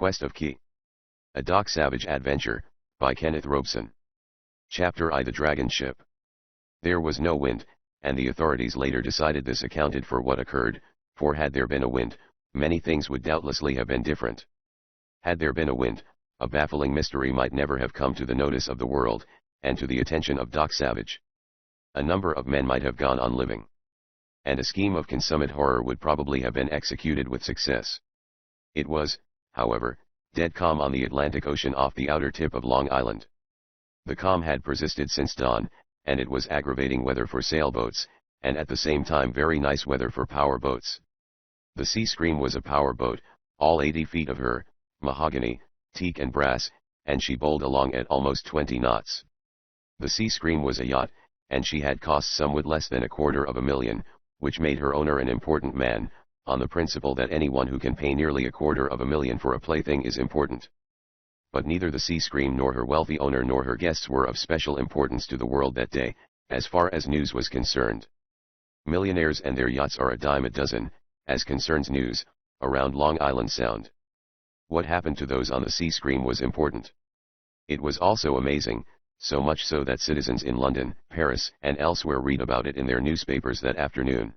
Quest of Key. A Doc Savage Adventure, by Kenneth Robeson. Chapter I. The Dragon Ship. There was no wind, and the authorities later decided this accounted for what occurred, for had there been a wind, many things would doubtlessly have been different. Had there been a wind, a baffling mystery might never have come to the notice of the world, and to the attention of Doc Savage. A number of men might have gone on living. And a scheme of consummate horror would probably have been executed with success. It was, however, dead calm on the Atlantic Ocean off the outer tip of Long Island. The calm had persisted since dawn, and it was aggravating weather for sailboats, and at the same time very nice weather for power boats. The Sea Scream was a power boat, all 80 feet of her, mahogany, teak and brass, and she bowled along at almost 20 knots. The Sea Scream was a yacht, and she had cost somewhat less than $250,000, which made her owner an important man, on the principle that anyone who can pay nearly $250,000 for a plaything is important. But neither the Sea Scream nor her wealthy owner nor her guests were of special importance to the world that day, as far as news was concerned. Millionaires and their yachts are a dime a dozen, as concerns news, around Long Island Sound. What happened to those on the Sea Scream was important. It was also amazing, so much so that citizens in London, Paris, and elsewhere read about it in their newspapers that afternoon.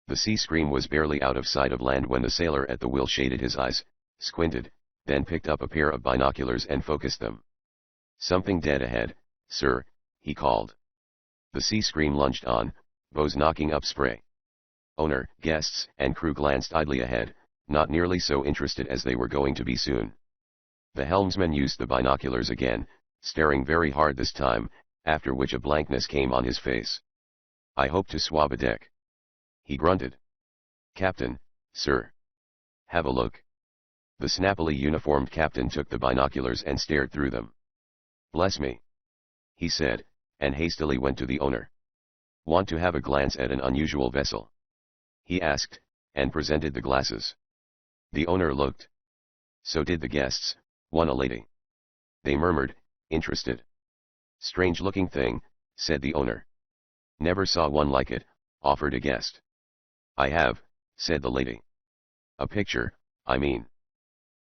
The Sea Scream was barely out of sight of land when the sailor at the wheel shaded his eyes, squinted, then picked up a pair of binoculars and focused them. "Something dead ahead, sir," he called. The Sea Scream lunged on, bows knocking up spray. Owner, guests, and crew glanced idly ahead, not nearly so interested as they were going to be soon. The helmsman used the binoculars again, staring very hard this time, after which a blankness came on his face. "I hope to swab a deck," he grunted. "Captain, sir. Have a look." The snappily uniformed captain took the binoculars and stared through them. "Bless me," he said, and hastily went to the owner. "Want to have a glance at an unusual vessel?" he asked, and presented the glasses. The owner looked. So did the guests, one a lady. They murmured, interested. "Strange-looking thing," said the owner. "Never saw one like it," offered a guest. "I have," said the lady. "A picture, I mean.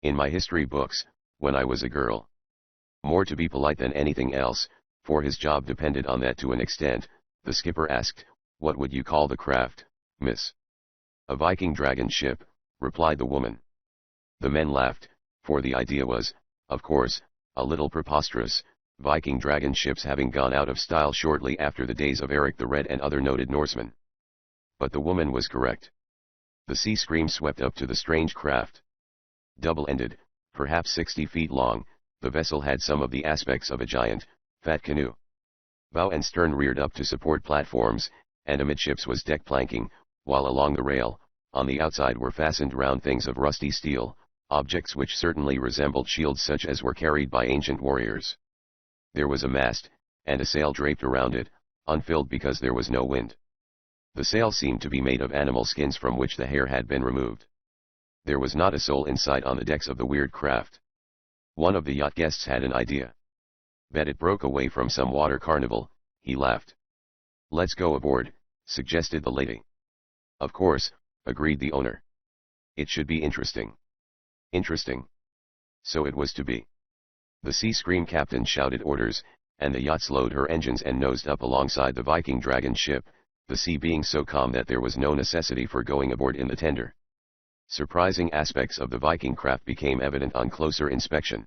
In my history books, when I was a girl." More to be polite than anything else, for his job depended on that to an extent, the skipper asked, "What would you call the craft, miss?" "A Viking dragon ship," replied the woman. The men laughed, for the idea was, of course, a little preposterous, Viking dragon ships having gone out of style shortly after the days of Eric the Red and other noted Norsemen. But the woman was correct. The Sea Scream swept up to the strange craft. Double-ended, perhaps 60 feet long, the vessel had some of the aspects of a giant, fat canoe. Bow and stern reared up to support platforms, and amidships was deck planking, while along the rail, on the outside were fastened round things of rusty steel, objects which certainly resembled shields such as were carried by ancient warriors. There was a mast, and a sail draped around it, unfilled because there was no wind. The sail seemed to be made of animal skins from which the hair had been removed. There was not a soul in sight on the decks of the weird craft. One of the yacht guests had an idea. "Bet it broke away from some water carnival," he laughed. "Let's go aboard," suggested the lady. "Of course," agreed the owner. "It should be interesting." Interesting. So it was to be. The Sea Scream captain shouted orders, and the yacht slowed her engines and nosed up alongside the Viking dragon ship, the sea being so calm that there was no necessity for going aboard in the tender. Surprising aspects of the Viking craft became evident on closer inspection.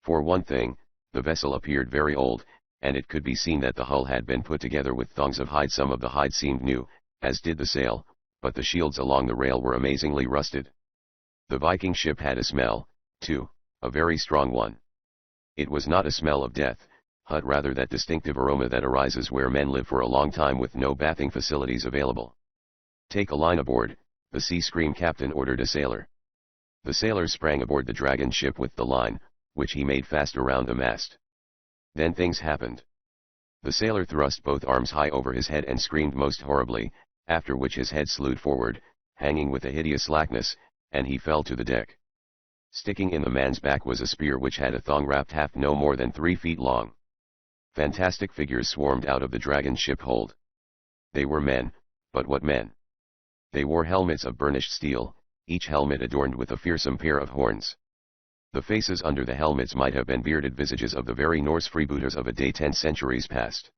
For one thing, the vessel appeared very old, and it could be seen that the hull had been put together with thongs of hide. Some of the hide seemed new, as did the sail, but the shields along the rail were amazingly rusted. The Viking ship had a smell, too, a very strong one. It was not a smell of death, but rather that distinctive aroma that arises where men live for a long time with no bathing facilities available. "Take a line aboard," the Sea Scream captain ordered a sailor. The sailor sprang aboard the dragon ship with the line, which he made fast around the mast. Then things happened. The sailor thrust both arms high over his head and screamed most horribly, after which his head slewed forward, hanging with a hideous slackness, and he fell to the deck. Sticking in the man's back was a spear which had a thong wrapped half no more than 3 feet long. Fantastic figures swarmed out of the dragon ship hold. They were men, but what men? They wore helmets of burnished steel, each helmet adorned with a fearsome pair of horns. The faces under the helmets might have been bearded visages of the very Norse freebooters of a day 10 centuries past.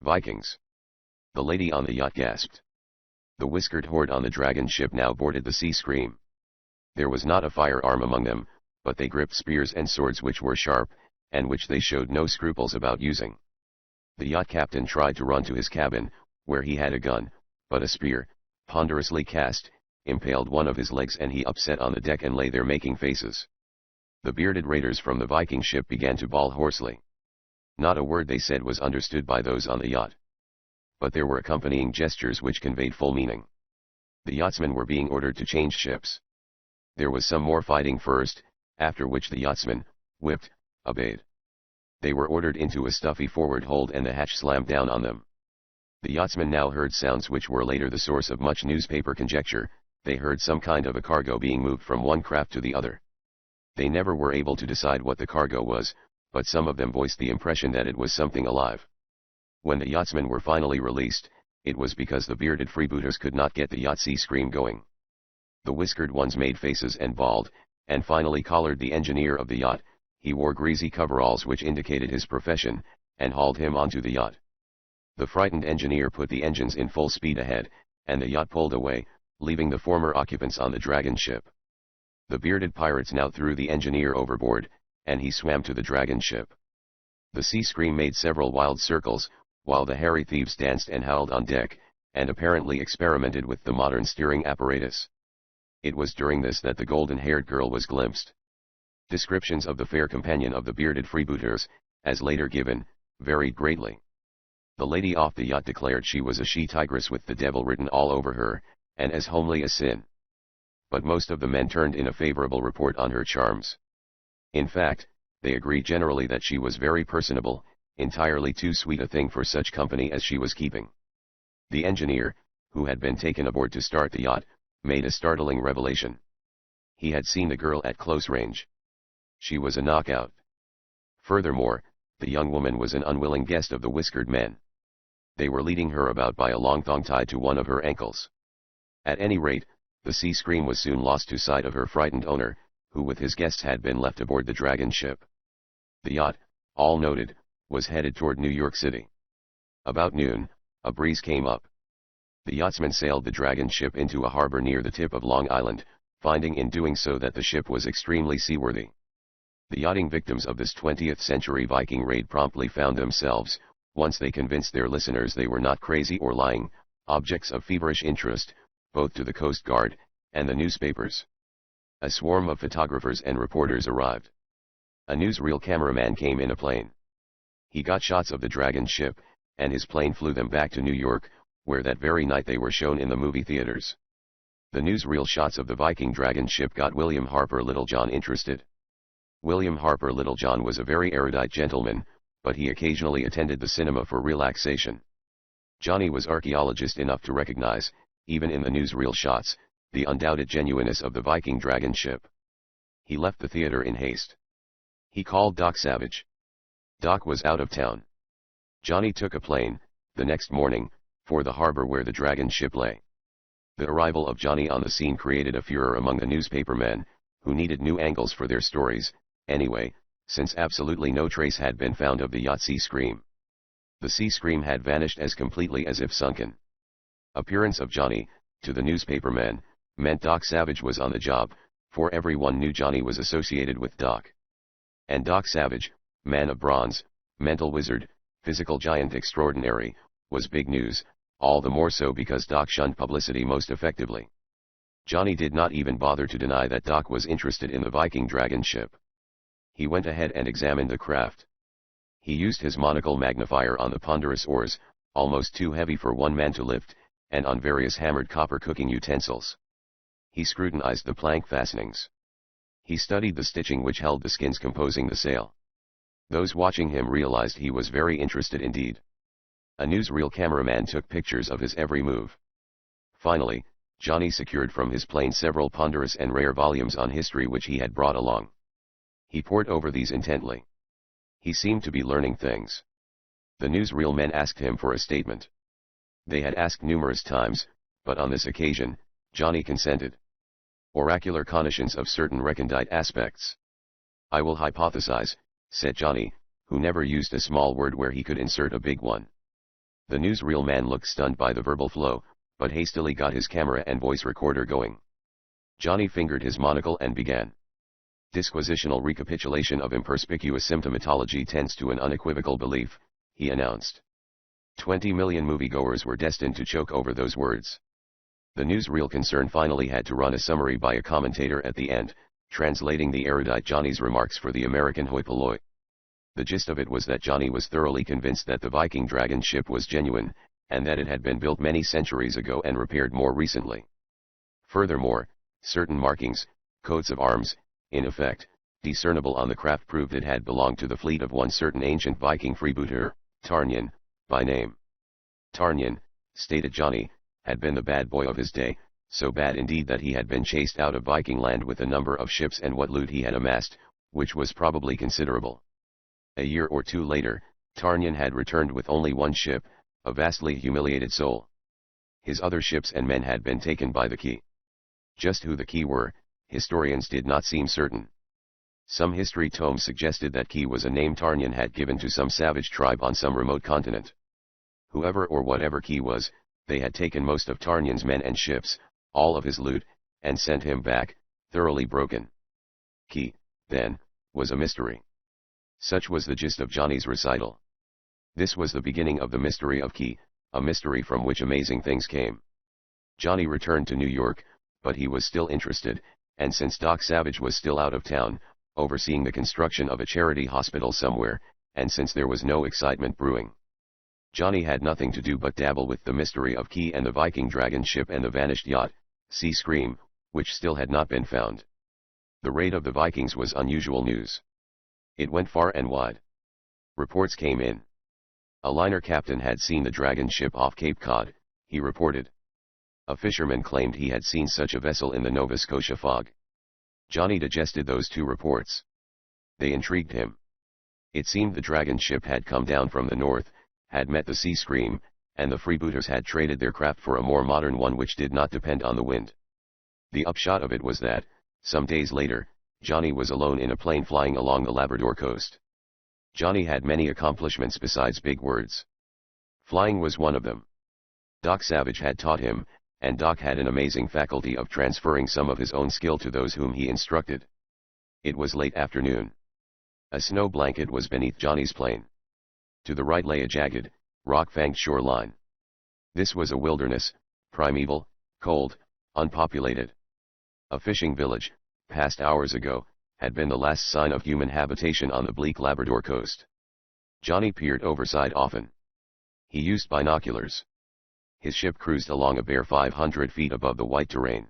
Vikings. The lady on the yacht gasped. The whiskered horde on the dragon ship now boarded the Sea Scream. There was not a firearm among them, but they gripped spears and swords which were sharp, and which they showed no scruples about using. The yacht captain tried to run to his cabin, where he had a gun, but a spear, ponderously cast, impaled one of his legs and he upset on the deck and lay there making faces. The bearded raiders from the Viking ship began to bawl hoarsely. Not a word they said was understood by those on the yacht. But there were accompanying gestures which conveyed full meaning. The yachtsmen were being ordered to change ships. There was some more fighting first, after which the yachtsmen, whipped, obeyed. They were ordered into a stuffy forward hold and the hatch slammed down on them. The yachtsmen now heard sounds which were later the source of much newspaper conjecture. They heard some kind of a cargo being moved from one craft to the other. They never were able to decide what the cargo was, but some of them voiced the impression that it was something alive. When the yachtsmen were finally released, it was because the bearded freebooters could not get the yacht Sea Scream going. The whiskered ones made faces and bawled, and finally collared the engineer of the yacht. He wore greasy coveralls which indicated his profession, and hauled him onto the yacht. The frightened engineer put the engines in full speed ahead, and the yacht pulled away, leaving the former occupants on the dragon ship. The bearded pirates now threw the engineer overboard, and he swam to the dragon ship. The Sea Scream made several wild circles, while the hairy thieves danced and howled on deck, and apparently experimented with the modern steering apparatus. It was during this that the golden-haired girl was glimpsed. Descriptions of the fair companion of the bearded freebooters, as later given, varied greatly. The lady off the yacht declared she was a she-tigress with the devil written all over her, and as homely as sin. But most of the men turned in a favorable report on her charms. In fact, they agreed generally that she was very personable, entirely too sweet a thing for such company as she was keeping. The engineer, who had been taken aboard to start the yacht, made a startling revelation. He had seen the girl at close range. She was a knockout. Furthermore, the young woman was an unwilling guest of the whiskered men. They were leading her about by a long thong tied to one of her ankles. At any rate, the Sea Scream was soon lost to sight of her frightened owner, who with his guests had been left aboard the dragon ship. The yacht, all noted, was headed toward New York City. About noon, a breeze came up. The yachtsmen sailed the dragon ship into a harbor near the tip of Long Island, finding in doing so that the ship was extremely seaworthy. The yachting victims of this 20th century Viking raid promptly found themselves, once they convinced their listeners they were not crazy or lying, objects of feverish interest, both to the Coast Guard, and the newspapers. A swarm of photographers and reporters arrived. A newsreel cameraman came in a plane. He got shots of the dragon ship, and his plane flew them back to New York, where that very night they were shown in the movie theaters. The newsreel shots of the Viking dragon ship got William Harper Littlejohn interested. William Harper Littlejohn was a very erudite gentleman, but he occasionally attended the cinema for relaxation. Johnny was archaeologist enough to recognize, even in the newsreel shots, the undoubted genuineness of the Viking dragon ship. He left the theater in haste. He called Doc Savage. Doc was out of town. Johnny took a plane, the next morning, for the harbor where the dragon ship lay. The arrival of Johnny on the scene created a furor among the newspapermen, who needed new angles for their stories, anyway, since absolutely no trace had been found of the yacht Sea Scream. The Sea Scream had vanished as completely as if sunken. Appearance of Johnny, to the newspapermen, meant Doc Savage was on the job, for everyone knew Johnny was associated with Doc. And Doc Savage, man of bronze, mental wizard, physical giant extraordinary, was big news, all the more so because Doc shunned publicity most effectively. Johnny did not even bother to deny that Doc was interested in the Viking dragon ship. He went ahead and examined the craft. He used his monocle magnifier on the ponderous oars, almost too heavy for one man to lift, and on various hammered copper cooking utensils. He scrutinized the plank fastenings. He studied the stitching which held the skins composing the sail. Those watching him realized he was very interested indeed. A newsreel cameraman took pictures of his every move. Finally, Johnny secured from his plane several ponderous and rare volumes on history which he had brought along. He pored over these intently. He seemed to be learning things. The newsreel men asked him for a statement. They had asked numerous times, but on this occasion, Johnny consented. Oracular cognitions of certain recondite aspects. "I will hypothesize," said Johnny, who never used a small word where he could insert a big one. The newsreel man looked stunned by the verbal flow, but hastily got his camera and voice recorder going. Johnny fingered his monocle and began. "Disquisitional recapitulation of imperspicuous symptomatology tends to an unequivocal belief," he announced. 20 million moviegoers were destined to choke over those words. The newsreel concern finally had to run a summary by a commentator at the end, translating the erudite Johnny's remarks for the American hoi polloi. The gist of it was that Johnny was thoroughly convinced that the Viking dragon ship was genuine, and that it had been built many centuries ago and repaired more recently. Furthermore, certain markings, coats of arms, in effect, discernible on the craft proved it had belonged to the fleet of one certain ancient Viking freebooter, Tarnjan, by name. Tarnjan, stated Johnny, had been the bad boy of his day, so bad indeed that he had been chased out of Viking land with a number of ships and what loot he had amassed, which was probably considerable. A year or two later, Tarnjan had returned with only one ship, a vastly humiliated soul. His other ships and men had been taken by the key. Just who the key were, historians did not seem certain. Some history tomes suggested that key was a name Tarnjan had given to some savage tribe on some remote continent. Whoever or whatever key was, they had taken most of Tarnjan's men and ships, all of his loot, and sent him back, thoroughly broken. Key, then, was a mystery. Such was the gist of Johnny's recital. This was the beginning of the mystery of Key, a mystery from which amazing things came. Johnny returned to New York, but he was still interested, and since Doc Savage was still out of town, overseeing the construction of a charity hospital somewhere, and since there was no excitement brewing, Johnny had nothing to do but dabble with the mystery of Key and the Viking dragon ship and the vanished yacht, Sea Scream, which still had not been found. The raid of the Vikings was unusual news. It went far and wide. Reports came in. A liner captain had seen the dragon ship off Cape Cod, he reported. A fisherman claimed he had seen such a vessel in the Nova Scotia fog. Johnny digested those two reports. They intrigued him. It seemed the dragon ship had come down from the north, had met the Sea Scream, and the freebooters had traded their craft for a more modern one which did not depend on the wind. The upshot of it was that, some days later, Johnny was alone in a plane flying along the Labrador coast. Johnny had many accomplishments besides big words. Flying was one of them. Doc Savage had taught him, and Doc had an amazing faculty of transferring some of his own skill to those whom he instructed. It was late afternoon. A snow blanket was beneath Johnny's plane. To the right lay a jagged, rock-fanged shoreline. This was a wilderness, primeval, cold, unpopulated. A fishing village, passed hours ago, had been the last sign of human habitation on the bleak Labrador coast. Johnny peered overside often. He used binoculars. His ship cruised along a bare 500 feet above the white terrain.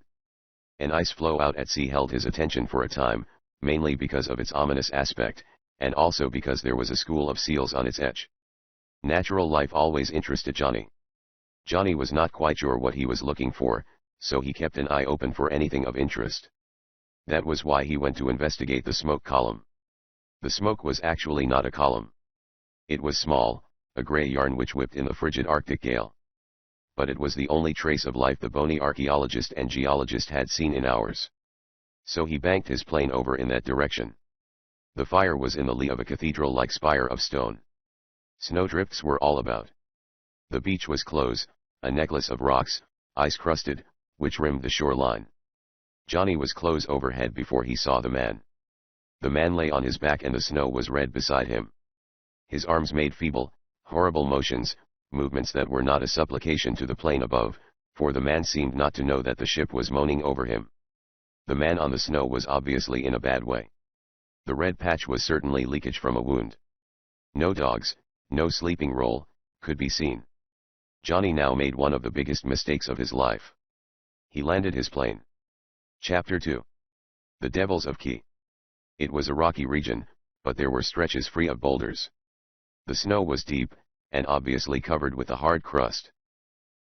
An ice floe out at sea held his attention for a time, mainly because of its ominous aspect, and also because there was a school of seals on its edge. Natural life always interested Johnny. Johnny was not quite sure what he was looking for, so he kept an eye open for anything of interest. That was why he went to investigate the smoke column. The smoke was actually not a column. It was small, a gray yarn which whipped in the frigid Arctic gale. But it was the only trace of life the bony archaeologist and geologist had seen in hours. So he banked his plane over in that direction. The fire was in the lee of a cathedral-like spire of stone. Snowdrifts were all about. The beach was close, a necklace of rocks, ice-crusted, which rimmed the shoreline. Johnny was close overhead before he saw the man. The man lay on his back and the snow was red beside him. His arms made feeble, horrible motions, movements that were not a supplication to the plane above, for the man seemed not to know that the ship was moaning over him. The man on the snow was obviously in a bad way. The red patch was certainly leakage from a wound. No dogs, no sleeping roll, could be seen. Johnny now made one of the biggest mistakes of his life. He landed his plane. Chapter 2. The Devils of Key. It was a rocky region, but there were stretches free of boulders. The snow was deep, and obviously covered with a hard crust.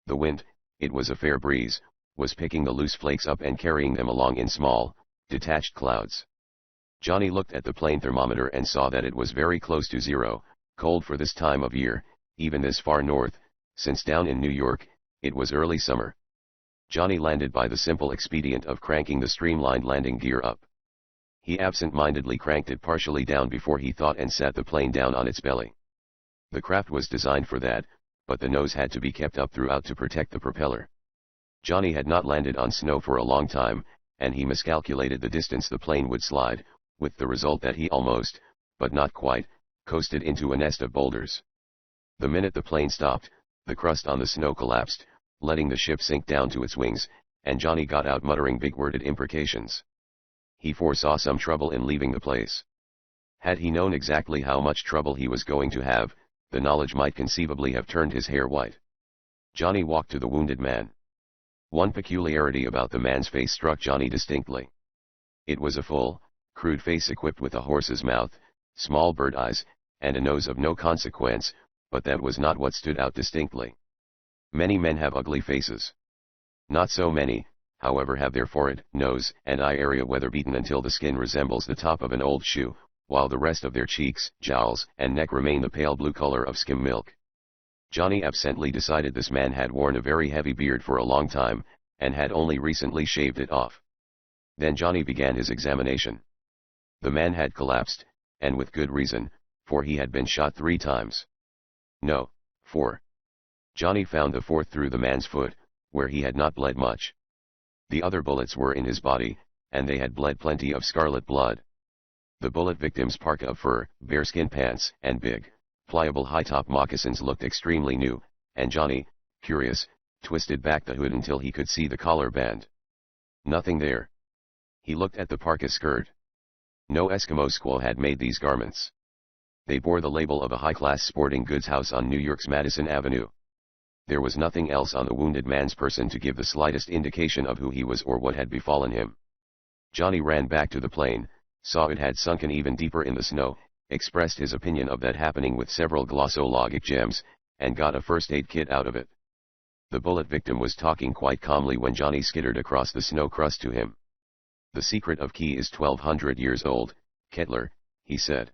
The wind, it was a fair breeze, was picking the loose flakes up and carrying them along in small, detached clouds. Johnny looked at the plane thermometer and saw that it was very close to zero, cold for this time of year, even this far north, since down in New York, it was early summer. Johnny landed by the simple expedient of cranking the streamlined landing gear up. He absent-mindedly cranked it partially down before he thought and sat the plane down on its belly. The craft was designed for that, but the nose had to be kept up throughout to protect the propeller. Johnny had not landed on snow for a long time, and he miscalculated the distance the plane would slide, with the result that he almost, but not quite, coasted into a nest of boulders. The minute the plane stopped, the crust on the snow collapsed, letting the ship sink down to its wings, and Johnny got out muttering big-worded imprecations. He foresaw some trouble in leaving the place. Had he known exactly how much trouble he was going to have, the knowledge might conceivably have turned his hair white. Johnny walked to the wounded man. One peculiarity about the man's face struck Johnny distinctly. It was a full, crude face equipped with a horse's mouth, small bird eyes, and a nose of no consequence, but that was not what stood out distinctly. Many men have ugly faces. Not so many, however, have their forehead, nose, and eye area weather-beaten until the skin resembles the top of an old shoe, while the rest of their cheeks, jowls, and neck remain the pale blue color of skim milk. Johnny absently decided this man had worn a very heavy beard for a long time, and had only recently shaved it off. Then Johnny began his examination. The man had collapsed, and with good reason, for he had been shot 3 times. No, 4. Johnny found the 4th through the man's foot, where he had not bled much. The other bullets were in his body, and they had bled plenty of scarlet blood. The bullet victim's parka of fur, bearskin pants, and big, pliable high-top moccasins looked extremely new, and Johnny, curious, twisted back the hood until he could see the collar band. Nothing there. He looked at the parka skirt. No Eskimo squaw had made these garments. They bore the label of a high-class sporting goods house on New York's Madison Avenue. There was nothing else on the wounded man's person to give the slightest indication of who he was or what had befallen him. Johnny ran back to the plane, saw it had sunken even deeper in the snow, expressed his opinion of that happening with several glossologic gems, and got a first aid kit out of it. The bullet victim was talking quite calmly when Johnny skittered across the snow crust to him. "The secret of Key is 1200 years old, Kettler," he said.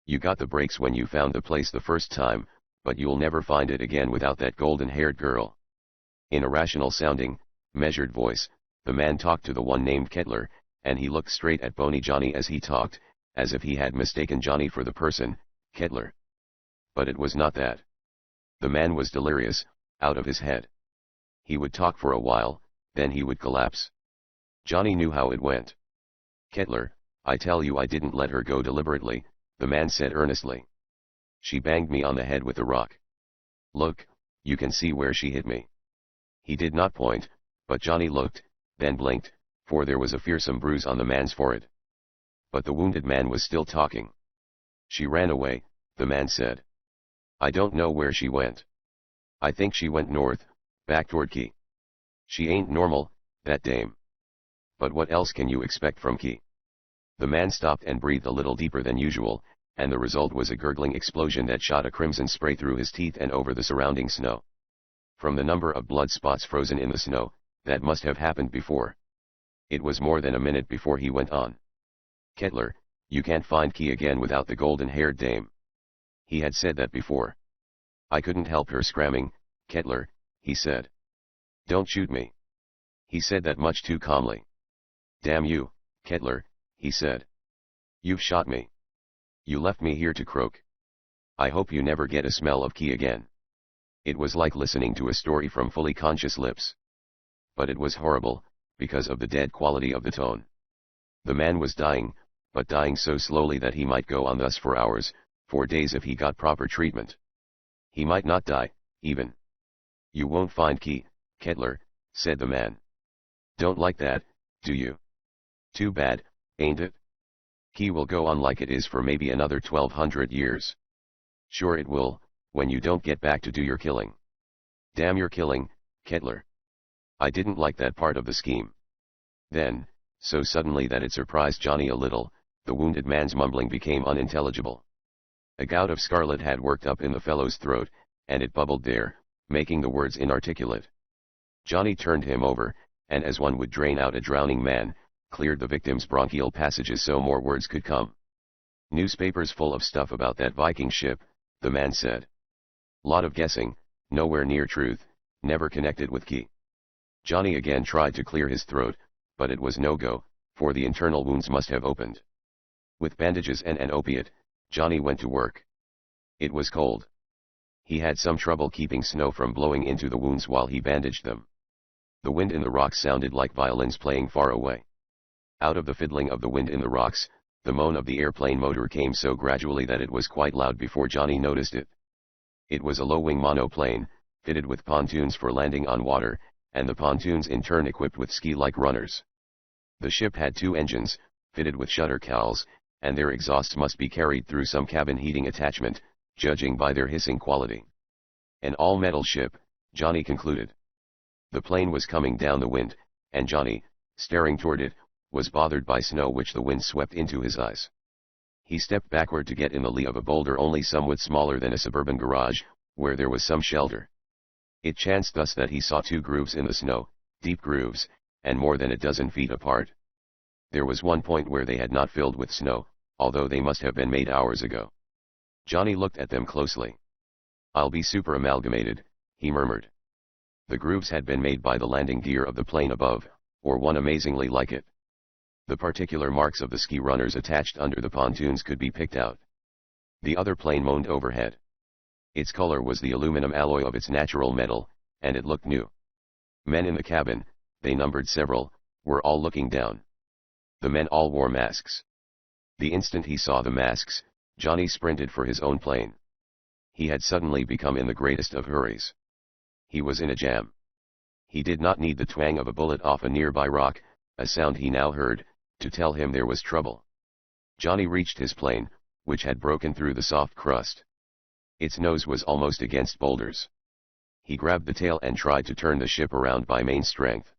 "You got the breaks when you found the place the first time, but you'll never find it again without that golden-haired girl." In a rational-sounding, measured voice, the man talked to the one named Kettler, and he looked straight at bony Johnny as he talked, as if he had mistaken Johnny for the person, Kettler. But it was not that. The man was delirious, out of his head. He would talk for a while, then he would collapse. Johnny knew how it went. "Kettler, I tell you I didn't let her go deliberately," the man said earnestly. "She banged me on the head with a rock. Look, you can see where she hit me." He did not point, but Johnny looked, then blinked, for there was a fearsome bruise on the man's forehead. But the wounded man was still talking. "She ran away," the man said. "I don't know where she went. I think she went north, back toward Key. She ain't normal, that dame. But what else can you expect from Key?" The man stopped and breathed a little deeper than usual, and the result was a gurgling explosion that shot a crimson spray through his teeth and over the surrounding snow. From the number of blood spots frozen in the snow, that must have happened before. It was more than a minute before he went on. "Kettler, you can't find Key again without the golden-haired dame." He had said that before. "I couldn't help her scramming, Kettler," he said. "Don't shoot me." He said that much too calmly. "Damn you, Kettler," he said. "You've shot me. You left me here to croak. I hope you never get a smell of Key again." It was like listening to a story from fully conscious lips. But it was horrible, because of the dead quality of the tone. The man was dying, but dying so slowly that he might go on thus for hours, for days if he got proper treatment. He might not die, even. "You won't find Key, Kettler," said the man. "Don't like that, do you? Too bad, ain't it? Key will go on like it is for maybe another 1200 years. Sure it will, when you don't get back to do your killing. Damn your killing, Kettler." I didn't like that part of the scheme. Then, so suddenly that it surprised Johnny a little, the wounded man's mumbling became unintelligible. A gout of scarlet had worked up in the fellow's throat, and it bubbled there, making the words inarticulate. Johnny turned him over, and as one would drain out a drowning man, cleared the victim's bronchial passages so more words could come. "Newspapers full of stuff about that Viking ship," the man said. "Lot of guessing, nowhere near truth, never connected with Key." Johnny again tried to clear his throat, but it was no go, for the internal wounds must have opened. With bandages and an opiate, Johnny went to work. It was cold. He had some trouble keeping snow from blowing into the wounds while he bandaged them. The wind in the rocks sounded like violins playing far away. Out of the fiddling of the wind in the rocks, the moan of the airplane motor came so gradually that it was quite loud before Johnny noticed it. It was a low-wing monoplane, fitted with pontoons for landing on water, and the pontoons in turn equipped with ski-like runners. The ship had 2 engines, fitted with shutter cowls, and their exhausts must be carried through some cabin heating attachment, judging by their hissing quality. An all-metal ship, Johnny concluded. The plane was coming down the wind, and Johnny, staring toward it, was bothered by snow which the wind swept into his eyes. He stepped backward to get in the lee of a boulder only somewhat smaller than a suburban garage, where there was some shelter. It chanced thus that he saw 2 grooves in the snow, deep grooves, and more than a dozen feet apart. There was one point where they had not filled with snow, although they must have been made hours ago. Johnny looked at them closely. "I'll be super amalgamated," he murmured. The grooves had been made by the landing gear of the plane above, or one amazingly like it. The particular marks of the ski runners attached under the pontoons could be picked out. The other plane moaned overhead. Its color was the aluminum alloy of its natural metal, and it looked new. Men in the cabin, they numbered several, were all looking down. The men all wore masks. The instant he saw the masks, Johnny sprinted for his own plane. He had suddenly become in the greatest of hurries. He was in a jam. He did not need the twang of a bullet off a nearby rock, a sound he now heard, to tell him there was trouble. Johnny reached his plane, which had broken through the soft crust. Its nose was almost against boulders. He grabbed the tail and tried to turn the ship around by main strength.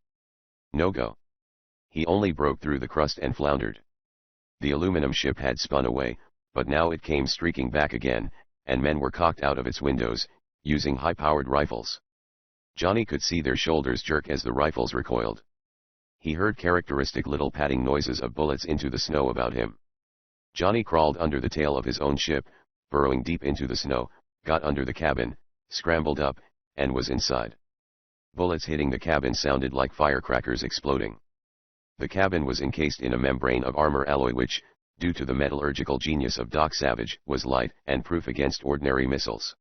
No go. He only broke through the crust and floundered. The aluminum ship had spun away, but now it came streaking back again, and men were cocked out of its windows, using high-powered rifles. Johnny could see their shoulders jerk as the rifles recoiled. He heard characteristic little patting noises of bullets into the snow about him. Johnny crawled under the tail of his own ship, burrowing deep into the snow, got under the cabin, scrambled up, and was inside. Bullets hitting the cabin sounded like firecrackers exploding. The cabin was encased in a membrane of armor alloy which, due to the metallurgical genius of Doc Savage, was light and proof against ordinary missiles.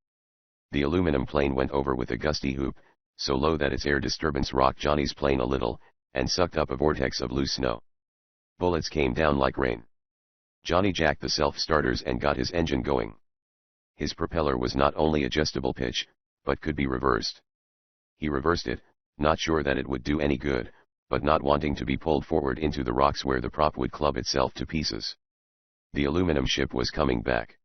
The aluminum plane went over with a gusty whoop, so low that its air disturbance rocked Johnny's plane a little, and sucked up a vortex of loose snow. Bullets came down like rain. Johnny jacked the self-starters and got his engine going. His propeller was not only adjustable pitch, but could be reversed. He reversed it, not sure that it would do any good, but not wanting to be pulled forward into the rocks where the prop would club itself to pieces. The aluminum ship was coming back.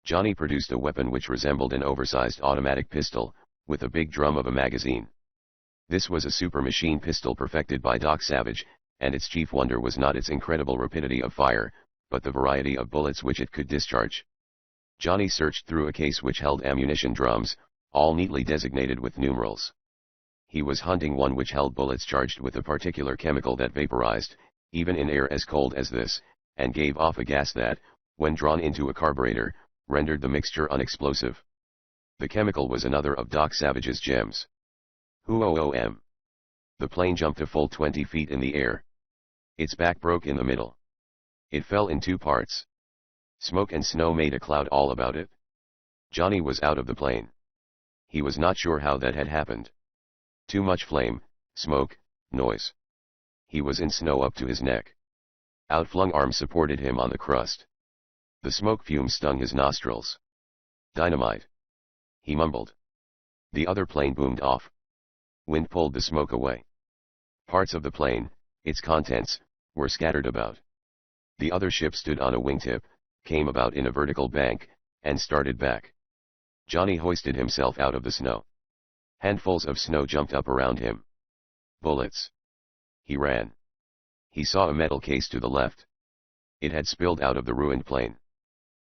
Johnny produced a weapon which resembled an oversized automatic pistol, with a big drum of a magazine. This was a super machine pistol perfected by Doc Savage, and its chief wonder was not its incredible rapidity of fire, but the variety of bullets which it could discharge. Johnny searched through a case which held ammunition drums, all neatly designated with numerals. He was hunting one which held bullets charged with a particular chemical that vaporized, even in air as cold as this, and gave off a gas that, when drawn into a carburetor, rendered the mixture unexplosive. The chemical was another of Doc Savage's gems. Whoom! The plane jumped a full 20 feet in the air. Its back broke in the middle. It fell in 2 parts. Smoke and snow made a cloud all about it. Johnny was out of the plane. He was not sure how that had happened. Too much flame, smoke, noise. He was in snow up to his neck. Outflung arms supported him on the crust. The smoke fumes stung his nostrils. Dynamite. He mumbled. The other plane boomed off. Wind pulled the smoke away. Parts of the plane, its contents, were scattered about. The other ship stood on a wingtip, came about in a vertical bank, and started back. Johnny hoisted himself out of the snow. Handfuls of snow jumped up around him. Bullets. He ran. He saw a metal case to the left. It had spilled out of the ruined plane.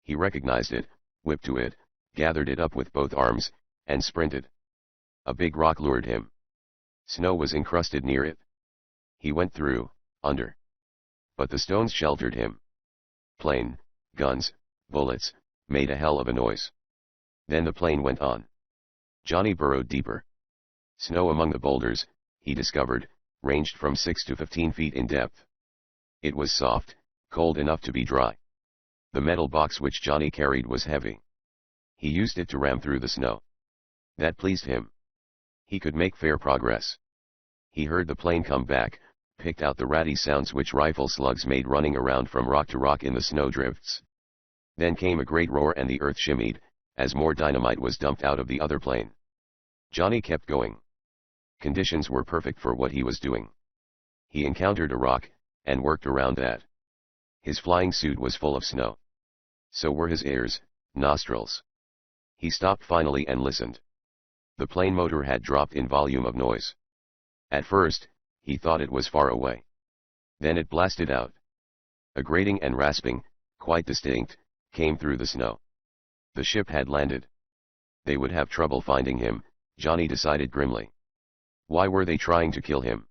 He recognized it, whipped to it, gathered it up with both arms, and sprinted. A big rock lured him. Snow was encrusted near it. He went through, under. But the stones sheltered him. Plane, guns, bullets, made a hell of a noise. Then the plane went on. Johnny burrowed deeper. Snow among the boulders, he discovered, ranged from 6 to 15 feet in depth. It was soft, cold enough to be dry. The metal box which Johnny carried was heavy. He used it to ram through the snow. That pleased him. He could make fair progress. He heard the plane come back, picked out the ratty sounds which rifle slugs made running around from rock to rock in the snowdrifts. Then came a great roar and the earth shimmied, as more dynamite was dumped out of the other plane. Johnny kept going. Conditions were perfect for what he was doing. He encountered a rock, and worked around that. His flying suit was full of snow. So were his ears, nostrils. He stopped finally and listened. The plane motor had dropped in volume of noise. At first, he thought it was far away. Then it blasted out. A grating and rasping, quite distinct, came through the snow. The ship had landed. They would have trouble finding him, Johnny decided grimly. Why were they trying to kill him?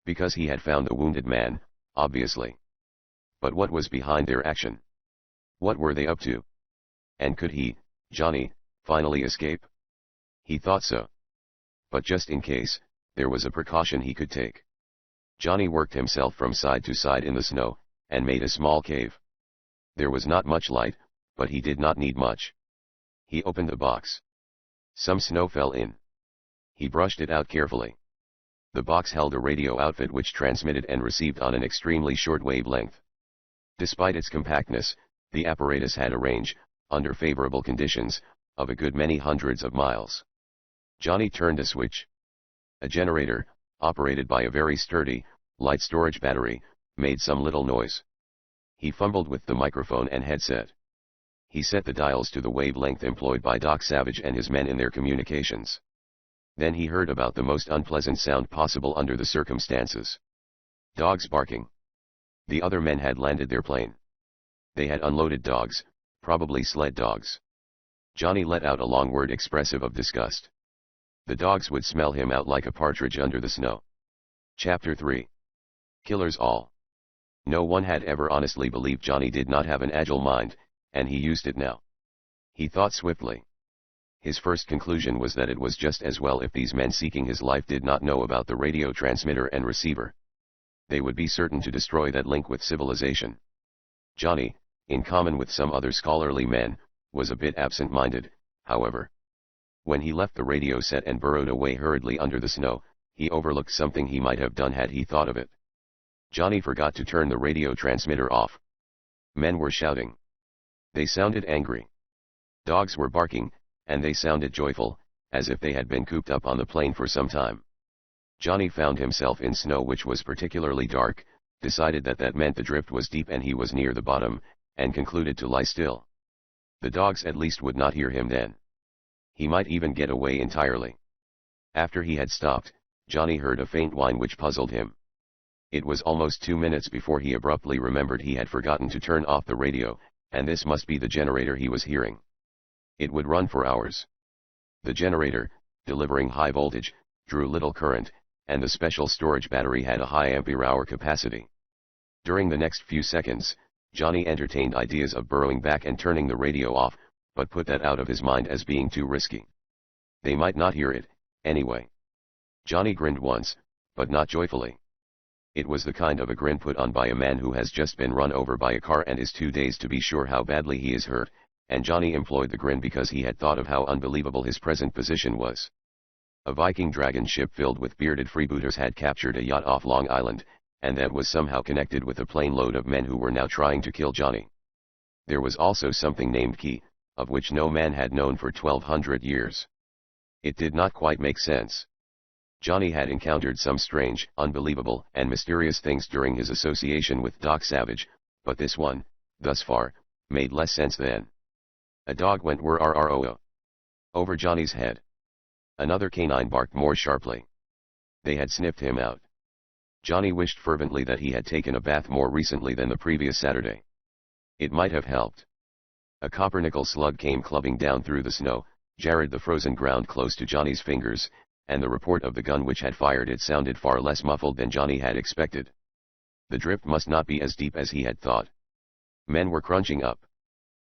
Because he had found a wounded man, obviously. But what was behind their action? What were they up to? And could he, Johnny, finally escape? He thought so. But just in case, there was a precaution he could take. Johnny worked himself from side to side in the snow, and made a small cave. There was not much light, but he did not need much. He opened the box. Some snow fell in. He brushed it out carefully. The box held a radio outfit which transmitted and received on an extremely short wavelength. Despite its compactness, the apparatus had a range, under favorable conditions, of a good many hundreds of miles. Johnny turned a switch. A generator, operated by a very sturdy, light storage battery, made some little noise. He fumbled with the microphone and headset. He set the dials to the wavelength employed by Doc Savage and his men in their communications. Then he heard about the most unpleasant sound possible under the circumstances. Dogs barking. The other men had landed their plane. They had unloaded dogs, probably sled dogs. Johnny let out a long word expressive of disgust. The dogs would smell him out like a partridge under the snow. Chapter 3. Killers all. No one had ever honestly believed Johnny did not have an agile mind, and he used it now. He thought swiftly. His first conclusion was that it was just as well if these men seeking his life did not know about the radio transmitter and receiver. They would be certain to destroy that link with civilization. Johnny, in common with some other scholarly men, was a bit absent-minded, however. When he left the radio set and burrowed away hurriedly under the snow, he overlooked something he might have done had he thought of it. Johnny forgot to turn the radio transmitter off. Men were shouting. They sounded angry. Dogs were barking, and they sounded joyful, as if they had been cooped up on the plane for some time. Johnny found himself in snow which was particularly dark, decided that that meant the drift was deep and he was near the bottom, and concluded to lie still. The dogs at least would not hear him then. He might even get away entirely. After he had stopped, Johnny heard a faint whine which puzzled him. It was almost 2 minutes before he abruptly remembered he had forgotten to turn off the radio, and this must be the generator he was hearing. It would run for hours. The generator, delivering high voltage, drew little current, and the special storage battery had a high ampere-hour capacity. During the next few seconds, Johnny entertained ideas of burrowing back and turning the radio off, but put that out of his mind as being too risky. They might not hear it, anyway. Johnny grinned once, but not joyfully. It was the kind of a grin put on by a man who has just been run over by a car and is too dazed to be sure how badly he is hurt, and Johnny employed the grin because he had thought of how unbelievable his present position was. A Viking dragon ship filled with bearded freebooters had captured a yacht off Long Island, and that was somehow connected with a plane load of men who were now trying to kill Johnny. There was also something named Key, of which no man had known for 1200 years. It did not quite make sense. Johnny had encountered some strange, unbelievable, and mysterious things during his association with Doc Savage, but this one, thus far, made less sense than. A dog went whir-r-r-o-o over Johnny's head. Another canine barked more sharply. They had sniffed him out. Johnny wished fervently that he had taken a bath more recently than the previous Saturday. It might have helped. A copper-nickel slug came clubbing down through the snow, jarred the frozen ground close to Johnny's fingers, and the report of the gun which had fired it sounded far less muffled than Johnny had expected. The drift must not be as deep as he had thought. Men were crunching up.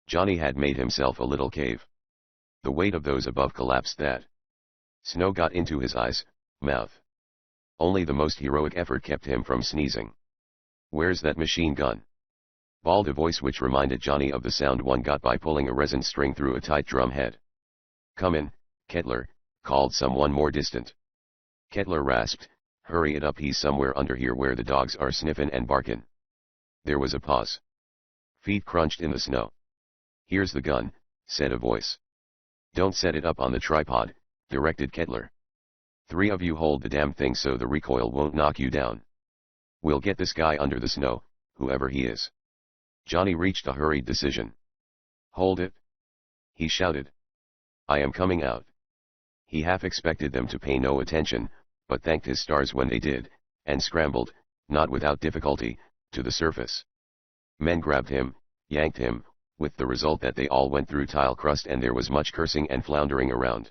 Johnny had made himself a little cave. The weight of those above collapsed that. Snow got into his eyes, mouth. Only the most heroic effort kept him from sneezing. Where's that machine gun? Bawled a voice which reminded Johnny of the sound one got by pulling a resin string through a tight drum head. Come in, Kettler, called someone more distant. Kettler rasped, hurry it up, he's somewhere under here where the dogs are sniffin' and barkin'. There was a pause. Feet crunched in the snow. Here's the gun, said a voice. Don't set it up on the tripod, directed Kettler. 3 of you hold the damn thing so the recoil won't knock you down. We'll get this guy under the snow, whoever he is. Johnny reached a hurried decision. Hold it! He shouted. I am coming out. He half expected them to pay no attention, but thanked his stars when they did, and scrambled, not without difficulty, to the surface. Men grabbed him, yanked him, with the result that they all went through tile crust and there was much cursing and floundering around.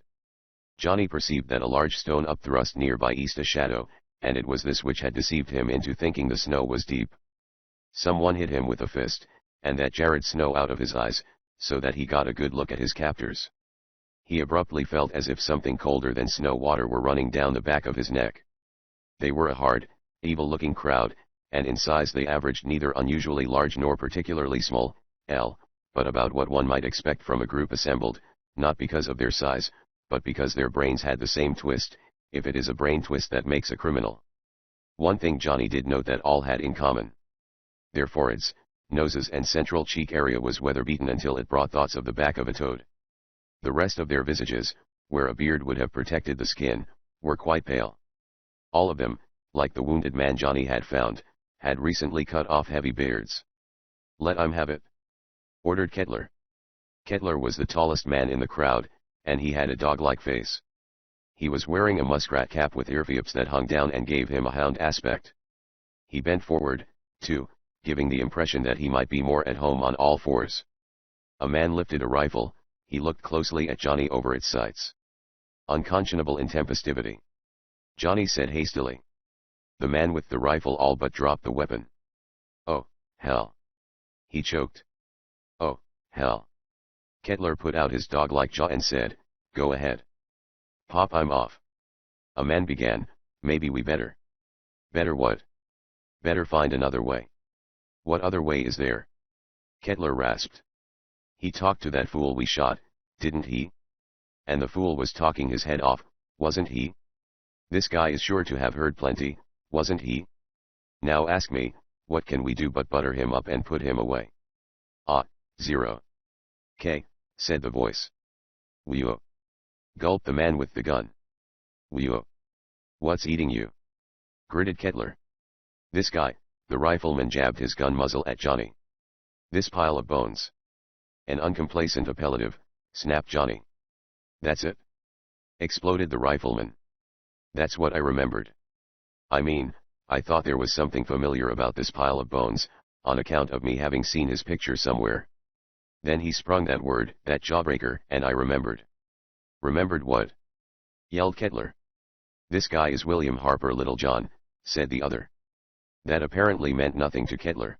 Johnny perceived that a large stone upthrust nearby east a shadow, and it was this which had deceived him into thinking the snow was deep. Someone hit him with a fist, and that jarred snow out of his eyes, so that he got a good look at his captors. He abruptly felt as if something colder than snow water were running down the back of his neck. They were a hard, evil-looking crowd, and in size they averaged neither unusually large nor particularly small, but about what one might expect from a group assembled, not because of their size, but because their brains had the same twist, if it is a brain twist that makes a criminal. One thing Johnny did note that all had in common. Their foreheads, noses and central cheek area was weather-beaten until it brought thoughts of the back of a toad. The rest of their visages, where a beard would have protected the skin, were quite pale. All of them, like the wounded man Johnny had found, had recently cut off heavy beards. Let 'em have it, ordered Kettler. Kettler was the tallest man in the crowd, and he had a dog-like face. He was wearing a muskrat cap with earflaps that hung down and gave him a hound aspect. He bent forward, too, giving the impression that he might be more at home on all fours. A man lifted a rifle, he looked closely at Johnny over its sights. Unconscionable intempestivity. Johnny said hastily. The man with the rifle all but dropped the weapon. Oh, hell. He choked. Oh, hell. Kettler put out his dog-like jaw and said, go ahead. Pop, I'm off. A man began, maybe we better. Better what? Better find another way. What other way is there? Kettler rasped. He talked to that fool we shot, didn't he? And the fool was talking his head off, wasn't he? This guy is sure to have heard plenty, wasn't he? Now ask me, what can we do but butter him up and put him away? Zero. K, said the voice. Wee-oh. Gulped the man with the gun. Wee-oh. What's eating you? Gritted Kettler. This guy, the rifleman jabbed his gun muzzle at Johnny. This pile of bones. An uncomplacent appellative, snapped Johnny. That's it? Exploded the rifleman. That's what I remembered. I mean, I thought there was something familiar about this pile of bones, on account of me having seen his picture somewhere. Then he sprung that word, that jawbreaker, and I remembered. Remembered what? Yelled Kettler. This guy is William Harper Littlejohn, said the other. That apparently meant nothing to Kettler.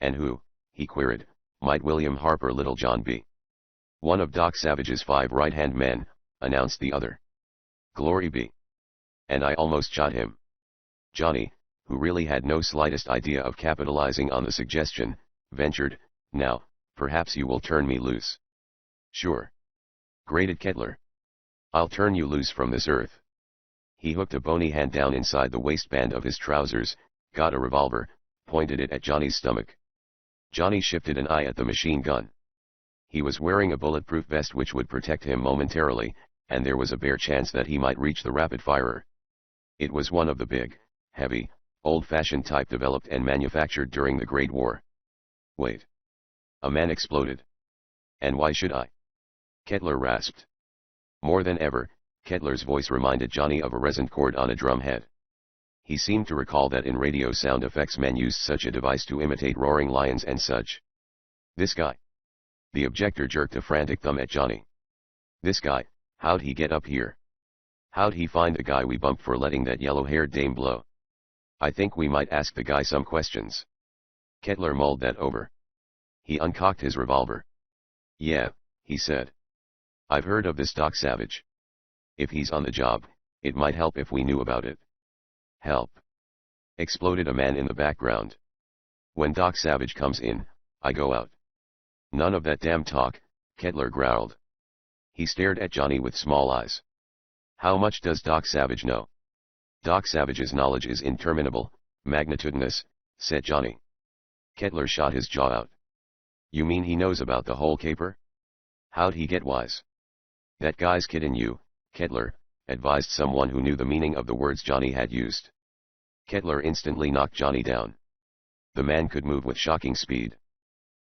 And who, he queried, might William Harper Littlejohn be? One of Doc Savage's 5 right-hand men, announced the other. Glory be. And I almost shot him. Johnny, who really had no slightest idea of capitalizing on the suggestion, ventured, now, perhaps you will turn me loose. Sure. Grated Kettler. I'll turn you loose from this earth. He hooked a bony hand down inside the waistband of his trousers, got a revolver, pointed it at Johnny's stomach. Johnny shifted an eye at the machine gun. He was wearing a bulletproof vest which would protect him momentarily, and there was a bare chance that he might reach the rapid firer. It was one of the big, heavy, old-fashioned type developed and manufactured during the Great War. Wait. A man exploded. And why should I? Kettler rasped. More than ever, Kettler's voice reminded Johnny of a resin cord on a drum head. He seemed to recall that in radio sound effects men used such a device to imitate roaring lions and such. This guy. The objector jerked a frantic thumb at Johnny. This guy, how'd he get up here? How'd he find the guy we bumped for letting that yellow-haired dame blow? I think we might ask the guy some questions. Kettler mulled that over. He uncocked his revolver. Yeah, he said. I've heard of this Doc Savage. If he's on the job, it might help if we knew about it. Help. Exploded a man in the background. When Doc Savage comes in, I go out. None of that damn talk, Kettler growled. He stared at Johnny with small eyes. How much does Doc Savage know? Doc Savage's knowledge is interminable, magnitudinous, said Johnny. Kettler shot his jaw out. You mean he knows about the whole caper? How'd he get wise? That guy's kidding you, Kettler, advised someone who knew the meaning of the words Johnny had used. Kettler instantly knocked Johnny down. The man could move with shocking speed.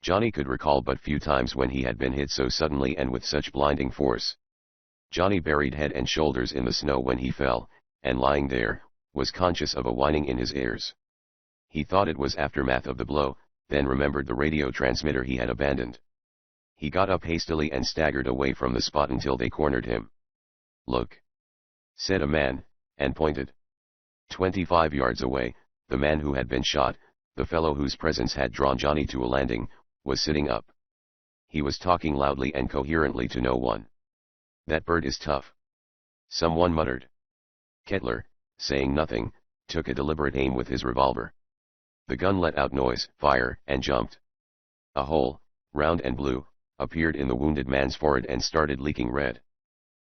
Johnny could recall but few times when he had been hit so suddenly and with such blinding force. Johnny buried head and shoulders in the snow when he fell, and lying there, was conscious of a whining in his ears. He thought it was aftermath of the blow, then remembered the radio transmitter he had abandoned. He got up hastily and staggered away from the spot until they cornered him. Look, said a man, and pointed. 25 yards away, the man who had been shot, the fellow whose presence had drawn Johnny to a landing, was sitting up. He was talking loudly and coherently to no one. That bird is tough, someone muttered. Kettler, saying nothing, took a deliberate aim with his revolver. The gun let out noise, fire, and jumped. A hole, round and blue, appeared in the wounded man's forehead and started leaking red.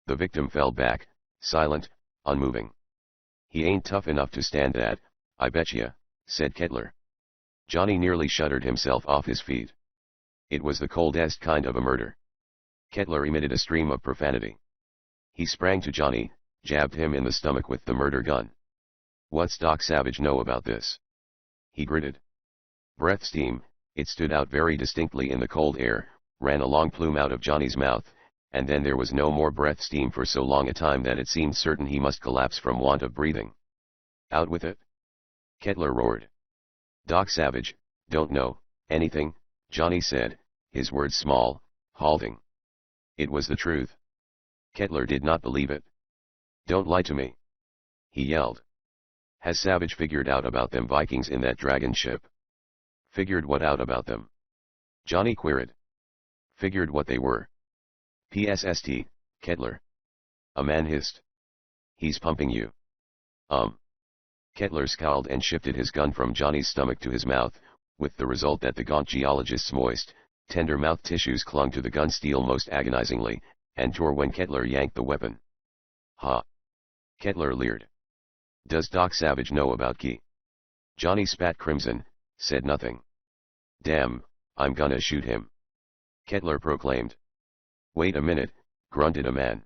The victim fell back, silent, unmoving. He ain't tough enough to stand that, I betcha, said Kettler. Johnny nearly shuddered himself off his feet. It was the coldest kind of a murder. Kettler emitted a stream of profanity. He sprang to Johnny, jabbed him in the stomach with the murder gun. What's Doc Savage know about this? He gritted. Breath steam, it stood out very distinctly in the cold air, ran a long plume out of Johnny's mouth, and then there was no more breath steam for so long a time that it seemed certain he must collapse from want of breathing. Out with it! Kettler roared. Doc Savage, don't know anything, Johnny said, his words small, halting. It was the truth. Kettler did not believe it. Don't lie to me, he yelled. Has Savage figured out about them Vikings in that dragon ship? Figured what out about them? Johnny queried. Figured what they were. PSST, Kettler. A man hissed. He's pumping you. Kettler scowled and shifted his gun from Johnny's stomach to his mouth, with the result that the gaunt geologist's moist, tender mouth tissues clung to the gun steel most agonizingly, and tore when Kettler yanked the weapon. Ha! Kettler leered. Does Doc Savage know about Key? Johnny spat crimson, said nothing. Damn, I'm gonna shoot him, Kettler proclaimed. Wait a minute, grunted a man.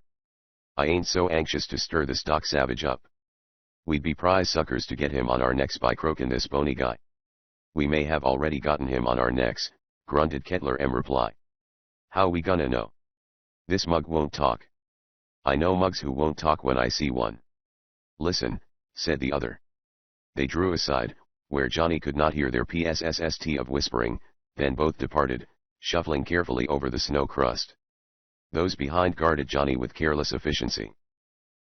I ain't so anxious to stir this Doc Savage up. We'd be prize suckers to get him on our necks by croaking this bony guy. We may have already gotten him on our necks, grunted Kettler in reply. How we gonna know? This mug won't talk. I know mugs who won't talk when I see one. Listen, said the other. They drew aside, where Johnny could not hear their PSSST of whispering, then both departed, shuffling carefully over the snow crust. Those behind guarded Johnny with careless efficiency.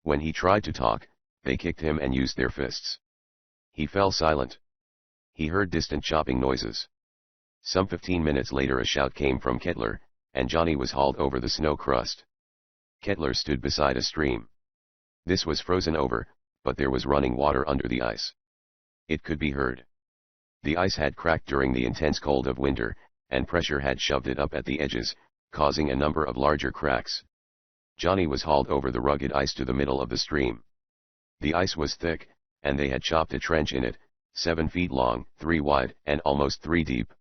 When he tried to talk, they kicked him and used their fists. He fell silent. He heard distant chopping noises. Some 15 minutes later a shout came from Kettler, and Johnny was hauled over the snow crust. Kettler stood beside a stream. This was frozen over, but there was running water under the ice. It could be heard. The ice had cracked during the intense cold of winter, and pressure had shoved it up at the edges, causing a number of larger cracks. Johnny was hauled over the rugged ice to the middle of the stream. The ice was thick, and they had chopped a trench in it, 7 feet long, 3 wide, and almost 3 deep.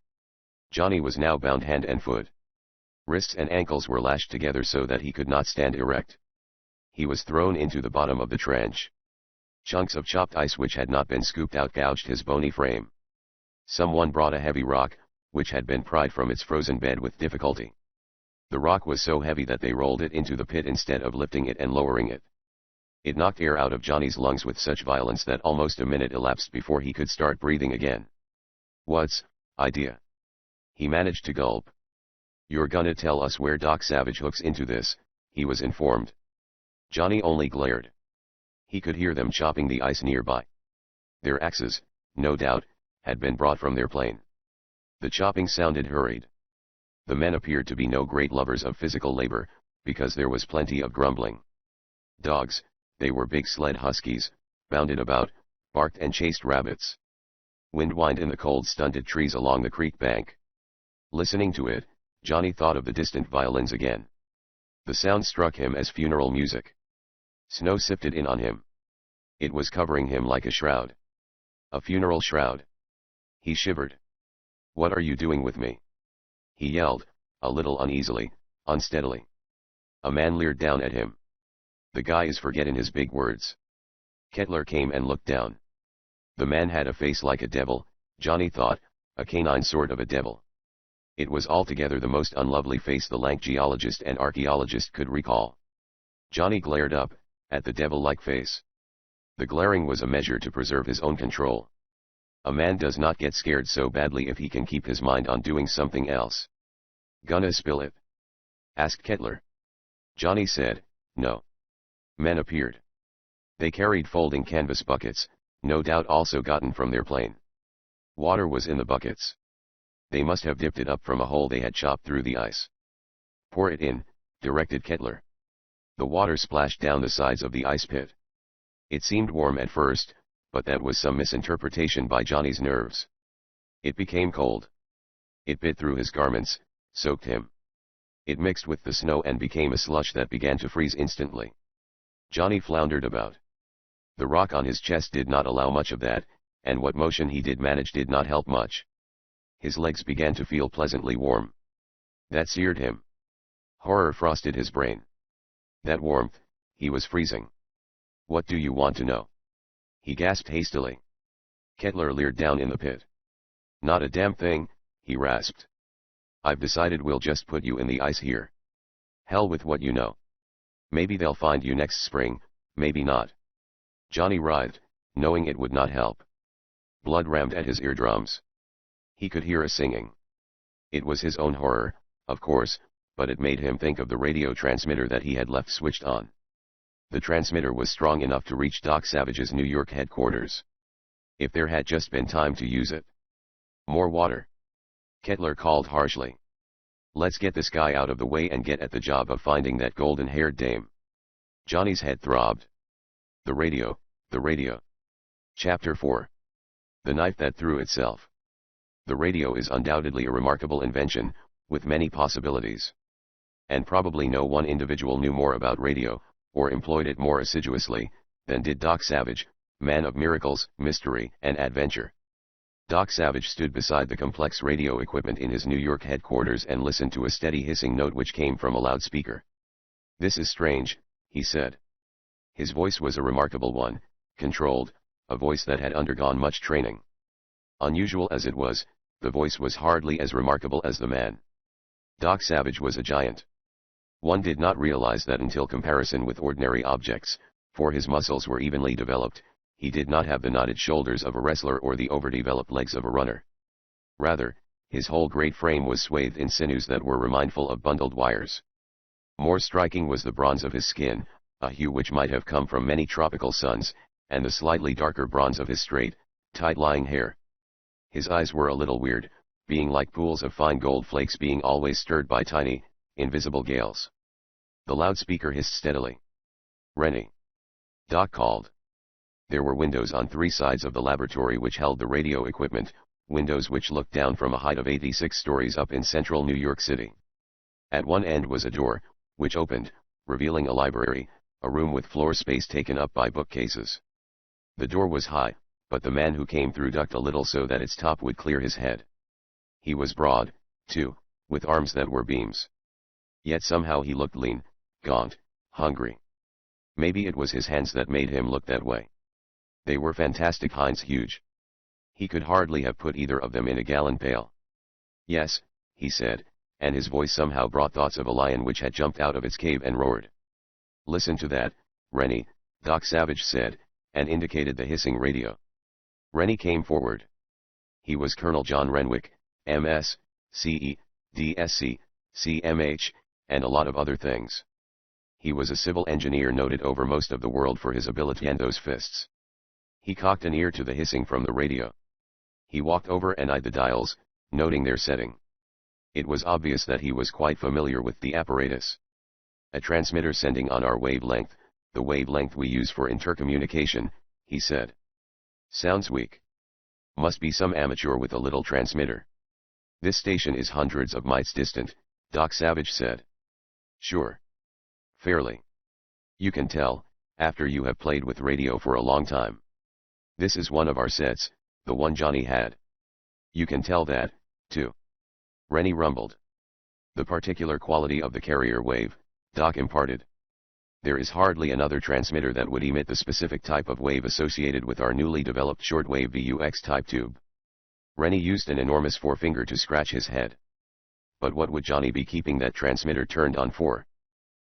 Johnny was now bound hand and foot. Wrists and ankles were lashed together so that he could not stand erect. He was thrown into the bottom of the trench. Chunks of chopped ice which had not been scooped out gouged his bony frame. Someone brought a heavy rock, which had been pried from its frozen bed with difficulty. The rock was so heavy that they rolled it into the pit instead of lifting it and lowering it. It knocked air out of Johnny's lungs with such violence that almost a minute elapsed before he could start breathing again. What's idea? He managed to gulp. You're gonna tell us where Doc Savage hooks into this, he was informed. Johnny only glared. He could hear them chopping the ice nearby. Their axes, no doubt, had been brought from their plane. The chopping sounded hurried. The men appeared to be no great lovers of physical labor, because there was plenty of grumbling. Dogs, they were big sled huskies, bounded about, barked and chased rabbits. Wind whined in the cold stunted trees along the creek bank. Listening to it, Johnny thought of the distant violins again. The sound struck him as funeral music. Snow sifted in on him. It was covering him like a shroud. A funeral shroud. He shivered. "What are you doing with me?" he yelled, a little uneasily, unsteadily. A man leered down at him. "The guy is forgetting his big words." Kettler came and looked down. The man had a face like a devil, Johnny thought, a canine sort of a devil. It was altogether the most unlovely face the lank geologist and archaeologist could recall. Johnny glared up, at the devil-like face. The glaring was a measure to preserve his own control. A man does not get scared so badly if he can keep his mind on doing something else. "Gonna spill it?" asked Kettler. Johnny said, "No." Men appeared. They carried folding canvas buckets, no doubt also gotten from their plane. Water was in the buckets. They must have dipped it up from a hole they had chopped through the ice. "Pour it in," directed Kettler. The water splashed down the sides of the ice pit. It seemed warm at first, but that was some misinterpretation by Johnny's nerves. It became cold. It bit through his garments, soaked him. It mixed with the snow and became a slush that began to freeze instantly. Johnny floundered about. The rock on his chest did not allow much of that, and what motion he did manage did not help much. His legs began to feel pleasantly warm. That seared him. Horror frosted his brain. That warmth, he was freezing. "What do you want to know?" he gasped hastily. Kettler leered down in the pit. "Not a damn thing," he rasped. "I've decided we'll just put you in the ice here. Hell with what you know. Maybe they'll find you next spring, maybe not." Johnny writhed, knowing it would not help. Blood rammed at his eardrums. He could hear a singing. It was his own horror, of course, but it made him think of the radio transmitter that he had left switched on. The transmitter was strong enough to reach Doc Savage's New York headquarters. If there had just been time to use it. "More water," Kettler called harshly. "Let's get this guy out of the way and get at the job of finding that golden-haired dame." Johnny's head throbbed. The radio, the radio. Chapter 4. The knife that threw itself. The radio is undoubtedly a remarkable invention, with many possibilities. And probably no one individual knew more about radio, or employed it more assiduously, than did Doc Savage, man of miracles, mystery, and adventure. Doc Savage stood beside the complex radio equipment in his New York headquarters and listened to a steady hissing note which came from a loudspeaker. "This is strange," he said. His voice was a remarkable one, controlled, a voice that had undergone much training. Unusual as it was, the voice was hardly as remarkable as the man. Doc Savage was a giant. One did not realize that until comparison with ordinary objects, for his muscles were evenly developed, he did not have the knotted shoulders of a wrestler or the overdeveloped legs of a runner. Rather, his whole great frame was swathed in sinews that were remindful of bundled wires. More striking was the bronze of his skin, a hue which might have come from many tropical suns, and the slightly darker bronze of his straight, tight-lying hair. His eyes were a little weird, being like pools of fine gold flakes being always stirred by tiny, invisible gales. The loudspeaker hissed steadily. "Rennie!" Doc called. There were windows on 3 sides of the laboratory which held the radio equipment, windows which looked down from a height of 86 stories up in central New York City. At one end was a door, which opened, revealing a library, a room with floor space taken up by bookcases. The door was high, but the man who came through ducked a little so that its top would clear his head. He was broad, too, with arms that were beams. Yet somehow he looked lean, gaunt, hungry. Maybe it was his hands that made him look that way. They were fantastic hinds huge. He could hardly have put either of them in a gallon pail. "Yes," he said, and his voice somehow brought thoughts of a lion which had jumped out of its cave and roared. "Listen to that, Rennie," Doc Savage said, and indicated the hissing radio. Rennie came forward. He was Colonel John Renwick, M.S., C.E., D.Sc., C.M.H., and a lot of other things. He was a civil engineer noted over most of the world for his ability and those fists. He cocked an ear to the hissing from the radio. He walked over and eyed the dials, noting their setting. It was obvious that he was quite familiar with the apparatus. "A transmitter sending on our wavelength, the wavelength we use for intercommunication," he said. "Sounds weak." Must be some amateur with a little transmitter. This station is hundreds of miles distant, Doc Savage said. Sure. Fairly. You can tell, after you have played with radio for a long time. This is one of our sets, the one Johnny had. You can tell that, too. Rennie rumbled. The particular quality of the carrier wave, Doc imparted. There is hardly another transmitter that would emit the specific type of wave associated with our newly developed shortwave VUX type tube. Rennie used an enormous forefinger to scratch his head. But what would Johnny be keeping that transmitter turned on for?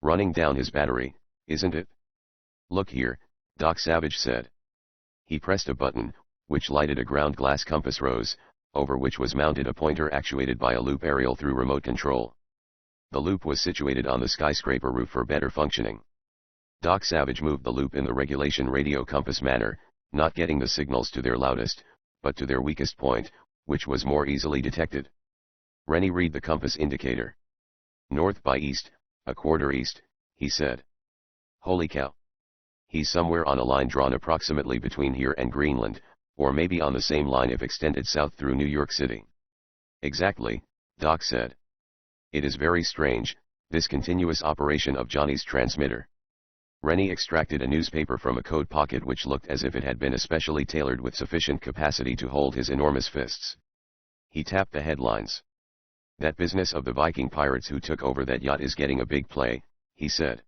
Running down his battery, isn't it? Look here, Doc Savage said. He pressed a button, which lighted a ground glass compass rose, over which was mounted a pointer actuated by a loop aerial through remote control. The loop was situated on the skyscraper roof for better functioning. Doc Savage moved the loop in the regulation radio compass manner, not getting the signals to their loudest, but to their weakest point, which was more easily detected. Rennie read the compass indicator. North by east, a quarter east, he said. Holy cow. He's somewhere on a line drawn approximately between here and Greenland, or maybe on the same line if extended south through New York City. Exactly, Doc said. It is very strange, this continuous operation of Johnny's transmitter. Rennie extracted a newspaper from a coat pocket which looked as if it had been especially tailored with sufficient capacity to hold his enormous fists. He tapped the headlines. That business of the Viking pirates who took over that yacht is getting a big play, he said.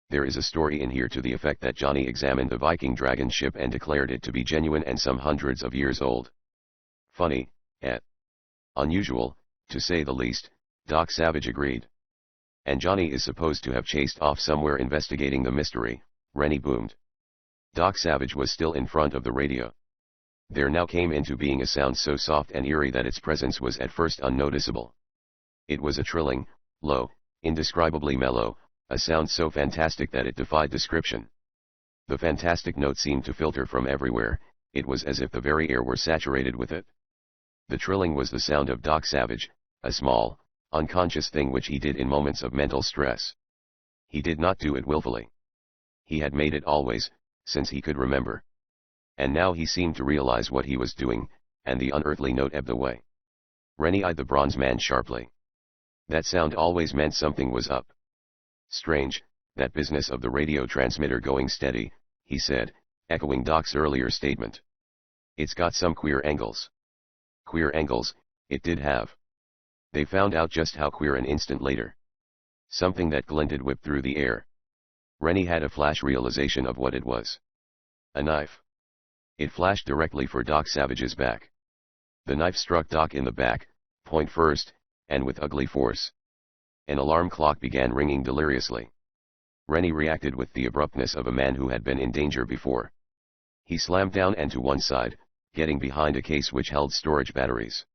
There is a story in here to the effect that Johnny examined the Viking dragon ship and declared it to be genuine and some hundreds of years old. Funny, unusual, to say the least, Doc Savage agreed. And Johnny is supposed to have chased off somewhere investigating the mystery, Rennie boomed. Doc Savage was still in front of the radio. There now came into being a sound so soft and eerie that its presence was at first unnoticeable. It was a trilling, low, indescribably mellow, a sound so fantastic that it defied description. The fantastic note seemed to filter from everywhere, it was as if the very air were saturated with it. The trilling was the sound of Doc Savage, a small, unconscious thing which he did in moments of mental stress. He did not do it willfully. He had made it always, since he could remember. And now he seemed to realize what he was doing, and the unearthly note ebbed away. Rennie eyed the bronze man sharply. That sound always meant something was up. Strange, that business of the radio transmitter going steady, he said, echoing Doc's earlier statement. It's got some queer angles. Queer angles, it did have. They found out just how queer an instant later. Something that glinted whipped through the air. Rennie had a flash realization of what it was. A knife. It flashed directly for Doc Savage's back. The knife struck Doc in the back, point first, and with ugly force. An alarm clock began ringing deliriously. Rennie reacted with the abruptness of a man who had been in danger before. He slammed down and to one side, getting behind a case which held storage batteries.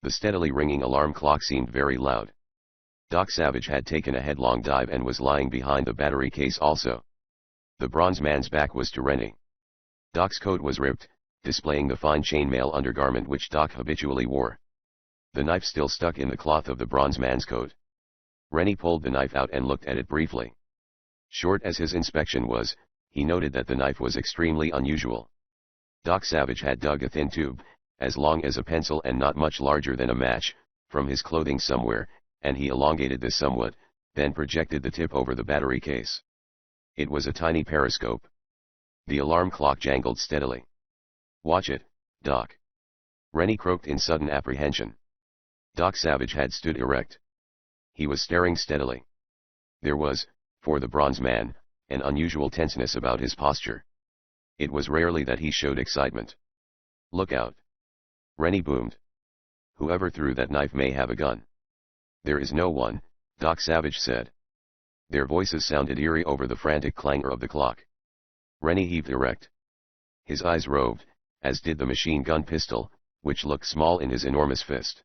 The steadily ringing alarm clock seemed very loud. Doc Savage had taken a headlong dive and was lying behind the battery case also. The bronze man's back was to Rennie. Doc's coat was ripped, displaying the fine chainmail undergarment which Doc habitually wore. The knife still stuck in the cloth of the bronze man's coat. Rennie pulled the knife out and looked at it briefly. Short as his inspection was, he noted that the knife was extremely unusual. Doc Savage had dug a thin tube, as long as a pencil and not much larger than a match, from his clothing somewhere, and he elongated this somewhat, then projected the tip over the battery case. It was a tiny periscope. The alarm clock jangled steadily. Watch it, Doc. Rennie croaked in sudden apprehension. Doc Savage had stood erect. He was staring steadily. There was, for the bronze man, an unusual tenseness about his posture. It was rarely that he showed excitement. Look out. Rennie boomed. Whoever threw that knife may have a gun. There is no one, Doc Savage said. Their voices sounded eerie over the frantic clangor of the clock. Rennie heaved erect. His eyes roved, as did the machine gun pistol, which looked small in his enormous fist.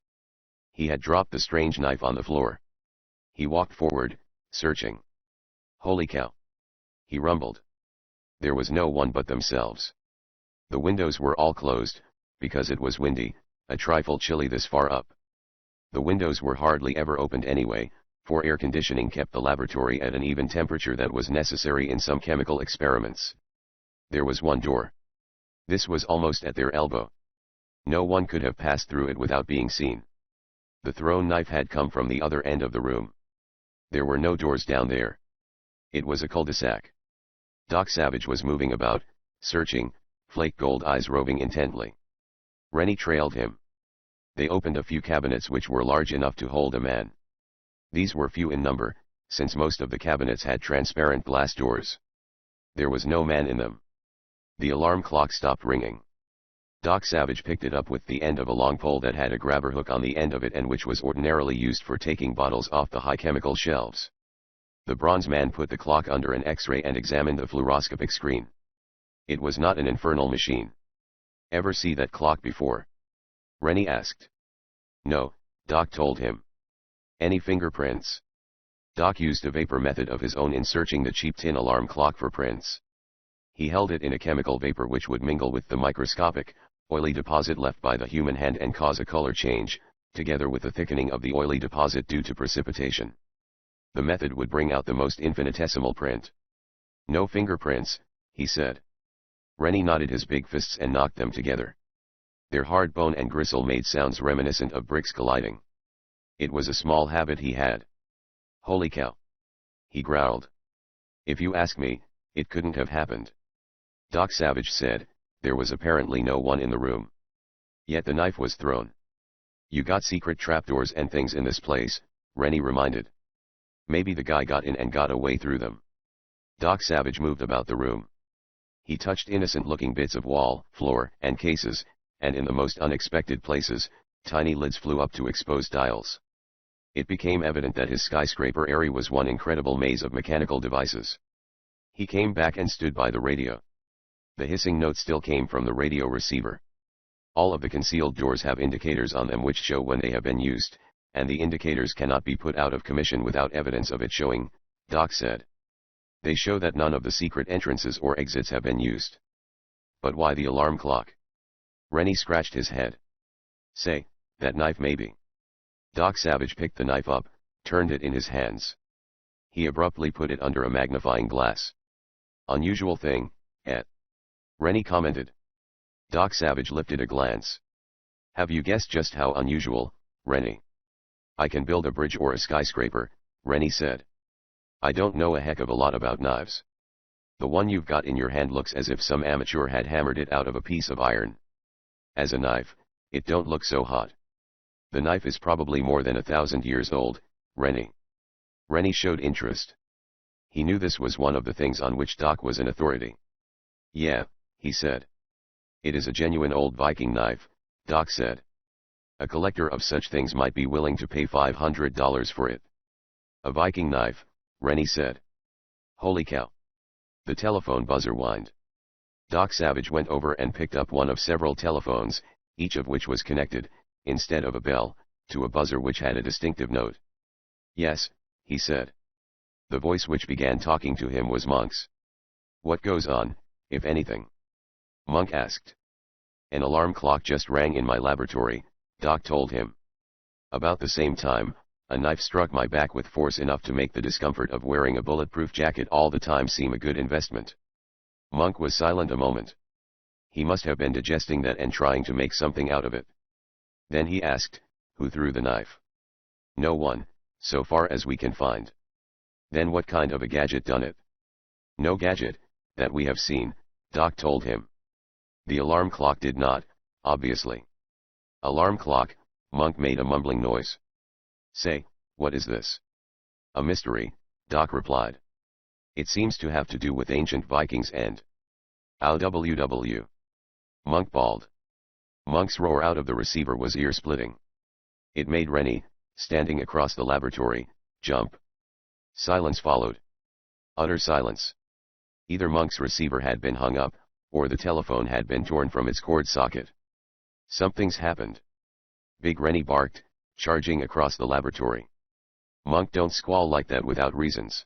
He had dropped the strange knife on the floor. He walked forward, searching. Holy cow! He rumbled. There was no one but themselves. The windows were all closed, because it was windy, a trifle chilly this far up. The windows were hardly ever opened anyway, for air conditioning kept the laboratory at an even temperature that was necessary in some chemical experiments. There was one door. This was almost at their elbow. No one could have passed through it without being seen. The thrown knife had come from the other end of the room. There were no doors down there. It was a cul-de-sac. Doc Savage was moving about, searching, flake gold eyes roving intently. Rennie trailed him. They opened a few cabinets which were large enough to hold a man. These were few in number, since most of the cabinets had transparent glass doors. There was no man in them. The alarm clock stopped ringing. Doc Savage picked it up with the end of a long pole that had a grabber hook on the end of it and which was ordinarily used for taking bottles off the high chemical shelves. The bronze man put the clock under an X-ray and examined the fluoroscopic screen. It was not an infernal machine. Ever see that clock before? Rennie asked. No, Doc told him. Any fingerprints? Doc used a vapor method of his own in searching the cheap tin alarm clock for prints. He held it in a chemical vapor which would mingle with the microscopic, oily deposit left by the human hand and cause a color change, together with the thickening of the oily deposit due to precipitation. The method would bring out the most infinitesimal print. No fingerprints, he said. Rennie nodded his big fists and knocked them together. Their hard bone and gristle made sounds reminiscent of bricks colliding. It was a small habit he had. Holy cow! He growled. If you ask me, it couldn't have happened. Doc Savage said, there was apparently no one in the room. Yet the knife was thrown. You got secret trapdoors and things in this place, Rennie reminded. Maybe the guy got in and got away through them. Doc Savage moved about the room. He touched innocent-looking bits of wall, floor, and cases, and in the most unexpected places, tiny lids flew up to expose dials. It became evident that his skyscraper area was one incredible maze of mechanical devices. He came back and stood by the radio. The hissing note still came from the radio receiver. All of the concealed doors have indicators on them which show when they have been used, and the indicators cannot be put out of commission without evidence of it showing, Doc said. They show that none of the secret entrances or exits have been used. But why the alarm clock? Rennie scratched his head. Say, that knife maybe. Doc Savage picked the knife up, turned it in his hands. He abruptly put it under a magnifying glass. Unusual thing, eh? Rennie commented. Doc Savage lifted a glance. Have you guessed just how unusual, Rennie? I can build a bridge or a skyscraper, Rennie said. I don't know a heck of a lot about knives. The one you've got in your hand looks as if some amateur had hammered it out of a piece of iron. As a knife, it don't look so hot. The knife is probably more than 1,000 years old, Rennie. Rennie showed interest. He knew this was one of the things on which Doc was an authority. Yeah, he said. It is a genuine old Viking knife, Doc said. A collector of such things might be willing to pay $500 for it. A Viking knife, Rennie said. Holy cow. The telephone buzzer whined. Doc Savage went over and picked up one of several telephones, each of which was connected, instead of a bell, to a buzzer which had a distinctive note. Yes, he said. The voice which began talking to him was Monk's. What goes on, if anything? Monk asked. An alarm clock just rang in my laboratory, Doc told him. About the same time, a knife struck my back with force enough to make the discomfort of wearing a bulletproof jacket all the time seem a good investment. Monk was silent a moment. He must have been digesting that and trying to make something out of it. Then he asked, who threw the knife? No one, so far as we can find. Then what kind of a gadget done it? No gadget, that we have seen, Doc told him. The alarm clock did not, obviously. Alarm clock, Monk made a mumbling noise. Say, what is this? A mystery, Doc replied. It seems to have to do with ancient Vikings and OWW. Monk bawled. Monk's roar out of the receiver was ear-splitting. It made Rennie, standing across the laboratory, jump. Silence followed. Utter silence. Either Monk's receiver had been hung up, or the telephone had been torn from its cord socket. Something's happened. Big Rennie barked, charging across the laboratory. Monk, don't squall like that without reasons.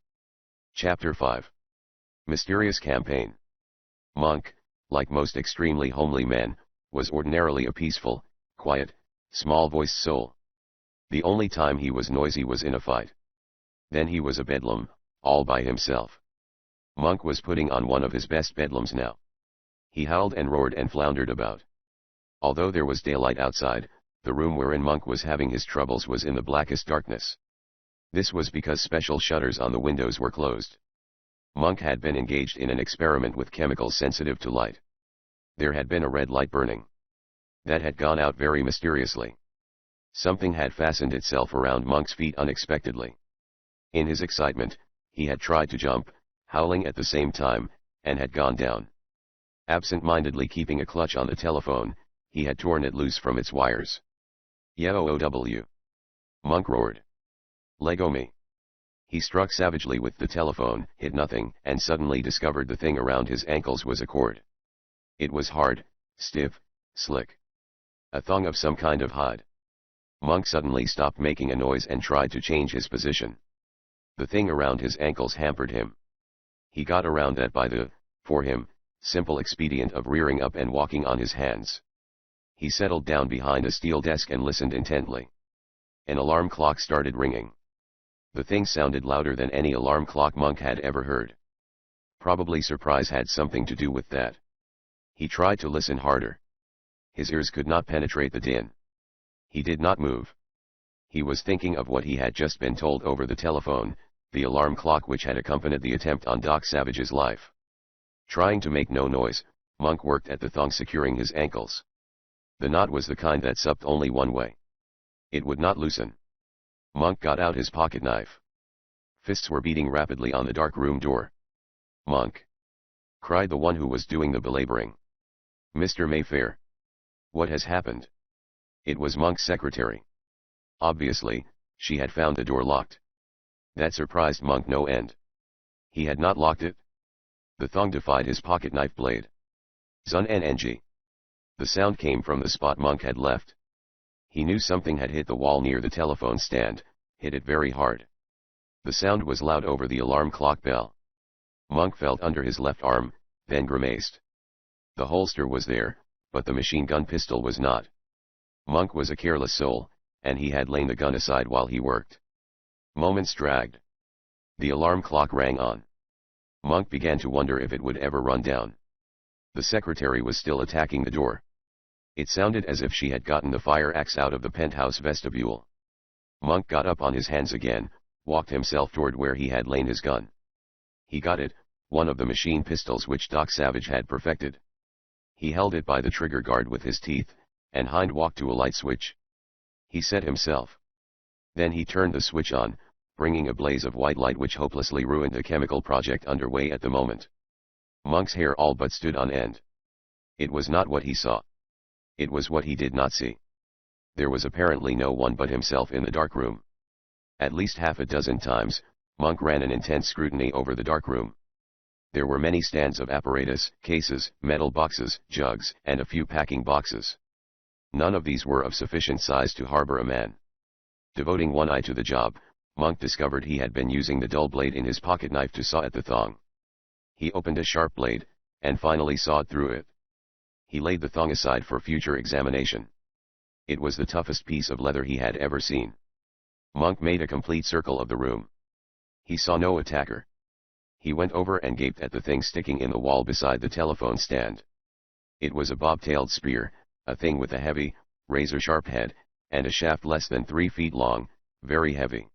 Chapter 5. Mysterious Campaign. Monk, like most extremely homely men, was ordinarily a peaceful, quiet, small-voiced soul. The only time he was noisy was in a fight. Then he was a bedlam, all by himself. Monk was putting on one of his best bedlams now. He howled and roared and floundered about. Although there was daylight outside, the room wherein Monk was having his troubles was in the blackest darkness. This was because special shutters on the windows were closed. Monk had been engaged in an experiment with chemicals sensitive to light. There had been a red light burning. That had gone out very mysteriously. Something had fastened itself around Monk's feet unexpectedly. In his excitement, he had tried to jump, howling at the same time, and had gone down. Absent-mindedly keeping a clutch on the telephone, he had torn it loose from its wires. "Yo-o-w!" Monk roared. "Lego me!" He struck savagely with the telephone, hit nothing, and suddenly discovered the thing around his ankles was a cord. It was hard, stiff, slick. A thong of some kind of hide. Monk suddenly stopped making a noise and tried to change his position. The thing around his ankles hampered him. He got around that by the, for him, simple expedient of rearing up and walking on his hands. He settled down behind a steel desk and listened intently. An alarm clock started ringing. The thing sounded louder than any alarm clock Monk had ever heard. Probably surprise had something to do with that. He tried to listen harder. His ears could not penetrate the din. He did not move. He was thinking of what he had just been told over the telephone, the alarm clock which had accompanied the attempt on Doc Savage's life. Trying to make no noise, Monk worked at the thong securing his ankles. The knot was the kind that supped only one way. It would not loosen. Monk got out his pocket knife. Fists were beating rapidly on the dark room door. "Monk!" cried the one who was doing the belaboring. "Mr. Mayfair! What has happened?" It was Monk's secretary. Obviously, she had found the door locked. That surprised Monk no end. He had not locked it. The thong defied his pocket knife blade. Zun-ng. The sound came from the spot Monk had left. He knew something had hit the wall near the telephone stand, hit it very hard. The sound was loud over the alarm clock bell. Monk felt under his left arm, then grimaced. The holster was there, but the machine gun pistol was not. Monk was a careless soul, and he had laid the gun aside while he worked. Moments dragged. The alarm clock rang on. Monk began to wonder if it would ever run down. The secretary was still attacking the door. It sounded as if she had gotten the fire axe out of the penthouse vestibule. Monk got up on his hands again, walked himself toward where he had laid his gun. He got it, one of the machine pistols which Doc Savage had perfected. He held it by the trigger guard with his teeth, and Hind walked to a light switch. He set himself. Then he turned the switch on, bringing a blaze of white light which hopelessly ruined the chemical project underway at the moment. Monk's hair all but stood on end. It was not what he saw. It was what he did not see. There was apparently no one but himself in the dark room. At least half a dozen times, Monk ran an intense scrutiny over the dark room. There were many stands of apparatus, cases, metal boxes, jugs, and a few packing boxes. None of these were of sufficient size to harbor a man. Devoting one eye to the job, Monk discovered he had been using the dull blade in his pocket knife to saw at the thong. He opened a sharp blade, and finally sawed through it. He laid the thong aside for future examination. It was the toughest piece of leather he had ever seen. Monk made a complete circle of the room. He saw no attacker. He went over and gaped at the thing sticking in the wall beside the telephone stand. It was a bob-tailed spear, a thing with a heavy, razor-sharp head, and a shaft less than 3 feet long, very heavy.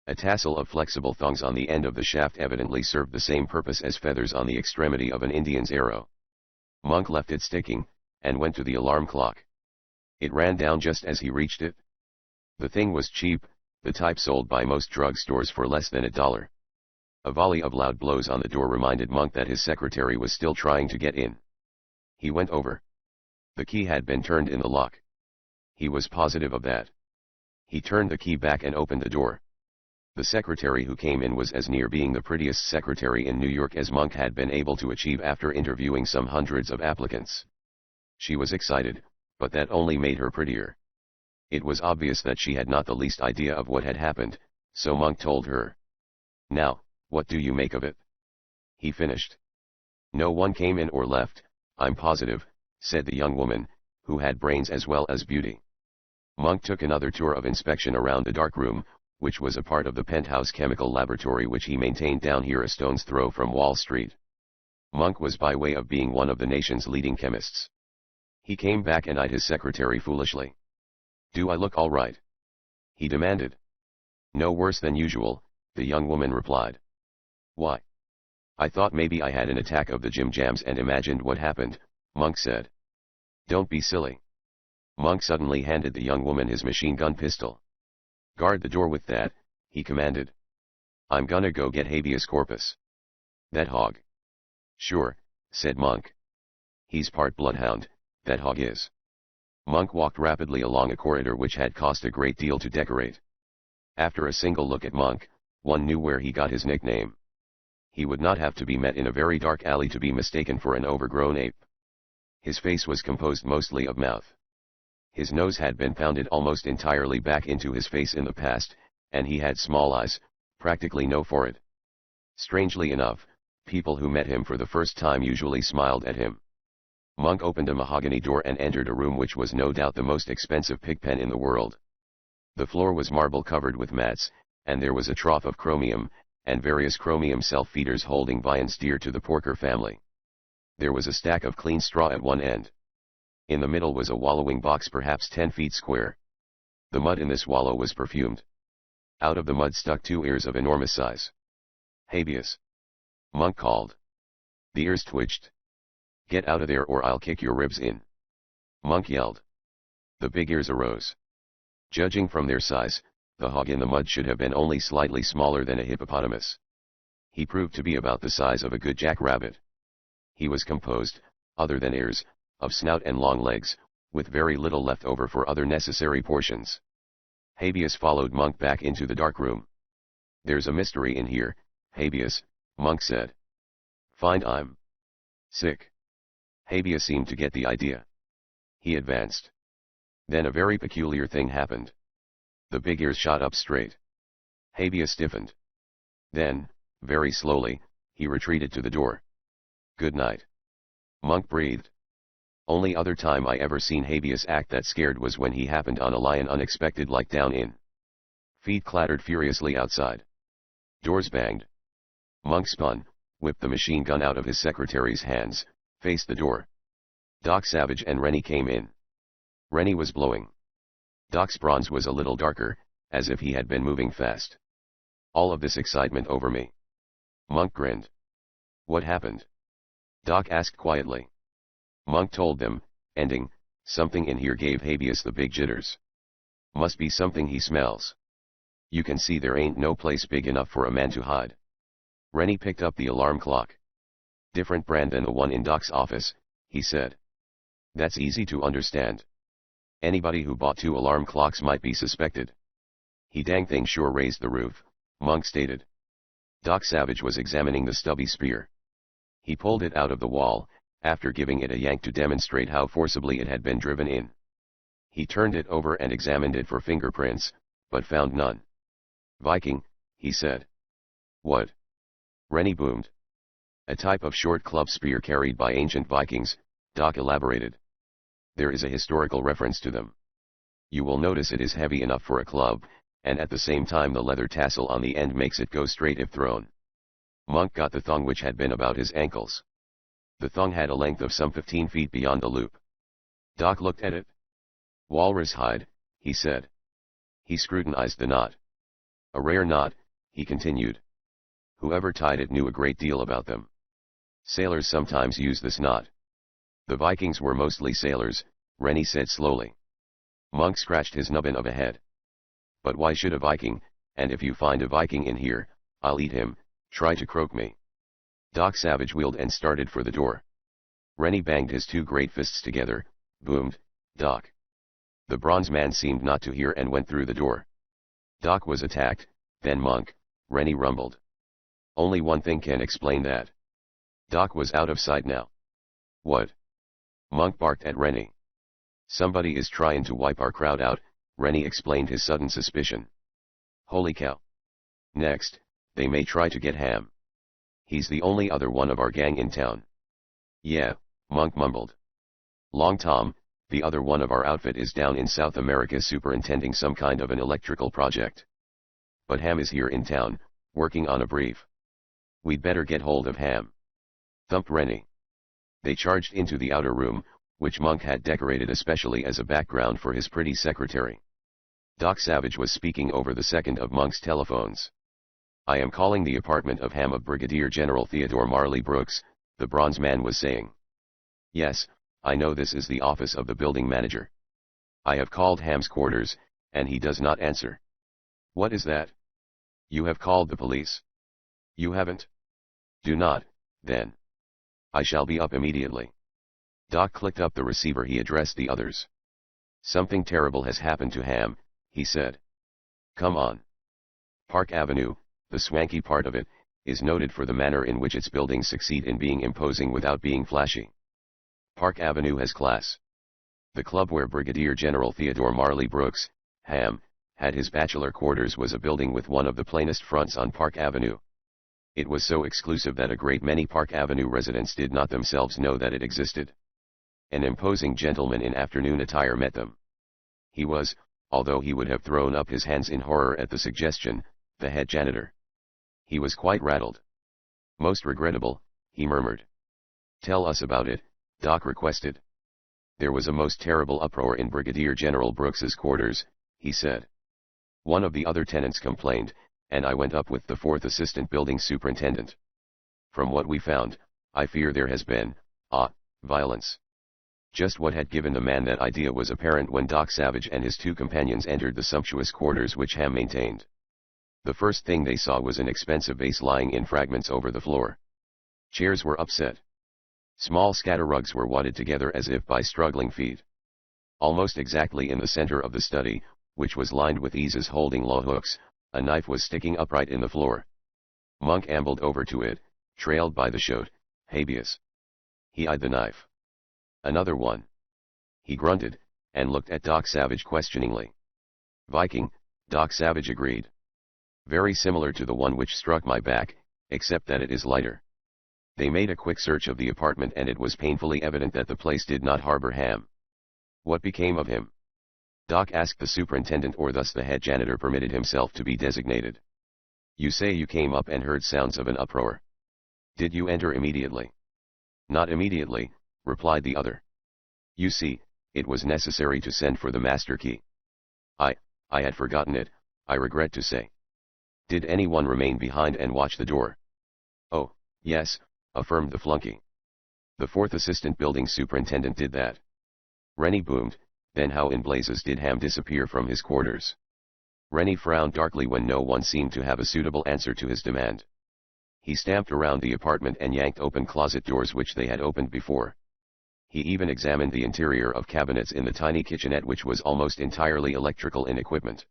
A tassel of flexible thongs on the end of the shaft evidently served the same purpose as feathers on the extremity of an Indian's arrow. Monk left it sticking, and went to the alarm clock. It ran down just as he reached it. The thing was cheap, the type sold by most drug stores for less than $1. A volley of loud blows on the door reminded Monk that his secretary was still trying to get in. He went over. The key had been turned in the lock. He was positive of that. He turned the key back and opened the door. The secretary who came in was as near being the prettiest secretary in New York as Monk had been able to achieve after interviewing some hundreds of applicants. She was excited, but that only made her prettier. It was obvious that she had not the least idea of what had happened, so Monk told her. "Now, what do you make of it?" He finished. "No one came in or left, I'm positive," said the young woman, who had brains as well as beauty. Monk took another tour of inspection around the dark room, which was a part of the penthouse chemical laboratory which he maintained down here a stone's throw from Wall Street. Monk was by way of being one of the nation's leading chemists. He came back and eyed his secretary foolishly. "Do I look all right?" he demanded. "No worse than usual," the young woman replied. "Why?" "I thought maybe I had an attack of the Jim Jams and imagined what happened," Monk said. "Don't be silly." Monk suddenly handed the young woman his machine gun pistol. "Guard the door with that," he commanded. "I'm gonna go get habeas corpus." "That hog?" "Sure," said Monk. "He's part bloodhound, that hog is." Monk walked rapidly along a corridor which had cost a great deal to decorate. After a single look at Monk, one knew where he got his nickname. He would not have to be met in a very dark alley to be mistaken for an overgrown ape. His face was composed mostly of mouth. His nose had been pounded almost entirely back into his face in the past, and he had small eyes, practically no forehead. Strangely enough, people who met him for the first time usually smiled at him. Monk opened a mahogany door and entered a room which was no doubt the most expensive pigpen in the world. The floor was marble covered with mats, and there was a trough of chromium, and various chromium self-feeders holding viands dear to the Porker family. There was a stack of clean straw at one end. In the middle was a wallowing box perhaps 10 feet square. The mud in this wallow was perfumed. Out of the mud stuck 2 ears of enormous size. "Habeas!" Monk called. The ears twitched. "Get out of there or I'll kick your ribs in!" Monk yelled. The big ears arose. Judging from their size, the hog in the mud should have been only slightly smaller than a hippopotamus. He proved to be about the size of a good jackrabbit. He was composed, other than ears, of snout and long legs, with very little left over for other necessary portions. Habeas followed Monk back into the dark room. "There's a mystery in here, Habeas," Monk said. "Find I'm sick." Habeas seemed to get the idea. He advanced. Then a very peculiar thing happened. The big ears shot up straight. Habeas stiffened. Then, very slowly, he retreated to the door. "Good night." Monk breathed. Only other time I ever seen Habeas act that scared was when he happened on a lion unexpected like down in. Feet clattered furiously outside. Doors banged. Monk spun, whipped the machine gun out of his secretary's hands, faced the door. Doc Savage and Rennie came in. Rennie was blowing. Doc's bronze was a little darker, as if he had been moving fast. "All of this excitement over me." Monk grinned. "What happened?" Doc asked quietly. Monk told them, ending, "Something in here gave Habeas the big jitters. Must be something he smells. You can see there ain't no place big enough for a man to hide." Rennie picked up the alarm clock. "Different brand than the one in Doc's office," he said. "That's easy to understand. Anybody who bought 2 alarm clocks might be suspected." "He dang thing sure raised the roof," Monk stated. Doc Savage was examining the stubby spear. He pulled it out of the wall, after giving it a yank to demonstrate how forcibly it had been driven in. He turned it over and examined it for fingerprints, but found none. "Viking," he said. "What?" Rennie boomed. "A type of short club spear carried by ancient Vikings," Doc elaborated. "There is a historical reference to them. You will notice it is heavy enough for a club, and at the same time the leather tassel on the end makes it go straight if thrown." Monk got the thong which had been about his ankles. The thong had a length of some 15 feet beyond the loop. Doc looked at it. "Walrus hide," he said. He scrutinized the knot. "A rare knot," he continued. "Whoever tied it knew a great deal about them. Sailors sometimes use this knot." "The Vikings were mostly sailors," Rennie said slowly. Monk scratched his nubbin of a head. "But why should a Viking, and if you find a Viking in here, I'll eat him, try to croak me?" Doc Savage wheeled and started for the door. Rennie banged his 2 great fists together, boomed, "Doc." The bronze man seemed not to hear and went through the door. "Doc was attacked, then Monk," Rennie rumbled. "Only one thing can explain that. Doc was out of sight now." "What?" Monk barked at Rennie. "Somebody is trying to wipe our crowd out," Rennie explained his sudden suspicion. "Holy cow. Next, they may try to get Ham. He's the only other one of our gang in town." "Yeah," Monk mumbled. "Long Tom, the other one of our outfit is down in South America superintending some kind of an electrical project. But Ham is here in town, working on a brief. We'd better get hold of Ham." Thumped Rennie. They charged into the outer room, which Monk had decorated especially as a background for his pretty secretary. Doc Savage was speaking over the second of Monk's telephones. "I am calling the apartment of Ham of Brigadier General Theodore Marley Brooks," the bronze man was saying. "Yes, I know this is the office of the building manager. I have called Ham's quarters, and he does not answer." "What is that? You have called the police?" "You haven't?" "Do not, then. I shall be up immediately." Doc clicked up the receiver. He addressed the others. "Something terrible has happened to Ham," he said. "Come on." Park Avenue, the swanky part of it, is noted for the manner in which its buildings succeed in being imposing without being flashy. Park Avenue has class. The club where Brigadier General Theodore Marley Brooks, Ham, had his bachelor quarters was a building with one of the plainest fronts on Park Avenue. It was so exclusive that a great many Park Avenue residents did not themselves know that it existed. An imposing gentleman in afternoon attire met them. He was, although he would have thrown up his hands in horror at the suggestion, the head janitor. He was quite rattled. "Most regrettable," he murmured. "Tell us about it," Doc requested. "There was a most terrible uproar in Brigadier General Brooks's quarters," he said. "One of the other tenants complained, and I went up with the fourth assistant building superintendent. From what we found, I fear there has been, violence." Just what had given the man that idea was apparent when Doc Savage and his two companions entered the sumptuous quarters which Ham maintained. The first thing they saw was an expensive vase lying in fragments over the floor. Chairs were upset. Small scatter rugs were wadded together as if by struggling feet. Almost exactly in the center of the study, which was lined with eases holding low hooks, a knife was sticking upright in the floor. Monk ambled over to it, trailed by the shote, habeas. He eyed the knife. "Another one." He grunted, and looked at Doc Savage questioningly. "Viking," Doc Savage agreed. "Very similar to the one which struck my back, except that it is lighter." They made a quick search of the apartment and it was painfully evident that the place did not harbor Ham. "What became of him?" Doc asked the superintendent, or thus the head janitor permitted himself to be designated. "You say you came up and heard sounds of an uproar. Did you enter immediately?" "Not immediately," replied the other. "You see, it was necessary to send for the master key. I had forgotten it, I regret to say." "Did anyone remain behind and watch the door?" "Oh, yes," affirmed the flunky. "The fourth assistant building superintendent did that." Rennie boomed. "Then how in blazes did Ham disappear from his quarters?" Rennie frowned darkly when no one seemed to have a suitable answer to his demand. He stamped around the apartment and yanked open closet doors which they had opened before. He even examined the interior of cabinets in the tiny kitchenette which was almost entirely electrical in equipment.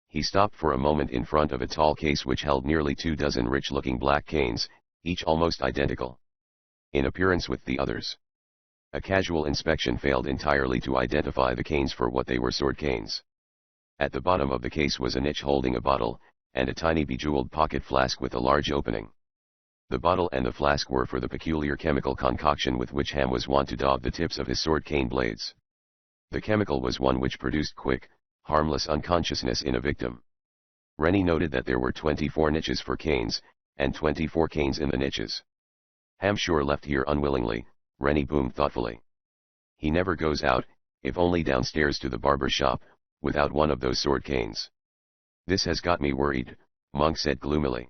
He stopped for a moment in front of a tall case which held nearly 24 rich-looking black canes, each almost identical in appearance with the others. A casual inspection failed entirely to identify the canes for what they were: sword canes. At the bottom of the case was a niche holding a bottle, and a tiny bejeweled pocket flask with a large opening. The bottle and the flask were for the peculiar chemical concoction with which Ham was wont to daub the tips of his sword cane blades. The chemical was one which produced quick, harmless unconsciousness in a victim. Rennie noted that there were 24 niches for canes, and 24 canes in the niches. "Ham sure left here unwillingly," Rennie boomed thoughtfully. "He never goes out, if only downstairs to the barber shop, without one of those sword canes." "This has got me worried," Monk said gloomily.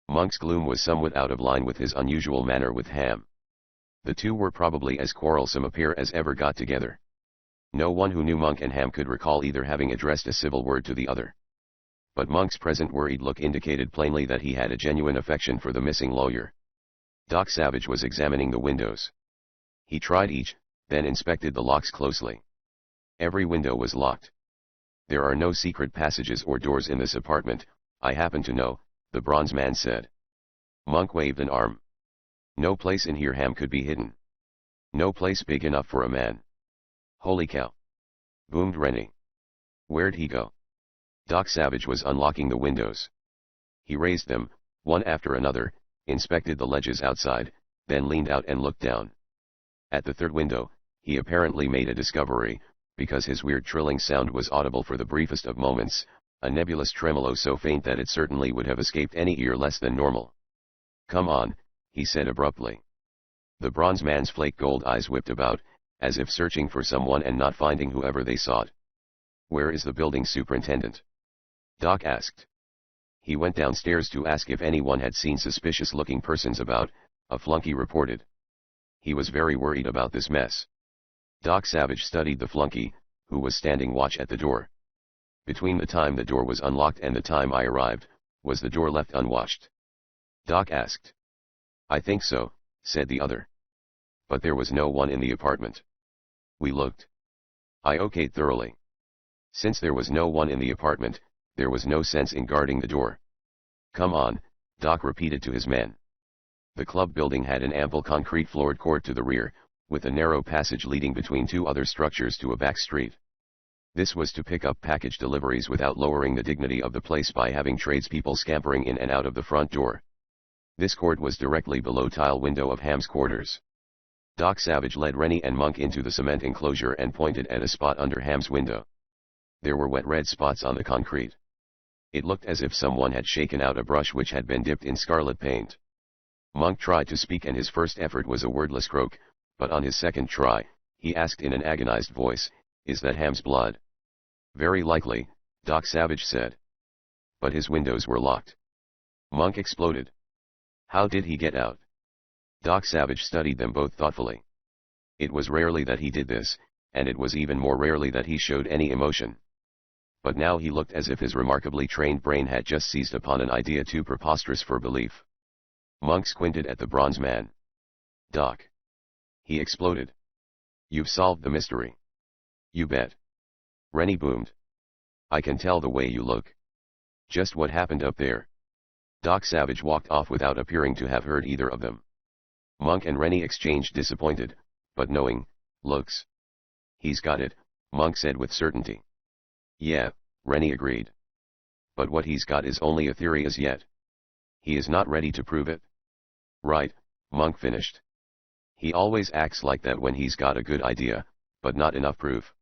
Monk's gloom was somewhat out of line with his unusual manner with Ham. The two were probably as quarrelsome a pair as ever got together. No one who knew Monk and Ham could recall either having addressed a civil word to the other. But Monk's present worried look indicated plainly that he had a genuine affection for the missing lawyer. Doc Savage was examining the windows. He tried each, then inspected the locks closely. Every window was locked. "There are no secret passages or doors in this apartment, I happen to know," the bronze man said. Monk waved an arm. "No place in here Ham could be hidden. No place big enough for a man." "Holy cow!" boomed Rennie. "Where'd he go?" Doc Savage was unlocking the windows. He raised them, one after another, inspected the ledges outside, then leaned out and looked down. At the third window, he apparently made a discovery, because his weird trilling sound was audible for the briefest of moments, a nebulous tremolo so faint that it certainly would have escaped any ear less than normal. "Come on," he said abruptly. The bronze man's flake gold eyes whipped about, as if searching for someone and not finding whoever they sought. "Where is the building superintendent?" Doc asked. "He went downstairs to ask if anyone had seen suspicious-looking persons about," a flunky reported. He was very worried about this mess. Doc Savage studied the flunky, who was standing watch at the door. "Between the time the door was unlocked and the time I arrived, was the door left unwatched?" Doc asked. "I think so," said the other. "But there was no one in the apartment. We looked. I okayed thoroughly. Since there was no one in the apartment, there was no sense in guarding the door." "Come on," Doc repeated to his men. The club building had an ample concrete-floored court to the rear, with a narrow passage leading between two other structures to a back street. This was to pick up package deliveries without lowering the dignity of the place by having tradespeople scampering in and out of the front door. This court was directly below tile window of Ham's quarters. Doc Savage led Rennie and Monk into the cement enclosure and pointed at a spot under Ham's window. There were wet red spots on the concrete. It looked as if someone had shaken out a brush which had been dipped in scarlet paint. Monk tried to speak and his first effort was a wordless croak, but on his second try, he asked in an agonized voice, "Is that Ham's blood?" "Very likely," Doc Savage said. "But his windows were locked." Monk exploded. "How did he get out?" Doc Savage studied them both thoughtfully. It was rarely that he did this, and it was even more rarely that he showed any emotion. But now he looked as if his remarkably trained brain had just seized upon an idea too preposterous for belief. Monk squinted at the bronze man. "Doc," he exploded, "you've solved the mystery." "You bet." Rennie boomed. "I can tell the way you look. Just what happened up there?" Doc Savage walked off without appearing to have heard either of them. Monk and Rennie exchanged disappointed, but knowing, looks. "He's got it," Monk said with certainty. "Yeah," Rennie agreed. "But what he's got is only a theory as yet. He is not ready to prove it." "Right," Monk finished. "He always acts like that when he's got a good idea, but not enough proof.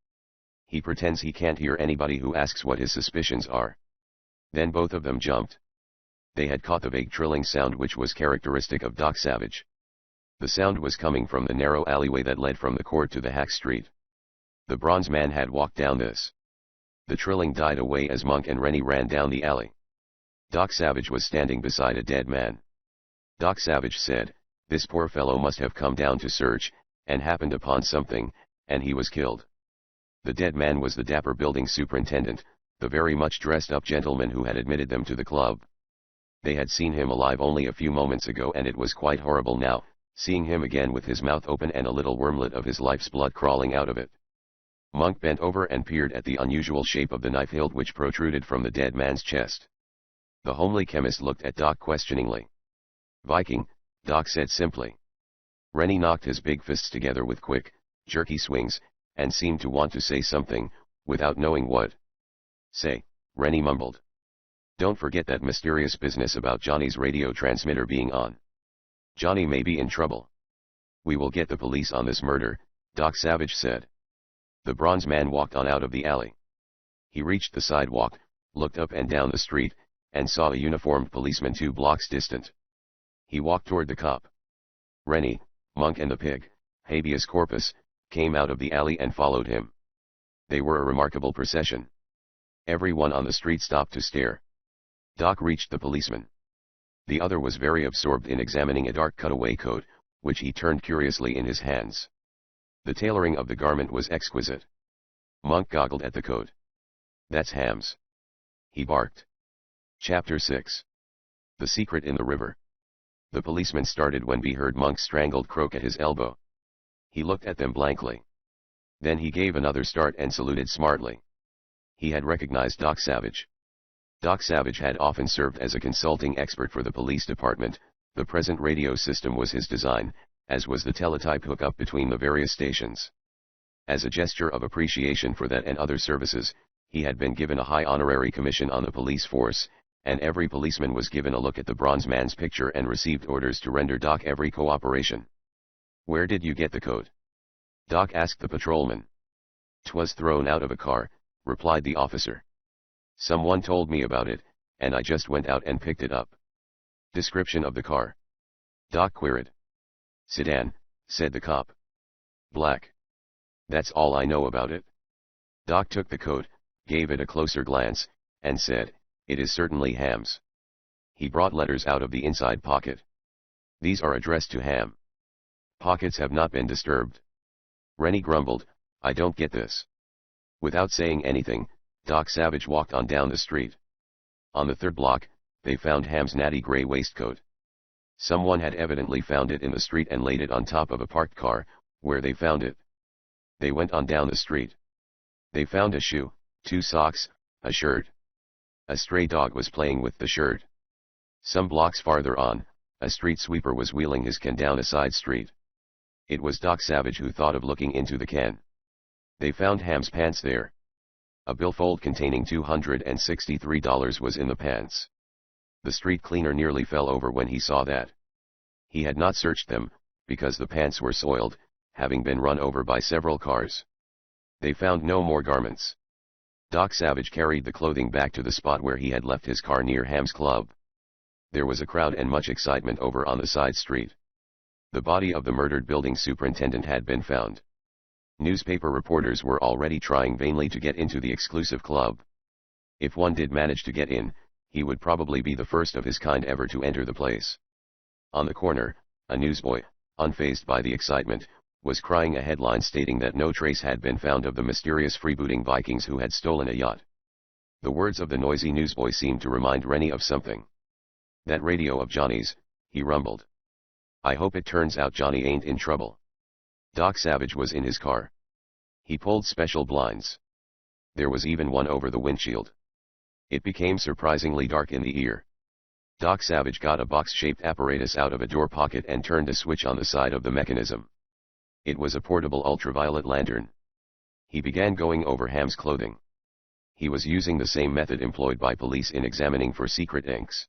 He pretends he can't hear anybody who asks what his suspicions are." Then both of them jumped. They had caught the vague trilling sound which was characteristic of Doc Savage. The sound was coming from the narrow alleyway that led from the court to the hack street. The bronze man had walked down this. The trilling died away as Monk and Rennie ran down the alley. Doc Savage was standing beside a dead man. Doc Savage said, "This poor fellow must have come down to search, and happened upon something, and he was killed." The dead man was the dapper building superintendent, the very much dressed up gentleman who had admitted them to the club. They had seen him alive only a few moments ago and it was quite horrible now, seeing him again with his mouth open and a little wormlet of his life's blood crawling out of it. Monk bent over and peered at the unusual shape of the knife hilt which protruded from the dead man's chest. The homely chemist looked at Doc questioningly. "Viking," Doc said simply. Rennie knocked his big fists together with quick, jerky swings, and seemed to want to say something, without knowing what. "Say," Rennie mumbled. "Don't forget that mysterious business about Johnny's radio transmitter being on. Johnny may be in trouble." "We will get the police on this murder," Doc Savage said. The bronze man walked on out of the alley. He reached the sidewalk, looked up and down the street, and saw a uniformed policeman 2 blocks distant. He walked toward the cop. Rennie, Monk and the pig, habeas corpus, came out of the alley and followed him. They were a remarkable procession. Everyone on the street stopped to stare. Doc reached the policeman. The other was very absorbed in examining a dark cutaway coat, which he turned curiously in his hands. The tailoring of the garment was exquisite. Monk goggled at the coat. "That's Ham's," he barked. Chapter 6. The Secret in the River. The policeman started when he heard Monk's strangled croak at his elbow. He looked at them blankly. Then he gave another start and saluted smartly. He had recognized Doc Savage. Doc Savage had often served as a consulting expert for the police department. The present radio system was his design, as was the teletype hookup between the various stations. As a gesture of appreciation for that and other services, he had been given a high honorary commission on the police force, and every policeman was given a look at the bronze man's picture and received orders to render Doc every cooperation. "Where did you get the coat?" Doc asked the patrolman. "'Twas thrown out of a car," replied the officer. "Someone told me about it, and I just went out and picked it up." "Description of the car?" Doc queried. "Sedan," said the cop. "Black." That's all I know about it. Doc took the coat, gave it a closer glance, and said, "It is certainly Ham's." He brought letters out of the inside pocket. "These are addressed to Ham. Pockets have not been disturbed." Rennie grumbled, "I don't get this." Without saying anything, Doc Savage walked on down the street. On the third block, they found Ham's natty gray waistcoat. Someone had evidently found it in the street and laid it on top of a parked car, where they found it. They went on down the street. They found a shoe, 2 socks, a shirt. A stray dog was playing with the shirt. Some blocks farther on, a street sweeper was wheeling his can down a side street. It was Doc Savage who thought of looking into the can. They found Ham's pants there. A billfold containing $263 was in the pants. The street cleaner nearly fell over when he saw that. He had not searched them, because the pants were soiled, having been run over by several cars. They found no more garments. Doc Savage carried the clothing back to the spot where he had left his car near Ham's club. There was a crowd and much excitement over on the side street. The body of the murdered building superintendent had been found. Newspaper reporters were already trying vainly to get into the exclusive club. If one did manage to get in, he would probably be the first of his kind ever to enter the place. On the corner, a newsboy, unfazed by the excitement, was crying a headline stating that no trace had been found of the mysterious freebooting Vikings who had stolen a yacht. The words of the noisy newsboy seemed to remind Rennie of something. "That radio of Johnny's," he rumbled. "I hope it turns out Johnny ain't in trouble." Doc Savage was in his car. He pulled special blinds. There was even one over the windshield. It became surprisingly dark in the ear. Doc Savage got a box-shaped apparatus out of a door pocket and turned a switch on the side of the mechanism. It was a portable ultraviolet lantern. He began going over Ham's clothing. He was using the same method employed by police in examining for secret inks.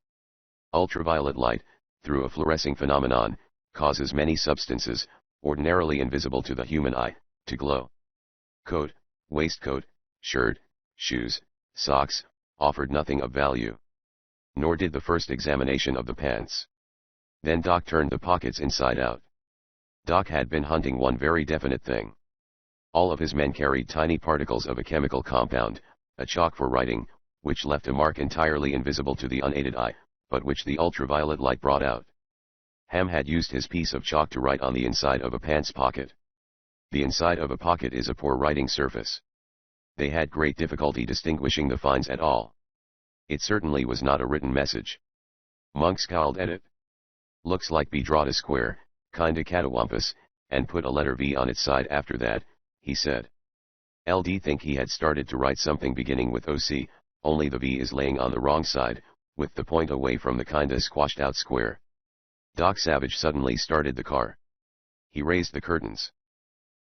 Ultraviolet light, through a fluorescing phenomenon, causes many substances, ordinarily invisible to the human eye, to glow. Coat, waistcoat, shirt, shoes, socks, offered nothing of value. Nor did the first examination of the pants. Then Doc turned the pockets inside out. Doc had been hunting one very definite thing. All of his men carried tiny particles of a chemical compound, a chalk for writing, which left a mark entirely invisible to the unaided eye, but which the ultraviolet light brought out. Ham had used his piece of chalk to write on the inside of a pants pocket. The inside of a pocket is a poor writing surface. They had great difficulty distinguishing the finds at all. It certainly was not a written message. Monk scowled at it. "Looks like B drawed a square, kinda catawampus, and put a letter V on its side after that," he said. "LD think he had started to write something beginning with OC, only the V is laying on the wrong side, with the point away from the kinda squashed out square." Doc Savage suddenly started the car. He raised the curtains.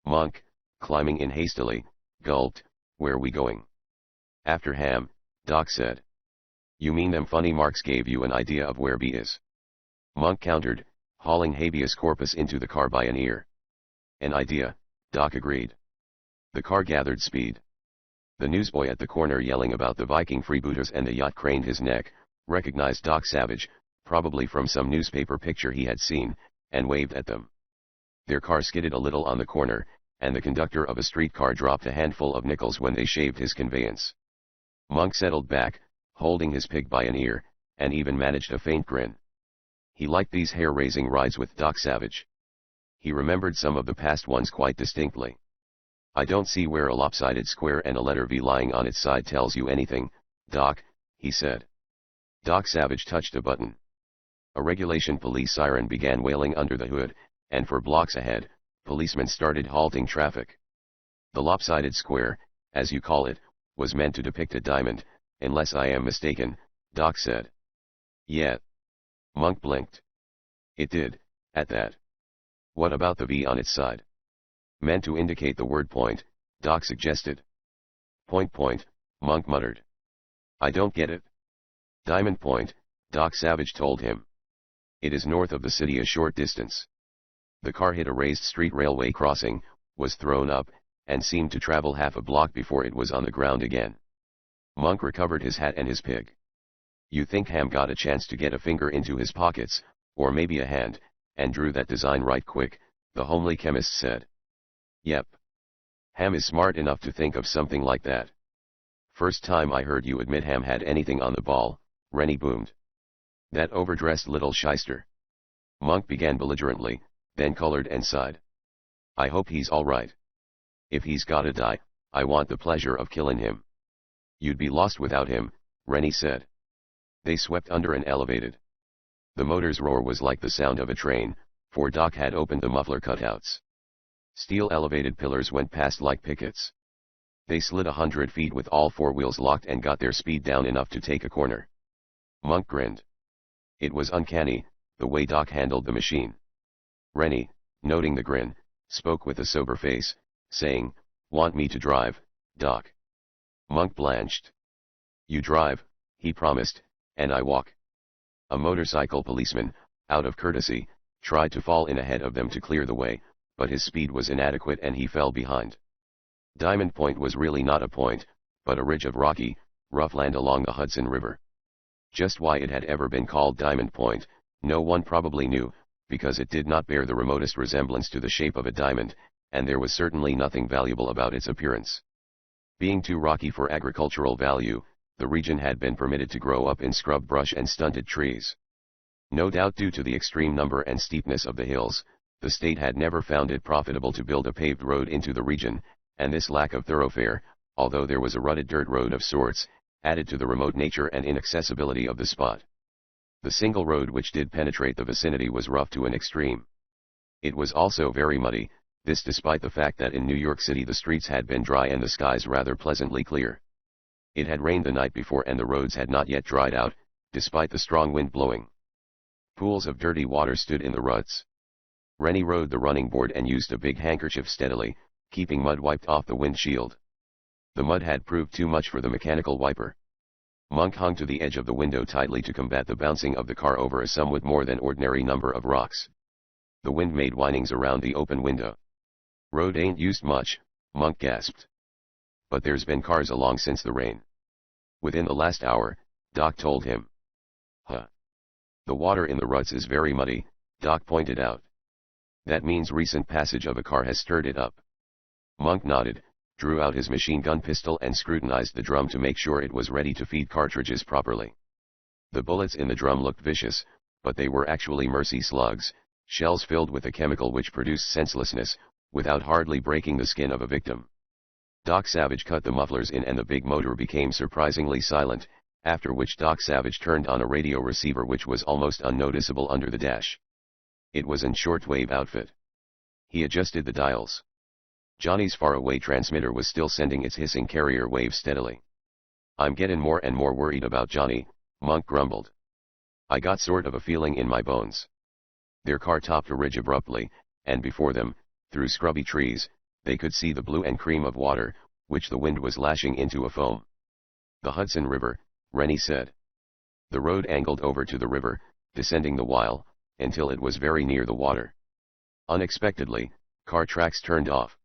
Monk, climbing in hastily, gulped, "Where we going?" "After Ham," Doc said. "You mean them funny marks gave you an idea of where B is?" Monk countered, hauling habeas corpus into the car by an ear. "An idea," Doc agreed. The car gathered speed. The newsboy at the corner yelling about the Viking freebooters and the yacht craned his neck, recognized Doc Savage, probably from some newspaper picture he had seen, and waved at them. Their car skidded a little on the corner, and the conductor of a streetcar dropped a handful of nickels when they shaved his conveyance. Monk settled back, holding his pig by an ear, and even managed a faint grin. He liked these hair-raising rides with Doc Savage. He remembered some of the past ones quite distinctly. "I don't see where a lopsided square and a letter V lying on its side tells you anything, Doc," he said. Doc Savage touched a button. A regulation police siren began wailing under the hood, and for blocks ahead, policemen started halting traffic. "The lopsided square, as you call it, was meant to depict a diamond, unless I am mistaken," Doc said. "Yeah." Monk blinked. "It did, at that." "What about the V on its side?" "Meant to indicate the word point," Doc suggested. Point, Monk muttered. "I don't get it." "Diamond Point," Doc Savage told him. "It is north of the city a short distance." The car hit a raised street railway crossing, was thrown up, and seemed to travel half a block before it was on the ground again. Monk recovered his hat and his pig. "You think Ham got a chance to get a finger into his pockets, or maybe a hand, and drew that design right quick," the homely chemist said. "Yep. Ham is smart enough to think of something like that. First time I heard you admit Ham had anything on the ball, Rennie boomed. That overdressed little shyster. Monk began belligerently, then colored and sighed. I hope he's all right. If he's gotta die, I want the pleasure of killing him. You'd be lost without him, Rennie said. They swept under and elevated. The motor's roar was like the sound of a train, for Doc had opened the muffler cutouts. Steel elevated pillars went past like pickets. They slid 100 feet with all four wheels locked and got their speed down enough to take a corner. Monk grinned. It was uncanny, the way Doc handled the machine. Rennie, noting the grin, spoke with a sober face, saying, "Want me to drive, Doc?" Monk blanched. "You drive," he promised, "and I walk." A motorcycle policeman, out of courtesy, tried to fall in ahead of them to clear the way, but his speed was inadequate and he fell behind. Diamond Point was really not a point, but a ridge of rocky, rough land along the Hudson River. Just why it had ever been called Diamond Point, no one probably knew, because it did not bear the remotest resemblance to the shape of a diamond, and there was certainly nothing valuable about its appearance. Being too rocky for agricultural value, the region had been permitted to grow up in scrub brush and stunted trees. No doubt due to the extreme number and steepness of the hills, the state had never found it profitable to build a paved road into the region, and this lack of thoroughfare, although there was a rutted dirt road of sorts, added to the remote nature and inaccessibility of the spot. The single road which did penetrate the vicinity was rough to an extreme. It was also very muddy, this despite the fact that in New York City the streets had been dry and the skies rather pleasantly clear. It had rained the night before and the roads had not yet dried out, despite the strong wind blowing. Pools of dirty water stood in the ruts. Rennie rode the running board and used a big handkerchief steadily, keeping mud wiped off the windshield. The mud had proved too much for the mechanical wiper. Monk hung to the edge of the window tightly to combat the bouncing of the car over a somewhat more than ordinary number of rocks. The wind made whinings around the open window. Road ain't used much, Monk gasped. But there's been cars along since the rain. Within the last hour, Doc told him. Huh. The water in the ruts is very muddy, Doc pointed out. That means recent passage of a car has stirred it up. Monk nodded, drew out his machine gun pistol and scrutinized the drum to make sure it was ready to feed cartridges properly. The bullets in the drum looked vicious, but they were actually mercy slugs, shells filled with a chemical which produced senselessness, without hardly breaking the skin of a victim. Doc Savage cut the mufflers in and the big motor became surprisingly silent, after which Doc Savage turned on a radio receiver which was almost unnoticeable under the dash. It was in shortwave outfit. He adjusted the dials. Johnny's faraway transmitter was still sending its hissing carrier waves steadily. I'm getting more and more worried about Johnny, Monk grumbled. I got sort of a feeling in my bones. Their car topped a ridge abruptly, and before them, through scrubby trees, they could see the blue and cream of water, which the wind was lashing into a foam. The Hudson River, Rennie said. The road angled over to the river, descending the while, until it was very near the water. Unexpectedly, car tracks turned off.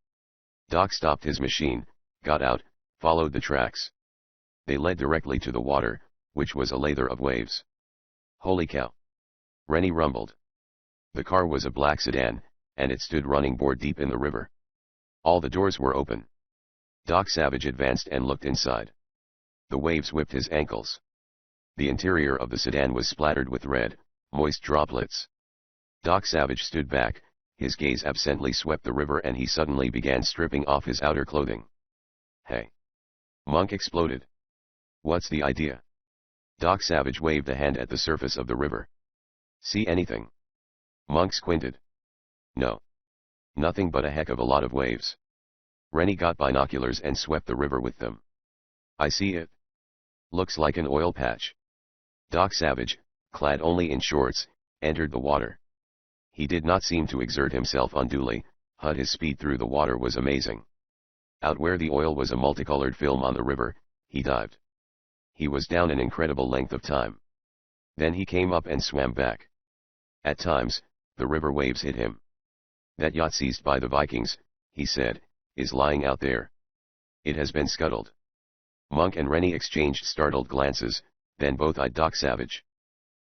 Doc stopped his machine, got out, followed the tracks. They led directly to the water, which was a lather of waves. Holy cow! Rennie rumbled. The car was a black sedan, and it stood running board deep in the river. All the doors were open. Doc Savage advanced and looked inside. The waves whipped his ankles. The interior of the sedan was splattered with red, moist droplets. Doc Savage stood back, his gaze absently swept the river and he suddenly began stripping off his outer clothing. Hey! Monk exploded. What's the idea? Doc Savage waved a hand at the surface of the river. See anything? Monk squinted. No. Nothing but a heck of a lot of waves. Rennie got binoculars and swept the river with them. I see it. Looks like an oil patch. Doc Savage, clad only in shorts, entered the water. He did not seem to exert himself unduly, but his speed through the water was amazing. Out where the oil was a multicolored film on the river, he dived. He was down an incredible length of time. Then he came up and swam back. At times, the river waves hit him. That yacht seized by the Vikings, he said, is lying out there. It has been scuttled. Monk and Rennie exchanged startled glances, then both eyed Doc Savage.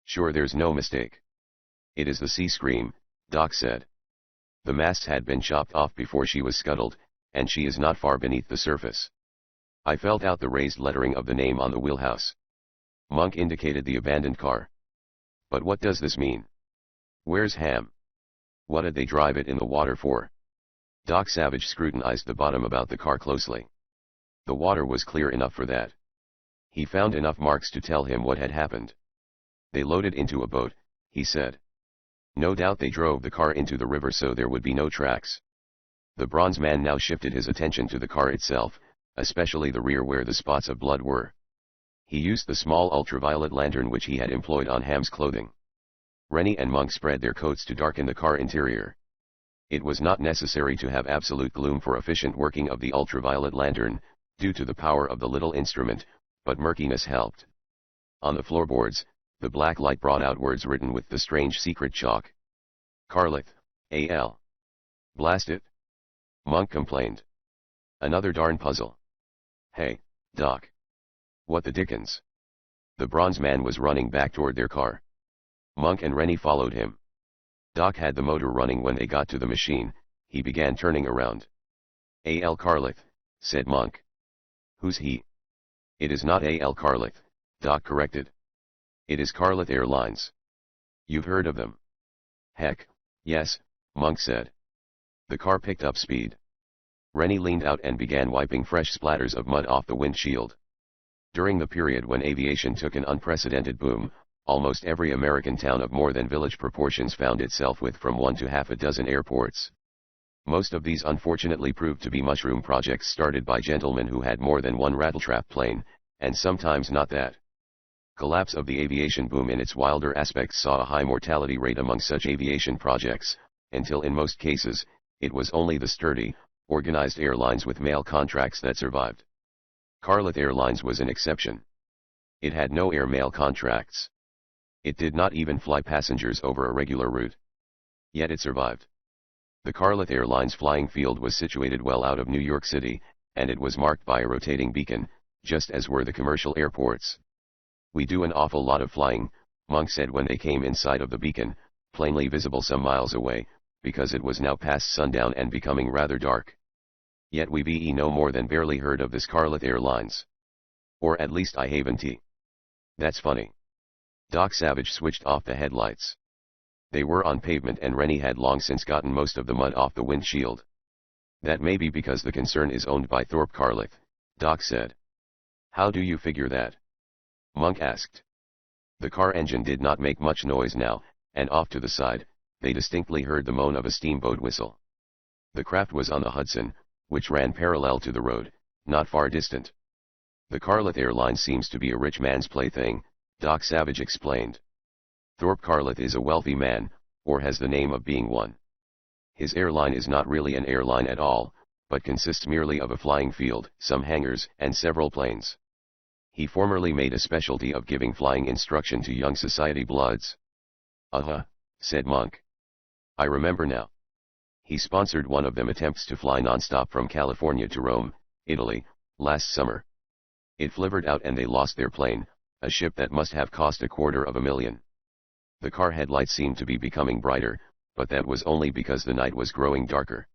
Sure there's no mistake. It is the Sea Scream, Doc said. The masts had been chopped off before she was scuttled, and she is not far beneath the surface. I felt out the raised lettering of the name on the wheelhouse. Monk indicated the abandoned car. But what does this mean? Where's Ham? What did they drive it in the water for? Doc Savage scrutinized the bottom about the car closely. The water was clear enough for that. He found enough marks to tell him what had happened. They loaded into a boat, he said. No doubt they drove the car into the river so there would be no tracks. The bronze man now shifted his attention to the car itself, especially the rear where the spots of blood were. He used the small ultraviolet lantern which he had employed on Ham's clothing. Rennie and Monk spread their coats to darken the car interior. It was not necessary to have absolute gloom for efficient working of the ultraviolet lantern, due to the power of the little instrument, but murkiness helped. On the floorboards, the black light brought out words written with the strange secret chalk. Carlith, A.L. Blast it. Monk complained. Another darn puzzle. Hey, Doc. What the dickens? The bronze man was running back toward their car. Monk and Rennie followed him. Doc had the motor running when they got to the machine. He began turning around. A.L. Carlith, said Monk. Who's he? It is not A.L. Carlith, Doc corrected. It is Carlith Airlines. You've heard of them? Heck, yes, Monk said. The car picked up speed. Rennie leaned out and began wiping fresh splatters of mud off the windshield. During the period when aviation took an unprecedented boom, almost every American town of more than village proportions found itself with from 1 to half a dozen airports. Most of these unfortunately proved to be mushroom projects started by gentlemen who had more than one rattletrap plane, and sometimes not that. Collapse of the aviation boom in its wilder aspects saw a high mortality rate among such aviation projects, until in most cases, it was only the sturdy, organized airlines with mail contracts that survived. Carlith Airlines was an exception. It had no air-mail contracts. It did not even fly passengers over a regular route. Yet it survived. The Carlith Airlines flying field was situated well out of New York City, and it was marked by a rotating beacon, just as were the commercial airports. We do an awful lot of flying, Monk said when they came in sight of the beacon, plainly visible some miles away, because it was now past sundown and becoming rather dark. Yet we've no more than barely heard of this Carlith Airlines. Or at least I haven't. That's funny. Doc Savage switched off the headlights. They were on pavement and Rennie had long since gotten most of the mud off the windshield. That may be because the concern is owned by Thorpe Carlith, Doc said. How do you figure that? Monk asked. The car engine did not make much noise now, and off to the side, they distinctly heard the moan of a steamboat whistle. The craft was on the Hudson, which ran parallel to the road, not far distant. The Carlith Airline seems to be a rich man's plaything, Doc Savage explained. Thorpe Carlith is a wealthy man, or has the name of being one. His airline is not really an airline at all, but consists merely of a flying field, some hangars, and several planes. He formerly made a specialty of giving flying instruction to young society bloods. Said Monk. I remember now. He sponsored one of them attempts to fly non-stop from California to Rome, Italy, last summer. It flivvered out and they lost their plane, a ship that must have cost $250,000. The car headlights seemed to be becoming brighter, but that was only because the night was growing darker.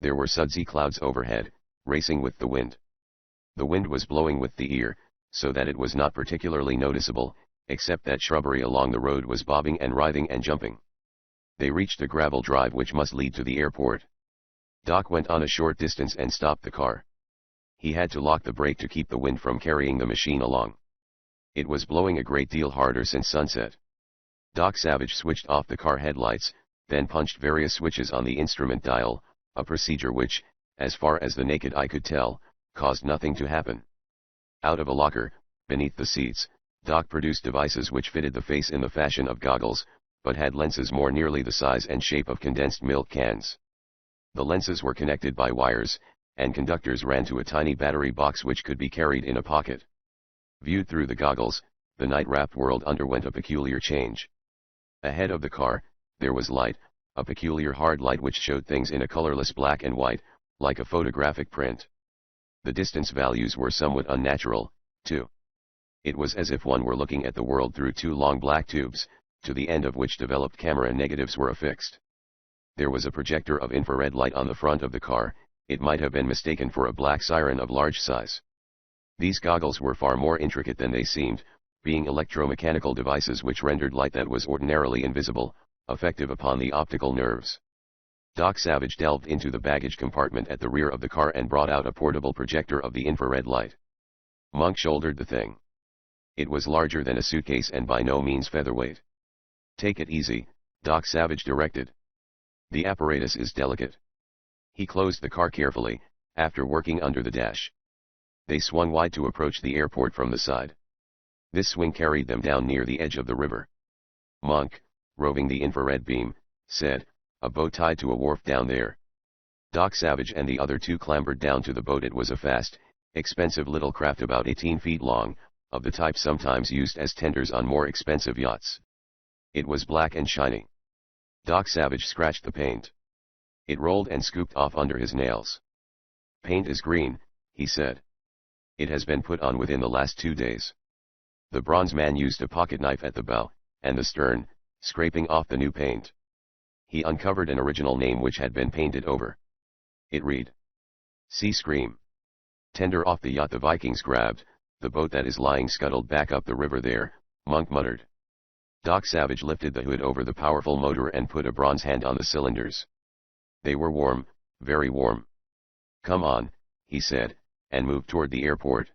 There were sudsy clouds overhead, racing with the wind. The wind was blowing with the ear, so that it was not particularly noticeable, except that shrubbery along the road was bobbing and writhing and jumping. They reached a gravel drive which must lead to the airport. Doc went on a short distance and stopped the car. He had to lock the brake to keep the wind from carrying the machine along. It was blowing a great deal harder since sunset. Doc Savage switched off the car headlights, then punched various switches on the instrument dial, a procedure which, as far as the naked eye could tell, caused nothing to happen. Out of a locker, beneath the seats, Doc produced devices which fitted the face in the fashion of goggles, but had lenses more nearly the size and shape of condensed milk cans. The lenses were connected by wires, and conductors ran to a tiny battery box which could be carried in a pocket. Viewed through the goggles, the night-wrapped world underwent a peculiar change. Ahead of the car, there was light, a peculiar hard light which showed things in a colorless black and white, like a photographic print. The distance values were somewhat unnatural, too. It was as if one were looking at the world through two long black tubes, to the end of which developed camera negatives were affixed. There was a projector of infrared light on the front of the car, it might have been mistaken for a black siren of large size. These goggles were far more intricate than they seemed, being electromechanical devices which rendered light that was ordinarily invisible, effective upon the optical nerves. Doc Savage delved into the baggage compartment at the rear of the car and brought out a portable projector of the infrared light. Monk shouldered the thing. It was larger than a suitcase and by no means featherweight. "Take it easy," Doc Savage directed. "The apparatus is delicate." He closed the car carefully, after working under the dash. They swung wide to approach the airport from the side. This swing carried them down near the edge of the river. Monk, roving the infrared beam, said, "A boat tied to a wharf down there." Doc Savage and the other two clambered down to the boat. It was a fast, expensive little craft about 18 feet long, of the type sometimes used as tenders on more expensive yachts. It was black and shiny. Doc Savage scratched the paint. It rolled and scooped off under his nails. "Paint is green," he said. "It has been put on within the last 2 days." The bronze man used a pocket knife at the bow and the stern, scraping off the new paint. He uncovered an original name which had been painted over. It read, "Sea Scream. Tender off the yacht the Vikings grabbed, the boat that is lying scuttled back up the river there," Monk muttered. Doc Savage lifted the hood over the powerful motor and put a bronze hand on the cylinders. They were warm, very warm. "Come on," he said, and moved toward the airport.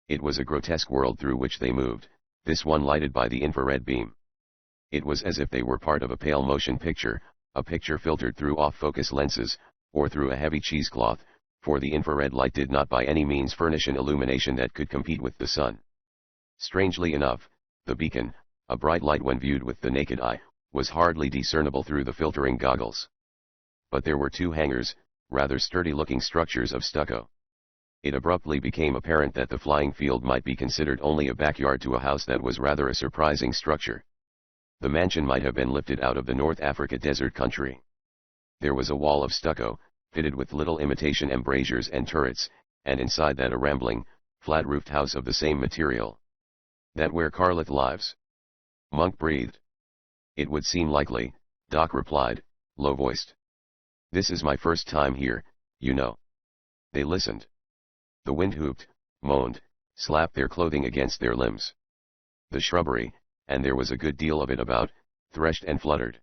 It was a grotesque world through which they moved, this one lighted by the infrared beam. It was as if they were part of a pale motion picture, a picture filtered through off-focus lenses, or through a heavy cheesecloth, for the infrared light did not by any means furnish an illumination that could compete with the sun. Strangely enough, the beacon, a bright light when viewed with the naked eye, was hardly discernible through the filtering goggles. But there were two hangars, rather sturdy-looking structures of stucco. It abruptly became apparent that the flying field might be considered only a backyard to a house that was rather a surprising structure. The mansion might have been lifted out of the North Africa desert country. There was a wall of stucco, fitted with little imitation embrasures and turrets, and inside that a rambling, flat-roofed house of the same material. "That where Carleth lives?" Monk breathed. "It would seem likely," Doc replied, low-voiced. "This is my first time here, you know." They listened. The wind whooped, moaned, slapped their clothing against their limbs. The shrubbery, and there was a good deal of it about, threshed and fluttered.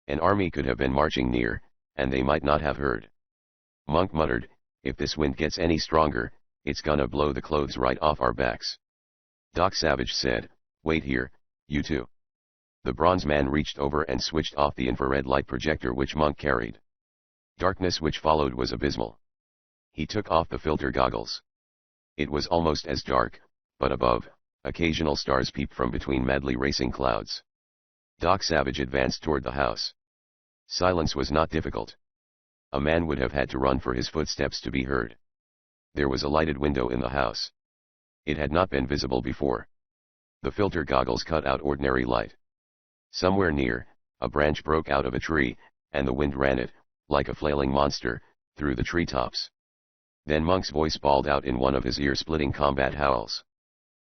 An army could have been marching near, and they might not have heard. Monk muttered, "If this wind gets any stronger, it's gonna blow the clothes right off our backs." Doc Savage said, "Wait here, you two." The bronze man reached over and switched off the infrared light projector which Monk carried. Darkness which followed was abysmal. He took off the filter goggles. It was almost as dark, but above, occasional stars peeped from between madly racing clouds. Doc Savage advanced toward the house. Silence was not difficult. A man would have had to run for his footsteps to be heard. There was a lighted window in the house. It had not been visible before. The filter goggles cut out ordinary light. Somewhere near, a branch broke out of a tree, and the wind ran it, like a flailing monster, through the treetops. Then Monk's voice bawled out in one of his ear-splitting combat howls.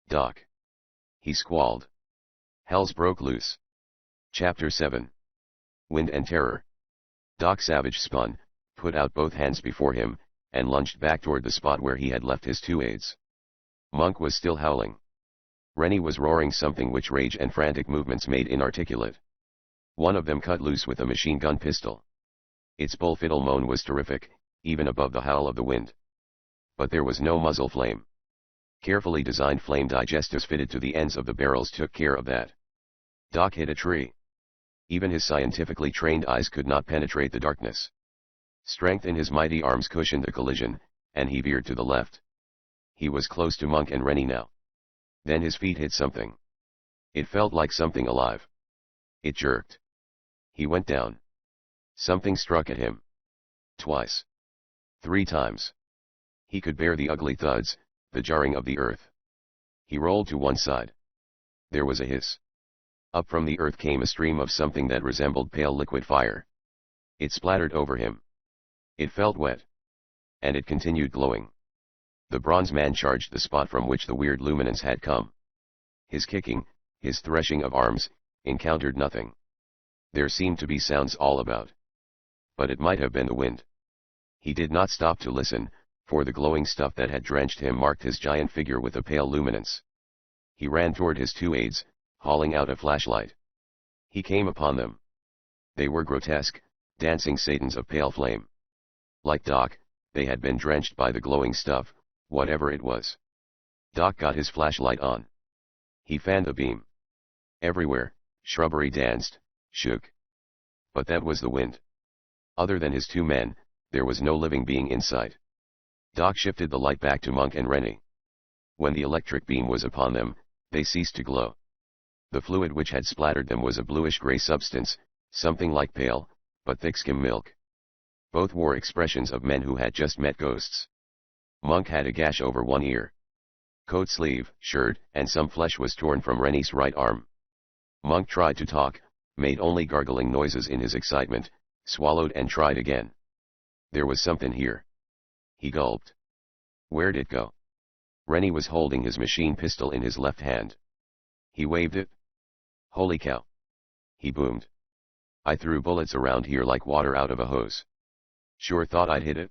"Doc!" he squalled. "Hell's broke loose." Chapter 7. Wind and Terror. Doc Savage spun, put out both hands before him, and lunged back toward the spot where he had left his two aides. Monk was still howling. Rennie was roaring something which rage and frantic movements made inarticulate. One of them cut loose with a machine gun pistol. Its bullfiddle moan was terrific, even above the howl of the wind. But there was no muzzle flame. Carefully designed flame digestives fitted to the ends of the barrels took care of that. Doc hit a tree. Even his scientifically trained eyes could not penetrate the darkness. Strength in his mighty arms cushioned the collision, and he veered to the left. He was close to Monk and Rennie now. Then his feet hit something. It felt like something alive. It jerked. He went down. Something struck at him. Twice. 3 times. He could bear the ugly thuds, the jarring of the earth. He rolled to one side. There was a hiss. Up from the earth came a stream of something that resembled pale liquid fire. It splattered over him. It felt wet. And it continued glowing. The bronze man charged the spot from which the weird luminance had come. His kicking, his threshing of arms, encountered nothing. There seemed to be sounds all about. But it might have been the wind. He did not stop to listen, for the glowing stuff that had drenched him marked his giant figure with a pale luminance. He ran toward his two aides, hauling out a flashlight. He came upon them. They were grotesque, dancing satans of pale flame. Like Doc, they had been drenched by the glowing stuff, whatever it was. Doc got his flashlight on. He fanned the beam. Everywhere, shrubbery danced, shook. But that was the wind. Other than his two men, there was no living being in sight. Doc shifted the light back to Monk and Rennie. When the electric beam was upon them, they ceased to glow. The fluid which had splattered them was a bluish-gray substance, something like pale, but thick skim milk. Both wore expressions of men who had just met ghosts. Monk had a gash over one ear. Coat sleeve, shirt, and some flesh was torn from Rennie's right arm. Monk tried to talk, made only gargling noises in his excitement, swallowed and tried again. There was something here. He gulped. Where'd it go? Rennie was holding his machine pistol in his left hand. He waved it. Holy cow! He boomed. I threw bullets around here like water out of a hose. Sure thought I'd hit it.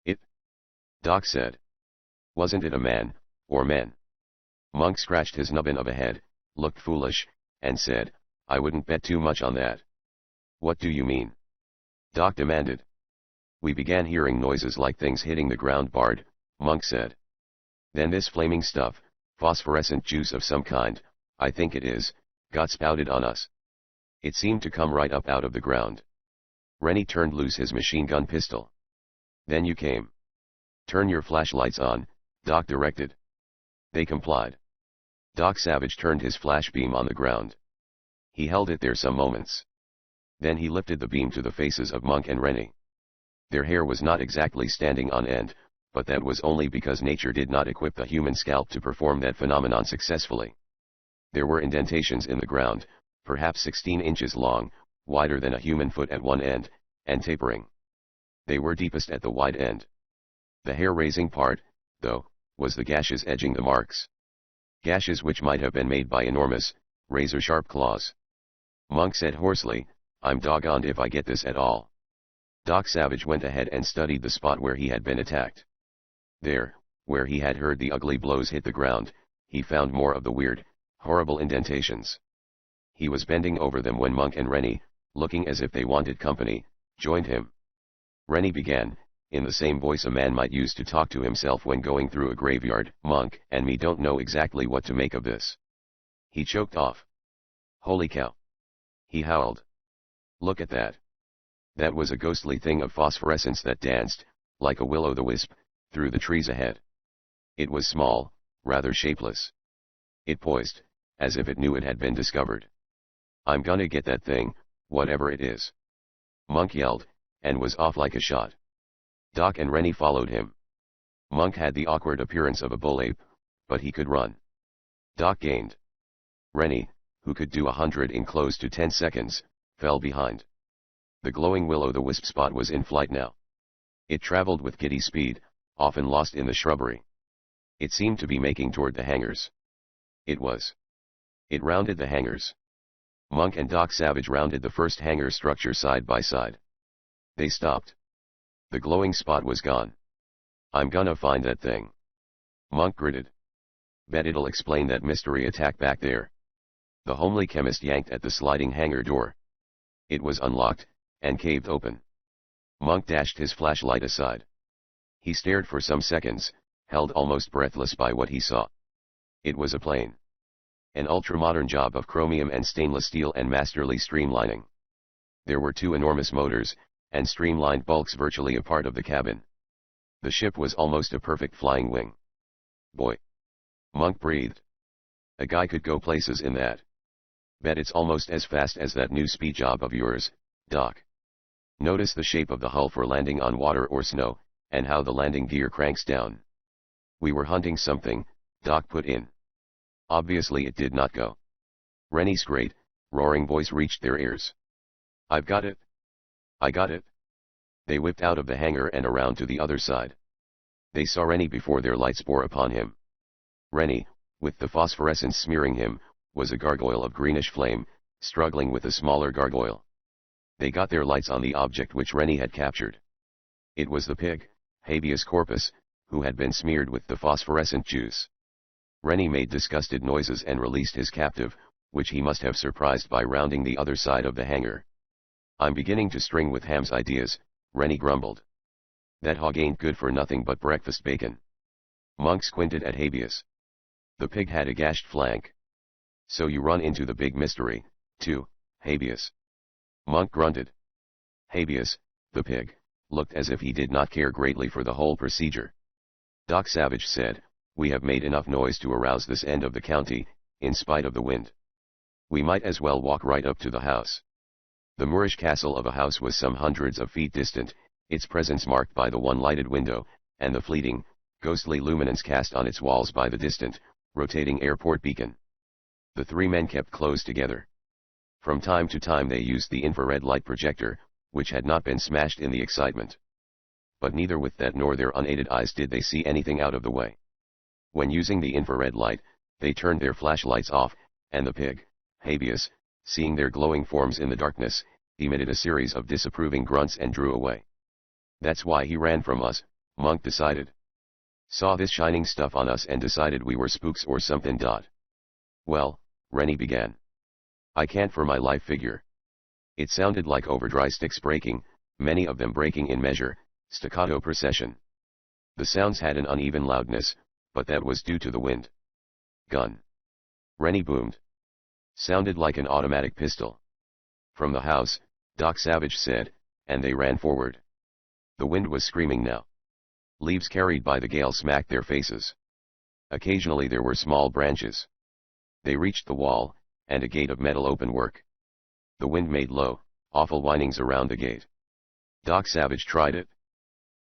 It? Doc said. Wasn't it a man, or men? Monk scratched his nubbin of a head, looked foolish, and said, I wouldn't bet too much on that. What do you mean? Doc demanded. We began hearing noises like things hitting the ground. Bard, Monk said. Then this flaming stuff, phosphorescent juice of some kind, I think it is, got spouted on us. It seemed to come right up out of the ground. Rennie turned loose his machine gun pistol. Then you came. Turn your flashlights on, Doc directed. They complied. Doc Savage turned his flash beam on the ground. He held it there some moments. Then he lifted the beam to the faces of Monk and Rennie. Their hair was not exactly standing on end, but that was only because nature did not equip the human scalp to perform that phenomenon successfully. There were indentations in the ground, perhaps 16 inches long, wider than a human foot at one end, and tapering. They were deepest at the wide end. The hair-raising part, though, was the gashes edging the marks. Gashes which might have been made by enormous, razor-sharp claws. Monk said hoarsely, I'm doggoned if I get this at all. Doc Savage went ahead and studied the spot where he had been attacked. There, where he had heard the ugly blows hit the ground, he found more of the weird, horrible indentations. He was bending over them when Monk and Rennie, looking as if they wanted company, joined him. Rennie began, in the same voice a man might use to talk to himself when going through a graveyard, Monk and me don't know exactly what to make of this. He choked off. Holy cow! He howled. Look at that. That was a ghostly thing of phosphorescence that danced, like a will-o'-the-wisp, through the trees ahead. It was small, rather shapeless. It poised, as if it knew it had been discovered. I'm gonna get that thing, whatever it is. Monk yelled, and was off like a shot. Doc and Rennie followed him. Monk had the awkward appearance of a bull ape, but he could run. Doc gained. Rennie, who could do 100 in close to 10 seconds, fell behind. The glowing will-o'-the-wisp spot was in flight now. It traveled with giddy speed, often lost in the shrubbery. It seemed to be making toward the hangars. It rounded the hangars. Monk and Doc Savage rounded the first hangar structure side by side. They stopped. The glowing spot was gone. I'm gonna find that thing. Monk gritted. Bet it'll explain that mystery attack back there. The homely chemist yanked at the sliding hangar door. It was unlocked, and caved open. Monk dashed his flashlight aside. He stared for some seconds, held almost breathless by what he saw. It was a plane. An ultra-modern job of chromium and stainless steel and masterly streamlining. There were two enormous motors, and streamlined bulks virtually a part of the cabin. The ship was almost a perfect flying wing. Boy! Monk breathed. A guy could go places in that. Bet it's almost as fast as that new speed job of yours, Doc. Notice the shape of the hull for landing on water or snow, and how the landing gear cranks down. We were hunting something, Doc put in. Obviously it did not go. Rennie's great, roaring voice reached their ears. I've got it. I got it. They whipped out of the hangar and around to the other side. They saw Rennie before their lights bore upon him. Rennie, with the phosphorescence smearing him, was a gargoyle of greenish flame, struggling with a smaller gargoyle. They got their lights on the object which Rennie had captured. It was the pig, habeas corpus, who had been smeared with the phosphorescent juice. Rennie made disgusted noises and released his captive, which he must have surprised by rounding the other side of the hanger. "I'm beginning to string with Ham's ideas," Rennie grumbled. "That hog ain't good for nothing but breakfast bacon." Monk squinted at habeas. The pig had a gashed flank. "So you run into the big mystery, too, habeas?" Monk grunted. Habeas, the pig, looked as if he did not care greatly for the whole procedure. Doc Savage said, "We have made enough noise to arouse this end of the county, in spite of the wind. We might as well walk right up to the house." The Moorish castle of a house was some hundreds of feet distant, its presence marked by the one lighted window, and the fleeting, ghostly luminance cast on its walls by the distant, rotating airport beacon. The three men kept close together. From time to time they used the infrared light projector, which had not been smashed in the excitement. But neither with that nor their unaided eyes did they see anything out of the way. When using the infrared light, they turned their flashlights off, and the pig, habeas, seeing their glowing forms in the darkness, emitted a series of disapproving grunts and drew away. "That's why he ran from us," Monk decided. "Saw this shining stuff on us and decided we were spooks or something. Well," Rennie began. "I can't for my life figure. It sounded like overdry sticks breaking, many of them breaking in measure, staccato procession. The sounds had an uneven loudness, but that was due to the wind." "Gun," Rennie boomed. "Sounded like an automatic pistol." "From the house," Doc Savage said, and they ran forward. The wind was screaming now. Leaves carried by the gale smacked their faces. Occasionally there were small branches. They reached the wall, and a gate of metal openwork. The wind made low, awful whinings around the gate. Doc Savage tried it.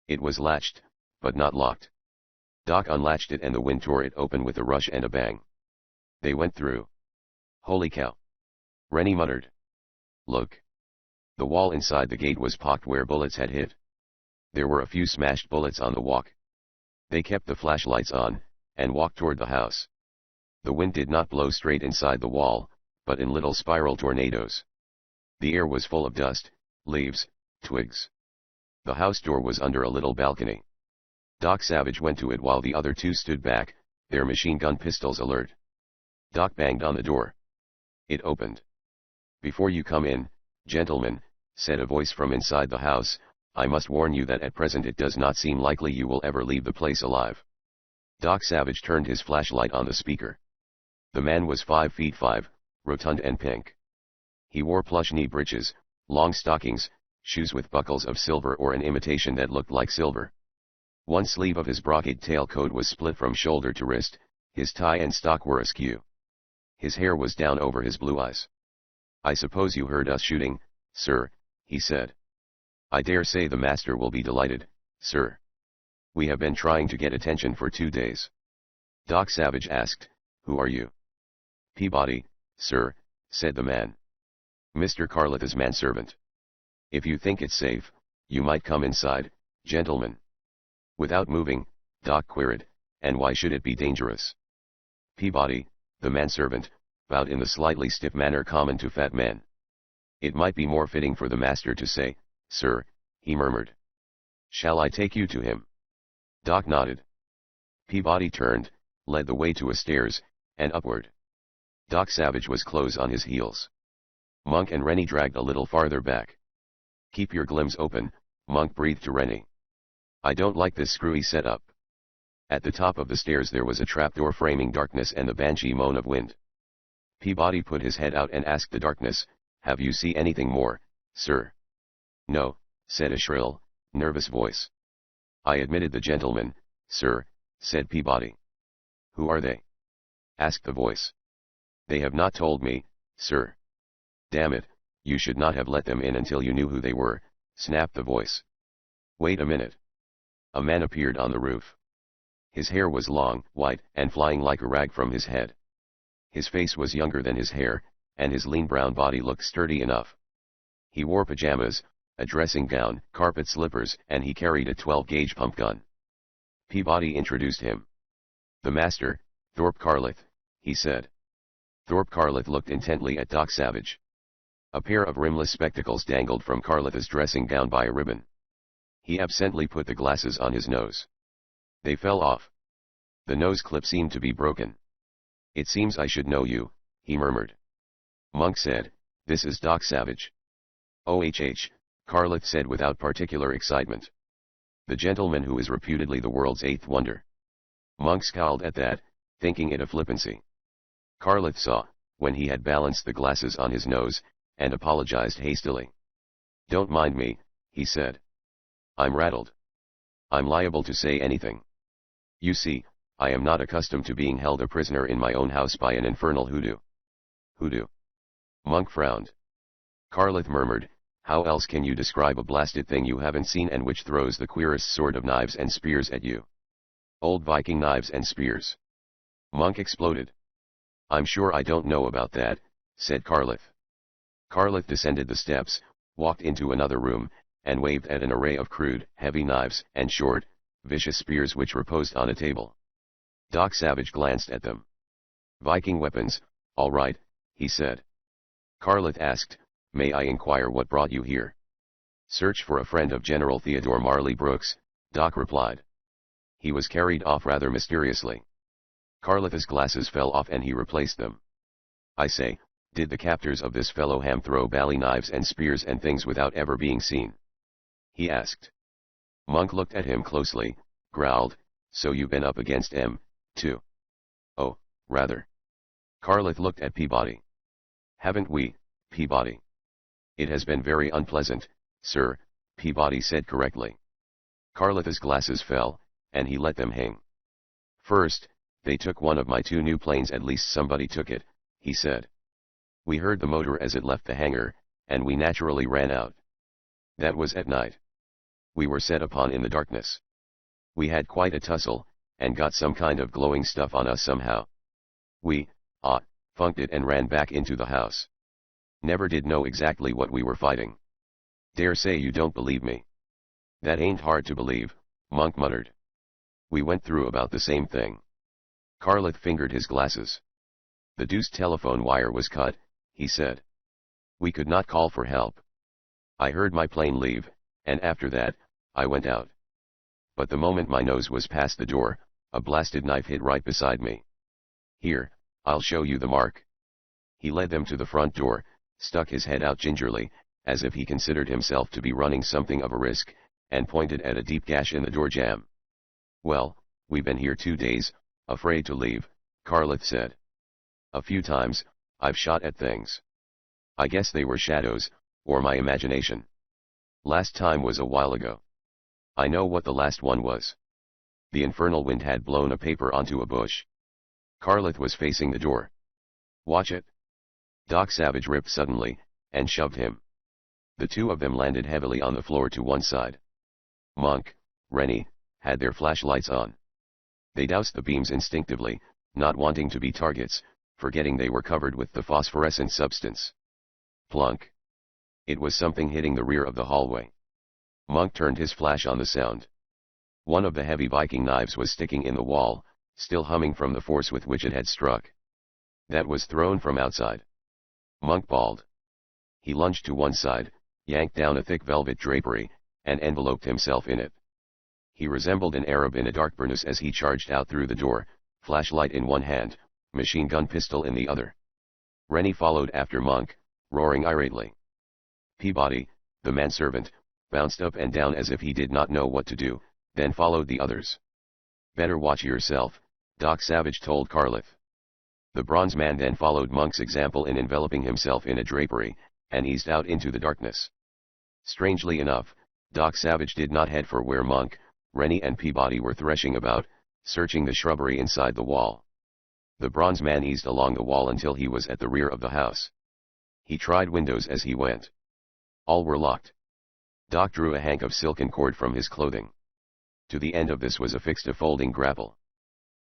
It was latched, but not locked. Doc unlatched it and the wind tore it open with a rush and a bang. They went through. "Holy cow!" Rennie muttered. "Look." The wall inside the gate was pocked where bullets had hit. There were a few smashed bullets on the walk. They kept the flashlights on, and walked toward the house. The wind did not blow straight inside the wall, but in little spiral tornadoes. The air was full of dust, leaves, twigs. The house door was under a little balcony. Doc Savage went to it while the other two stood back, their machine gun pistols alert. Doc banged on the door. It opened. "Before you come in, gentlemen," said a voice from inside the house, "I must warn you that at present it does not seem likely you will ever leave the place alive." Doc Savage turned his flashlight on the speaker. The man was 5 feet 5, rotund and pink. He wore plush knee breeches, long stockings, shoes with buckles of silver or an imitation that looked like silver. One sleeve of his brocade tailcoat was split from shoulder to wrist, his tie and stock were askew. His hair was down over his blue eyes. "I suppose you heard us shooting, sir," he said. "I dare say the master will be delighted, sir. We have been trying to get attention for 2 days." Doc Savage asked, "Who are you?" "Peabody, sir," said the man. "Mr. Carleth's manservant. If you think it's safe, you might come inside, gentlemen." Without moving, Doc queried, "And why should it be dangerous?" Peabody, the manservant, bowed in the slightly stiff manner common to fat men. "It might be more fitting for the master to say, sir," he murmured. "Shall I take you to him?" Doc nodded. Peabody turned, led the way to a stairs, and upward. Doc Savage was close on his heels. Monk and Rennie dragged a little farther back. "Keep your glims open," Monk breathed to Rennie. "I don't like this screwy setup." At the top of the stairs there was a trapdoor framing darkness and the banshee moan of wind. Peabody put his head out and asked the darkness, "Have you seen anything more, sir?" "No," said a shrill, nervous voice. "I admitted the gentleman, sir," said Peabody. "Who are they?" asked the voice. "They have not told me, sir." "Damn it, you should not have let them in until you knew who they were," snapped the voice. "Wait a minute." A man appeared on the roof. His hair was long, white, and flying like a rag from his head. His face was younger than his hair, and his lean brown body looked sturdy enough. He wore pajamas, a dressing gown, carpet slippers, and he carried a 12-gauge pump gun. Peabody introduced him. "The master, Thorpe Carleth," he said. Thorpe Carleth looked intently at Doc Savage. A pair of rimless spectacles dangled from Carleth's dressing gown by a ribbon. He absently put the glasses on his nose. They fell off. The nose clip seemed to be broken. "It seems I should know you," he murmured. Monk said, "This is Doc Savage." "Oh, Carlith said without particular excitement. "The gentleman who is reputedly the world's eighth wonder." Monk scowled at that, thinking it a flippancy. Carlith saw, when he had balanced the glasses on his nose, and apologized hastily. "Don't mind me," he said. "I'm rattled. I'm liable to say anything. You see, I am not accustomed to being held a prisoner in my own house by an infernal hoodoo." "Hoodoo?" Monk frowned. Carlith murmured, "How else can you describe a blasted thing you haven't seen and which throws the queerest sort of knives and spears at you?" "Old Viking knives and spears." Monk exploded. "I'm sure I don't know about that," said Carlith. Carlith descended the steps, walked into another room, and waved at an array of crude, heavy knives and short, vicious spears which reposed on a table. Doc Savage glanced at them. "Viking weapons, all right," he said. Carlith asked, "May I inquire what brought you here?" "Search for a friend of General Theodore Marley Brooks," Doc replied. "He was carried off rather mysteriously." Carlith's glasses fell off and he replaced them. "I say, did the captors of this fellow ham throw bally knives and spears and things without ever being seen?" he asked. Monk looked at him closely, growled, "So you've been up against M, too?" "Oh, rather." Carlith looked at Peabody. "Haven't we, Peabody?" "It has been very unpleasant, sir," Peabody said correctly. Carlith's glasses fell, and he let them hang. "First, they took one of my two new planes. At least somebody took it," he said. "We heard the motor as it left the hangar, and we naturally ran out. That was at night. We were set upon in the darkness. We had quite a tussle, and got some kind of glowing stuff on us somehow. We, funked it and ran back into the house. Never did know exactly what we were fighting." "Dare say you don't believe me." "That ain't hard to believe," Monk muttered. "We went through about the same thing." Carlith fingered his glasses. "The deuced telephone wire was cut," he said. "We could not call for help. I heard my plane leave, and after that, I went out. But the moment my nose was past the door, a blasted knife hit right beside me. Here, I'll show you the mark." He led them to the front door, stuck his head out gingerly, as if he considered himself to be running something of a risk, and pointed at a deep gash in the door jamb. "Well, we've been here 2 days, afraid to leave," Carlith said. "A few times, I've shot at things. I guess they were shadows, or my imagination. Last time was a while ago. I know what the last one was. The infernal wind had blown a paper onto a bush." Carlith was facing the door. "Watch it." Doc Savage ripped suddenly, and shoved him. The two of them landed heavily on the floor to one side. Monk, Rennie, had their flashlights on. They doused the beams instinctively, not wanting to be targets, forgetting they were covered with the phosphorescent substance. Plunk. It was something hitting the rear of the hallway. Monk turned his flash on the sound. One of the heavy Viking knives was sticking in the wall, still humming from the force with which it had struck. That was thrown from outside. Monk bawled. He lunged to one side, yanked down a thick velvet drapery, and enveloped himself in it. He resembled an Arab in a dark burnous as he charged out through the door, flashlight in one hand, machine gun pistol in the other. Rennie followed after Monk, roaring irately. Peabody, the manservant, bounced up and down as if he did not know what to do, then followed the others. "Better watch yourself," Doc Savage told Carlith. The bronze man then followed Monk's example in enveloping himself in a drapery, and eased out into the darkness. Strangely enough, Doc Savage did not head for where Monk, Rennie and Peabody were threshing about, searching the shrubbery inside the wall. The bronze man eased along the wall until he was at the rear of the house. He tried windows as he went. All were locked. Doc drew a hank of silken cord from his clothing. To the end of this was affixed a folding grapple.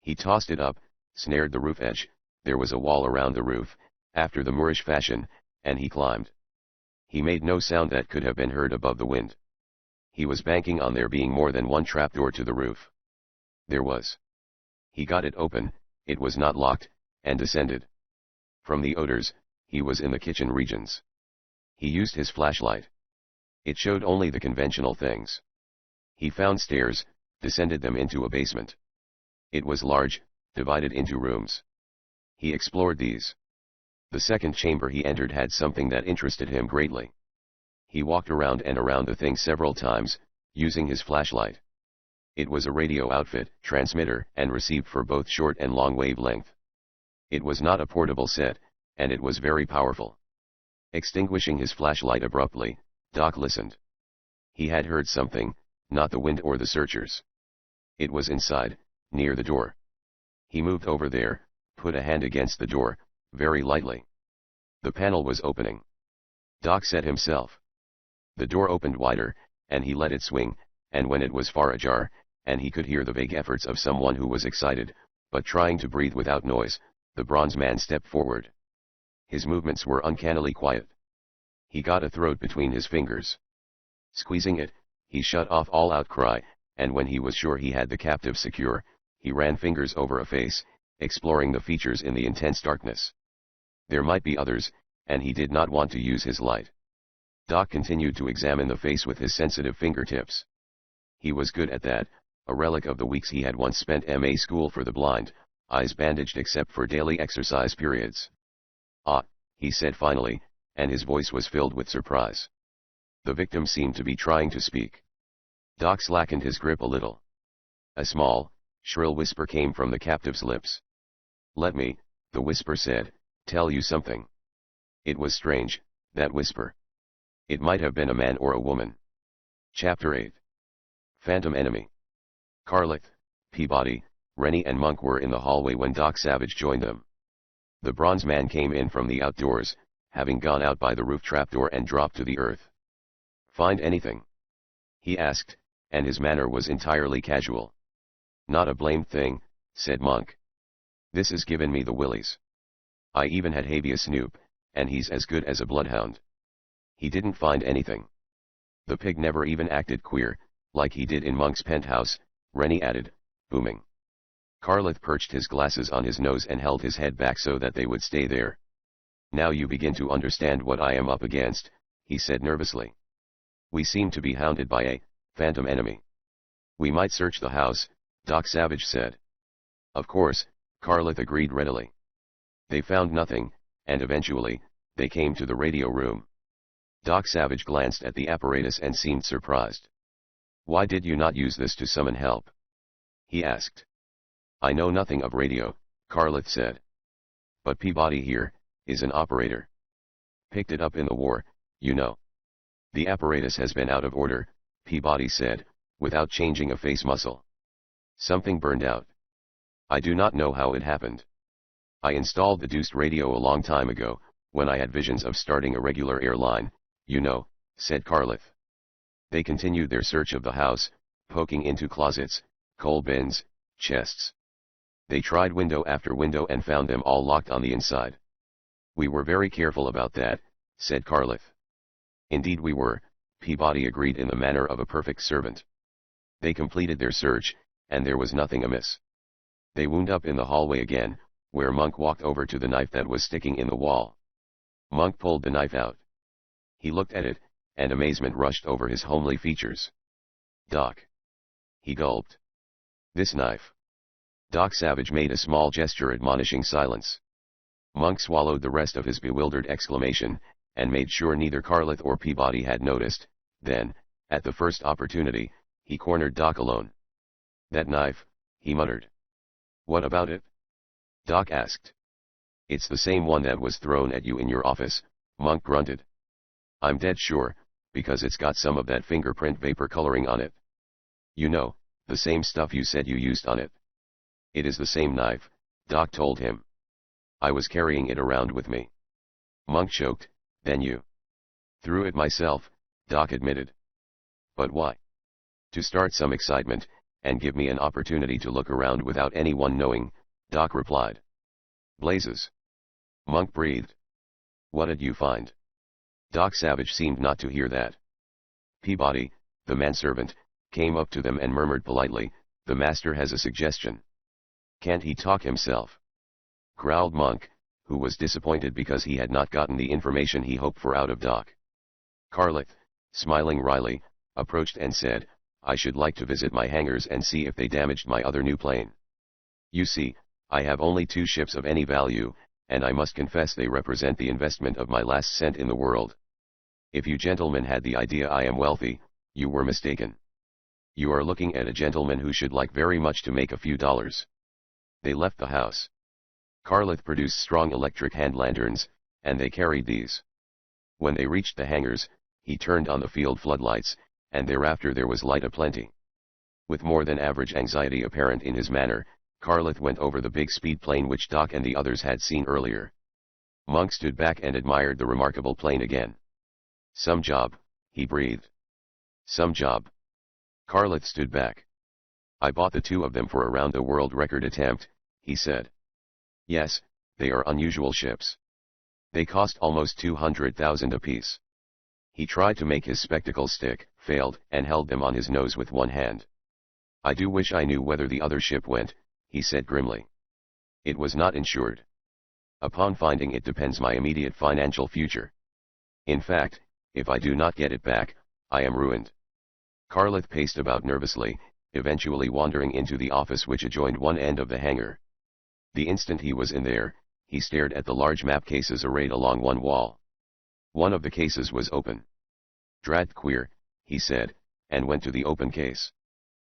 He tossed it up, snared the roof edge. There was a wall around the roof, after the Moorish fashion, and he climbed. He made no sound that could have been heard above the wind. He was banking on there being more than one trapdoor to the roof. There was. He got it open, it was not locked, and descended. From the odors, he was in the kitchen regions. He used his flashlight. It showed only the conventional things. He found stairs, descended them into a basement. It was large, divided into rooms. He explored these. The second chamber he entered had something that interested him greatly. He walked around and around the thing several times, using his flashlight. It was a radio outfit, transmitter and receiver for both short and long wavelength. It was not a portable set, and it was very powerful. Extinguishing his flashlight abruptly, Doc listened. He had heard something, not the wind or the searchers. It was inside, near the door. He moved over there, put a hand against the door, very lightly. The panel was opening. Doc said himself. The door opened wider, and he let it swing, and when it was far ajar, and he could hear the vague efforts of someone who was excited, but trying to breathe without noise, the bronze man stepped forward. His movements were uncannily quiet. He got a throat between his fingers. Squeezing it, he shut off all outcry, and when he was sure he had the captive secure, he ran fingers over a face, exploring the features in the intense darkness. There might be others, and he did not want to use his light. Doc continued to examine the face with his sensitive fingertips. He was good at that, a relic of the weeks he had once spent MA school for the blind, eyes bandaged except for daily exercise periods. "Ah," he said finally, and his voice was filled with surprise. The victim seemed to be trying to speak. Doc slackened his grip a little. A small, shrill whisper came from the captive's lips. "Let me," the whisper said, "tell you something." It was strange, that whisper. It might have been a man or a woman. Chapter 8. Phantom Enemy. Carlith, Peabody, Rennie and Monk were in the hallway when Doc Savage joined them. The bronze man came in from the outdoors, having gone out by the roof trapdoor and dropped to the earth. "Find anything?" he asked, and his manner was entirely casual. "Not a blamed thing," said Monk. "This has given me the willies. I even had habeas Snoop, and he's as good as a bloodhound. He didn't find anything. The pig never even acted queer, like he did in Monk's penthouse," Rennie added, booming. Carlith perched his glasses on his nose and held his head back so that they would stay there. "Now you begin to understand what I am up against," he said nervously. "We seem to be hounded by a phantom enemy." "We might search the house," Doc Savage said. "Of course," Carlith agreed readily. They found nothing, and eventually, they came to the radio room. Doc Savage glanced at the apparatus and seemed surprised. "Why did you not use this to summon help?" he asked. "I know nothing of radio," Carlith said. "But Peabody here is an operator. Picked it up in the war, you know." "The apparatus has been out of order," Peabody said, without changing a face muscle. "Something burned out. I do not know how it happened. I installed the deuced radio a long time ago, when I had visions of starting a regular airline, you know," said Carlith. They continued their search of the house, poking into closets, coal bins, chests. They tried window after window and found them all locked on the inside. "We were very careful about that," said Carlith. "Indeed we were," Peabody agreed in the manner of a perfect servant. They completed their search, and there was nothing amiss. They wound up in the hallway again, where Monk walked over to the knife that was sticking in the wall. Monk pulled the knife out. He looked at it, and amazement rushed over his homely features. "Doc." He gulped. "This knife." Doc Savage made a small gesture admonishing silence. Monk swallowed the rest of his bewildered exclamation, and made sure neither Carlith or Peabody had noticed. Then, at the first opportunity, he cornered Doc alone. "That knife," he muttered. "What about it?" Doc asked. "It's the same one that was thrown at you in your office," Monk grunted. "I'm dead sure, because it's got some of that fingerprint vapor coloring on it. You know, the same stuff you said you used on it." "It is the same knife," Doc told him. "I was carrying it around with me." Monk choked. "Then you threw it?" "Myself," Doc admitted. "But why?" "To start some excitement, and give me an opportunity to look around without anyone knowing," Doc replied. "Blazes!" Monk breathed. "What did you find?" Doc Savage seemed not to hear that. Peabody, the manservant, came up to them and murmured politely, "The master has a suggestion." "Can't he talk himself?" growled Monk, who was disappointed because he had not gotten the information he hoped for out of Doc. Carlith, smiling wryly, approached and said, I should like to visit my hangars and see if they damaged my other new plane. You see, I have only 2 ships of any value, and I must confess they represent the investment of my last cent in the world. If you gentlemen had the idea I am wealthy, you were mistaken. You are looking at a gentleman who should like very much to make a few dollars. They left the house. Carleth produced strong electric hand lanterns, and they carried these. When they reached the hangars, he turned on the field floodlights, and thereafter there was light aplenty. With more than average anxiety apparent in his manner, Carleth went over the big speed plane which Doc and the others had seen earlier. Monk stood back and admired the remarkable plane again. Some job, he breathed. Some job. Carleth stood back. I bought the 2 of them for around the world record attempt, he said. Yes, they are unusual ships. They cost almost 200,000 apiece. He tried to make his spectacles stick, failed, and held them on his nose with one hand. I do wish I knew whether the other ship went, he said grimly. It was not insured. Upon finding it depends my immediate financial future. In fact, if I do not get it back, I am ruined. Carleth paced about nervously, eventually wandering into the office which adjoined one end of the hangar. The instant he was in there, he stared at the large map cases arrayed along one wall. One of the cases was open. Drat queer, he said, and went to the open case.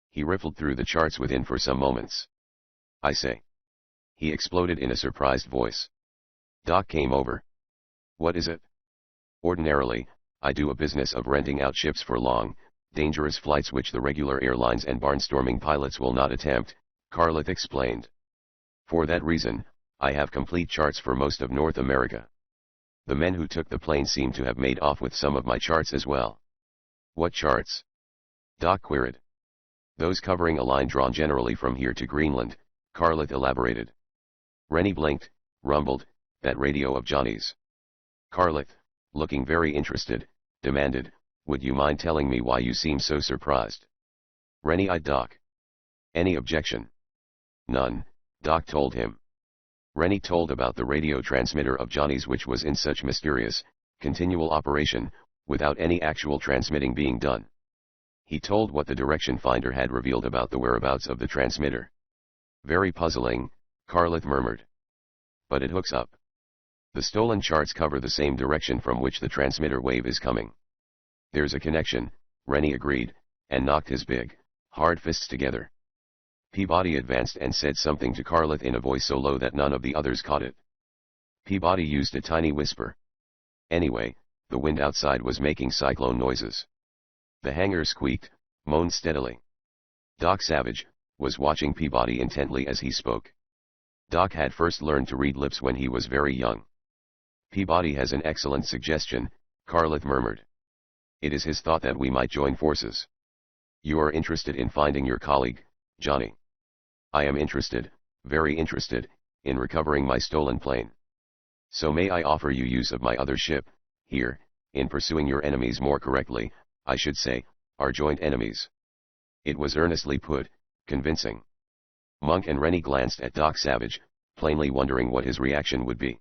He riffled through the charts within for some moments. I say. He exploded in a surprised voice. Doc came over. What is it? Ordinarily, I do a business of renting out ships for long, dangerous flights which the regular airlines and barnstorming pilots will not attempt, Carleth explained. For that reason, I have complete charts for most of North America. The men who took the plane seem to have made off with some of my charts as well. What charts? Doc queried. Those covering a line drawn generally from here to Greenland, Carleth elaborated. Rennie blinked, rumbled, that radio of Johnny's. Carleth, looking very interested, demanded, would you mind telling me why you seem so surprised? Rennie eyed Doc. Any objection? None, Doc told him. Rennie told about the radio transmitter of Johnny's which was in such mysterious, continual operation, without any actual transmitting being done. He told what the direction finder had revealed about the whereabouts of the transmitter. Very puzzling, Carleth murmured. But it hooks up. The stolen charts cover the same direction from which the transmitter wave is coming. There's a connection, Rennie agreed, and knocked his big, hard fists together. Peabody advanced and said something to Carleth in a voice so low that none of the others caught it. Peabody used a tiny whisper. Anyway, the wind outside was making cyclone noises. The hangar squeaked, moaned steadily. Doc Savage was watching Peabody intently as he spoke. Doc had first learned to read lips when he was very young. Peabody has an excellent suggestion, Carleth murmured. It is his thought that we might join forces. You are interested in finding your colleague, Johnny. I am interested, very interested, in recovering my stolen plane. So may I offer you use of my other ship, here, in pursuing your enemies more correctly, I should say, our joint enemies. It was earnestly put, convincing. Monk and Rennie glanced at Doc Savage, plainly wondering what his reaction would be.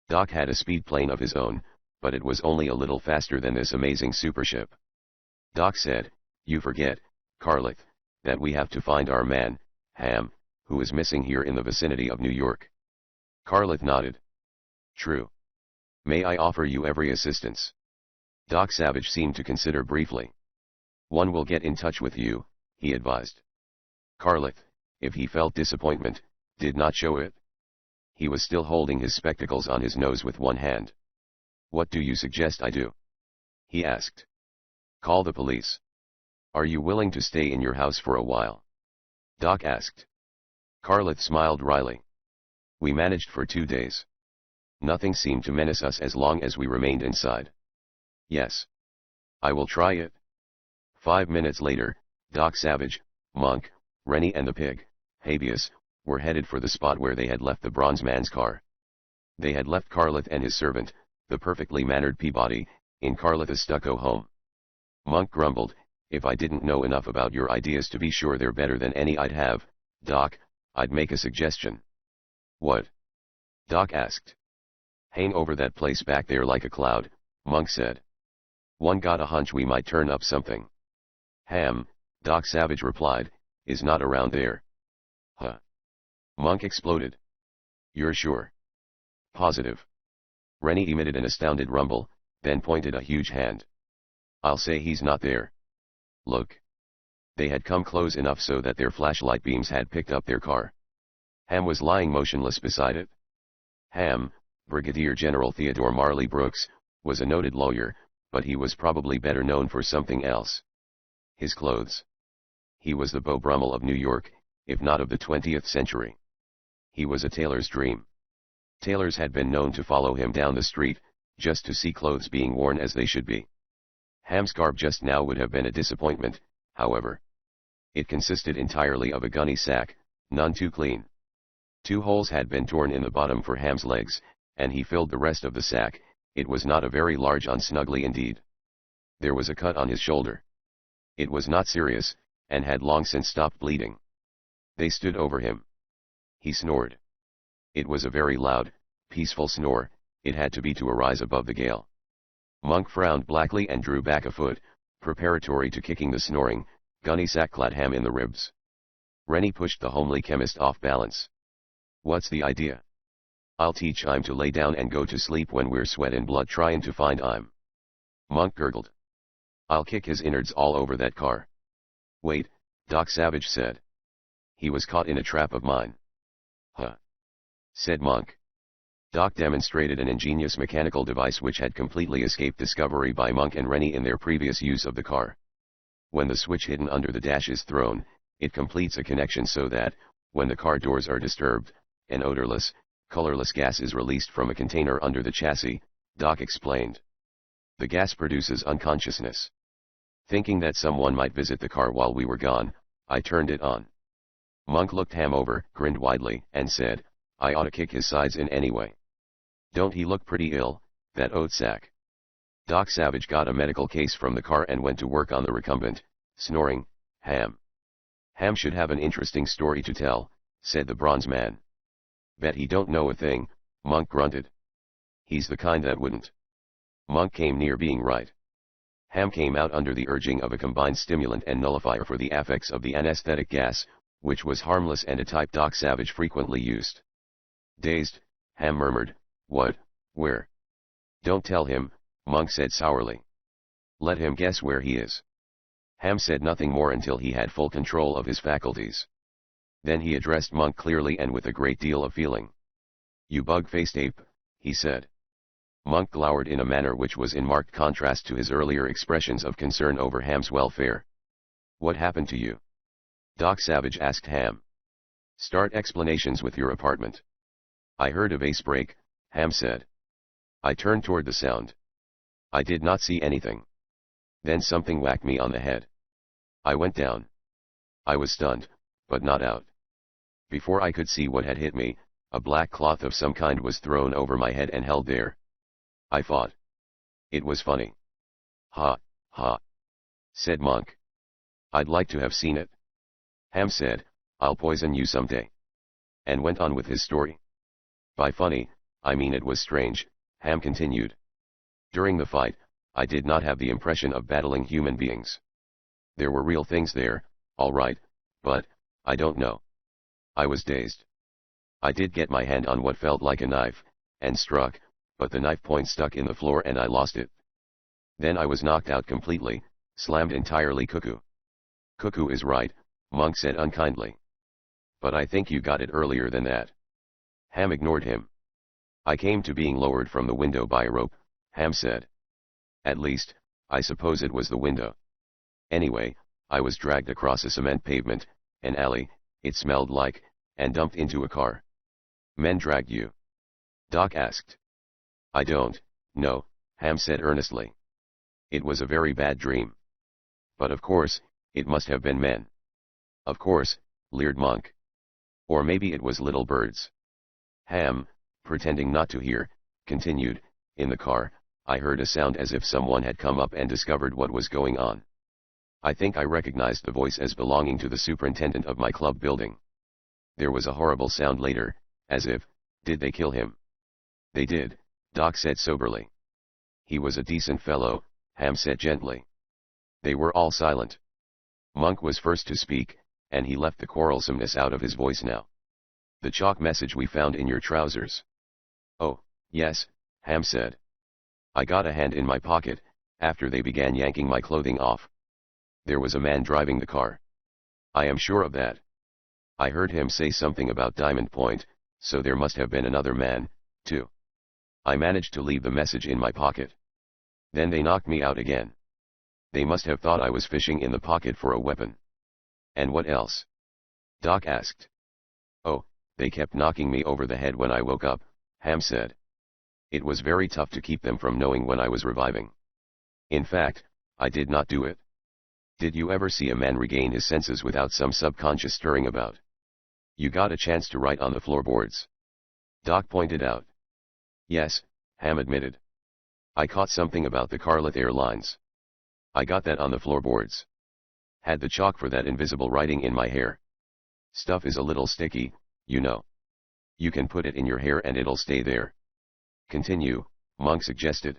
Doc had a speed plane of his own, but it was only a little faster than this amazing supership. Doc said, you forget, Carleth, that we have to find our man, Ham, who is missing here in the vicinity of New York. Carleth nodded. True. May I offer you every assistance? Doc Savage seemed to consider briefly. One will get in touch with you, he advised. Carleth, if he felt disappointment, did not show it. He was still holding his spectacles on his nose with one hand. What do you suggest I do? He asked. Call the police. Are you willing to stay in your house for a while? Doc asked. Carleth smiled wryly. We managed for 2 days. Nothing seemed to menace us as long as we remained inside. Yes. I will try it. 5 minutes later, Doc Savage, Monk, Rennie and the pig, Habeas, were headed for the spot where they had left the bronze man's car. They had left Carleth and his servant, the perfectly mannered Peabody, in Carleth's stucco home. Monk grumbled, if I didn't know enough about your ideas to be sure they're better than any I'd have, Doc, I'd make a suggestion. What? Doc asked. Hang over that place back there like a cloud, Monk said. One got a hunch we might turn up something. Ham, Doc Savage replied, "Is not around there." Huh? Monk exploded. "You're sure?" "Positive." Rennie emitted an astounded rumble, then pointed a huge hand. "I'll say he's not there. Look." They had come close enough so that their flashlight beams had picked up their car. Ham was lying motionless beside it. Ham, Brigadier General Theodore Marley Brooks, was a noted lawyer, but he was probably better known for something else. His clothes. He was the Beau Brummel of New York, if not of the 20th century. He was a tailor's dream. Tailors had been known to follow him down the street, just to see clothes being worn as they should be. Ham's garb just now would have been a disappointment, however. It consisted entirely of a gunny sack, none too clean. 2 holes had been torn in the bottom for Ham's legs, and he filled the rest of the sack. It was not a very large unsnuggly indeed. There was a cut on his shoulder. It was not serious, and had long since stopped bleeding. They stood over him. He snored. It was a very loud, peaceful snore. It had to be to arise above the gale. Monk frowned blackly and drew back a foot, preparatory to kicking the snoring, gunny sack-clad Ham in the ribs. Rennie pushed the homely chemist off balance. "What's the idea?" "I'll teach him to lay down and go to sleep when we're sweat and blood trying to find him." Monk gurgled. "I'll kick his innards all over that car." "Wait," Doc Savage said. "He was caught in a trap of mine." "Huh?" said Monk. Doc demonstrated an ingenious mechanical device which had completely escaped discovery by Monk and Rennie in their previous use of the car. When the switch hidden under the dash is thrown, it completes a connection so that, when the car doors are disturbed, an odorless, colorless gas is released from a container under the chassis, Doc explained. The gas produces unconsciousness. Thinking that someone might visit the car while we were gone, I turned it on. Monk looked Ham over, grinned widely, and said, "I ought to kick his sides in anyway. Don't he look pretty ill, that oat sack?" Doc Savage got a medical case from the car and went to work on the recumbent, snoring, Ham. "Ham should have an interesting story to tell," said the bronze man. "Bet he don't know a thing," Monk grunted. "He's the kind that wouldn't." Monk came near being right. Ham came out under the urging of a combined stimulant and nullifier for the effects of the anesthetic gas, which was harmless and a type Doc Savage frequently used. Dazed, Ham murmured, "What, where?" "Don't tell him," Monk said sourly. "Let him guess where he is." Ham said nothing more until he had full control of his faculties. Then he addressed Monk clearly and with a great deal of feeling. "You bug-faced ape," he said. Monk glowered in a manner which was in marked contrast to his earlier expressions of concern over Ham's welfare. "What happened to you?" Doc Savage asked Ham. "Start explanations with your apartment." "I heard a vase break," Ham said. "I turned toward the sound. I did not see anything. Then something whacked me on the head. I went down. I was stunned, but not out. Before I could see what had hit me, a black cloth of some kind was thrown over my head and held there. I fought. It was funny." "Ha, ha," said Monk. "I'd like to have seen it." Ham said, "I'll poison you someday," and went on with his story. "By funny, I mean it was strange," Ham continued. "During the fight, I did not have the impression of battling human beings. There were real things there, all right, but, I don't know. I was dazed. I did get my hand on what felt like a knife, and struck, but the knife point stuck in the floor and I lost it. Then I was knocked out completely, slammed entirely cuckoo." "Cuckoo is right," Monk said unkindly. "But I think you got it earlier than that." Ham ignored him. "I came to being lowered from the window by a rope," Ham said. "At least, I suppose it was the window. Anyway, I was dragged across a cement pavement, an alley, it smelled like, and dumped into a car." "Men dragged you?" Doc asked. "I don't know," Ham said earnestly. "It was a very bad dream. But of course, it must have been men." "Of course," leered Monk. "Or maybe it was little birds." Ham, pretending not to hear, continued, "In the car, I heard a sound as if someone had come up and discovered what was going on. I think I recognized the voice as belonging to the superintendent of my club building. There was a horrible sound later, as if, did they kill him?" "They did," Doc said soberly. "He was a decent fellow," Ham said gently. They were all silent. Monk was first to speak, and he left the quarrelsomeness out of his voice now. "The chalk message we found in your trousers." "Oh, yes," Ham said. "I got a hand in my pocket, after they began yanking my clothing off. There was a man driving the car. I am sure of that. I heard him say something about Diamond Point, so there must have been another man, too. I managed to leave the message in my pocket. Then they knocked me out again. They must have thought I was fishing in the pocket for a weapon." "And what else?" Doc asked. "Oh, they kept knocking me over the head when I woke up," Ham said. "It was very tough to keep them from knowing when I was reviving. In fact, I did not do it." "Did you ever see a man regain his senses without some subconscious stirring about?" "You got a chance to write on the floorboards?" Doc pointed out. "Yes," Ham admitted. "I caught something about the Carlet Airlines. I got that on the floorboards. Had the chalk for that invisible writing in my hair. Stuff is a little sticky, you know. You can put it in your hair and it'll stay there." "Continue," Monk suggested.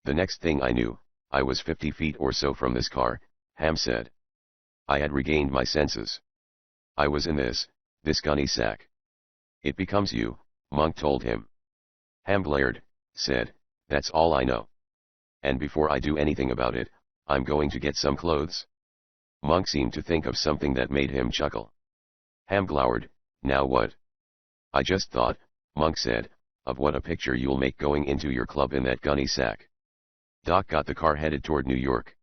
"The next thing I knew, I was 50 feet or so from this car," Ham said. "I had regained my senses. I was in this gunny sack." "It becomes you," Monk told him. Ham glared, said, "That's all I know. And before I do anything about it, I'm going to get some clothes." Monk seemed to think of something that made him chuckle. Ham glowered, "Now what?" "I just thought," Monk said, "of what a picture you'll make going into your club in that gunny sack." Doc got the car headed toward New York.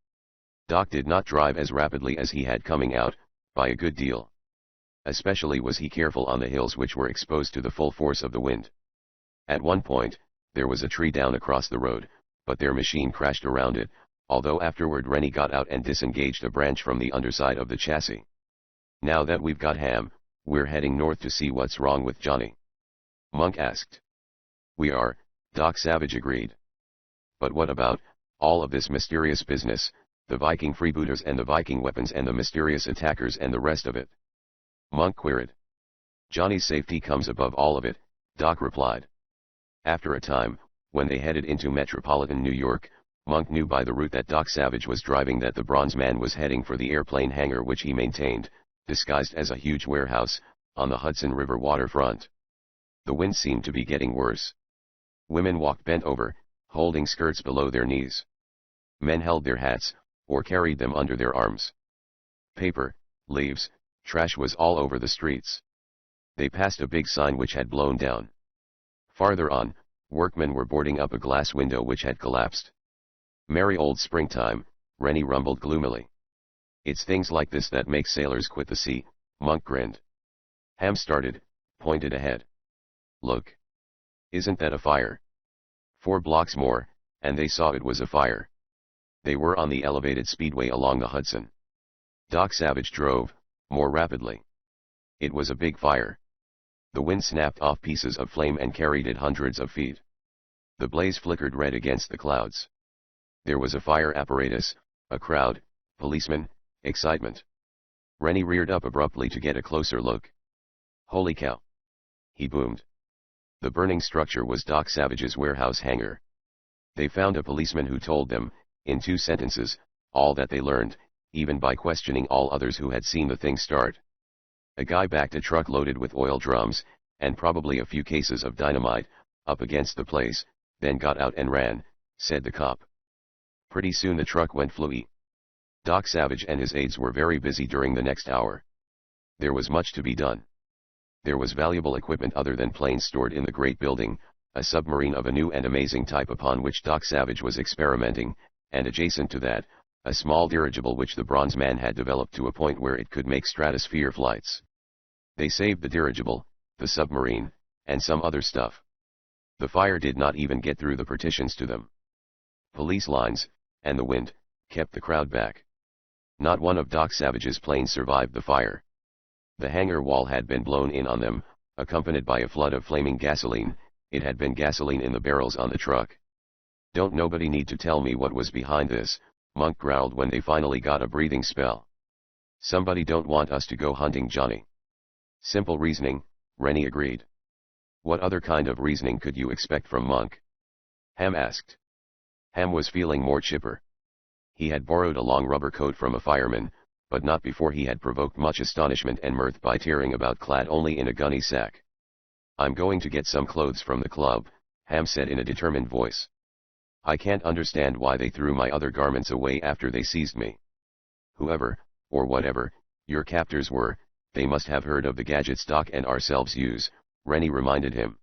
Doc did not drive as rapidly as he had coming out, by a good deal. Especially was he careful on the hills which were exposed to the full force of the wind. At one point, there was a tree down across the road, but their machine crashed around it, although afterward Rennie got out and disengaged a branch from the underside of the chassis. "Now that we've got Ham, we're heading north to see what's wrong with Johnny?" Monk asked. "We are," Doc Savage agreed. "But what about all of this mysterious business, the Viking freebooters and the Viking weapons and the mysterious attackers and the rest of it?" Monk queried. "Johnny's safety comes above all of it," Doc replied. After a time, when they headed into metropolitan New York, Monk knew by the route that Doc Savage was driving that the Bronze Man was heading for the airplane hangar which he maintained, disguised as a huge warehouse, on the Hudson River waterfront. The wind seemed to be getting worse. Women walked bent over, holding skirts below their knees. Men held their hats, or carried them under their arms. Paper, leaves, trash was all over the streets. They passed a big sign which had blown down. Farther on, workmen were boarding up a glass window which had collapsed. "Merry old springtime," Rennie rumbled gloomily. "It's things like this that make sailors quit the sea," Monk grinned. Ham started, pointed ahead. "Look. Isn't that a fire?" 4 blocks more, and they saw it was a fire. They were on the elevated speedway along the Hudson. Doc Savage drove, more rapidly. It was a big fire. The wind snapped off pieces of flame and carried it hundreds of feet. The blaze flickered red against the clouds. There was a fire apparatus, a crowd, policemen, excitement. Rennie reared up abruptly to get a closer look. "Holy cow!" he boomed. The burning structure was Doc Savage's warehouse hangar. They found a policeman who told them, in 2 sentences, all that they learned, even by questioning all others who had seen the thing start. A guy backed a truck loaded with oil drums, and probably a few cases of dynamite, up against the place, then got out and ran, said the cop. Pretty soon the truck went flooey. Doc Savage and his aides were very busy during the next hour. There was much to be done. There was valuable equipment other than planes stored in the great building, a submarine of a new and amazing type upon which Doc Savage was experimenting, and adjacent to that, a small dirigible which the Bronze Man had developed to a point where it could make stratosphere flights. They saved the dirigible, the submarine, and some other stuff. The fire did not even get through the partitions to them. Police lines, and the wind, kept the crowd back. Not one of Doc Savage's planes survived the fire. The hangar wall had been blown in on them, accompanied by a flood of flaming gasoline. It had been gasoline in the barrels on the truck. "Don't nobody need to tell me what was behind this," Monk growled when they finally got a breathing spell. "Somebody don't want us to go hunting Johnny." "Simple reasoning," Rennie agreed. "What other kind of reasoning could you expect from Monk?" Ham asked. Ham was feeling more chipper. He had borrowed a long rubber coat from a fireman, but not before he had provoked much astonishment and mirth by tearing about clad only in a gunny sack. "I'm going to get some clothes from the club," Ham said in a determined voice. "I can't understand why they threw my other garments away after they seized me. Whoever, or whatever, your captors were, they must have heard of the gadgets Doc and ourselves use," Rennie reminded him.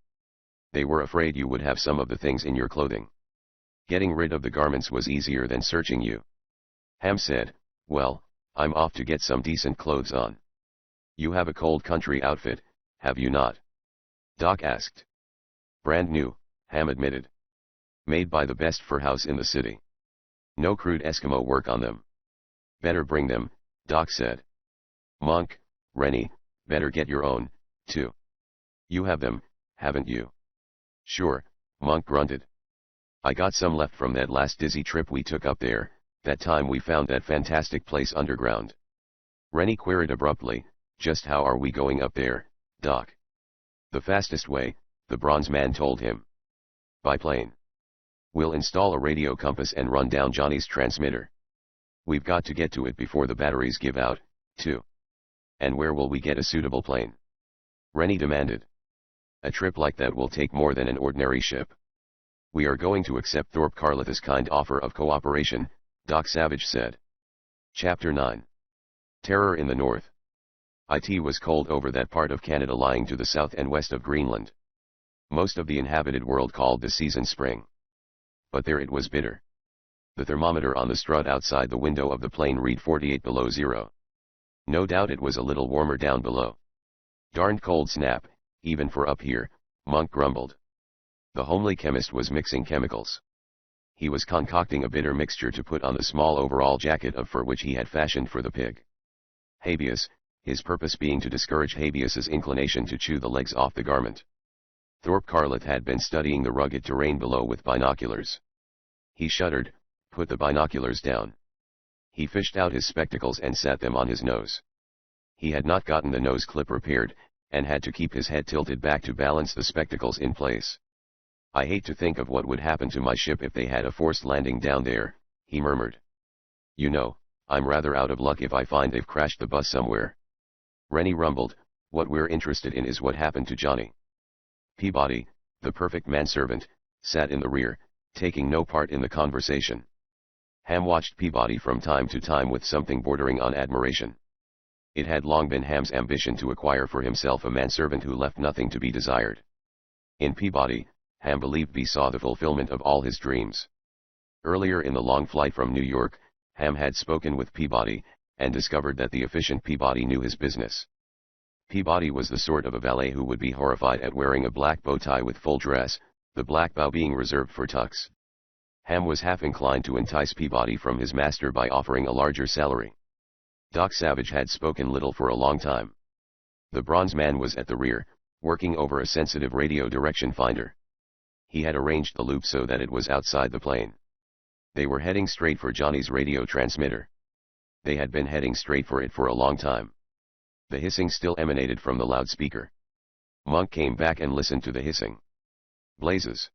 "They were afraid you would have some of the things in your clothing. Getting rid of the garments was easier than searching you." Ham said, "Well, I'm off to get some decent clothes on." "You have a cold country outfit, have you not?" Doc asked. "Brand new," Ham admitted. "Made by the best fur house in the city. No crude Eskimo work on them." "Better bring them," Doc said. "Monk, Rennie, better get your own, too. You have them, haven't you?" "Sure," Monk grunted. "I got some left from that last dizzy trip we took up there, that time we found that fantastic place underground." Rennie queried abruptly, "Just how are we going up there, Doc?" "The fastest way," the bronze man told him. "By plane. We'll install a radio compass and run down Johnny's transmitter. We've got to get to it before the batteries give out, too." "And where will we get a suitable plane?" Rennie demanded. "A trip like that will take more than an ordinary ship. We are going to accept Thorpe Carleth's kind offer of cooperation," Doc Savage said. Chapter 9. Terror in the North. It was cold over that part of Canada lying to the south and west of Greenland. Most of the inhabited world called the season spring. But there it was bitter. The thermometer on the strut outside the window of the plane read 48 below zero. No doubt it was a little warmer down below. "Darned cold snap, even for up here," Monk grumbled. The homely chemist was mixing chemicals. He was concocting a bitter mixture to put on the small overall jacket of fur which he had fashioned for the pig. Habeas, his purpose being to discourage Habeas's inclination to chew the legs off the garment. Thorpe Carleth had been studying the rugged terrain below with binoculars. He shuddered, put the binoculars down. He fished out his spectacles and sat them on his nose. He had not gotten the nose clip repaired, and had to keep his head tilted back to balance the spectacles in place. "I hate to think of what would happen to my ship if they had a forced landing down there," he murmured. "You know, I'm rather out of luck if I find they've crashed the bus somewhere." Rennie rumbled, "What we're interested in is what happened to Johnny." Peabody, the perfect manservant, sat in the rear, taking no part in the conversation. Ham watched Peabody from time to time with something bordering on admiration. It had long been Ham's ambition to acquire for himself a manservant who left nothing to be desired. In Peabody, Ham believed he saw the fulfillment of all his dreams. Earlier in the long flight from New York, Ham had spoken with Peabody, and discovered that the efficient Peabody knew his business. Peabody was the sort of a valet who would be horrified at wearing a black bow tie with full dress, the black bow being reserved for tucks. Ham was half inclined to entice Peabody from his master by offering a larger salary. Doc Savage had spoken little for a long time. The bronze man was at the rear, working over a sensitive radio direction finder. He had arranged the loop so that it was outside the plane. They were heading straight for Johnny's radio transmitter. They had been heading straight for it for a long time. The hissing still emanated from the loudspeaker. Monk came back and listened to the hissing. "Blazes,"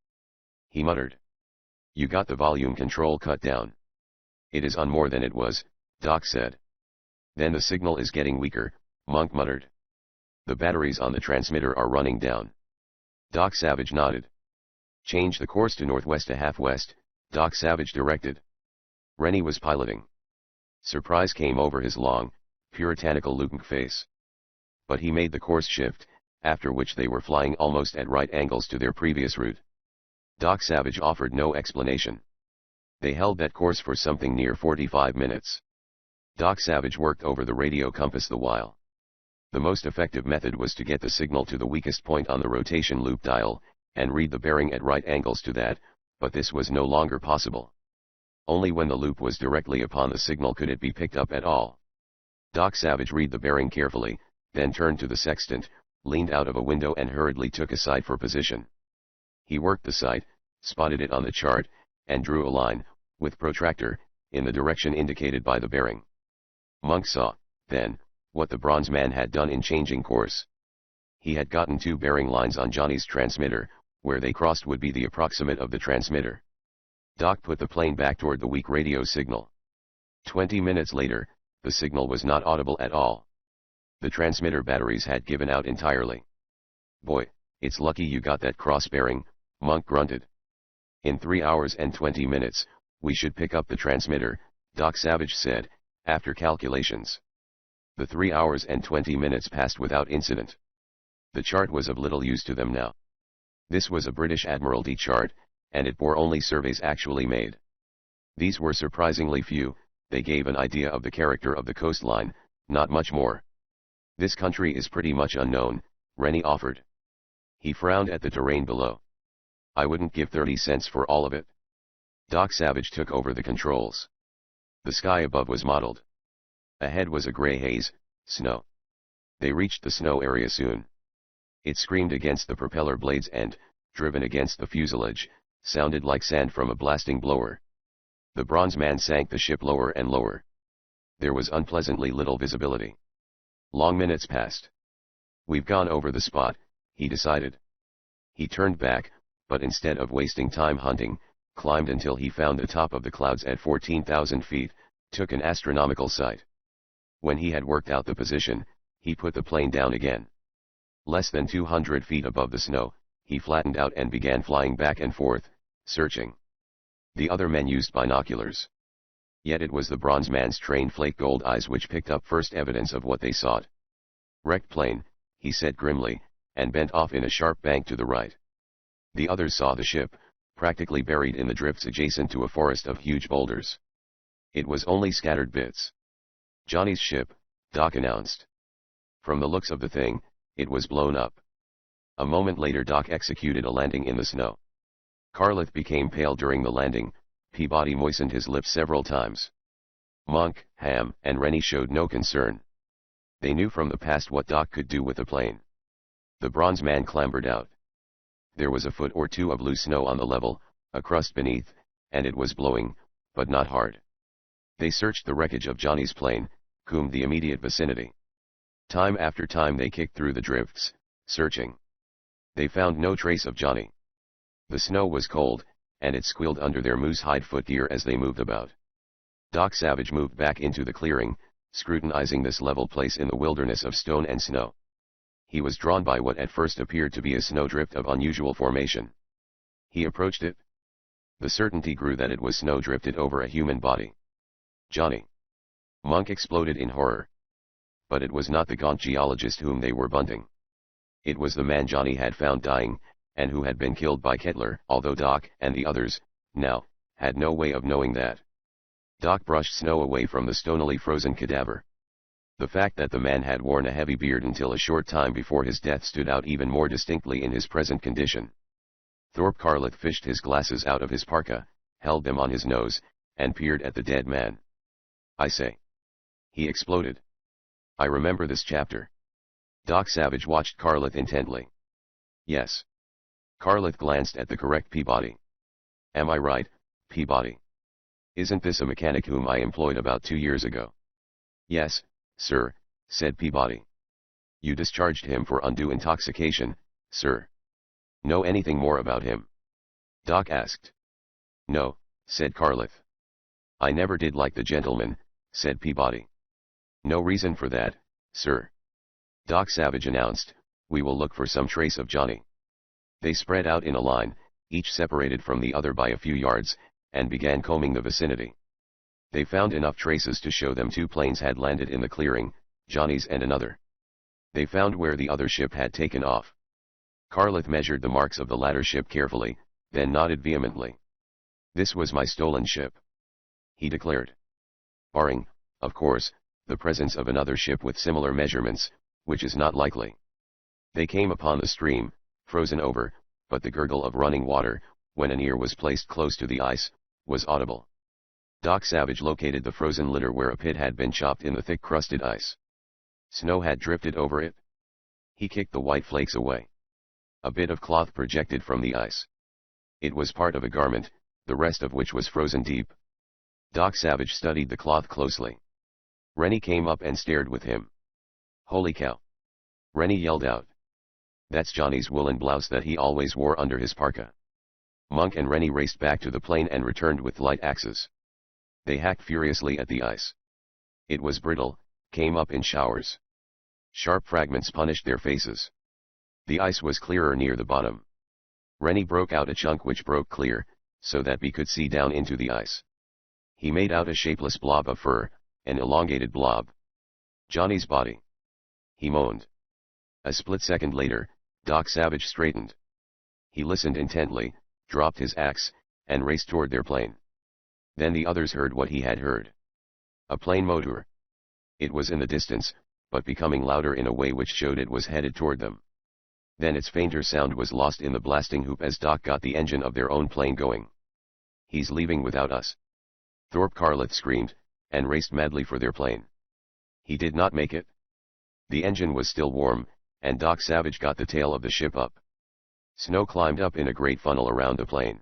he muttered. "You got the volume control cut down?" "It is on more than it was," Doc said. "Then the signal is getting weaker," Monk muttered. "The batteries on the transmitter are running down." Doc Savage nodded. "Change the course to northwest to half west," Doc Savage directed. Rennie was piloting. Surprise came over his long, puritanical looking face. But he made the course shift, after which they were flying almost at right angles to their previous route. Doc Savage offered no explanation. They held that course for something near 45 minutes. Doc Savage worked over the radio compass the while. The most effective method was to get the signal to the weakest point on the rotation loop dial, and read the bearing at right angles to that, but this was no longer possible. Only when the loop was directly upon the signal could it be picked up at all. Doc Savage read the bearing carefully, then turned to the sextant, leaned out of a window and hurriedly took a sight for position. He worked the sight, spotted it on the chart, and drew a line, with protractor, in the direction indicated by the bearing. Monk saw, then, what the bronze man had done in changing course. He had gotten two bearing lines on Johnny's transmitter, where they crossed would be the approximate of the transmitter. Doc put the plane back toward the weak radio signal. 20 minutes later, The signal was not audible at all. The transmitter batteries had given out entirely. "Boy, it's lucky you got that cross bearing," Monk grunted. "In 3 hours and 20 minutes, we should pick up the transmitter," Doc Savage said, after calculations. The 3 hours and 20 minutes passed without incident. The chart was of little use to them now. This was a British Admiralty chart, and it bore only surveys actually made. These were surprisingly few. They gave an idea of the character of the coastline, not much more. "This country is pretty much unknown," Rennie offered. He frowned at the terrain below. "I wouldn't give 30 cents for all of it." Doc Savage took over the controls. The sky above was mottled. Ahead was a gray haze, snow. They reached the snow area soon. It screamed against the propeller blades and, driven against the fuselage, sounded like sand from a blasting blower. The bronze man sank the ship lower and lower. There was unpleasantly little visibility. Long minutes passed. "We've gone over the spot," he decided. He turned back, but instead of wasting time hunting, climbed until he found the top of the clouds at 14,000 feet, took an astronomical sight. When he had worked out the position, he put the plane down again. Less than 200 feet above the snow, he flattened out and began flying back and forth, searching. The other men used binoculars. Yet it was the bronze man's trained flake gold eyes which picked up first evidence of what they sought. "Wrecked plane," he said grimly, and bent off in a sharp bank to the right. The others saw the ship, practically buried in the drifts adjacent to a forest of huge boulders. It was only scattered bits. "Johnny's ship," Doc announced. From the looks of the thing, it was blown up. A moment later Doc executed a landing in the snow. Carleth became pale during the landing. Peabody moistened his lips several times. Monk, Ham, and Rennie showed no concern. They knew from the past what Doc could do with a plane. The bronze man clambered out. There was a foot or two of loose snow on the level, a crust beneath, and it was blowing, but not hard. They searched the wreckage of Johnny's plane, combed the immediate vicinity. Time after time they kicked through the drifts, searching. They found no trace of Johnny. The snow was cold, and it squealed under their moose-hide footgear as they moved about. Doc Savage moved back into the clearing, scrutinizing this level place in the wilderness of stone and snow. He was drawn by what at first appeared to be a snowdrift of unusual formation. He approached it. The certainty grew that it was snow drifted over a human body. "Johnny!" Monk exploded in horror. But it was not the gaunt geologist whom they were bunting. It was the man Johnny had found dying, and who had been killed by Kettler, although Doc, and the others, now, had no way of knowing that. Doc brushed snow away from the stonily frozen cadaver. The fact that the man had worn a heavy beard until a short time before his death stood out even more distinctly in his present condition. Thorpe Carleth fished his glasses out of his parka, held them on his nose, and peered at the dead man. "I say," he exploded. "I remember this chapter." Doc Savage watched Carleth intently. "Yes." Carleth glanced at the correct Peabody. "Am I right, Peabody? Isn't this a mechanic whom I employed about 2 years ago?" "Yes, sir," said Peabody. "You discharged him for undue intoxication, sir. Know anything more about him?" Doc asked. "No," said Carleth. "I never did like the gentleman," said Peabody. "No reason for that, sir." Doc Savage announced, "We will look for some trace of Johnny." They spread out in a line, each separated from the other by a few yards, and began combing the vicinity. They found enough traces to show them 2 planes had landed in the clearing, Johnny's and another. They found where the other ship had taken off. Carleth measured the marks of the latter ship carefully, then nodded vehemently. "This was my stolen ship," he declared. "Barring, of course, the presence of another ship with similar measurements, which is not likely." They came upon the stream, frozen over, but the gurgle of running water, when an ear was placed close to the ice, was audible. Doc Savage located the frozen litter where a pit had been chopped in the thick crusted ice. Snow had drifted over it. He kicked the white flakes away. A bit of cloth projected from the ice. It was part of a garment, the rest of which was frozen deep. Doc Savage studied the cloth closely. Rennie came up and stared with him. "Holy cow!" Rennie yelled out. "That's Johnny's woolen blouse that he always wore under his parka." Monk and Rennie raced back to the plane and returned with light axes. They hacked furiously at the ice. It was brittle, came up in showers. Sharp fragments punished their faces. The ice was clearer near the bottom. Rennie broke out a chunk which broke clear, so that we could see down into the ice. He made out a shapeless blob of fur, an elongated blob. Johnny's body. He moaned. A split second later, Doc Savage straightened. He listened intently, dropped his axe, and raced toward their plane. Then the others heard what he had heard. A plane motor. It was in the distance, but becoming louder in a way which showed it was headed toward them. Then its fainter sound was lost in the blasting hoop as Doc got the engine of their own plane going. "He's leaving without us!" Thorpe Carleth screamed, and raced madly for their plane. He did not make it. The engine was still warm, and Doc Savage got the tail of the ship up. Snow climbed up in a great funnel around the plane.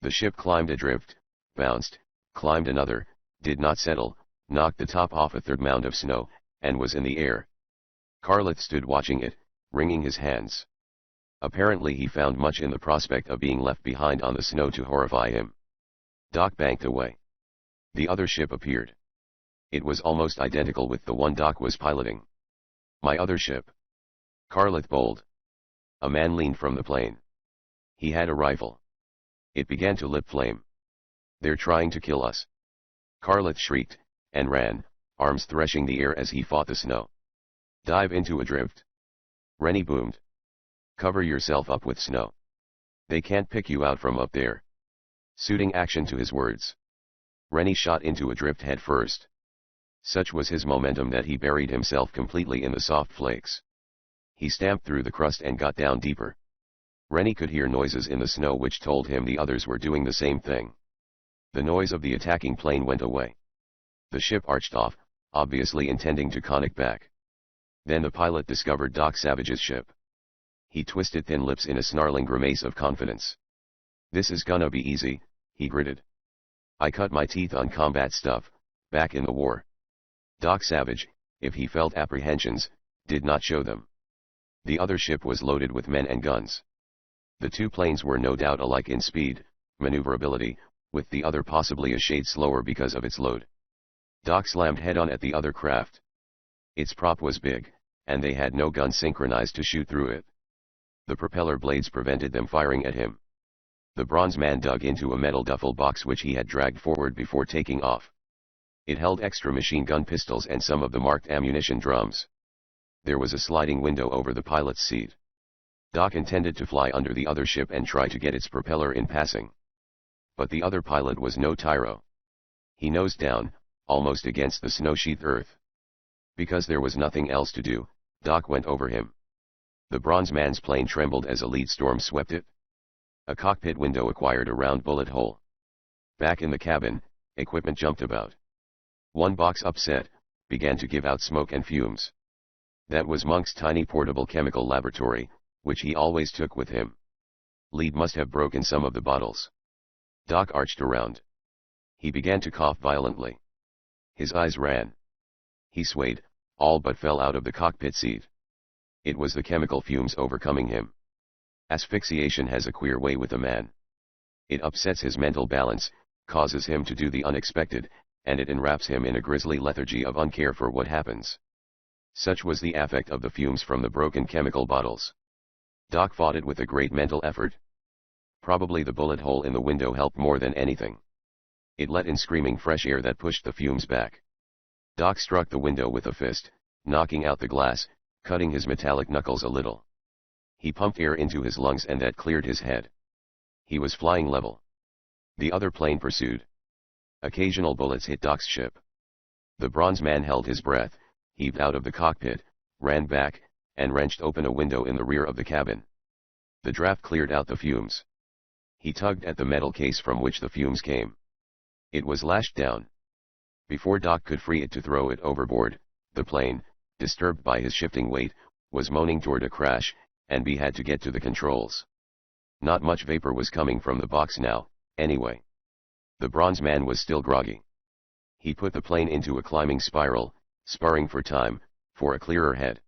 The ship climbed a drift, bounced, climbed another, did not settle, knocked the top off a third mound of snow, and was in the air. Carleth stood watching it, wringing his hands. Apparently he found much in the prospect of being left behind on the snow to horrify him. Doc banked away. The other ship appeared. It was almost identical with the one Doc was piloting. "My other ship." Carleth bowled. A man leaned from the plane. He had a rifle. It began to lip flame. "They're trying to kill us." Carleth shrieked, and ran, arms threshing the air as he fought the snow. "Dive into a drift." Rennie boomed. "Cover yourself up with snow. They can't pick you out from up there." Suiting action to his words, Rennie shot into a drift head first. Such was his momentum that he buried himself completely in the soft flakes. He stamped through the crust and got down deeper. Rennie could hear noises in the snow which told him the others were doing the same thing. The noise of the attacking plane went away. The ship arched off, obviously intending to conic back. Then the pilot discovered Doc Savage's ship. He twisted thin lips in a snarling grimace of confidence. "This is gonna be easy," he gritted. "I cut my teeth on combat stuff, back in the war." Doc Savage, if he felt apprehensions, did not show them. The other ship was loaded with men and guns. The two planes were no doubt alike in speed, maneuverability, with the other possibly a shade slower because of its load. Doc slammed head-on at the other craft. Its prop was big, and they had no guns synchronized to shoot through it. The propeller blades prevented them firing at him. The bronze man dug into a metal duffel box which he had dragged forward before taking off. It held extra machine gun pistols and some of the marked ammunition drums. There was a sliding window over the pilot's seat. Doc intended to fly under the other ship and try to get its propeller in passing. But the other pilot was no tyro. He nosed down, almost against the snow-sheathed earth. Because there was nothing else to do, Doc went over him. The bronze man's plane trembled as a lead storm swept it. A cockpit window acquired a round bullet hole. Back in the cabin, equipment jumped about. One box upset, began to give out smoke and fumes. That was Monk's tiny portable chemical laboratory, which he always took with him. Lead must have broken some of the bottles. Doc arched around. He began to cough violently. His eyes ran. He swayed, all but fell out of the cockpit seat. It was the chemical fumes overcoming him. Asphyxiation has a queer way with a man. It upsets his mental balance, causes him to do the unexpected, and it enwraps him in a grisly lethargy of uncare for what happens. Such was the affect of the fumes from the broken chemical bottles. Doc fought it with a great mental effort. Probably the bullet hole in the window helped more than anything. It let in screaming fresh air that pushed the fumes back. Doc struck the window with a fist, knocking out the glass, cutting his metallic knuckles a little. He pumped air into his lungs and that cleared his head. He was flying level. The other plane pursued. Occasional bullets hit Doc's ship. The bronze man held his breath, heaved out of the cockpit, ran back, and wrenched open a window in the rear of the cabin. The draft cleared out the fumes. He tugged at the metal case from which the fumes came. It was lashed down. Before Doc could free it to throw it overboard, the plane, disturbed by his shifting weight, was moaning toward a crash, and he had to get to the controls. Not much vapor was coming from the box now, anyway. The bronze man was still groggy. He put the plane into a climbing spiral, sparring for time, for a clearer head.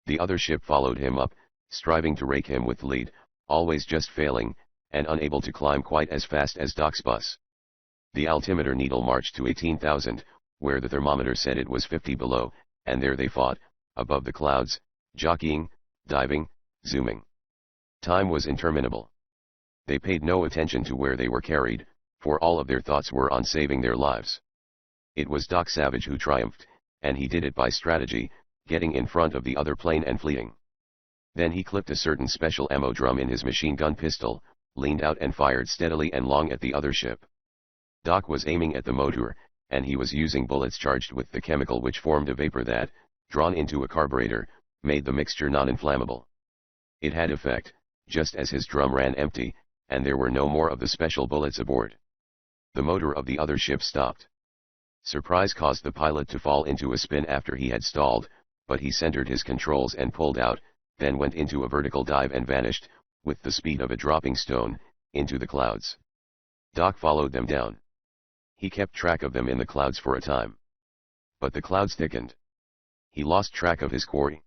The other ship followed him up, striving to rake him with lead, always just failing, and unable to climb quite as fast as Doc's bus. The altimeter needle marched to 18,000, where the thermometer said it was 50 below, and there they fought, above the clouds, jockeying, diving, zooming. Time was interminable. They paid no attention to where they were carried, for all of their thoughts were on saving their lives. It was Doc Savage who triumphed, and he did it by strategy, getting in front of the other plane and fleeing. Then he clipped a certain special ammo drum in his machine gun pistol, leaned out and fired steadily and long at the other ship. Doc was aiming at the motor, and he was using bullets charged with the chemical which formed a vapor that, drawn into a carburetor, made the mixture non-inflammable. It had effect, just as his drum ran empty, and there were no more of the special bullets aboard. The motor of the other ship stopped. Surprise caused the pilot to fall into a spin after he had stalled, but he centered his controls and pulled out, then went into a vertical dive and vanished, with the speed of a dropping stone, into the clouds. Doc followed them down. He kept track of them in the clouds for a time. But the clouds thickened. He lost track of his quarry.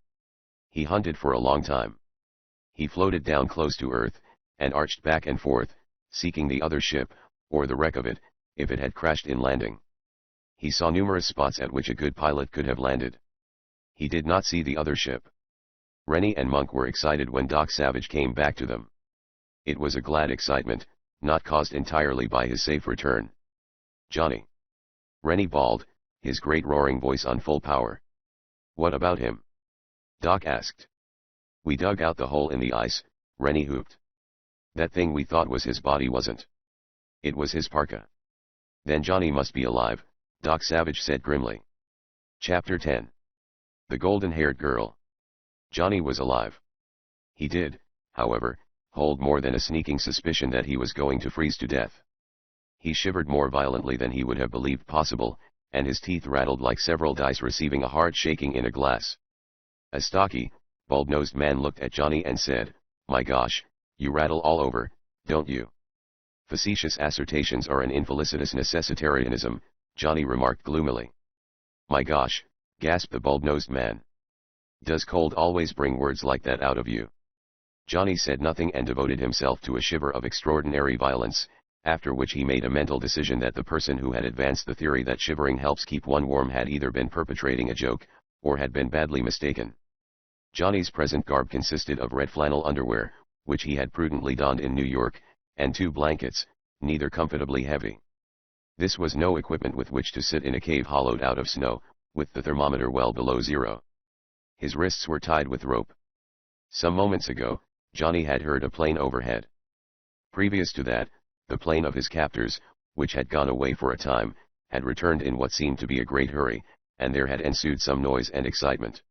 He hunted for a long time. He floated down close to Earth, and arched back and forth, seeking the other ship, or the wreck of it, if it had crashed in landing. He saw numerous spots at which a good pilot could have landed. He did not see the other ship. Rennie and Monk were excited when Doc Savage came back to them. It was a glad excitement, not caused entirely by his safe return. "Johnny!" Rennie bawled, his great roaring voice on full power. "What about him?" Doc asked. "We dug out the hole in the ice," Rennie whooped. "That thing we thought was his body wasn't. It was his parka." "Then Johnny must be alive," Doc Savage said grimly. Chapter 10. The Golden-Haired Girl. Johnny was alive. He did, however, hold more than a sneaking suspicion that he was going to freeze to death. He shivered more violently than he would have believed possible, and his teeth rattled like several dice receiving a hard shaking in a glass. A stocky, bulb-nosed man looked at Johnny and said, "My gosh, you rattle all over, don't you?" "Facetious assertions are an infelicitous necessitarianism," Johnny remarked gloomily. "My gosh," gasped the bulb-nosed man. "Does cold always bring words like that out of you?" Johnny said nothing and devoted himself to a shiver of extraordinary violence, after which he made a mental decision that the person who had advanced the theory that shivering helps keep one warm had either been perpetrating a joke, or had been badly mistaken. Johnny's present garb consisted of red flannel underwear, which he had prudently donned in New York, and 2 blankets, neither comfortably heavy. This was no equipment with which to sit in a cave hollowed out of snow, with the thermometer well below zero. His wrists were tied with rope. Some moments ago, Johnny had heard a plane overhead. Previous to that, the plane of his captors, which had gone away for a time, had returned in what seemed to be a great hurry, and there had ensued some noise and excitement.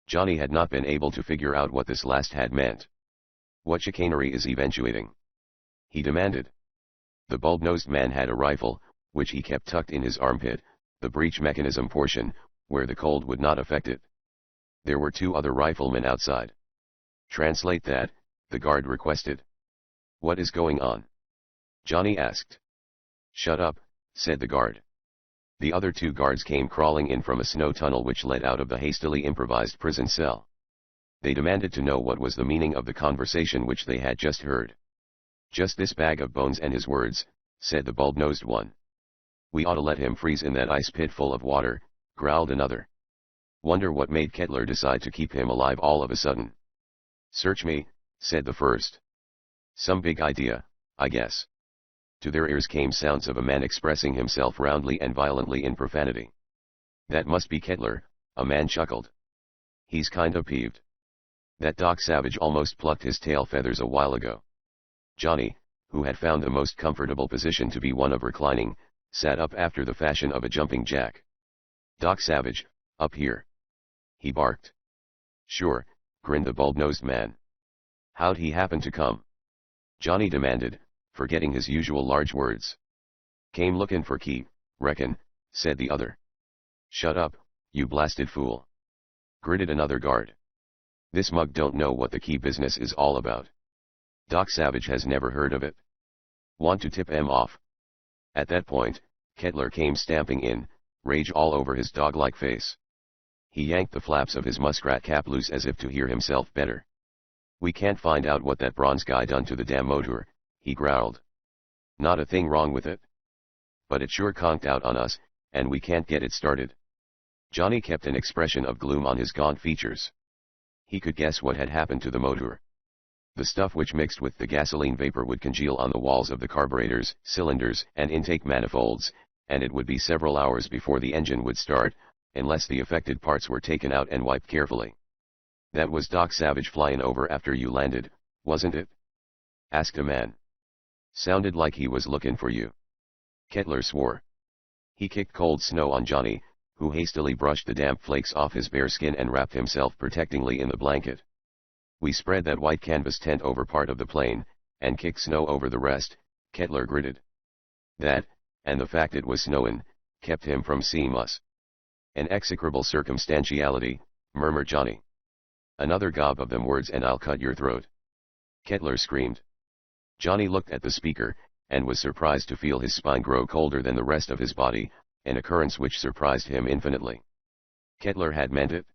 Johnny had not been able to figure out what this last had meant. "What chicanery is eventuating?" he demanded. The bulb-nosed man had a rifle, which he kept tucked in his armpit, the breech mechanism portion, where the cold would not affect it. There were 2 other riflemen outside. "Translate that," the guard requested. "What is going on?" Johnny asked. "Shut up," said the guard. The other 2 guards came crawling in from a snow tunnel which led out of the hastily improvised prison cell. They demanded to know what was the meaning of the conversation which they had just heard. "Just this bag of bones and his words," said the bulb-nosed one. "We ought to let him freeze in that ice pit full of water," growled another. "Wonder what made Kettler decide to keep him alive all of a sudden." "Search me," said the first. "Some big idea, I guess." To their ears came sounds of a man expressing himself roundly and violently in profanity. "That must be Kettler," a man chuckled. "He's kinda peeved. That Doc Savage almost plucked his tail feathers a while ago." Johnny, who had found the most comfortable position to be one of reclining, sat up after the fashion of a jumping jack. "Doc Savage, up here," he barked. "Sure," grinned the bulb-nosed man. "How'd he happen to come?" Johnny demanded, forgetting his usual large words. "Came lookin' for key, reckon," said the other. "Shut up, you blasted fool," gritted another guard. "This mug don't know what the key business is all about. Doc Savage has never heard of it. Want to tip him off?" At that point, Kettler came stamping in, rage all over his dog-like face. He yanked the flaps of his muskrat cap loose as if to hear himself better. "We can't find out what that bronze guy done to the damn motor," he growled. "Not a thing wrong with it. But it sure conked out on us, and we can't get it started. Johnny kept an expression of gloom on his gaunt features. He could guess what had happened to the motor. The stuff which mixed with the gasoline vapor would congeal on the walls of the carburetors, cylinders, and intake manifolds, and it would be several hours before the engine would start, unless the affected parts were taken out and wiped carefully. "That was Doc Savage flyin' over after you landed, wasn't it?" asked a man. "Sounded like he was looking for you." Kettler swore. He kicked cold snow on Johnny, who hastily brushed the damp flakes off his bare skin and wrapped himself protectingly in the blanket. "We spread that white canvas tent over part of the plane, and kicked snow over the rest," Kettler gritted. "That, and the fact it was snowin', kept him from seeing us." "An execrable circumstantiality," murmured Johnny. "Another gob of them words and I'll cut your throat," Kettler screamed. Johnny looked at the speaker, and was surprised to feel his spine grow colder than the rest of his body, an occurrence which surprised him infinitely. Kettler had meant it.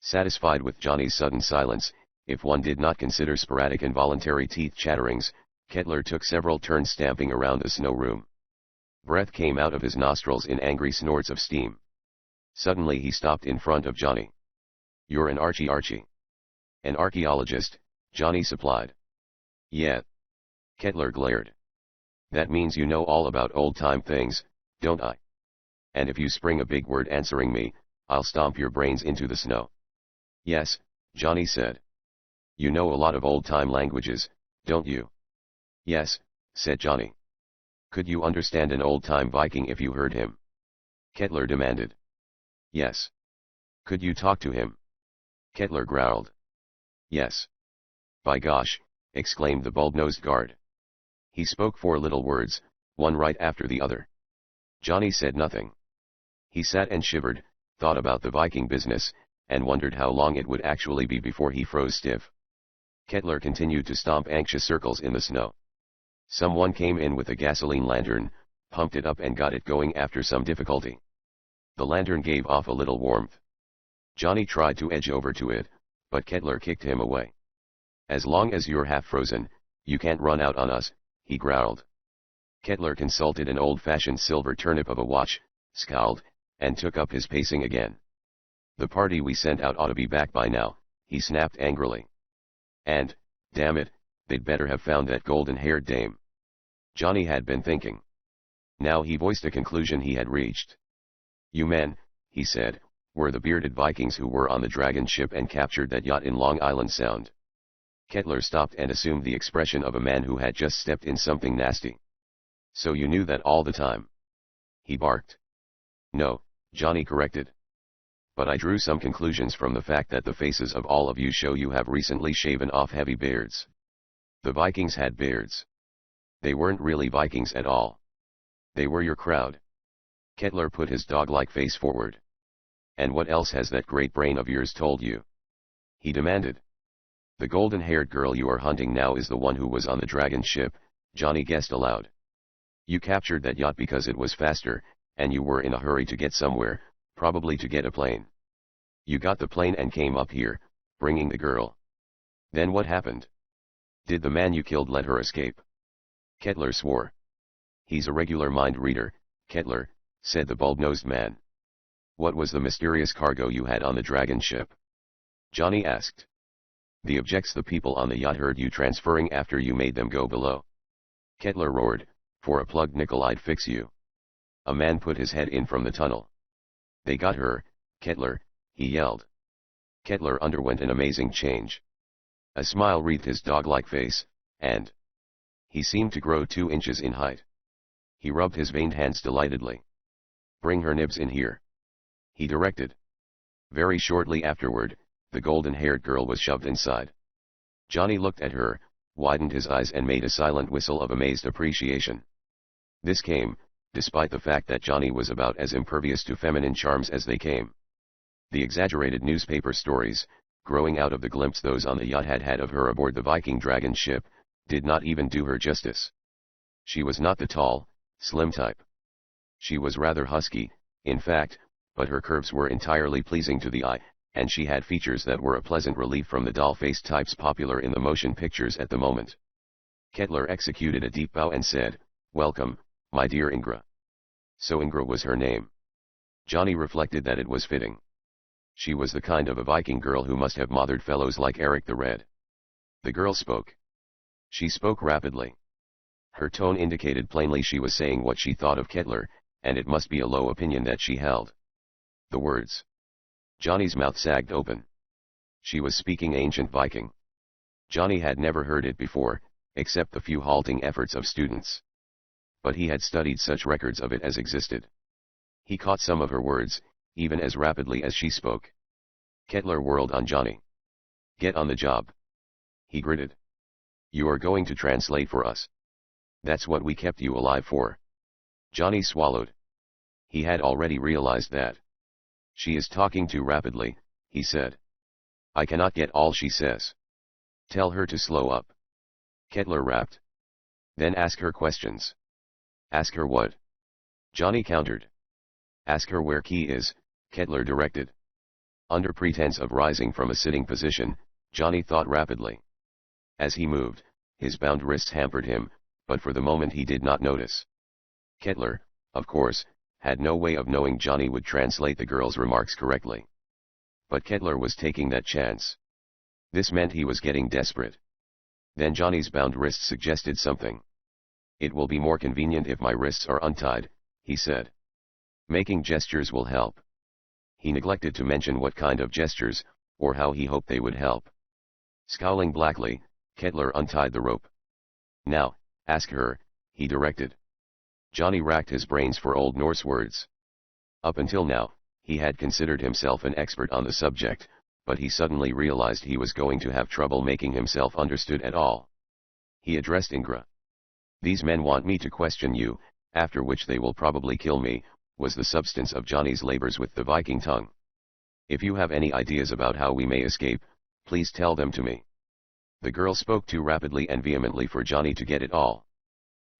Satisfied with Johnny's sudden silence, if one did not consider sporadic involuntary teeth chatterings, Kettler took several turns stamping around the snow room. Breath came out of his nostrils in angry snorts of steam. Suddenly he stopped in front of Johnny. "You're an Archie." "An archaeologist," Johnny supplied. "Yeah." Kettler glared. "That means you know all about old-time things, don't I? And if you spring a big word answering me, I'll stomp your brains into the snow." "Yes," Johnny said. "You know a lot of old-time languages, don't you?" "Yes," said Johnny. "Could you understand an old-time Viking if you heard him?" Kettler demanded. "Yes." "Could you talk to him?" Kettler growled. "Yes." "By gosh," exclaimed the bulb-nosed guard. He spoke 4 little words, one right after the other. Johnny said nothing. He sat and shivered, thought about the Viking business, and wondered how long it would actually be before he froze stiff. Kettler continued to stomp anxious circles in the snow. Someone came in with a gasoline lantern, pumped it up and got it going after some difficulty. The lantern gave off a little warmth. Johnny tried to edge over to it, but Kettler kicked him away. "As long as you're half frozen, you can't run out on us," he growled. Kettler consulted an old-fashioned silver turnip of a watch, scowled, and took up his pacing again. "The party we sent out ought to be back by now," he snapped angrily. "And, damn it, they'd better have found that golden-haired dame." Johnny had been thinking. Now he voiced a conclusion he had reached. "You men," he said, "were the bearded Vikings who were on the Dragon ship and captured that yacht in Long Island Sound." Kettler stopped and assumed the expression of a man who had just stepped in something nasty. "So you knew that all the time?" he barked. "No," Johnny corrected. "But I drew some conclusions from the fact that the faces of all of you show you have recently shaven off heavy beards. The Vikings had beards. They weren't really Vikings at all. They were your crowd." Kettler put his dog-like face forward. "And what else has that great brain of yours told you?" he demanded. "The golden-haired girl you are hunting now is the one who was on the Dragon ship," Johnny guessed aloud. "You captured that yacht because it was faster, and you were in a hurry to get somewhere, probably to get a plane. You got the plane and came up here, bringing the girl. Then what happened? Did the man you killed let her escape?" Kettler swore. "He's a regular mind reader, Kettler," said the bulb-nosed man. "What was the mysterious cargo you had on the Dragon ship?" Johnny asked. "The objects the people on the yacht heard you transferring after you made them go below." Kettler roared, "For a plugged nickel I'd fix you." A man put his head in from the tunnel. "They got her, Kettler," he yelled. Kettler underwent an amazing change. A smile wreathed his dog-like face, and he seemed to grow 2 inches in height. He rubbed his veined hands delightedly. "Bring her nibs in here," he directed. Very shortly afterward, the golden-haired girl was shoved inside. Johnny looked at her, widened his eyes and made a silent whistle of amazed appreciation. This came, despite the fact that Johnny was about as impervious to feminine charms as they came. The exaggerated newspaper stories, growing out of the glimpse those on the yacht had had of her aboard the Viking Dragon ship, did not even do her justice. She was not the tall, slim type. She was rather husky, in fact, but her curves were entirely pleasing to the eye, and she had features that were a pleasant relief from the doll-faced types popular in the motion pictures at the moment. Kettler executed a deep bow and said, "Welcome, my dear Ingra." So Ingra was her name. Johnny reflected that it was fitting. She was the kind of a Viking girl who must have mothered fellows like Eric the Red. The girl spoke. She spoke rapidly. Her tone indicated plainly she was saying what she thought of Kettler, and it must be a low opinion that she held. The words. Johnny's mouth sagged open. She was speaking ancient Viking. Johnny had never heard it before, except the few halting efforts of students. But he had studied such records of it as existed. He caught some of her words, even as rapidly as she spoke. Kettler whirled on Johnny. Get on the job. He gritted. You are going to translate for us. That's what we kept you alive for. Johnny swallowed. He had already realized that. She is talking too rapidly, he said. I cannot get all she says. Tell her to slow up. Kettler rapped. Then ask her questions. Ask her what? Johnny countered. Ask her where Key is, Kettler directed. Under pretense of rising from a sitting position, Johnny thought rapidly. As he moved, his bound wrists hampered him, but for the moment he did not notice. Kettler, of course, had no way of knowing Johnny would translate the girl's remarks correctly. But Kettler was taking that chance. This meant he was getting desperate. Then Johnny's bound wrists suggested something. It will be more convenient if my wrists are untied, he said. Making gestures will help. He neglected to mention what kind of gestures, or how he hoped they would help. Scowling blackly, Kettler untied the rope. Now, ask her, he directed. Johnny racked his brains for Old Norse words. Up until now, he had considered himself an expert on the subject, but he suddenly realized he was going to have trouble making himself understood at all. He addressed Ingra. These men want me to question you, after which they will probably kill me, was the substance of Johnny's labors with the Viking tongue. If you have any ideas about how we may escape, please tell them to me. The girl spoke too rapidly and vehemently for Johnny to get it all.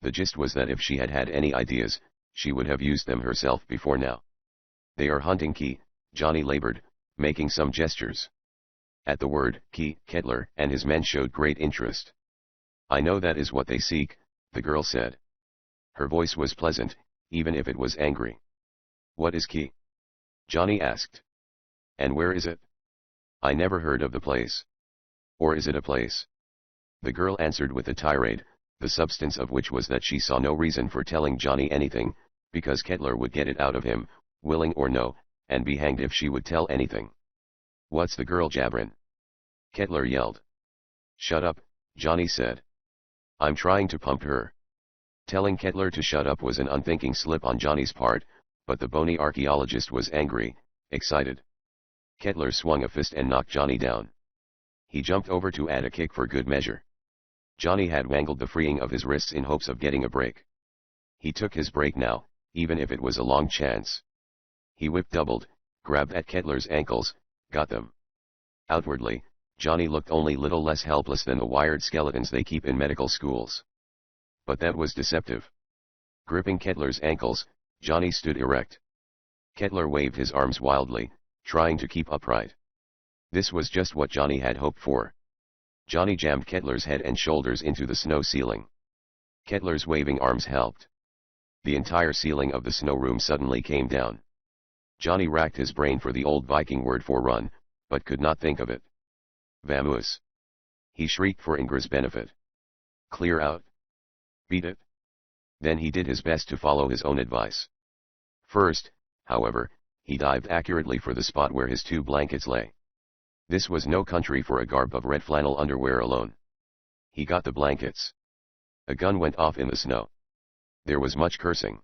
The gist was that if she had had any ideas, she would have used them herself before now. They are hunting Key, Johnny labored, making some gestures. At the word Key, Kettler and his men showed great interest. I know that is what they seek, the girl said. Her voice was pleasant, even if it was angry. What is Key? Johnny asked. And where is it? I never heard of the place. Or is it a place? The girl answered with a tirade, the substance of which was that she saw no reason for telling Johnny anything, because Kettler would get it out of him, willing or no, and be hanged if she would tell anything. What's the girl jabbering? Kettler yelled. Shut up, Johnny said. I'm trying to pump her. Telling Kettler to shut up was an unthinking slip on Johnny's part, but the bony archaeologist was angry, excited. Kettler swung a fist and knocked Johnny down. He jumped over to add a kick for good measure. Johnny had wangled the freeing of his wrists in hopes of getting a break. He took his break now, even if it was a long chance. He whip doubled, grabbed at Kettler's ankles, got them. Outwardly, Johnny looked only little less helpless than the wired skeletons they keep in medical schools. But that was deceptive. Gripping Kettler's ankles, Johnny stood erect. Kettler waved his arms wildly, trying to keep upright. This was just what Johnny had hoped for. Johnny jammed Kettler's head and shoulders into the snow ceiling. Kettler's waving arms helped. The entire ceiling of the snow room suddenly came down. Johnny racked his brain for the old Viking word for run, but could not think of it. Vamoose. He shrieked for Ingra's benefit. Clear out. Beat it. Then he did his best to follow his own advice. First, however, he dived accurately for the spot where his 2 blankets lay. This was no country for a garb of red flannel underwear alone. He got the blankets. A gun went off in the snow. There was much cursing.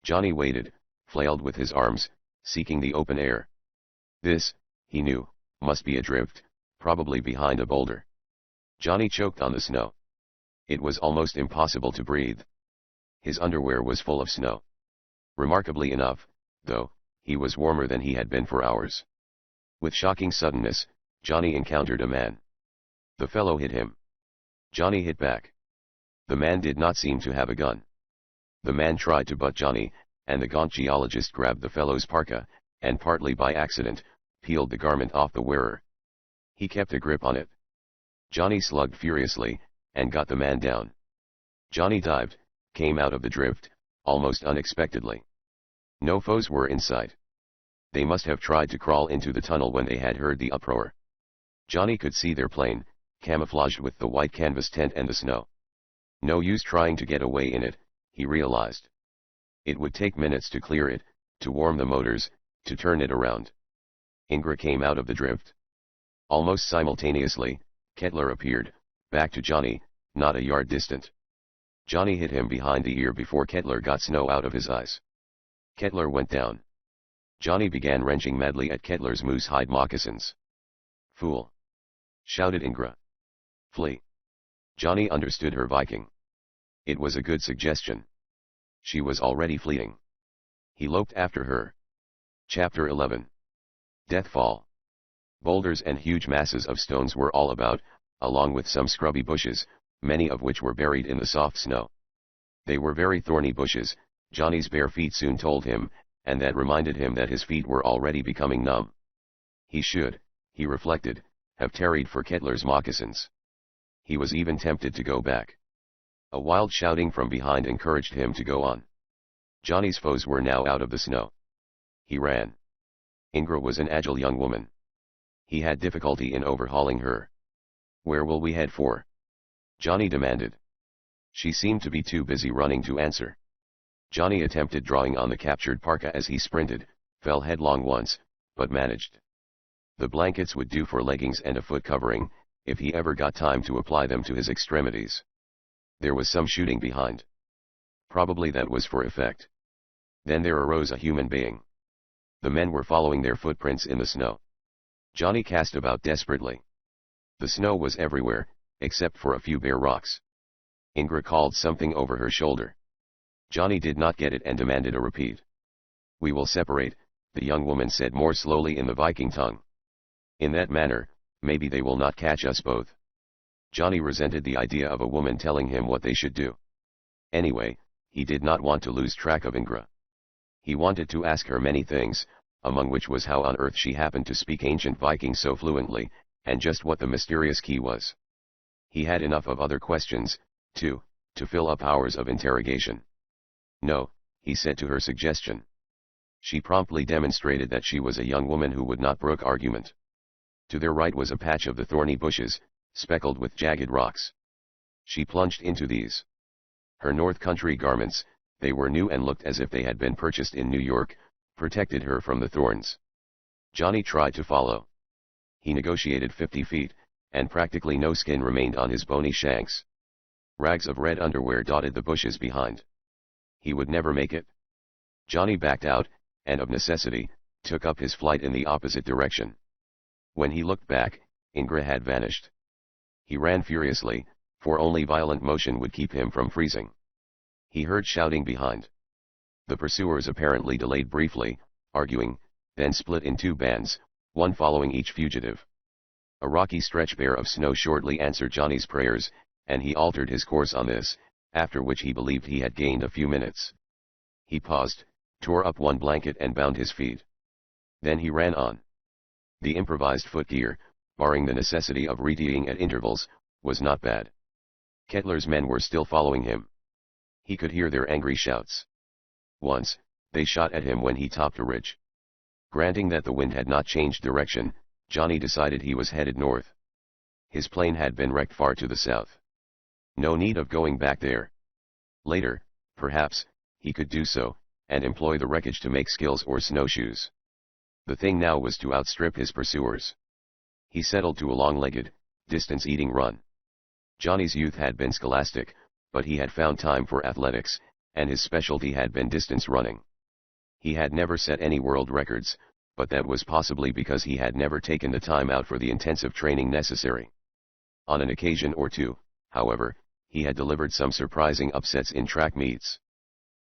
Johnny waited, flailed with his arms, seeking the open air. This, he knew, must be a drift, probably behind a boulder. Johnny choked on the snow. It was almost impossible to breathe. His underwear was full of snow. Remarkably enough, though, he was warmer than he had been for hours. With shocking suddenness, Johnny encountered a man. The fellow hit him. Johnny hit back. The man did not seem to have a gun. The man tried to butt Johnny, and the gaunt geologist grabbed the fellow's parka, and partly by accident, peeled the garment off the wearer. He kept a grip on it. Johnny slugged furiously, and got the man down. Johnny dived, came out of the drift, almost unexpectedly. No foes were in sight. They must have tried to crawl into the tunnel when they had heard the uproar. Johnny could see their plane, camouflaged with the white canvas tent and the snow. No use trying to get away in it, he realized. It would take minutes to clear it, to warm the motors, to turn it around. Ingra came out of the drift. Almost simultaneously, Kettler appeared, back to Johnny, not a yard distant. Johnny hit him behind the ear before Kettler got snow out of his eyes. Kettler went down. Johnny began wrenching madly at Kettler's moose-hide moccasins. "Fool!" shouted Ingra. "Flee!" Johnny understood her Viking. It was a good suggestion. She was already fleeing. He loped after her. Chapter 11. Deathfall. Boulders and huge masses of stones were all about, along with some scrubby bushes, many of which were buried in the soft snow. They were very thorny bushes, Johnny's bare feet soon told him, and that reminded him that his feet were already becoming numb. He should, he reflected, have tarried for Kettler's moccasins. He was even tempted to go back. A wild shouting from behind encouraged him to go on. Johnny's foes were now out of the snow. He ran. Ingra was an agile young woman. He had difficulty in overhauling her. "Where will we head for?" Johnny demanded. She seemed to be too busy running to answer. Johnny attempted drawing on the captured parka as he sprinted, fell headlong once, but managed. The blankets would do for leggings and a foot covering, if he ever got time to apply them to his extremities. There was some shooting behind. Probably that was for effect. Then there arose a human being. The men were following their footprints in the snow. Johnny cast about desperately. The snow was everywhere, except for a few bare rocks. Ingra called something over her shoulder. Johnny did not get it and demanded a repeat. "We will separate," the young woman said more slowly in the Viking tongue. "In that manner, maybe they will not catch us both." Johnny resented the idea of a woman telling him what they should do. Anyway, he did not want to lose track of Ingra. He wanted to ask her many things, among which was how on earth she happened to speak ancient Viking so fluently, and just what the mysterious key was. He had enough of other questions, too, to fill up hours of interrogation. "No," he said to her suggestion. She promptly demonstrated that she was a young woman who would not brook argument. To their right was a patch of the thorny bushes, speckled with jagged rocks. She plunged into these. Her North Country garments, they were new and looked as if they had been purchased in New York, protected her from the thorns. Johnny tried to follow. He negotiated 50 feet, and practically no skin remained on his bony shanks. Rags of red underwear dotted the bushes behind. He would never make it. Johnny backed out, and of necessity, took up his flight in the opposite direction. When he looked back, Ingra had vanished. He ran furiously, for only violent motion would keep him from freezing. He heard shouting behind. The pursuers apparently delayed briefly, arguing, then split in two bands, one following each fugitive. A rocky stretch bare of snow shortly answered Johnny's prayers, and he altered his course on this, after which he believed he had gained a few minutes. He paused, tore up one blanket and bound his feet. Then he ran on. The improvised footgear, barring the necessity of readying at intervals, was not bad. Kettler's men were still following him. He could hear their angry shouts. Once, they shot at him when he topped a ridge. Granting that the wind had not changed direction, Johnny decided he was headed north. His plane had been wrecked far to the south. No need of going back there. Later, perhaps, he could do so, and employ the wreckage to make skills or snowshoes. The thing now was to outstrip his pursuers. He settled to a long-legged, distance-eating run. Johnny's youth had been scholastic, but he had found time for athletics, and his specialty had been distance running. He had never set any world records, but that was possibly because he had never taken the time out for the intensive training necessary. On an occasion or two, however, he had delivered some surprising upsets in track meets.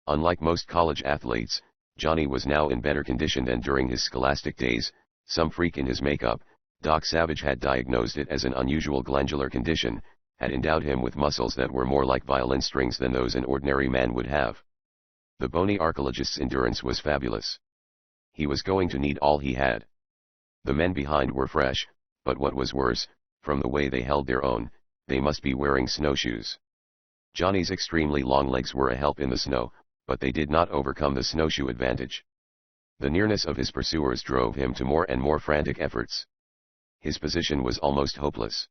Unlike most college athletes, Johnny was now in better condition than during his scholastic days. Some freak in his makeup, Doc Savage had diagnosed it as an unusual glandular condition, had endowed him with muscles that were more like violin strings than those an ordinary man would have. The bony archaeologist's endurance was fabulous. He was going to need all he had. The men behind were fresh, but what was worse, from the way they held their own, they must be wearing snowshoes. Johnny's extremely long legs were a help in the snow, but they did not overcome the snowshoe advantage. The nearness of his pursuers drove him to more and more frantic efforts. His position was almost hopeless.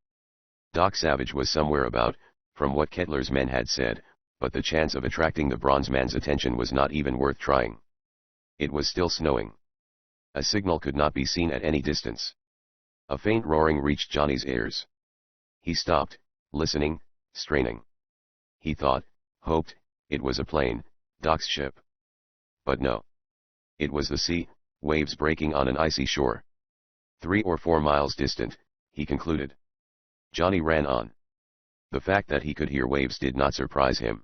Doc Savage was somewhere about, from what Kettler's men had said, but the chance of attracting the bronze man's attention was not even worth trying. It was still snowing. A signal could not be seen at any distance. A faint roaring reached Johnny's ears. He stopped, listening, straining. He thought, hoped, it was a plane, Doc's ship. But no. It was the sea, waves breaking on an icy shore. 3 or 4 miles distant, he concluded. Johnny ran on. The fact that he could hear waves did not surprise him.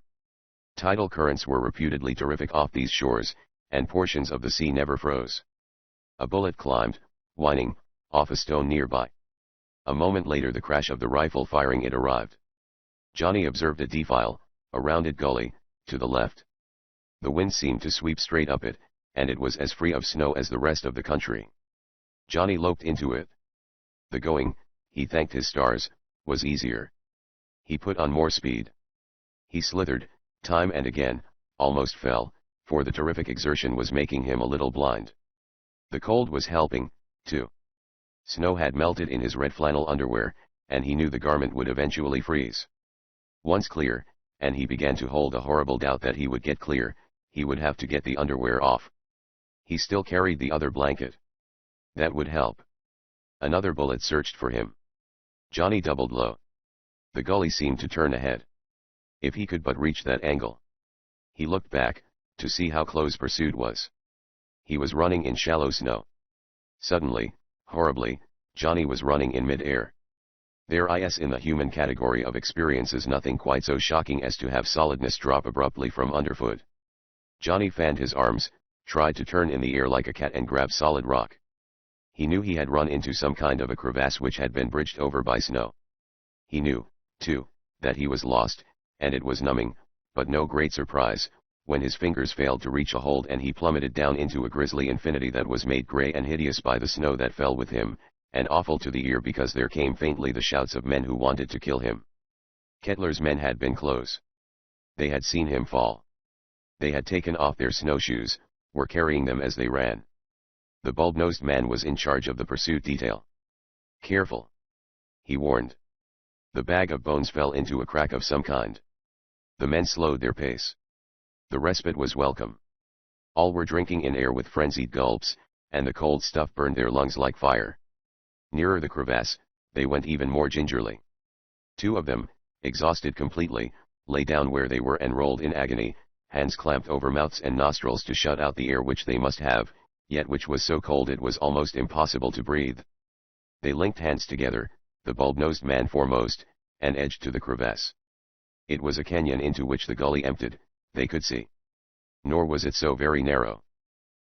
Tidal currents were reputedly terrific off these shores, and portions of the sea never froze. A bullet climbed, whining, off a stone nearby. A moment later the crash of the rifle firing it arrived. Johnny observed a defile, a rounded gully, to the left. The wind seemed to sweep straight up it, and it was as free of snow as the rest of the country. Johnny loped into it. The going, he thanked his stars, was easier. He put on more speed. He slithered, time and again, almost fell, for the terrific exertion was making him a little blind. The cold was helping, too. Snow had melted in his red flannel underwear, and he knew the garment would eventually freeze. Once clear, and he began to hold a horrible doubt that he would get clear, he would have to get the underwear off. He still carried the other blanket. That would help. Another bullet searched for him. Johnny doubled low. The gully seemed to turn ahead. If he could but reach that angle. He looked back, to see how close pursuit was. He was running in shallow snow. Suddenly, horribly, Johnny was running in mid-air. There is in the human category of experiences nothing quite so shocking as to have solidness drop abruptly from underfoot. Johnny fanned his arms, tried to turn in the air like a cat and grab solid rock. He knew he had run into some kind of a crevasse which had been bridged over by snow. He knew, too, that he was lost, and it was numbing, but no great surprise, when his fingers failed to reach a hold and he plummeted down into a grisly infinity that was made grey and hideous by the snow that fell with him, and awful to the ear because there came faintly the shouts of men who wanted to kill him. Kettler's men had been close. They had seen him fall. They had taken off their snowshoes, were carrying them as they ran. The bulb-nosed man was in charge of the pursuit detail. Careful! He warned. The bag of bones fell into a crack of some kind. The men slowed their pace. The respite was welcome. All were drinking in air with frenzied gulps, and the cold stuff burned their lungs like fire. Nearer the crevasse, they went even more gingerly. 2 of them, exhausted completely, lay down where they were and rolled in agony, hands clamped over mouths and nostrils to shut out the air which they must have, yet which was so cold it was almost impossible to breathe. They linked hands together, the bulb-nosed man foremost, and edged to the crevasse. It was a canyon into which the gully emptied, they could see. Nor was it so very narrow.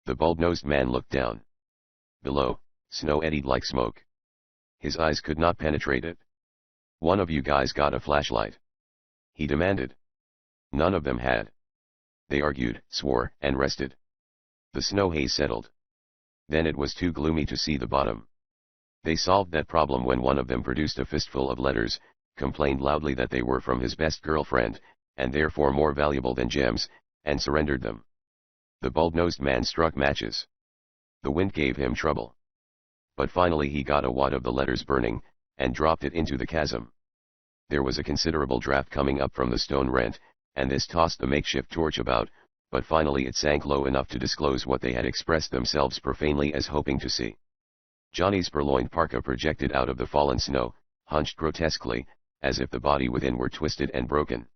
The bulb-nosed man looked down. Below, snow eddied like smoke. His eyes could not penetrate it. "One of you guys got a flashlight?" he demanded. None of them had. They argued, swore, and rested. The snow haze settled. Then it was too gloomy to see the bottom. They solved that problem when one of them produced a fistful of letters, complained loudly that they were from his best girlfriend, and therefore more valuable than gems, and surrendered them. The bulb-nosed man struck matches. The wind gave him trouble. But finally he got a wad of the letters burning, and dropped it into the chasm. There was a considerable draft coming up from the stone rent, and this tossed the makeshift torch about, but finally it sank low enough to disclose what they had expressed themselves profanely as hoping to see. Johnny's purloined parka projected out of the fallen snow, hunched grotesquely, as if the body within were twisted and broken.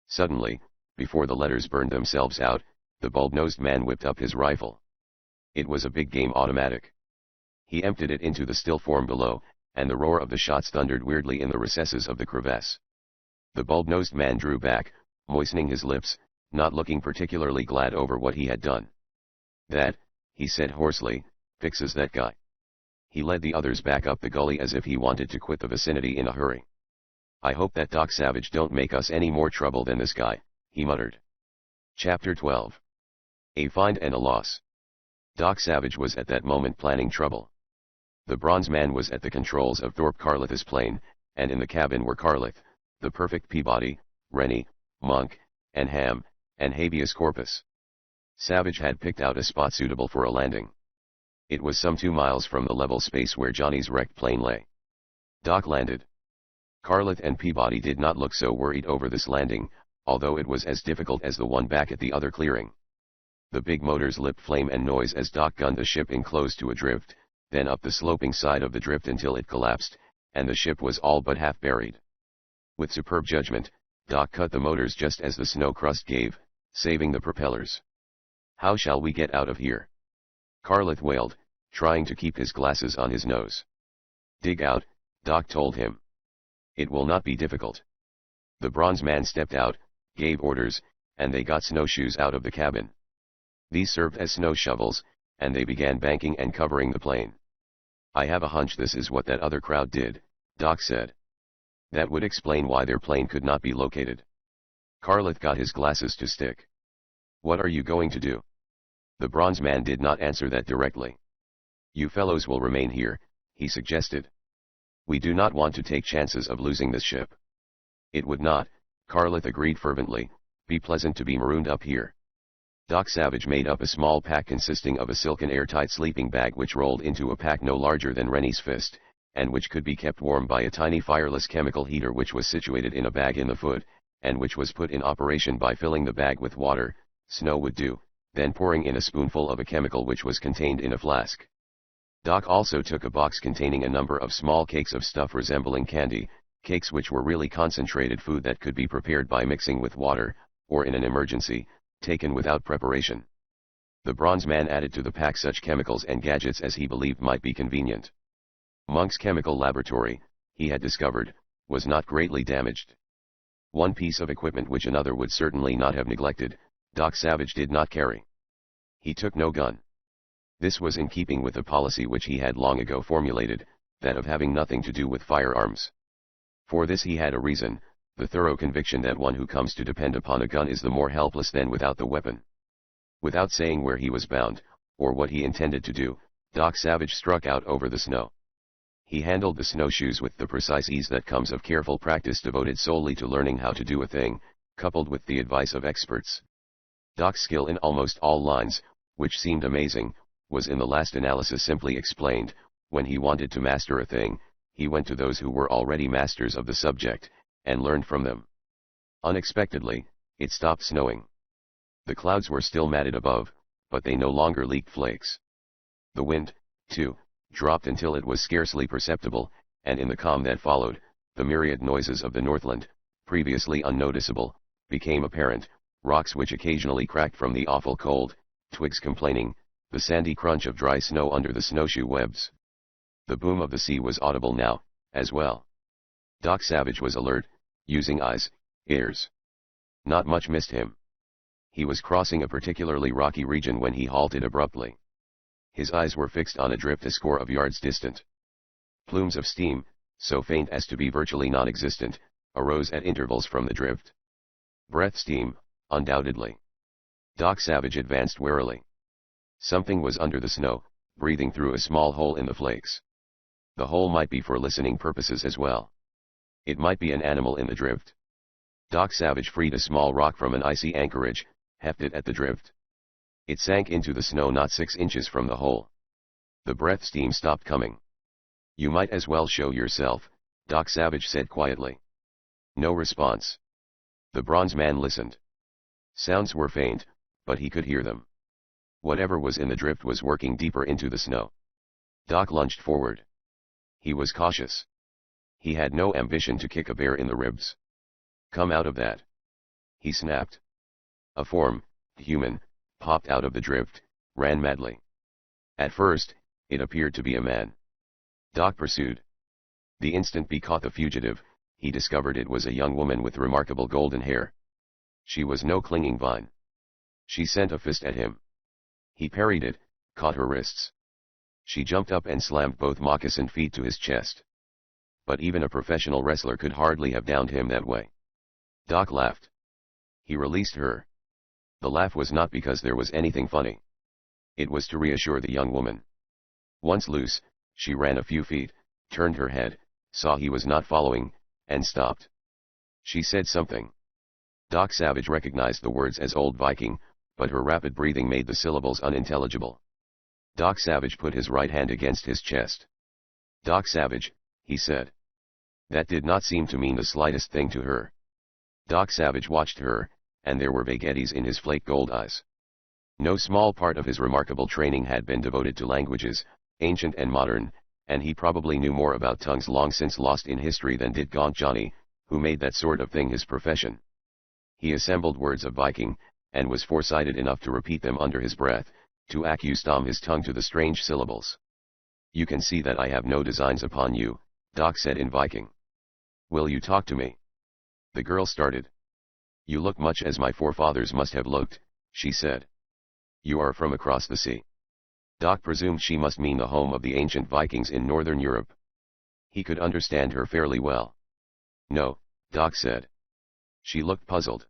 Suddenly, before the letters burned themselves out, the bulb-nosed man whipped up his rifle. It was a big game automatic. He emptied it into the still form below, and the roar of the shots thundered weirdly in the recesses of the crevasse. The bulb-nosed man drew back, moistening his lips, not looking particularly glad over what he had done. "That," he said hoarsely, "fixes that guy." He led the others back up the gully as if he wanted to quit the vicinity in a hurry. "I hope that Doc Savage don't make us any more trouble than this guy," he muttered. Chapter 12. A Find and a Loss. Doc Savage was at that moment planning trouble. The bronze man was at the controls of Thorpe Carlith's plane, and in the cabin were Carlith, the perfect Peabody, Rennie, Monk, and Ham, and habeas corpus. Savage had picked out a spot suitable for a landing. It was some 2 miles from the level space where Johnny's wrecked plane lay. Doc landed. Carleth and Peabody did not look so worried over this landing, although it was as difficult as the one back at the other clearing. The big motors lipped flame and noise as Doc gunned the ship in close to a drift, then up the sloping side of the drift until it collapsed, and the ship was all but half buried. With superb judgment, Doc cut the motors just as the snow crust gave, saving the propellers. "How shall we get out of here?" Carleth wailed, trying to keep his glasses on his nose. "Dig out," Doc told him. "It will not be difficult." The bronze man stepped out, gave orders, and they got snowshoes out of the cabin. These served as snow shovels, and they began banking and covering the plane. "I have a hunch this is what that other crowd did," Doc said. "That would explain why their plane could not be located." Carleth got his glasses to stick. "What are you going to do?" The bronze man did not answer that directly. "You fellows will remain here," he suggested. "We do not want to take chances of losing this ship." "It would not," Carleth agreed fervently, "be pleasant to be marooned up here." Doc Savage made up a small pack consisting of a silken airtight sleeping bag which rolled into a pack no larger than Rennie's fist, and which could be kept warm by a tiny fireless chemical heater which was situated in a bag in the foot, and which was put in operation by filling the bag with water, snow would do, then pouring in a spoonful of a chemical which was contained in a flask. Doc also took a box containing a number of small cakes of stuff resembling candy, cakes which were really concentrated food that could be prepared by mixing with water, or in an emergency, taken without preparation. The bronze man added to the pack such chemicals and gadgets as he believed might be convenient. Monk's chemical laboratory, he had discovered, was not greatly damaged. One piece of equipment which another would certainly not have neglected, Doc Savage did not carry. He took no gun. This was in keeping with the policy which he had long ago formulated, that of having nothing to do with firearms. For this he had a reason, the thorough conviction that one who comes to depend upon a gun is the more helpless than without the weapon. Without saying where he was bound, or what he intended to do, Doc Savage struck out over the snow. He handled the snowshoes with the precise ease that comes of careful practice devoted solely to learning how to do a thing, coupled with the advice of experts. Doc's skill in almost all lines, which seemed amazing, was in the last analysis simply explained. When he wanted to master a thing, he went to those who were already masters of the subject, and learned from them. Unexpectedly, it stopped snowing. The clouds were still matted above, but they no longer leaked flakes. The wind, too, dropped until it was scarcely perceptible, and in the calm that followed, the myriad noises of the Northland, previously unnoticeable, became apparent, rocks which occasionally cracked from the awful cold, twigs complaining, the sandy crunch of dry snow under the snowshoe webs. The boom of the sea was audible now, as well. Doc Savage was alert, using eyes, ears. Not much missed him. He was crossing a particularly rocky region when he halted abruptly. His eyes were fixed on a drift a score of yards distant. Plumes of steam, so faint as to be virtually non-existent, arose at intervals from the drift. Breath steam, undoubtedly. Doc Savage advanced warily. Something was under the snow, breathing through a small hole in the flakes. The hole might be for listening purposes as well. It might be an animal in the drift. Doc Savage freed a small rock from an icy anchorage, hefted at the drift. It sank into the snow not 6 inches from the hole. The breath steam stopped coming. "You might as well show yourself," Doc Savage said quietly. No response. The bronze man listened. Sounds were faint, but he could hear them. Whatever was in the drift was working deeper into the snow. Doc lunged forward. He was cautious. He had no ambition to kick a bear in the ribs. "Come out of that," he snapped. A form, human, popped out of the drift, ran madly. At first, it appeared to be a man. Doc pursued. The instant he caught the fugitive, he discovered it was a young woman with remarkable golden hair. She was no clinging vine. She sent a fist at him. He parried it, caught her wrists. She jumped up and slammed both moccasined feet to his chest. But even a professional wrestler could hardly have downed him that way. Doc laughed. He released her. The laugh was not because there was anything funny. It was to reassure the young woman. Once loose, she ran a few feet, turned her head, saw he was not following, and stopped. She said something. Doc Savage recognized the words as Old Viking, but her rapid breathing made the syllables unintelligible. Doc Savage put his right hand against his chest. "Doc Savage," he said. That did not seem to mean the slightest thing to her. Doc Savage watched her, and there were vague eddies in his flake gold eyes. No small part of his remarkable training had been devoted to languages, ancient and modern, and he probably knew more about tongues long since lost in history than did Gaunt Johnny, who made that sort of thing his profession. He assembled words of Viking, and was foresighted enough to repeat them under his breath, to accustom his tongue to the strange syllables. "You can see that I have no designs upon you," Doc said in Viking. "Will you talk to me?" The girl started. "You look much as my forefathers must have looked," she said. "You are from across the sea." Doc presumed she must mean the home of the ancient Vikings in northern Europe. He could understand her fairly well. "No," Doc said. She looked puzzled.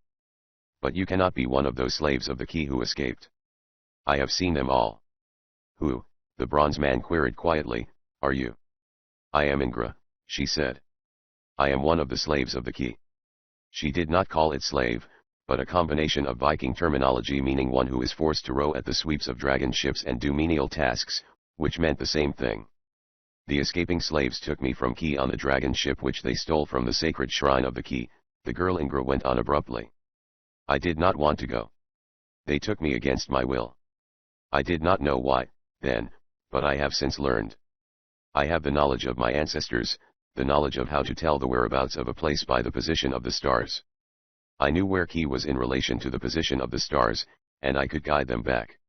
"But you cannot be one of those slaves of the key who escaped." "I have seen them all." "Who?" the bronze man queried quietly. "Are you?" "I am Ingra," she said. "I am one of the slaves of the key." She did not call it slave, but a combination of Viking terminology meaning one who is forced to row at the sweeps of dragon ships and do menial tasks, which meant the same thing. "The escaping slaves took me from Key on the dragon ship which they stole from the sacred shrine of the Key," the girl Ingra went on abruptly. "I did not want to go. They took me against my will. I did not know why, then, but I have since learned. I have the knowledge of my ancestors, the knowledge of how to tell the whereabouts of a place by the position of the stars. I knew where Key was in relation to the position of the stars, and I could guide them back."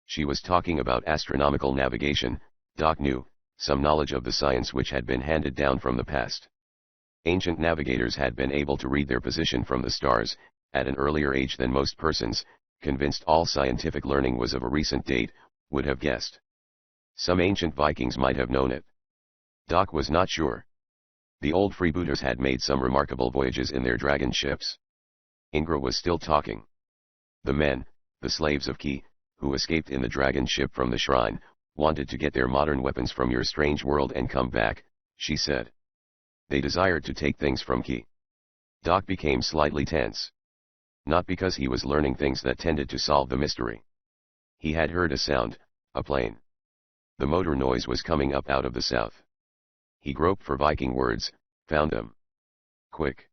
She was talking about astronomical navigation. Doc knew, some knowledge of the science which had been handed down from the past. Ancient navigators had been able to read their position from the stars, at an earlier age than most persons, convinced all scientific learning was of a recent date, would have guessed. Some ancient Vikings might have known it. Doc was not sure. The old freebooters had made some remarkable voyages in their dragon ships. Ingra was still talking. "The men, the slaves of Key, who escaped in the dragon ship from the shrine, wanted to get their modern weapons from your strange world and come back," she said. "They desired to take things from Key." Doc became slightly tense. Not because he was learning things that tended to solve the mystery. He had heard a sound, a plane. The motor noise was coming up out of the south. He groped for Viking words, found them. "Quick!"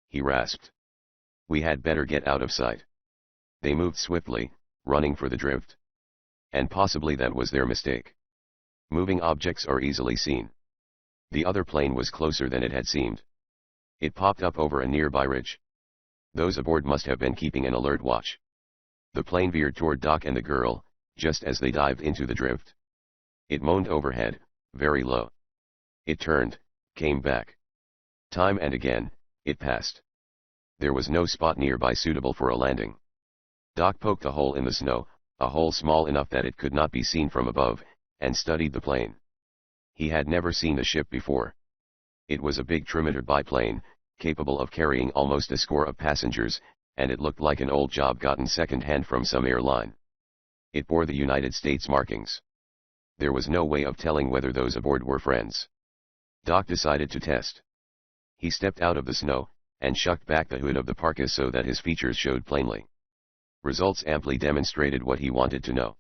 he rasped. "We had better get out of sight." They moved swiftly, running for the drift. And possibly that was their mistake. Moving objects are easily seen. The other plane was closer than it had seemed. It popped up over a nearby ridge. Those aboard must have been keeping an alert watch. The plane veered toward Doc and the girl, just as they dived into the drift. It moaned overhead, very low. It turned, came back. Time and again, it passed. There was no spot nearby suitable for a landing. Doc poked a hole in the snow, a hole small enough that it could not be seen from above, and studied the plane. He had never seen the ship before. It was a big trimmeter biplane, capable of carrying almost a score of passengers, and it looked like an old job gotten second-hand from some airline. It bore the United States markings. There was no way of telling whether those aboard were friends. Doc decided to test. He stepped out of the snow, and shucked back the hood of the parka so that his features showed plainly. Results amply demonstrated what he wanted to know.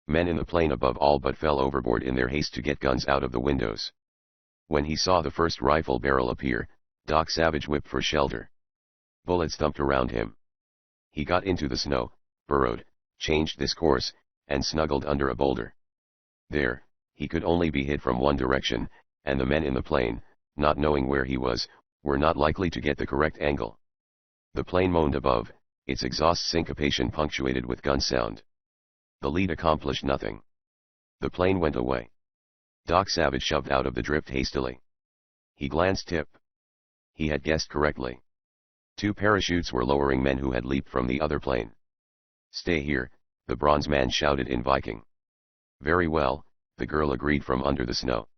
Men in the plane above all but fell overboard in their haste to get guns out of the windows. When he saw the first rifle barrel appear, Doc Savage whipped for shelter. Bullets thumped around him. He got into the snow, burrowed, changed this course, and snuggled under a boulder. There, he could only be hit from one direction, and the men in the plane, not knowing where he was, were not likely to get the correct angle. The plane moaned above, its exhaust syncopation punctuated with gun sound. The lead accomplished nothing. The plane went away. Doc Savage shoved out of the drift hastily. He glanced tip. He had guessed correctly. 2 parachutes were lowering men who had leaped from the other plane. "Stay here," the bronze man shouted in Viking. "Very well," the girl agreed from under the snow.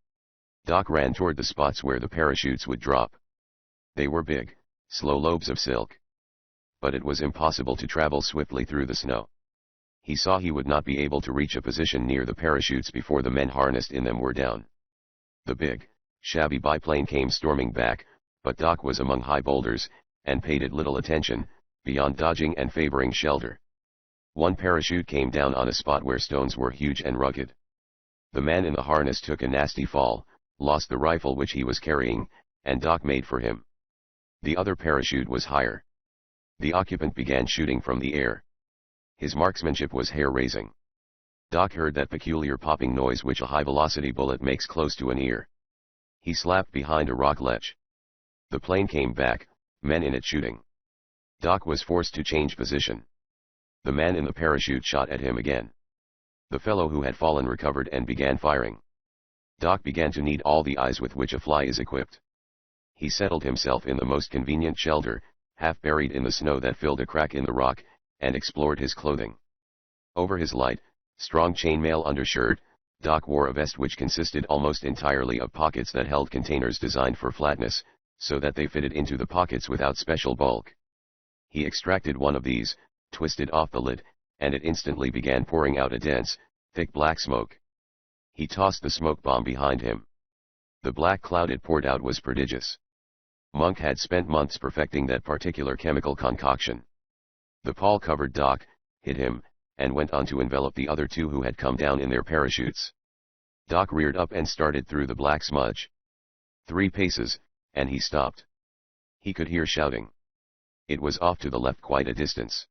Doc ran toward the spots where the parachutes would drop. They were big, slow lobes of silk. But it was impossible to travel swiftly through the snow. He saw he would not be able to reach a position near the parachutes before the men harnessed in them were down. The big, shabby biplane came storming back, but Doc was among high boulders, and paid it little attention, beyond dodging and favoring shelter. One parachute came down on a spot where stones were huge and rugged. The man in the harness took a nasty fall, lost the rifle which he was carrying, and Doc made for him. The other parachute was higher. The occupant began shooting from the air. His marksmanship was hair-raising. Doc heard that peculiar popping noise which a high-velocity bullet makes close to an ear. He slapped behind a rock ledge. The plane came back, men in it shooting. Doc was forced to change position. The man in the parachute shot at him again. The fellow who had fallen recovered and began firing. Doc began to need all the eyes with which a fly is equipped. He settled himself in the most convenient shelter, half buried in the snow that filled a crack in the rock, and explored his clothing. Over his light, strong chainmail undershirt, Doc wore a vest which consisted almost entirely of pockets that held containers designed for flatness, so that they fitted into the pockets without special bulk. He extracted one of these, twisted off the lid, and it instantly began pouring out a dense, thick black smoke. He tossed the smoke bomb behind him. The black cloud it poured out was prodigious. Monk had spent months perfecting that particular chemical concoction. The pall covered Doc, hit him, and went on to envelop the other two who had come down in their parachutes. Doc reared up and started through the black smudge. 3 paces, and he stopped. He could hear shouting. It was off to the left quite a distance.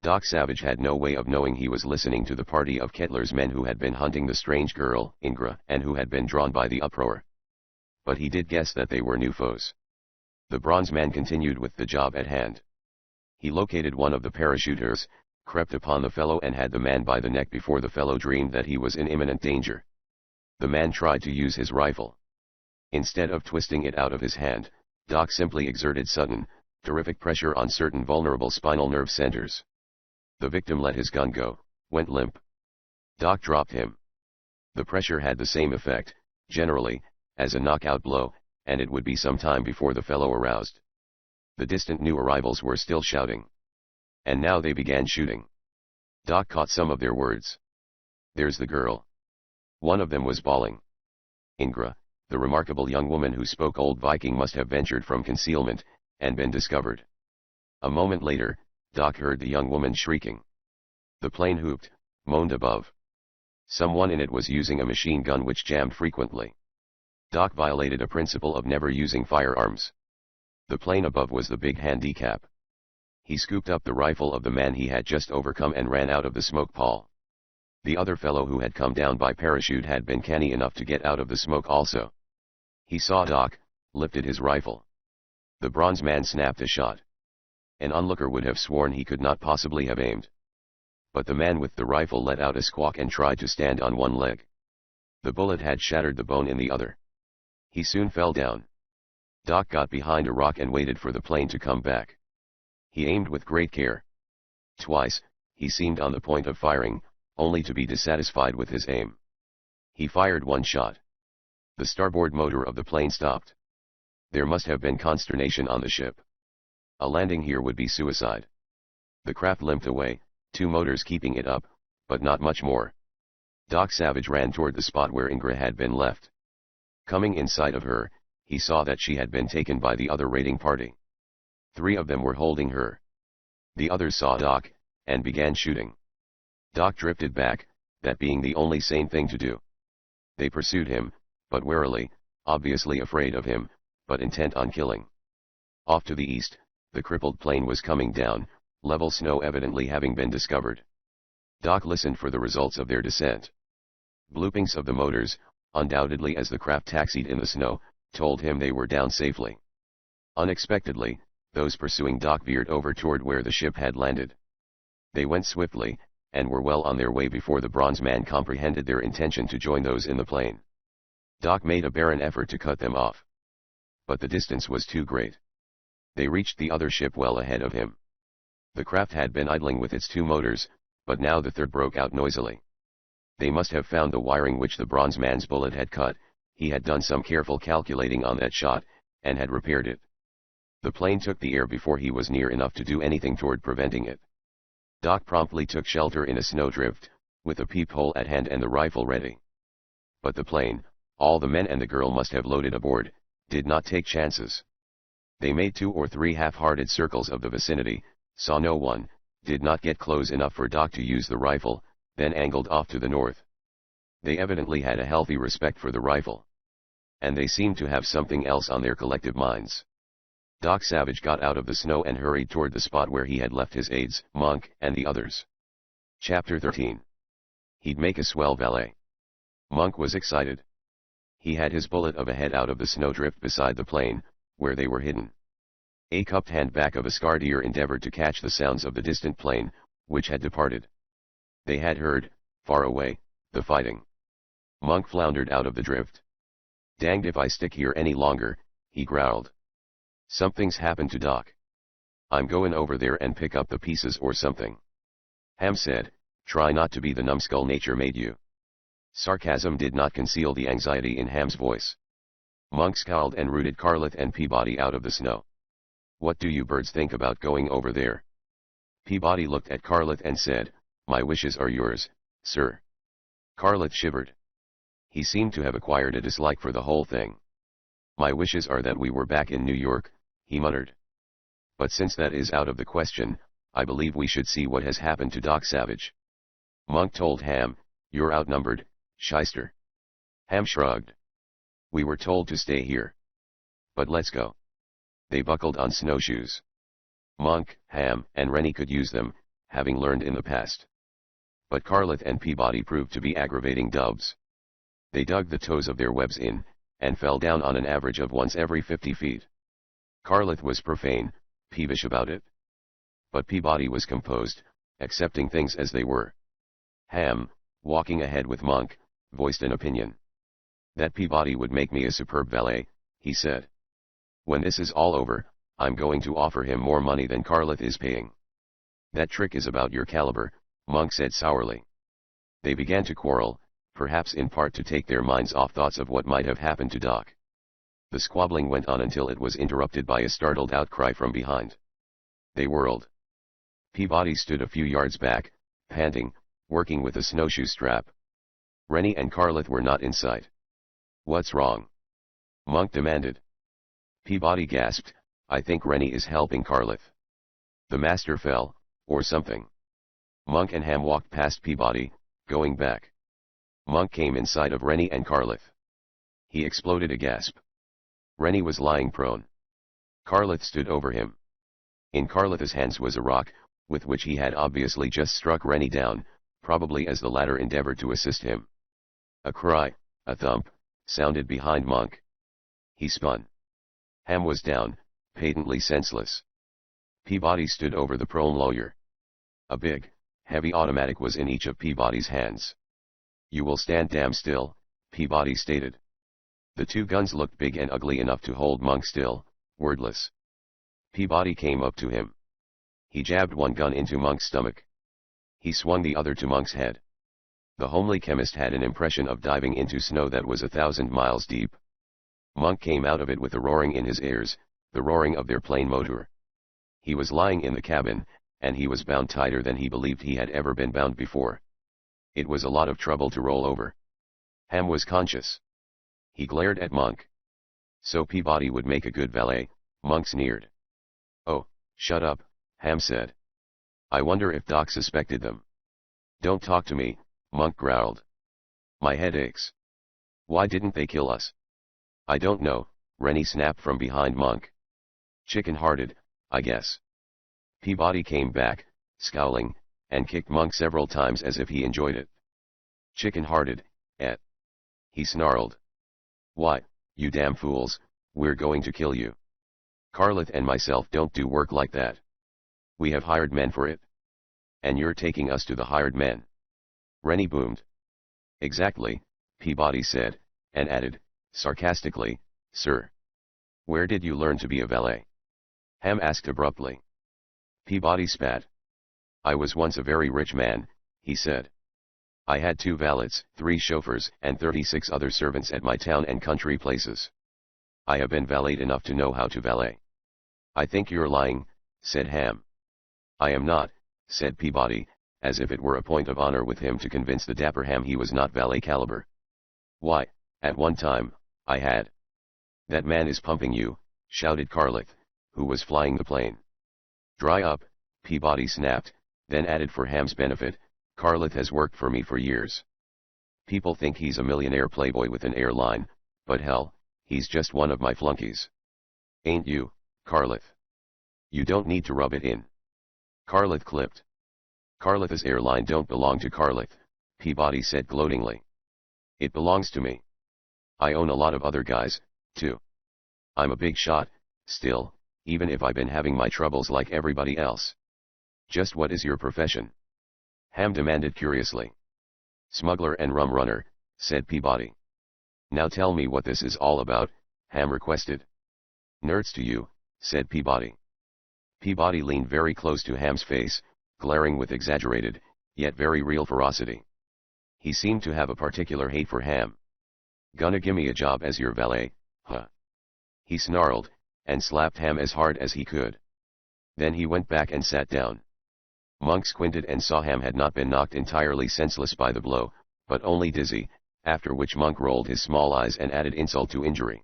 Doc Savage had no way of knowing he was listening to the party of Kettler's men who had been hunting the strange girl, Ingra, and who had been drawn by the uproar. But he did guess that they were new foes. The bronze man continued with the job at hand. He located one of the parachuters, crept upon the fellow and had the man by the neck before the fellow dreamed that he was in imminent danger. The man tried to use his rifle. Instead of twisting it out of his hand, Doc simply exerted sudden, terrific pressure on certain vulnerable spinal nerve centers. The victim let his gun go, went limp. Doc dropped him. The pressure had the same effect, generally, as a knockout blow, and it would be some time before the fellow aroused. The distant new arrivals were still shouting. And now they began shooting. Doc caught some of their words. "There's the girl." One of them was bawling. Ingra, the remarkable young woman who spoke Old Viking, must have ventured from concealment, and been discovered. A moment later, Doc heard the young woman shrieking. The plane whooped, moaned above. Someone in it was using a machine gun which jammed frequently. Doc violated a principle of never using firearms. The plane above was the big handicap. He scooped up the rifle of the man he had just overcome and ran out of the smoke pall. The other fellow who had come down by parachute had been canny enough to get out of the smoke also. He saw Doc, lifted his rifle. The bronze man snapped a shot. An onlooker would have sworn he could not possibly have aimed. But the man with the rifle let out a squawk and tried to stand on one leg. The bullet had shattered the bone in the other. He soon fell down. Doc got behind a rock and waited for the plane to come back. He aimed with great care. Twice, he seemed on the point of firing, only to be dissatisfied with his aim. He fired one shot. The starboard motor of the plane stopped. There must have been consternation on the ship. A landing here would be suicide. The craft limped away, 2 motors keeping it up, but not much more. Doc Savage ran toward the spot where Ingra had been left. Coming in sight of her, he saw that she had been taken by the other raiding party. 3 of them were holding her. The others saw Doc, and began shooting. Doc drifted back, that being the only sane thing to do. They pursued him, but warily, obviously afraid of him, but intent on killing. Off to the east, the crippled plane was coming down, level snow evidently having been discovered. Doc listened for the results of their descent. Bloopings of the motors, undoubtedly as the craft taxied in the snow, told him they were down safely. Unexpectedly, those pursuing Doc veered over toward where the ship had landed. They went swiftly, and were well on their way before the bronze man comprehended their intention to join those in the plane. Doc made a barren effort to cut them off. But the distance was too great. They reached the other ship well ahead of him. The craft had been idling with its 2 motors, but now the third broke out noisily. They must have found the wiring which the bronze man's bullet had cut. He had done some careful calculating on that shot, and had repaired it. The plane took the air before he was near enough to do anything toward preventing it. Doc promptly took shelter in a snowdrift, with a peephole at hand and the rifle ready. But the plane, all the men and the girl must have loaded aboard, did not take chances. They made 2 or 3 half-hearted circles of the vicinity, saw no one, did not get close enough for Doc to use the rifle, then angled off to the north. They evidently had a healthy respect for the rifle. And they seemed to have something else on their collective minds. Doc Savage got out of the snow and hurried toward the spot where he had left his aides, Monk, and the others. Chapter 13. He'd make a swell valet. Monk was excited. He had his bullet of a head out of the snowdrift beside the plane, where they were hidden. A cupped hand back of a scarred ear endeavored to catch the sounds of the distant plane, which had departed. They had heard, far away, the fighting. Monk floundered out of the drift. "Danged if I stick here any longer," he growled. "Something's happened to Doc. I'm going over there and pick up the pieces or something." Ham said, "Try not to be the numbskull nature made you." Sarcasm did not conceal the anxiety in Ham's voice. Monk scowled and rooted Carleth and Peabody out of the snow. "What do you birds think about going over there?" Peabody looked at Carleth and said, "My wishes are yours, sir." Carleth shivered. He seemed to have acquired a dislike for the whole thing. "My wishes are that we were back in New York," he muttered. "But since that is out of the question, I believe we should see what has happened to Doc Savage." Monk told Ham, "You're outnumbered, shyster." Ham shrugged. "We were told to stay here. But let's go." They buckled on snowshoes. Monk, Ham, and Rennie could use them, having learned in the past. But Carleth and Peabody proved to be aggravating dubs. They dug the toes of their webs in, and fell down on an average of once every 50 feet. Carleth was profane, peevish about it. But Peabody was composed, accepting things as they were. Ham, walking ahead with Monk, voiced an opinion. "That Peabody would make me a superb valet," he said. "When this is all over, I'm going to offer him more money than Carleth is paying." "That trick is about your caliber," Monk said sourly. They began to quarrel, perhaps in part to take their minds off thoughts of what might have happened to Doc. The squabbling went on until it was interrupted by a startled outcry from behind. They whirled. Peabody stood a few yards back, panting, working with a snowshoe strap. Rennie and Carleth were not in sight. "What's wrong?" Monk demanded. Peabody gasped, "I think Rennie is helping Carleth. The master fell, or something." Monk and Ham walked past Peabody, going back. Monk came in sight of Rennie and Carleth. He exploded a gasp. Rennie was lying prone. Carleth stood over him. In Carleth's hands was a rock, with which he had obviously just struck Rennie down, probably as the latter endeavored to assist him. A cry, a thump, sounded behind Monk. He spun. Ham was down, patently senseless. Peabody stood over the prone lawyer. A big, heavy automatic was in each of Peabody's hands. "You will stand damn still," Peabody stated. The two guns looked big and ugly enough to hold Monk still, wordless. Peabody came up to him. He jabbed one gun into Monk's stomach. He swung the other to Monk's head. The homely chemist had an impression of diving into snow that was 1,000 miles deep. Monk came out of it with a roaring in his ears, the roaring of their plane motor. He was lying in the cabin, and he was bound tighter than he believed he had ever been bound before. It was a lot of trouble to roll over. Ham was conscious. He glared at Monk. So Peabody would make a good valet, Monk sneered. "Oh, shut up," Ham said. "I wonder if Doc suspected them." "Don't talk to me," Monk growled. "My head aches." "Why didn't they kill us?" "I don't know," Rennie snapped from behind Monk. "Chicken-hearted, I guess." Peabody came back, scowling, and kicked Monk several times as if he enjoyed it. "Chicken-hearted, eh?" he snarled. "Why, you damn fools, we're going to kill you. Carleth and myself don't do work like that. We have hired men for it. And you're taking us to the hired men." Rennie boomed. "Exactly," Peabody said, and added, sarcastically, "Sir. Where did you learn to be a valet?" Ham asked abruptly. Peabody spat. "I was once a very rich man," he said. "I had 2 valets, 3 chauffeurs, and 36 other servants at my town and country places. I have been valeted enough to know how to valet." "I think you're lying," said Ham. "I am not," said Peabody, as if it were a point of honor with him to convince the dapper Ham he was not valet caliber. "Why, at one time, I had." "That man is pumping you," shouted Carleth, who was flying the plane. "Dry up," Peabody snapped, Then added for Ham's benefit, Carlith has worked for me for years. People think he's a millionaire playboy with an airline, but hell, he's just one of my flunkies. Ain't you, Carlith? You don't need to rub it in. Carlith clipped. Carlith's airline don't belong to Carlith, Peabody said gloatingly. It belongs to me. I own a lot of other guys, too. I'm a big shot, still, even if I've been having my troubles like everybody else. Just what is your profession? Ham demanded curiously. Smuggler and rum runner, said Peabody. Now tell me what this is all about, Ham requested. Nerds to you, said Peabody. Peabody leaned very close to Ham's face, glaring with exaggerated, yet very real ferocity. He seemed to have a particular hate for Ham. Gonna gimme a job as your valet, huh? He snarled, and slapped Ham as hard as he could. Then he went back and sat down. Monk squinted and saw Ham had not been knocked entirely senseless by the blow, but only dizzy, after which Monk rolled his small eyes and added insult to injury.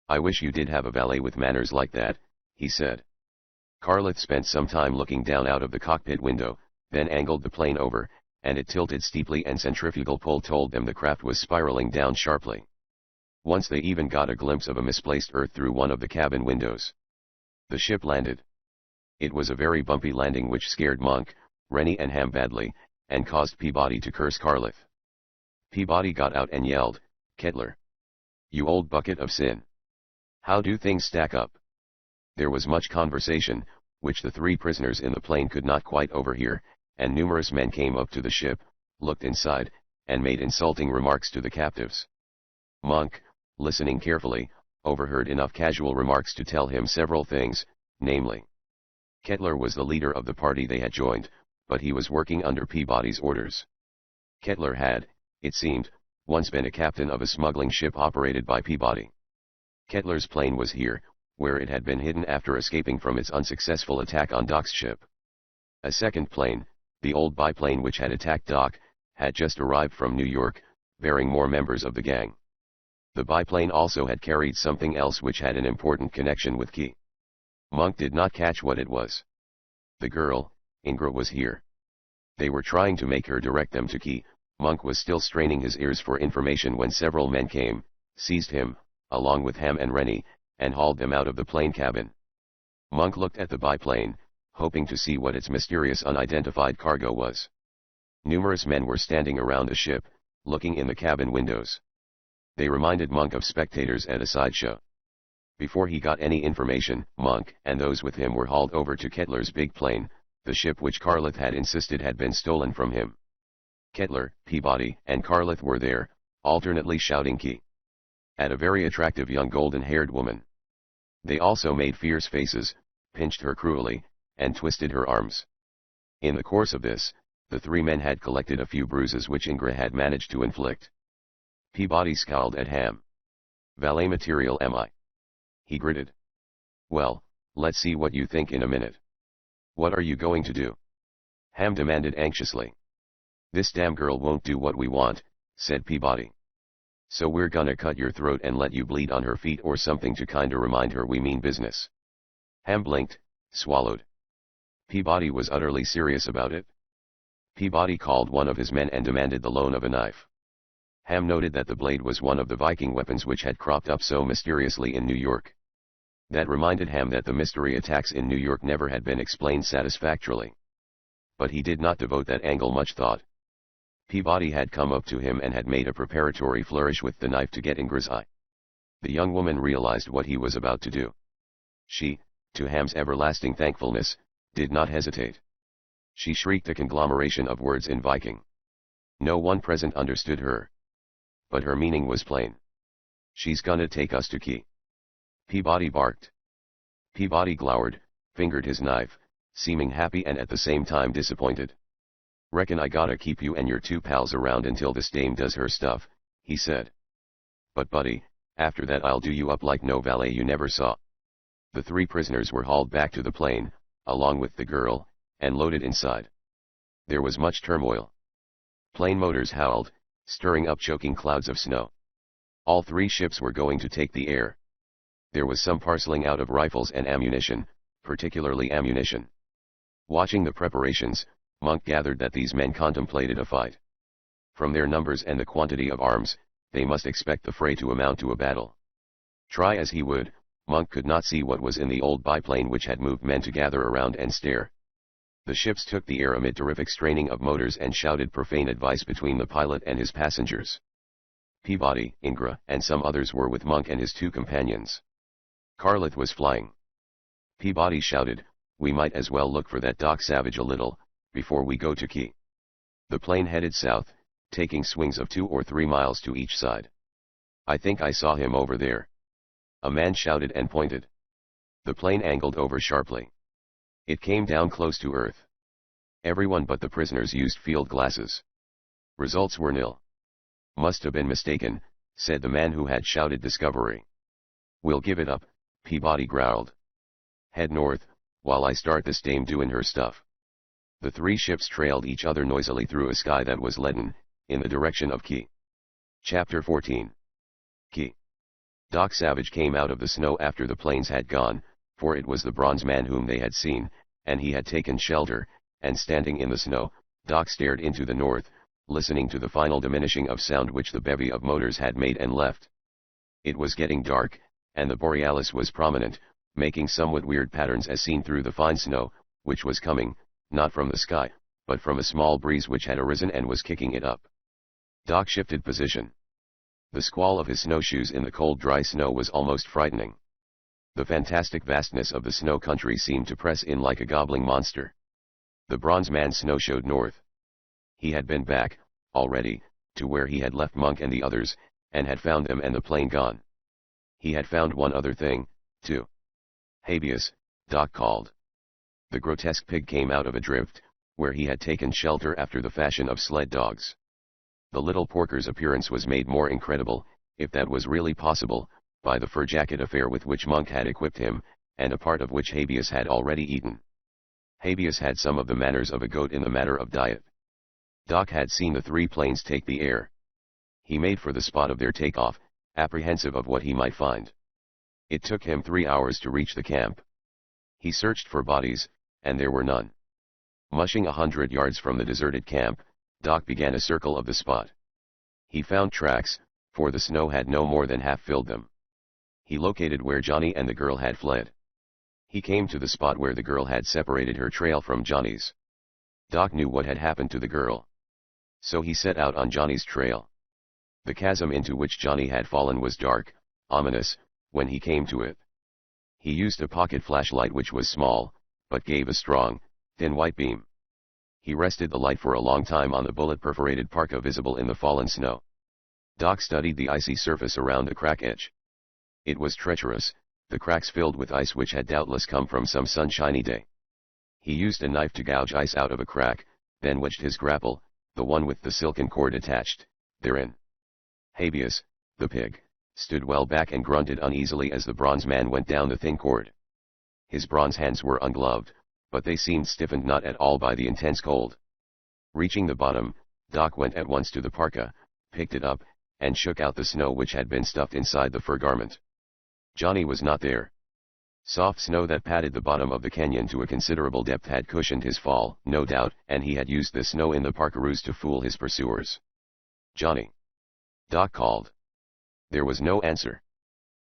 I wish you did have a valet with manners like that, he said. Carlith spent some time looking down out of the cockpit window, then angled the plane over, and it tilted steeply and centrifugal pull told them the craft was spiraling down sharply. Once they even got a glimpse of a misplaced earth through one of the cabin windows. The ship landed. It was a very bumpy landing which scared Monk, Rennie and Ham badly, and caused Peabody to curse Carlith. Peabody got out and yelled, Kettler! You old bucket of sin! How do things stack up? There was much conversation, which the three prisoners in the plane could not quite overhear, and numerous men came up to the ship, looked inside, and made insulting remarks to the captives. Monk, listening carefully, overheard enough casual remarks to tell him several things, namely, Kettler was the leader of the party they had joined, but he was working under Peabody's orders. Kettler had, it seemed, once been a captain of a smuggling ship operated by Peabody. Kettler's plane was here, where it had been hidden after escaping from its unsuccessful attack on Doc's ship. A second plane, the old biplane which had attacked Doc, had just arrived from New York, bearing more members of the gang. The biplane also had carried something else which had an important connection with Key. Monk did not catch what it was. The girl, Ingra, was here. They were trying to make her direct them to Key. Monk was still straining his ears for information when several men came, seized him, along with Ham and Rennie, and hauled them out of the plane cabin. Monk looked at the biplane, hoping to see what its mysterious unidentified cargo was. Numerous men were standing around the ship, looking in the cabin windows. They reminded Monk of spectators at a sideshow. Before he got any information, Monk and those with him were hauled over to Kettler's big plane, the ship which Carlith had insisted had been stolen from him. Kettler, Peabody, and Carlith were there, alternately shouting Key at a very attractive young golden-haired woman. They also made fierce faces, pinched her cruelly, and twisted her arms. In the course of this, the three men had collected a few bruises which Ingra had managed to inflict. Peabody scowled at Ham. Valet material am I? He gritted. Well, let's see what you think in a minute. What are you going to do? Ham demanded anxiously. This damn girl won't do what we want, said Peabody. So we're gonna cut your throat and let you bleed on her feet or something to kinda remind her we mean business. Ham blinked, swallowed. Peabody was utterly serious about it. Peabody called one of his men and demanded the loan of a knife. Ham noted that the blade was one of the Viking weapons which had cropped up so mysteriously in New York. That reminded Ham that the mystery attacks in New York never had been explained satisfactorily. But he did not devote that angle much thought. Peabody had come up to him and had made a preparatory flourish with the knife to get Ingra's eye. The young woman realized what he was about to do. She, to Ham's everlasting thankfulness, did not hesitate. She shrieked a conglomeration of words in Viking. No one present understood her. But her meaning was plain. She's gonna take us to Key. Peabody barked. Peabody glowered, fingered his knife, seeming happy and at the same time disappointed. Reckon I gotta keep you and your two pals around until this dame does her stuff, he said. But buddy, after that I'll do you up like no valet you never saw. The three prisoners were hauled back to the plane, along with the girl, and loaded inside. There was much turmoil. Plane motors howled, stirring up choking clouds of snow. All three ships were going to take the air. There was some parceling out of rifles and ammunition, particularly ammunition. Watching the preparations, Monk gathered that these men contemplated a fight. From their numbers and the quantity of arms, they must expect the fray to amount to a battle. Try as he would, Monk could not see what was in the old biplane which had moved men to gather around and stare. The ships took the air amid terrific straining of motors and shouted profane advice between the pilot and his passengers. Peabody, Ingra, and some others were with Monk and his two companions. Carleth was flying. Peabody shouted, "We might as well look for that Doc Savage a little, before we go to Key." The plane headed south, taking swings of 2 or 3 miles to each side. "I think I saw him over there," a man shouted and pointed. The plane angled over sharply. It came down close to earth. Everyone but the prisoners used field glasses. Results were nil. "Must have been mistaken," said the man who had shouted discovery. "We'll give it up," Peabody growled. "Head north, while I start this dame doing her stuff." The three ships trailed each other noisily through a sky that was leaden, in the direction of Key. Chapter 14. Key. Doc Savage came out of the snow after the planes had gone, for it was the bronze man whom they had seen, and he had taken shelter, and standing in the snow, Doc stared into the north, listening to the final diminishing of sound which the bevy of motors had made and left. It was getting dark, and the borealis was prominent, making somewhat weird patterns as seen through the fine snow, which was coming, not from the sky, but from a small breeze which had arisen and was kicking it up. Doc shifted position. The squall of his snowshoes in the cold dry snow was almost frightening. The fantastic vastness of the snow country seemed to press in like a gobbling monster. The bronze man snowshoed north. He had been back, already, to where he had left Monk and the others, and had found them and the plane gone. He had found one other thing, too. "Habeas," Doc called. The grotesque pig came out of a drift, where he had taken shelter after the fashion of sled dogs. The little porker's appearance was made more incredible, if that was really possible, by the fur jacket affair with which Monk had equipped him, and a part of which Habeas had already eaten. Habeas had some of the manners of a goat in the matter of diet. Doc had seen the three planes take the air. He made for the spot of their takeoff, apprehensive of what he might find. It took him 3 hours to reach the camp. He searched for bodies, and there were none. Mushing 100 yards from the deserted camp, Doc began a circle of the spot. He found tracks, for the snow had no more than half filled them. He located where Johnny and the girl had fled. He came to the spot where the girl had separated her trail from Johnny's. Doc knew what had happened to the girl. So he set out on Johnny's trail. The chasm into which Johnny had fallen was dark, ominous, when he came to it. He used a pocket flashlight which was small, but gave a strong, thin white beam. He rested the light for a long time on the bullet-perforated parka visible in the fallen snow. Doc studied the icy surface around the crack edge. It was treacherous, the cracks filled with ice which had doubtless come from some sunshiny day. He used a knife to gouge ice out of a crack, then wedged his grapple, the one with the silken cord attached, therein. Habeas, the pig, stood well back and grunted uneasily as the bronze man went down the thin cord. His bronze hands were ungloved, but they seemed stiffened not at all by the intense cold. Reaching the bottom, Doc went at once to the parka, picked it up, and shook out the snow which had been stuffed inside the fur garment. Johnny was not there. Soft snow that padded the bottom of the canyon to a considerable depth had cushioned his fall, no doubt, and he had used the snow in the parkaroos to fool his pursuers. "Johnny!" Doc called. There was no answer.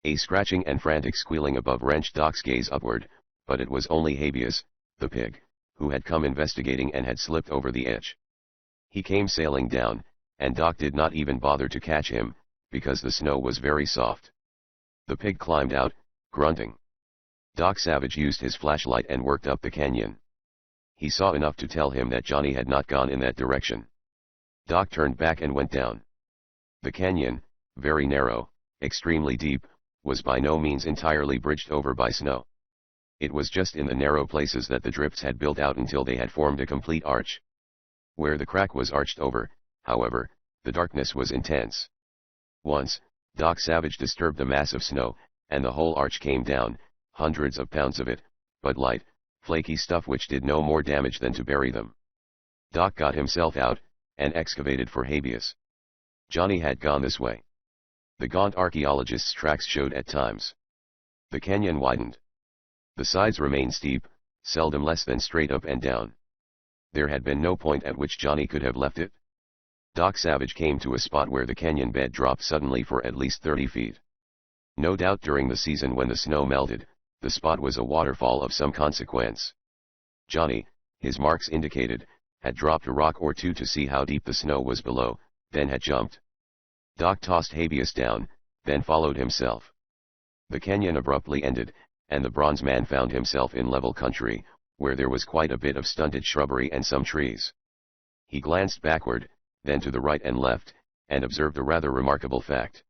A scratching and frantic squealing above wrenched Doc's gaze upward, but it was only Habeas, the pig, who had come investigating and had slipped over the edge. He came sailing down, and Doc did not even bother to catch him, because the snow was very soft. The pig climbed out, grunting. Doc Savage used his flashlight and worked up the canyon. He saw enough to tell him that Johnny had not gone in that direction. Doc turned back and went down. The canyon, very narrow, extremely deep, was by no means entirely bridged over by snow. It was just in the narrow places that the drifts had built out until they had formed a complete arch. Where the crack was arched over, however, the darkness was intense. Once, Doc Savage disturbed the mass of snow, and the whole arch came down, hundreds of pounds of it, but light, flaky stuff which did no more damage than to bury them. Doc got himself out, and excavated for Habeas. Johnny had gone this way. The gaunt archaeologist's tracks showed at times. The canyon widened. The sides remained steep, seldom less than straight up and down. There had been no point at which Johnny could have left it. Doc Savage came to a spot where the canyon bed dropped suddenly for at least 30 feet. No doubt during the season when the snow melted, the spot was a waterfall of some consequence. Johnny, his marks indicated, had dropped a rock or two to see how deep the snow was below, then had jumped. Doc tossed Habeas down, then followed himself. The canyon abruptly ended, and the bronze man found himself in level country, where there was quite a bit of stunted shrubbery and some trees. He glanced backward, then to the right and left, and observed a rather remarkable fact.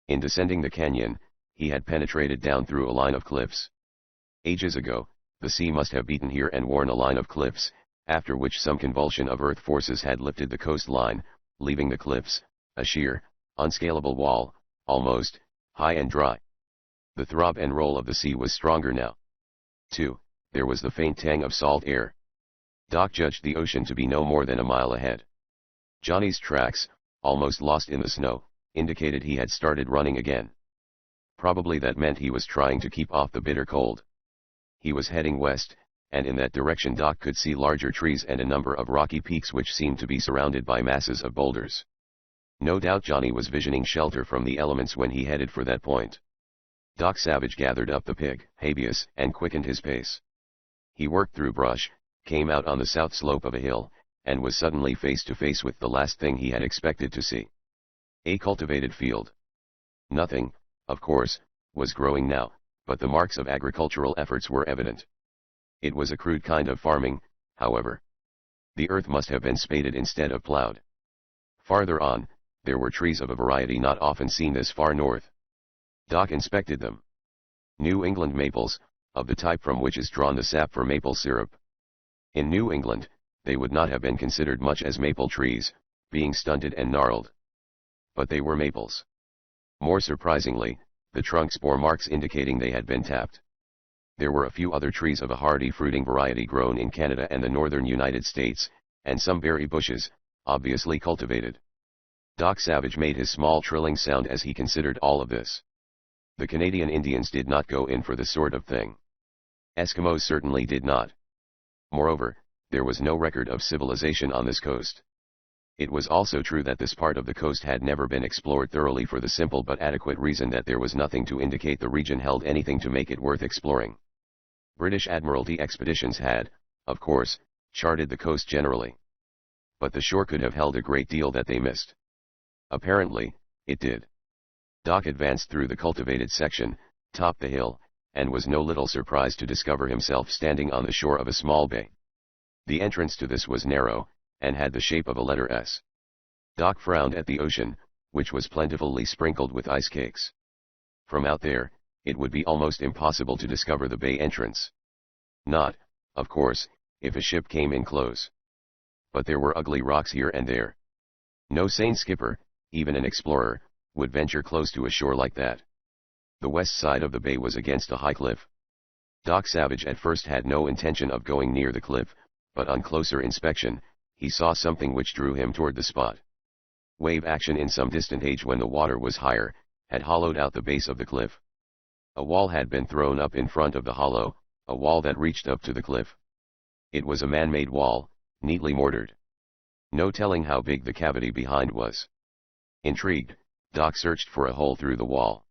In descending the canyon, he had penetrated down through a line of cliffs. Ages ago, the sea must have beaten here and worn a line of cliffs, after which some convulsion of earth forces had lifted the coastline, leaving the cliffs, a sheer, unscalable wall, almost, high and dry. The throb and roll of the sea was stronger now. 2. There was the faint tang of salt air. Doc judged the ocean to be no more than a mile ahead. Johnny's tracks, almost lost in the snow, indicated he had started running again. Probably that meant he was trying to keep off the bitter cold. He was heading west, and in that direction Doc could see larger trees and a number of rocky peaks which seemed to be surrounded by masses of boulders. No doubt Johnny was visioning shelter from the elements when he headed for that point. Doc Savage gathered up the pig, Habeas, and quickened his pace. He worked through brush, came out on the south slope of a hill, and was suddenly face to face with the last thing he had expected to see. A cultivated field. Nothing, of course, was growing now, but the marks of agricultural efforts were evident. It was a crude kind of farming, however. The earth must have been spaded instead of plowed. Farther on, there were trees of a variety not often seen this far north. Doc inspected them. New England maples, of the type from which is drawn the sap for maple syrup. In New England, they would not have been considered much as maple trees, being stunted and gnarled. But they were maples. More surprisingly, the trunks bore marks indicating they had been tapped. There were a few other trees of a hardy fruiting variety grown in Canada and the northern United States, and some berry bushes, obviously cultivated. Doc Savage made his small trilling sound as he considered all of this. The Canadian Indians did not go in for this sort of thing. Eskimos certainly did not. Moreover, there was no record of civilization on this coast. It was also true that this part of the coast had never been explored thoroughly for the simple but adequate reason that there was nothing to indicate the region held anything to make it worth exploring. British Admiralty expeditions had, of course, charted the coast generally. But the shore could have held a great deal that they missed. Apparently, it did. Doc advanced through the cultivated section, topped the hill, and was no little surprised to discover himself standing on the shore of a small bay. The entrance to this was narrow, and had the shape of a letter S. Doc frowned at the ocean, which was plentifully sprinkled with ice cakes. From out there, it would be almost impossible to discover the bay entrance. Not, of course, if a ship came in close. But there were ugly rocks here and there. No sane skipper, even an explorer, would venture close to a shore like that. The west side of the bay was against a high cliff. Doc Savage at first had no intention of going near the cliff, but on closer inspection, he saw something which drew him toward the spot. Wave action in some distant age when the water was higher, had hollowed out the base of the cliff. A wall had been thrown up in front of the hollow, a wall that reached up to the cliff. It was a man-made wall, neatly mortared. No telling how big the cavity behind was. Intrigued, Doc searched for a hole through the wall.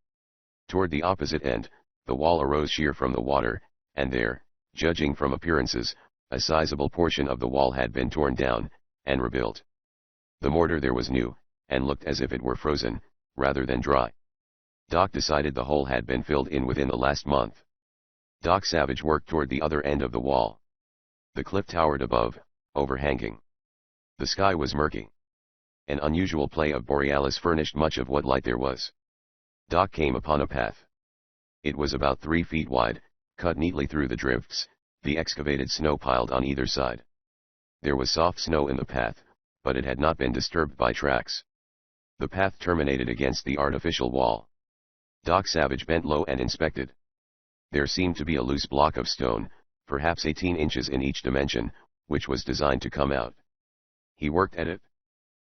Toward the opposite end, the wall arose sheer from the water, and there, judging from appearances, a sizable portion of the wall had been torn down, and rebuilt. The mortar there was new, and looked as if it were frozen, rather than dry. Doc decided the hole had been filled in within the last month. Doc Savage worked toward the other end of the wall. The cliff towered above, overhanging. The sky was murky. An unusual play of borealis furnished much of what light there was. Doc came upon a path. It was about 3 feet wide, cut neatly through the drifts, the excavated snow piled on either side. There was soft snow in the path, but it had not been disturbed by tracks. The path terminated against the artificial wall. Doc Savage bent low and inspected. There seemed to be a loose block of stone, perhaps 18 inches in each dimension, which was designed to come out. He worked at it.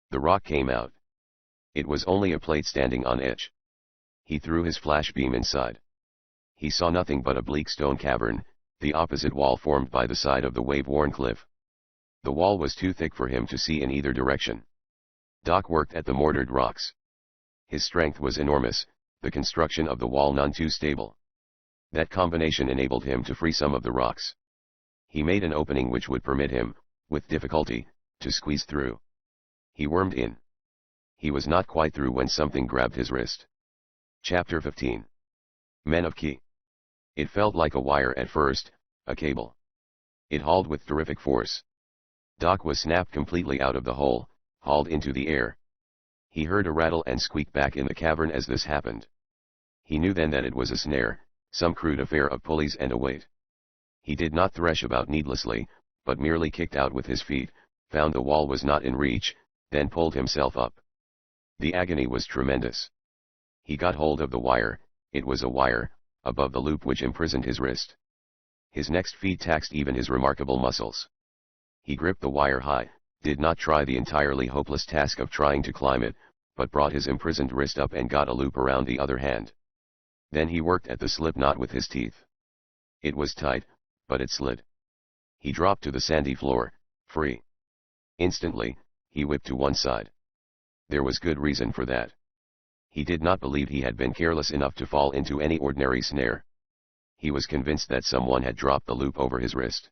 The rock came out. It was only a plate standing on edge. He threw his flash beam inside. He saw nothing but a bleak stone cavern, the opposite wall formed by the side of the wave-worn cliff. The wall was too thick for him to see in either direction. Doc worked at the mortared rocks. His strength was enormous, the construction of the wall none too stable. That combination enabled him to free some of the rocks. He made an opening which would permit him, with difficulty, to squeeze through. He wormed in. He was not quite through when something grabbed his wrist. Chapter 15. Men of Key. It felt like a wire at first, a cable. It hauled with terrific force. Doc was snapped completely out of the hole, hauled into the air. He heard a rattle and squeak back in the cavern as this happened. He knew then that it was a snare, some crude affair of pulleys and a weight. He did not thresh about needlessly, but merely kicked out with his feet, found the wall was not in reach, then pulled himself up. The agony was tremendous. He got hold of the wire, it was a wire, above the loop which imprisoned his wrist. His next feat taxed even his remarkable muscles. He gripped the wire high, did not try the entirely hopeless task of trying to climb it, but brought his imprisoned wrist up and got a loop around the other hand. Then he worked at the slip knot with his teeth. It was tight, but it slid. He dropped to the sandy floor, free. Instantly, he whipped to one side. There was good reason for that. He did not believe he had been careless enough to fall into any ordinary snare. He was convinced that someone had dropped the loop over his wrist.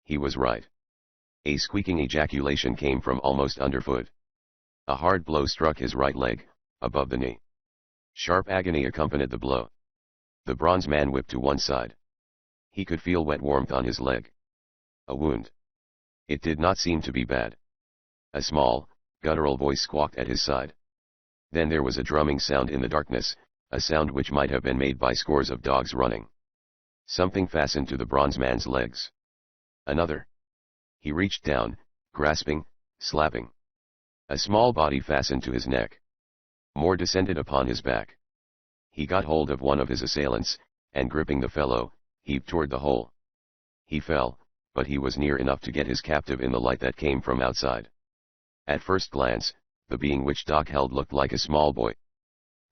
He was right. A squeaking ejaculation came from almost underfoot. A hard blow struck his right leg, above the knee. Sharp agony accompanied the blow. The bronze man whipped to one side. He could feel wet warmth on his leg. A wound. It did not seem to be bad. A small, guttural voice squawked at his side. Then there was a drumming sound in the darkness, a sound which might have been made by scores of dogs running. Something fastened to the bronze man's legs. Another. He reached down, grasping, slapping. A small body fastened to his neck. More descended upon his back. He got hold of one of his assailants, and gripping the fellow, heaved toward the hole. He fell, but he was near enough to get his captive in the light that came from outside. At first glance, the being which Doc held looked like a small boy.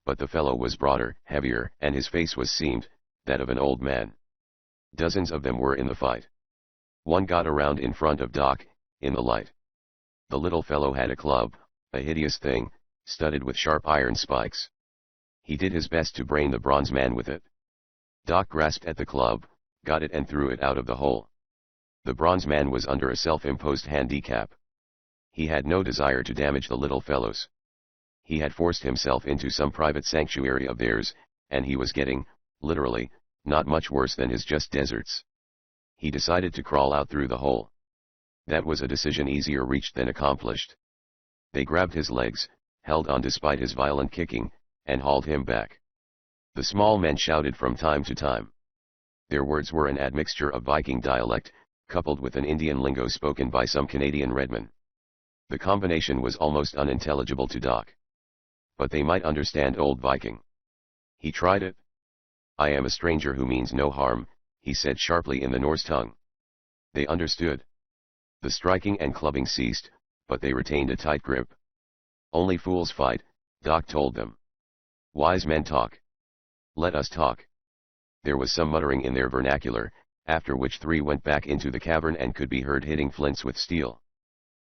But the fellow was broader, heavier, and his face was seamed, that of an old man. Dozens of them were in the fight. One got around in front of Doc, in the light. The little fellow had a club, a hideous thing, studded with sharp iron spikes. He did his best to brain the bronze man with it. Doc grasped at the club, got it and threw it out of the hole. The bronze man was under a self-imposed handicap. He had no desire to damage the little fellows. He had forced himself into some private sanctuary of theirs, and he was getting, literally, not much worse than his just deserts. He decided to crawl out through the hole. That was a decision easier reached than accomplished. They grabbed his legs, held on despite his violent kicking, and hauled him back. The small men shouted from time to time. Their words were an admixture of Viking dialect, coupled with an Indian lingo spoken by some Canadian redmen. The combination was almost unintelligible to Doc. But they might understand Old Viking. He tried it. "I am a stranger who means no harm," he said sharply in the Norse tongue. They understood. The striking and clubbing ceased, but they retained a tight grip. "Only fools fight," Doc told them. "Wise men talk. Let us talk." There was some muttering in their vernacular, after which three went back into the cavern and could be heard hitting flints with steel.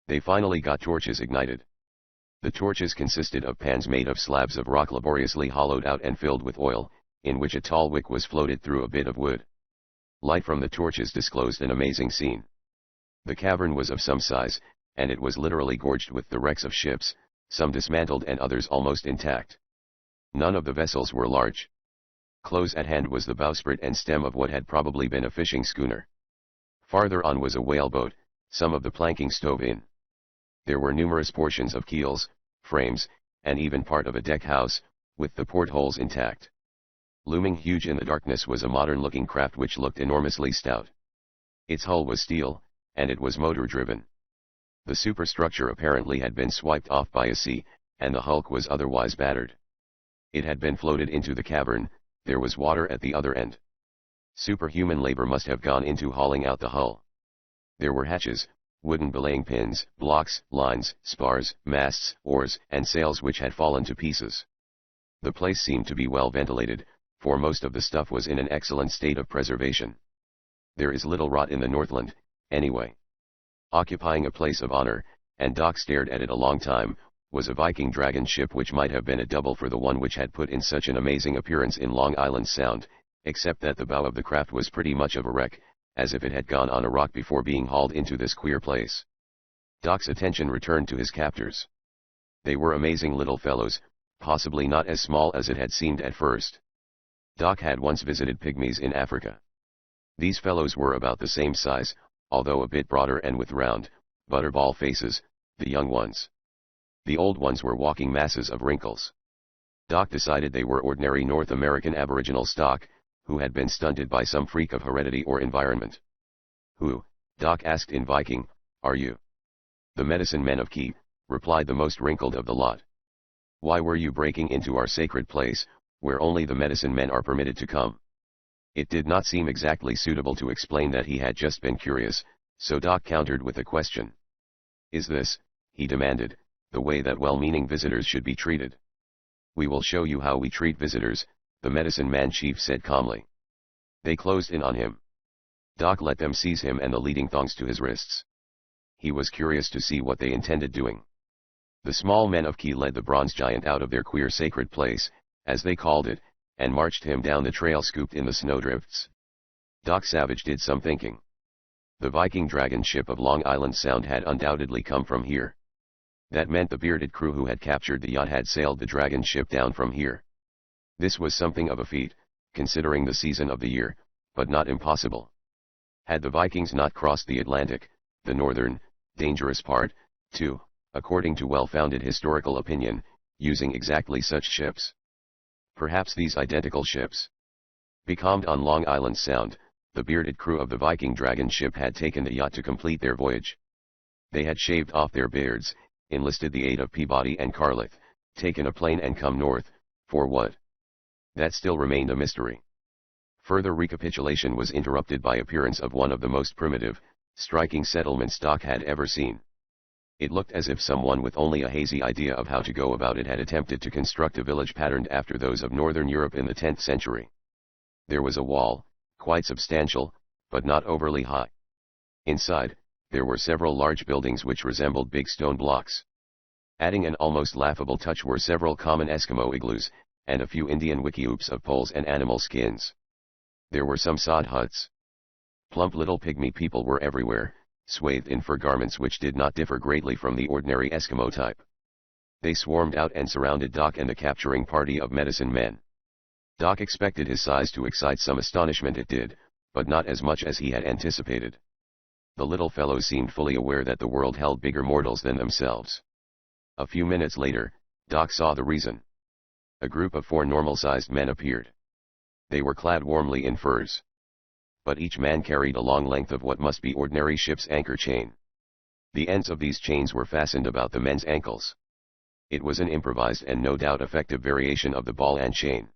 They finally got torches ignited. The torches consisted of pans made of slabs of rock laboriously hollowed out and filled with oil, in which a tall wick was floated through a bit of wood. Light from the torches disclosed an amazing scene. The cavern was of some size, and it was literally gorged with the wrecks of ships, some dismantled and others almost intact. None of the vessels were large. Close at hand was the bowsprit and stem of what had probably been a fishing schooner. Farther on was a whaleboat, some of the planking stove in. There were numerous portions of keels, frames, and even part of a deck house, with the portholes intact. Looming huge in the darkness was a modern-looking craft which looked enormously stout. Its hull was steel, and it was motor-driven. The superstructure apparently had been swiped off by a sea, and the hulk was otherwise battered. It had been floated into the cavern, there was water at the other end. Superhuman labor must have gone into hauling out the hull. There were hatches, wooden belaying pins, blocks, lines, spars, masts, oars, and sails which had fallen to pieces. The place seemed to be well ventilated, for most of the stuff was in an excellent state of preservation. There is little rot in the Northland, anyway. Occupying a place of honor, and Doc stared at it a long time, was a Viking dragon ship which might have been a double for the one which had put in such an amazing appearance in Long Island Sound, except that the bow of the craft was pretty much of a wreck, as if it had gone on a rock before being hauled into this queer place. Doc's attention returned to his captors. They were amazing little fellows, possibly not as small as it had seemed at first. Doc had once visited pygmies in Africa. These fellows were about the same size, although a bit broader and with round, butterball faces, the young ones. The old ones were walking masses of wrinkles. Doc decided they were ordinary North American Aboriginal stock, who had been stunted by some freak of heredity or environment. "Who," Doc asked in Viking, "are you?" "The medicine men of Key," replied the most wrinkled of the lot. "Why were you breaking into our sacred place, where only the medicine men are permitted to come?" It did not seem exactly suitable to explain that he had just been curious, so Doc countered with a question. "Is this," he demanded, "the way that well-meaning visitors should be treated?" "We will show you how we treat visitors," the medicine man chief said calmly. They closed in on him. Doc let them seize him and the leading thongs to his wrists. He was curious to see what they intended doing. The small men of Key led the bronze giant out of their queer sacred place, as they called it, and marched him down the trail scooped in the snowdrifts. Doc Savage did some thinking. The Viking dragon ship of Long Island Sound had undoubtedly come from here. That meant the bearded crew who had captured the yacht had sailed the dragon ship down from here. This was something of a feat, considering the season of the year, but not impossible. Had the Vikings not crossed the Atlantic, the northern, dangerous part, too, according to well-founded historical opinion, using exactly such ships? Perhaps these identical ships. Becalmed on Long Island Sound, the bearded crew of the Viking dragon ship had taken the yacht to complete their voyage. They had shaved off their beards, enlisted the aid of Peabody and Carleth, taken a plane and come north, for what? That still remained a mystery. Further recapitulation was interrupted by appearance of one of the most primitive, striking settlements Doc had ever seen. It looked as if someone with only a hazy idea of how to go about it had attempted to construct a village patterned after those of northern Europe in the 10th century. There was a wall, quite substantial, but not overly high. Inside, there were several large buildings which resembled big stone blocks. Adding an almost laughable touch were several common Eskimo igloos, and a few Indian wickiups of poles and animal skins. There were some sod huts. Plump little pygmy people were everywhere, swathed in fur garments which did not differ greatly from the ordinary Eskimo type. They swarmed out and surrounded Doc and the capturing party of medicine men. Doc expected his size to excite some astonishment. It did, but not as much as he had anticipated. The little fellows seemed fully aware that the world held bigger mortals than themselves. A few minutes later, Doc saw the reason. A group of 4 normal-sized men appeared. They were clad warmly in furs. But each man carried a long length of what must be ordinary ship's anchor chain. The ends of these chains were fastened about the men's ankles. It was an improvised and no doubt effective variation of the ball and chain.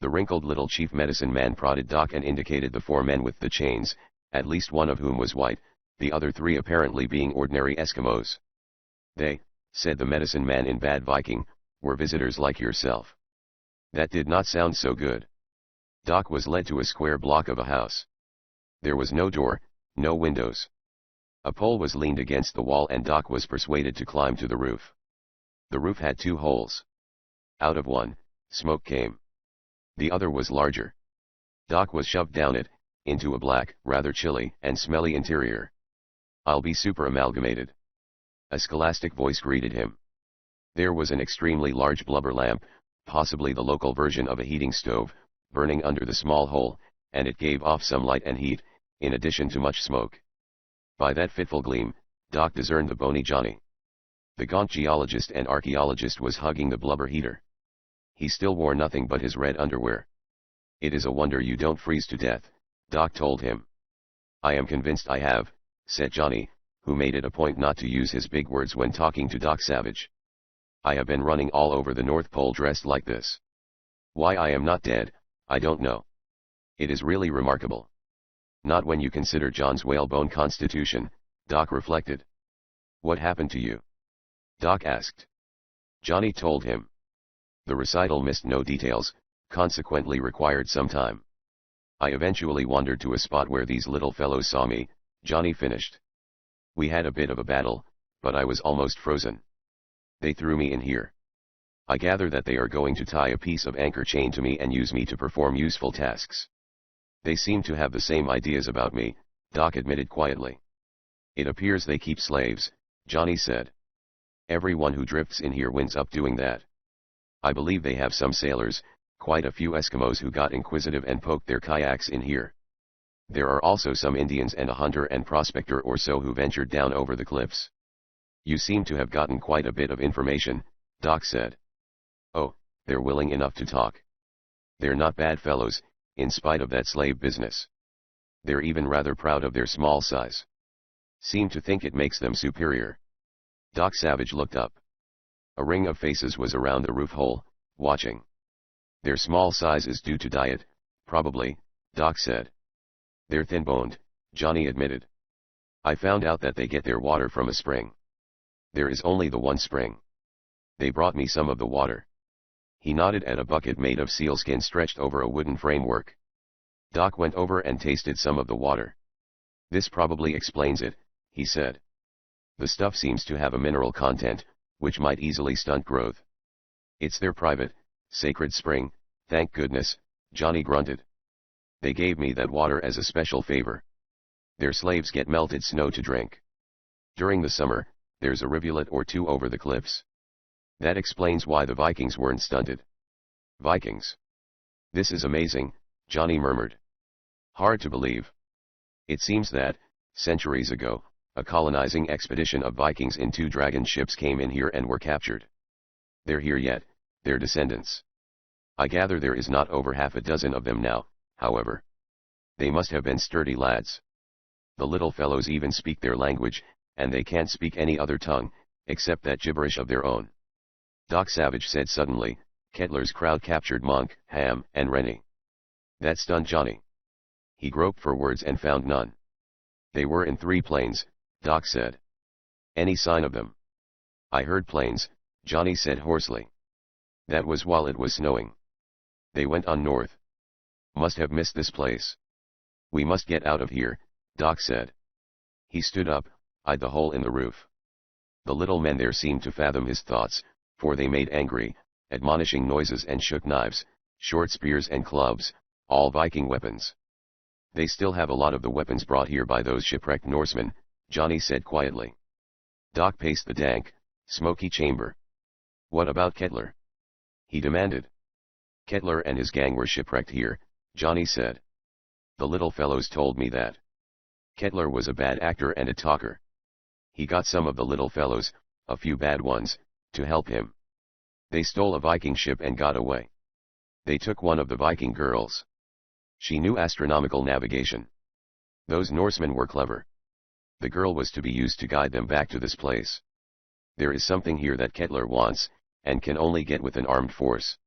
The wrinkled little chief medicine man prodded Doc and indicated the 4 men with the chains, at least one of whom was white, the other 3 apparently being ordinary Eskimos. "They," said the medicine man in bad Viking, "were visitors like yourself." That did not sound so good. Doc was led to a square block of a house. There was no door, no windows. A pole was leaned against the wall and Doc was persuaded to climb to the roof. The roof had 2 holes. Out of one, smoke came. The other was larger. Doc was shoved down it, into a black, rather chilly and smelly interior. "I'll be super amalgamated." A scholastic voice greeted him. There was an extremely large blubber lamp, possibly the local version of a heating stove, burning under the small hole, and it gave off some light and heat, in addition to much smoke. By that fitful gleam, Doc discerned the bony Johnny. The gaunt geologist and archaeologist was hugging the blubber heater. He still wore nothing but his red underwear. "It is a wonder you don't freeze to death," Doc told him. "I am convinced I have," said Johnny, who made it a point not to use his big words when talking to Doc Savage. "I have been running all over the North Pole dressed like this. Why I am not dead, I don't know. It is really remarkable." Not when you consider John's whalebone constitution, Doc reflected. "What happened to you?" Doc asked. Johnny told him. The recital missed no details, consequently required some time. "I eventually wandered to a spot where these little fellows saw me," Johnny finished. We had a bit of a battle, but I was almost frozen. They threw me in here. I gather that they are going to tie a piece of anchor chain to me and use me to perform useful tasks. They seem to have the same ideas about me, Doc admitted quietly. It appears they keep slaves, Johnny said. Everyone who drifts in here winds up doing that. I believe they have some sailors, quite a few Eskimos who got inquisitive and poked their kayaks in here. There are also some Indians and a hunter and prospector or so who ventured down over the cliffs. You seem to have gotten quite a bit of information, Doc said. Oh, they're willing enough to talk. They're not bad fellows, in spite of that slave business. They're even rather proud of their small size. Seem to think it makes them superior. Doc Savage looked up. A ring of faces was around the roof hole, watching. Their small size is due to diet, probably, Doc said. They're thin-boned, Johnny admitted. I found out that they get their water from a spring. There is only the one spring. They brought me some of the water. He nodded at a bucket made of sealskin stretched over a wooden framework. Doc went over and tasted some of the water. This probably explains it, he said. The stuff seems to have a mineral content, which might easily stunt growth. It's their private, sacred spring, thank goodness, Johnny grunted. They gave me that water as a special favor. Their slaves get melted snow to drink. During the summer, there's a rivulet or two over the cliffs. That explains why the Vikings weren't stunted. Vikings. This is amazing, Johnny murmured. Hard to believe. It seems that, centuries ago, a colonizing expedition of Vikings in 2 dragon ships came in here and were captured. They're here yet, their descendants. I gather there is not over half a dozen of them now, however. They must have been sturdy lads. The little fellows even speak their language, and they can't speak any other tongue, except that gibberish of their own. Doc Savage said suddenly, Kettler's crowd captured Monk, Ham, and Rennie. That stunned Johnny. He groped for words and found none. They were in 3 planes, Doc said. Any sign of them? I heard planes, Johnny said hoarsely. That was while it was snowing. They went on north. Must have missed this place. We must get out of here, Doc said. He stood up, eyed the hole in the roof. The little men there seemed to fathom his thoughts, for they made angry, admonishing noises and shook knives, short spears and clubs, all Viking weapons. They still have a lot of the weapons brought here by those shipwrecked Norsemen, Johnny said quietly. Doc paced the dank, smoky chamber. What about Kettler? He demanded. Kettler and his gang were shipwrecked here, Johnny said. The little fellows told me that. Kettler was a bad actor and a talker. He got some of the little fellows, a few bad ones, to help him. They stole a Viking ship and got away. They took one of the Viking girls. She knew astronomical navigation. Those Norsemen were clever. The girl was to be used to guide them back to this place. There is something here that Kettler wants, and can only get with an armed force.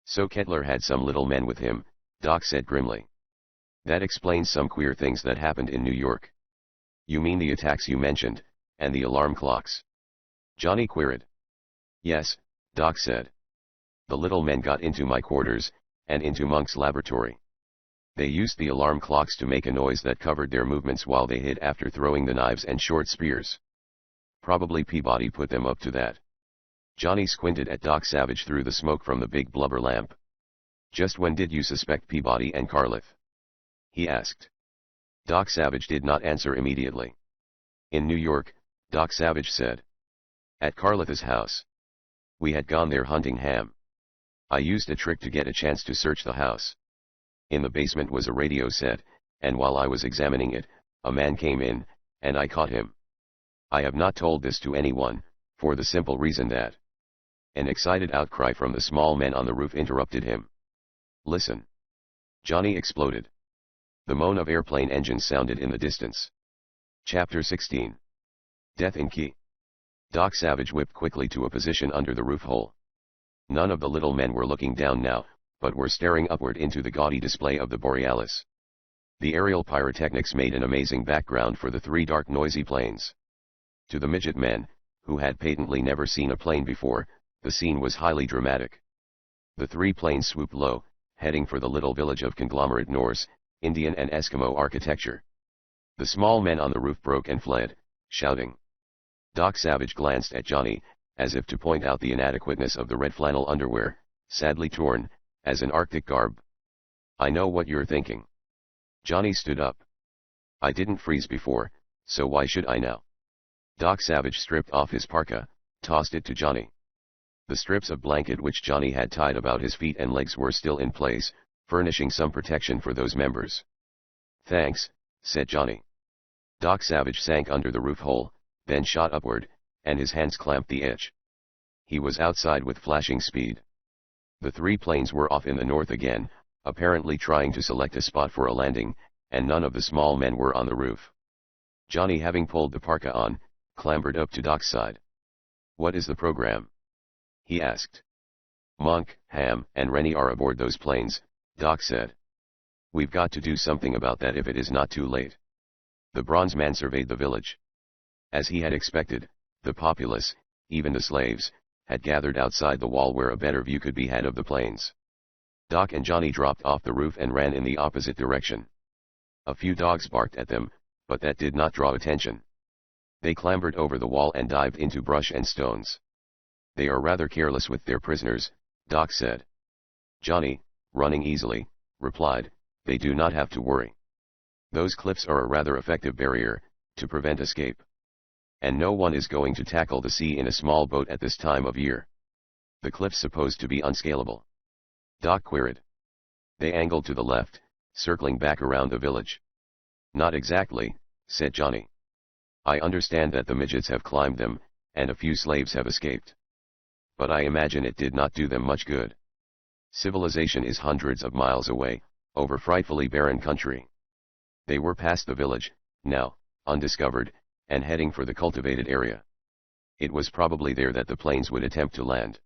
So Kettler had some little men with him, Doc said grimly. That explains some queer things that happened in New York. You mean the attacks you mentioned, and the alarm clocks? Johnny queried. Yes, Doc said. The little men got into my quarters, and into Monk's laboratory. They used the alarm clocks to make a noise that covered their movements while they hid after throwing the knives and short spears. Probably Peabody put them up to that. Johnny squinted at Doc Savage through the smoke from the big blubber lamp. Just when did you suspect Peabody and Carlith? He asked. Doc Savage did not answer immediately. In New York, Doc Savage said. At Carlith's house. We had gone there hunting ham. I used a trick to get a chance to search the house. In the basement was a radio set, and while I was examining it, a man came in, and I caught him. I have not told this to anyone, for the simple reason that... An excited outcry from the small men on the roof interrupted him. Listen. Johnny exploded. The moan of airplane engines sounded in the distance. Chapter 16. Death in Key. Doc Savage whipped quickly to a position under the roof hole. None of the little men were looking down now, but were staring upward into the gaudy display of the Borealis. The aerial pyrotechnics made an amazing background for the 3 dark noisy planes. To the midget men, who had patently never seen a plane before, the scene was highly dramatic. The 3 planes swooped low, heading for the little village of conglomerate Norse, Indian and Eskimo architecture. The small men on the roof broke and fled, shouting. Doc Savage glanced at Johnny, as if to point out the inadequateness of the red flannel underwear, sadly torn, as an Arctic garb. I know what you're thinking. Johnny stood up. I didn't freeze before, so why should I now? Doc Savage stripped off his parka, tossed it to Johnny. The strips of blanket which Johnny had tied about his feet and legs were still in place, furnishing some protection for those members. Thanks, said Johnny. Doc Savage sank under the roof hole, then shot upward, and his hands clamped the edge. He was outside with flashing speed. The three planes were off in the north again, apparently trying to select a spot for a landing, and none of the small men were on the roof. Johnny, having pulled the parka on, clambered up to Doc's side. What is the program? He asked. Monk, Ham, and Rennie are aboard those planes, Doc said. We've got to do something about that if it is not too late. The bronze man surveyed the village. As he had expected, the populace, even the slaves, had gathered outside the wall where a better view could be had of the plains. Doc and Johnny dropped off the roof and ran in the opposite direction. A few dogs barked at them, but that did not draw attention. They clambered over the wall and dived into brush and stones. They are rather careless with their prisoners, Doc said. Johnny, running easily, replied, they do not have to worry. Those cliffs are a rather effective barrier, to prevent escape. And no one is going to tackle the sea in a small boat at this time of year. The cliff's supposed to be unscalable. Doc queried. They angled to the left, circling back around the village. Not exactly, said Johnny. I understand that the midgets have climbed them, and a few slaves have escaped. But I imagine it did not do them much good. Civilization is hundreds of miles away, over frightfully barren country. They were past the village, now, undiscovered, and heading for the cultivated area. It was probably there that the planes would attempt to land.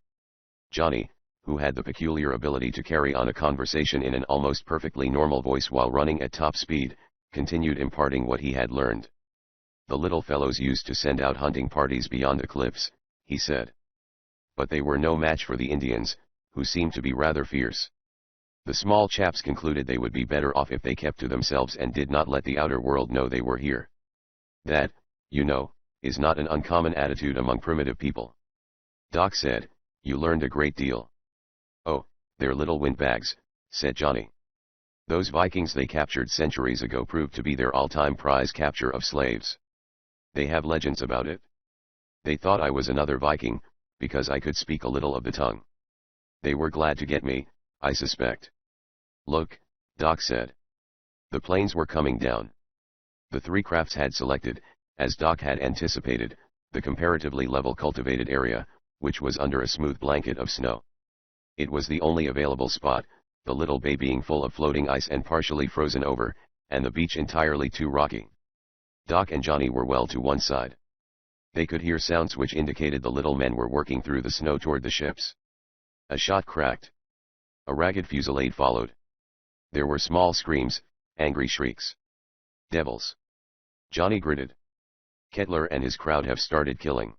Johnny, who had the peculiar ability to carry on a conversation in an almost perfectly normal voice while running at top speed, continued imparting what he had learned. The little fellows used to send out hunting parties beyond the cliffs, he said. But they were no match for the Indians, who seemed to be rather fierce. The small chaps concluded they would be better off if they kept to themselves and did not let the outer world know they were here. That, you know, is not an uncommon attitude among primitive people. Doc said, you learned a great deal. Oh, they're little windbags, said Johnny. Those Vikings they captured centuries ago proved to be their all-time prize capture of slaves. They have legends about it. They thought I was another Viking, because I could speak a little of the tongue. They were glad to get me, I suspect. Look, Doc said. The planes were coming down. The three crafts had selected, as Doc had anticipated, the comparatively level cultivated area, which was under a smooth blanket of snow. It was the only available spot, the little bay being full of floating ice and partially frozen over, and the beach entirely too rocky. Doc and Johnny were well to one side. They could hear sounds which indicated the little men were working through the snow toward the ships. A shot cracked. A ragged fusillade followed. There were small screams, angry shrieks. Devils! Johnny gritted. Kettler and his crowd have started killing.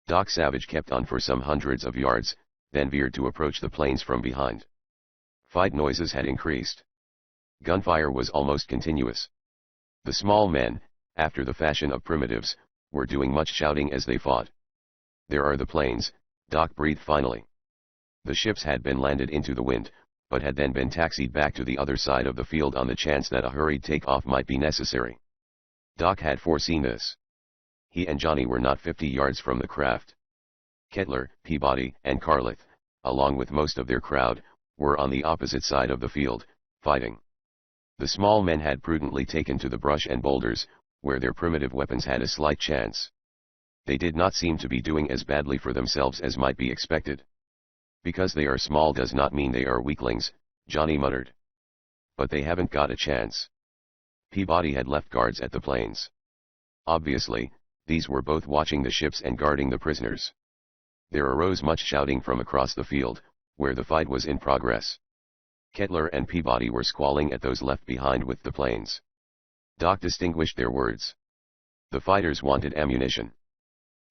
Doc Savage kept on for some hundreds of yards, then veered to approach the planes from behind. Fight noises had increased. Gunfire was almost continuous. The small men, after the fashion of primitives, were doing much shouting as they fought. There are the planes, Doc breathed finally. The ships had been landed into the wind, but had then been taxied back to the other side of the field on the chance that a hurried takeoff might be necessary. Doc had foreseen this. He and Johnny were not 50 yards from the craft. Kettler, Peabody, and Carlith, along with most of their crowd, were on the opposite side of the field, fighting. The small men had prudently taken to the brush and boulders, where their primitive weapons had a slight chance. They did not seem to be doing as badly for themselves as might be expected. Because they are small does not mean they are weaklings, Johnny muttered. But they haven't got a chance. Peabody had left guards at the planes. Obviously, these were both watching the ships and guarding the prisoners. There arose much shouting from across the field, where the fight was in progress. Kettler and Peabody were squalling at those left behind with the planes. Doc distinguished their words. The fighters wanted ammunition.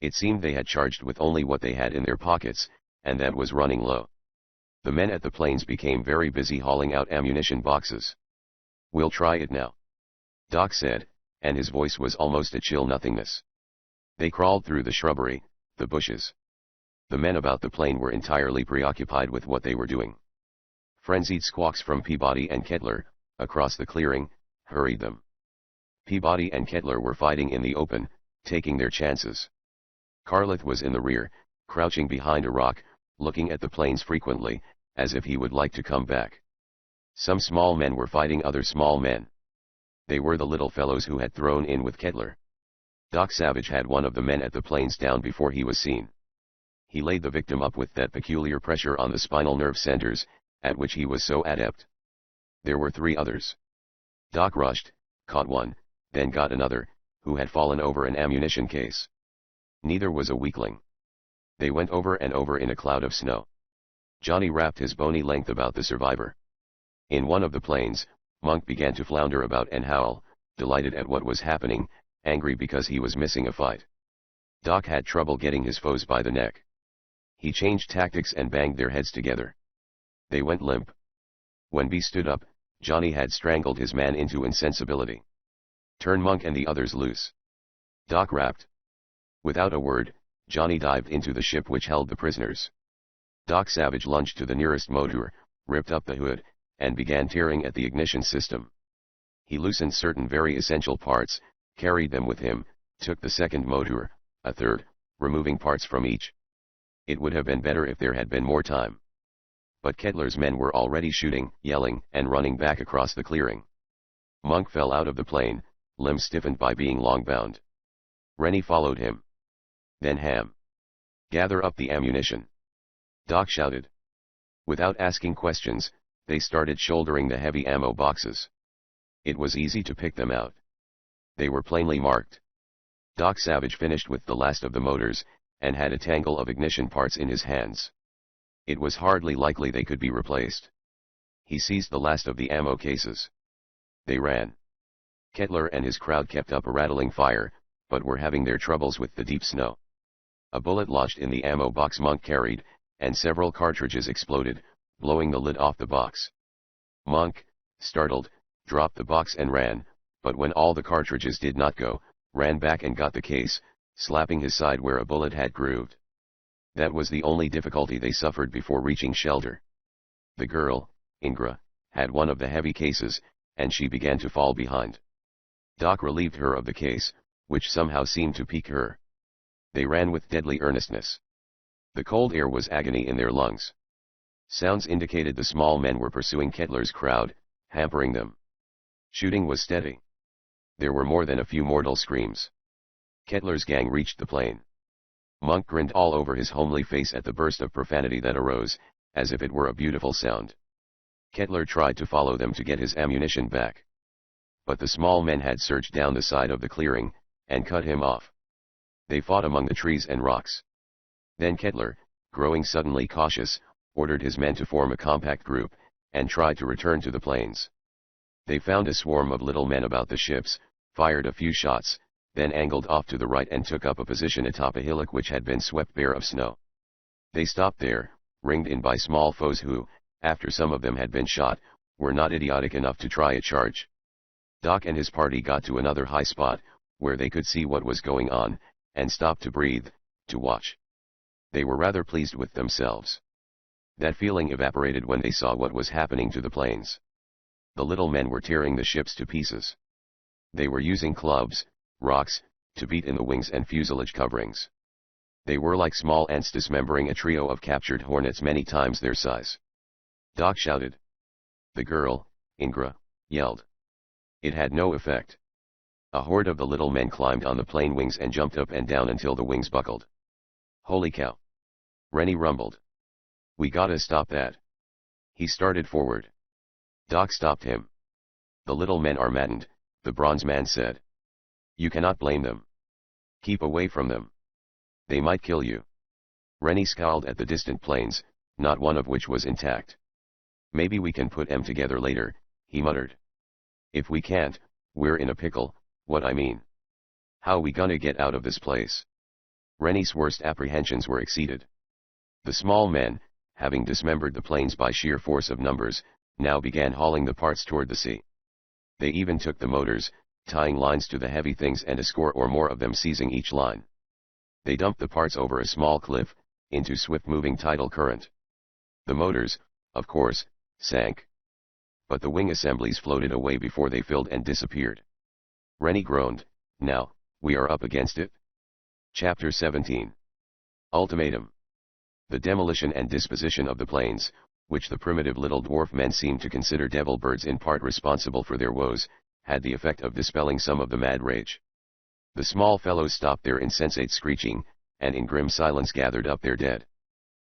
It seemed they had charged with only what they had in their pockets, and that was running low. The men at the planes became very busy hauling out ammunition boxes. We'll try it now, Doc said, and his voice was almost a chill nothingness. They crawled through the shrubbery, the bushes. The men about the plane were entirely preoccupied with what they were doing. Frenzied squawks from Peabody and Kettler, across the clearing, hurried them. Peabody and Kettler were fighting in the open, taking their chances. Carleth was in the rear, crouching behind a rock, looking at the planes frequently, as if he would like to come back. Some small men were fighting other small men. They were the little fellows who had thrown in with Kettler. Doc Savage had one of the men at the planes down before he was seen. He laid the victim up with that peculiar pressure on the spinal nerve centers, at which he was so adept. There were 3 others. Doc rushed, caught one, then got another, who had fallen over an ammunition case. Neither was a weakling. They went over and over in a cloud of snow. Johnny wrapped his bony length about the survivor. In one of the planes, Monk began to flounder about and howl, delighted at what was happening, angry because he was missing a fight. Doc had trouble getting his foes by the neck. He changed tactics and banged their heads together. They went limp. When B stood up, Johnny had strangled his man into insensibility. Turn Monk and the others loose. Doc rapped. Without a word, Johnny dived into the ship which held the prisoners. Doc Savage lunged to the nearest motor, ripped up the hood, and began tearing at the ignition system. He loosened certain very essential parts, carried them with him, took the second motor, a third, removing parts from each. It would have been better if there had been more time. But Kettler's men were already shooting, yelling, and running back across the clearing. Monk fell out of the plane, limbs stiffened by being long-bound. Rennie followed him. Then Ham. Gather up the ammunition. Doc shouted. Without asking questions, they started shouldering the heavy ammo boxes. It was easy to pick them out. They were plainly marked. Doc Savage finished with the last of the motors, and had a tangle of ignition parts in his hands. It was hardly likely they could be replaced. He seized the last of the ammo cases. They ran. Kettler and his crowd kept up a rattling fire, but were having their troubles with the deep snow. A bullet lodged in the ammo box Monk carried, and several cartridges exploded, blowing the lid off the box. Monk, startled, dropped the box and ran, but when all the cartridges did not go, ran back and got the case, slapping his side where a bullet had grooved. That was the only difficulty they suffered before reaching shelter. The girl, Ingra, had one of the heavy cases, and she began to fall behind. Doc relieved her of the case, which somehow seemed to pique her. They ran with deadly earnestness. The cold air was agony in their lungs. Sounds indicated the small men were pursuing Kettler's crowd, hampering them. Shooting was steady. There were more than a few mortal screams. Kettler's gang reached the plane. Monk grinned all over his homely face at the burst of profanity that arose, as if it were a beautiful sound. Kettler tried to follow them to get his ammunition back. But the small men had surged down the side of the clearing, and cut him off. They fought among the trees and rocks. Then Kettler, growing suddenly cautious, ordered his men to form a compact group, and tried to return to the plains. They found a swarm of little men about the ships, fired a few shots, then angled off to the right and took up a position atop a hillock which had been swept bare of snow. They stopped there, ringed in by small foes who, after some of them had been shot, were not idiotic enough to try a charge. Doc and his party got to another high spot, where they could see what was going on, and stopped to breathe, to watch. They were rather pleased with themselves. That feeling evaporated when they saw what was happening to the planes. The little men were tearing the ships to pieces. They were using clubs, rocks, to beat in the wings and fuselage coverings. They were like small ants dismembering a trio of captured hornets many times their size. Doc shouted. The girl, Ingra, yelled. It had no effect. A horde of the little men climbed on the plane wings and jumped up and down until the wings buckled. Holy cow! Rennie rumbled. We gotta stop that. He started forward. Doc stopped him. The little men are maddened, the bronze man said. You cannot blame them. Keep away from them. They might kill you. Rennie scowled at the distant planes, not one of which was intact. Maybe we can put them together later, he muttered. If we can't, we're in a pickle, what I mean. How we gonna get out of this place? Rennie's worst apprehensions were exceeded. The small men, having dismembered the planes by sheer force of numbers, now began hauling the parts toward the sea. They even took the motors, tying lines to the heavy things and a score or more of them seizing each line. They dumped the parts over a small cliff, into swift-moving tidal current. The motors, of course, sank. But the wing assemblies floated away before they filled and disappeared. Rennie groaned, "Now, we are up against it?" Chapter 17. Ultimatum. The demolition and disposition of the planes, which the primitive little dwarf men seemed to consider devil birds in part responsible for their woes, had the effect of dispelling some of the mad rage. The small fellows stopped their insensate screeching, and in grim silence gathered up their dead.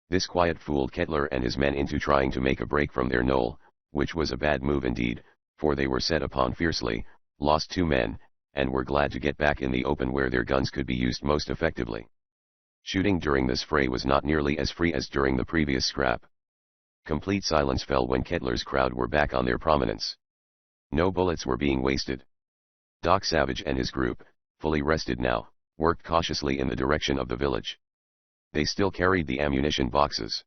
This quiet fooled Kettler and his men into trying to make a break from their knoll, which was a bad move indeed, for they were set upon fiercely, lost 2 men, and were glad to get back in the open where their guns could be used most effectively. Shooting during this fray was not nearly as free as during the previous scrap. Complete silence fell when Kettler's crowd were back on their prominence. No bullets were being wasted. Doc Savage and his group, fully rested now, worked cautiously in the direction of the village. They still carried the ammunition boxes.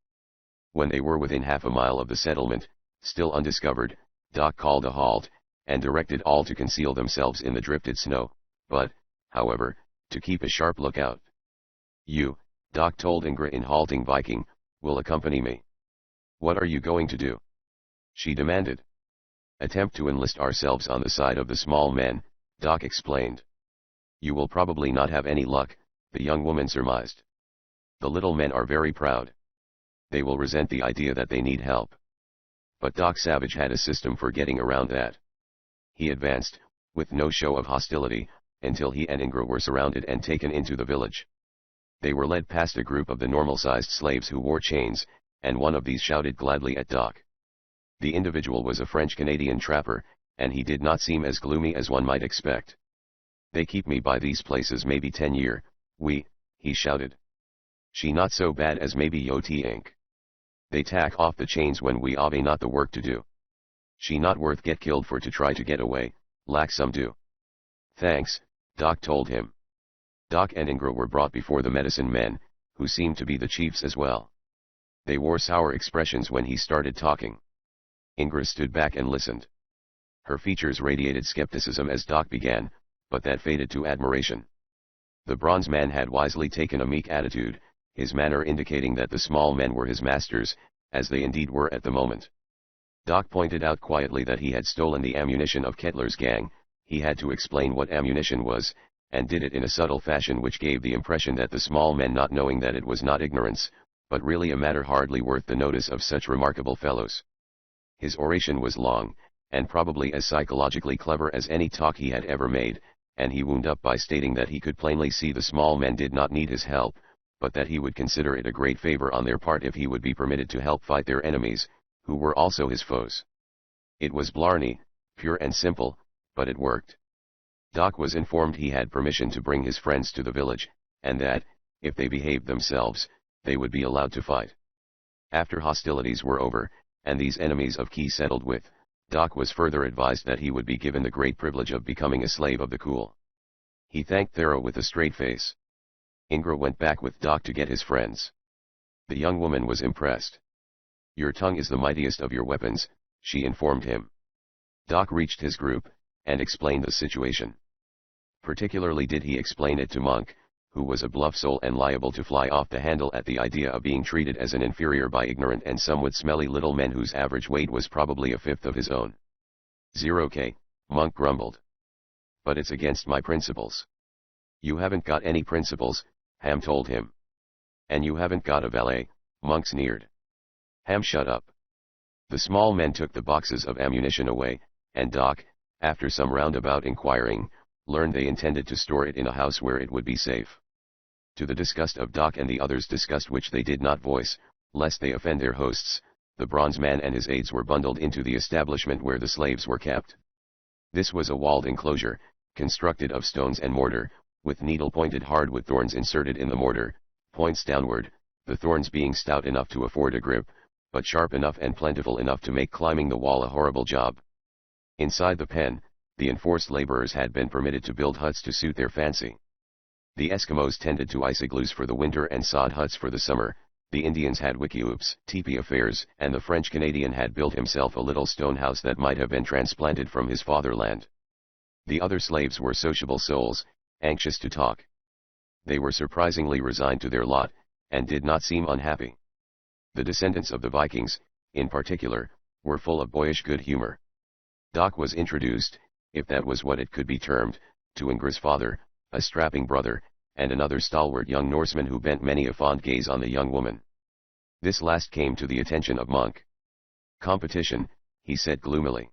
When they were within half a mile of the settlement, still undiscovered, Doc called a halt, and directed all to conceal themselves in the drifted snow, but, however, to keep a sharp lookout. "You," Doc told Ingra in halting Viking, "will accompany me." "What are you going to do?" she demanded. "Attempt to enlist ourselves on the side of the small men," Doc explained. "You will probably not have any luck," the young woman surmised. "The little men are very proud. They will resent the idea that they need help." But Doc Savage had a system for getting around that. He advanced, with no show of hostility, until he and Ingra were surrounded and taken into the village. They were led past a group of the normal-sized slaves who wore chains, and one of these shouted gladly at Doc. The individual was a French-Canadian trapper, and he did not seem as gloomy as one might expect. "They keep me by these places maybe 10 year, he shouted. "She not so bad as maybe Yot Inc. They tack off the chains when we ave not the work to do. She not worth get killed for to try to get away, like some do." "Thanks," Doc told him. Doc and Ingra were brought before the medicine men, who seemed to be the chiefs as well. They wore sour expressions when he started talking. Ingra stood back and listened. Her features radiated skepticism as Doc began, but that faded to admiration. The bronze man had wisely taken a meek attitude, his manner indicating that the small men were his masters, as they indeed were at the moment. Doc pointed out quietly that he had stolen the ammunition of Kettler's gang. He had to explain what ammunition was, and did it in a subtle fashion which gave the impression that the small men, not knowing that it was not ignorance, but really a matter hardly worth the notice of such remarkable fellows. His oration was long, and probably as psychologically clever as any talk he had ever made, and he wound up by stating that he could plainly see the small men did not need his help, but that he would consider it a great favor on their part if he would be permitted to help fight their enemies, who were also his foes. It was blarney, pure and simple, but it worked. Doc was informed he had permission to bring his friends to the village, and that, if they behaved themselves, they would be allowed to fight. After hostilities were over, and these enemies of Key settled with, Doc was further advised that he would be given the great privilege of becoming a slave of the cool. He thanked Thero with a straight face. Ingra went back with Doc to get his friends. The young woman was impressed. "Your tongue is the mightiest of your weapons," she informed him. Doc reached his group, and explained the situation. Particularly did he explain it to Monk, who was a bluff soul and liable to fly off the handle at the idea of being treated as an inferior by ignorant and somewhat smelly little men whose average weight was probably a fifth of his own. "0k, Monk grumbled. "But it's against my principles." "You haven't got any principles," Ham told him. "And you haven't got a valet," Monk sneered. Ham shut up. The small men took the boxes of ammunition away, and Doc, after some roundabout inquiring, learned they intended to store it in a house where it would be safe. To the disgust of Doc and the others' disgust which they did not voice, lest they offend their hosts, the bronze man and his aides were bundled into the establishment where the slaves were kept. This was a walled enclosure, constructed of stones and mortar, with needle-pointed hardwood thorns inserted in the mortar, points downward, the thorns being stout enough to afford a grip, but sharp enough and plentiful enough to make climbing the wall a horrible job. Inside the pen, the enforced laborers had been permitted to build huts to suit their fancy. The Eskimos tended to ice igloos for the winter and sod huts for the summer, the Indians had wickiups, teepee affairs, and the French-Canadian had built himself a little stone house that might have been transplanted from his fatherland. The other slaves were sociable souls, anxious to talk. They were surprisingly resigned to their lot, and did not seem unhappy. The descendants of the Vikings, in particular, were full of boyish good humor. Doc was introduced, if that was what it could be termed, to Ingra's father, a strapping brother, and another stalwart young Norseman who bent many a fond gaze on the young woman. This last came to the attention of Monk. "Competition," he said gloomily.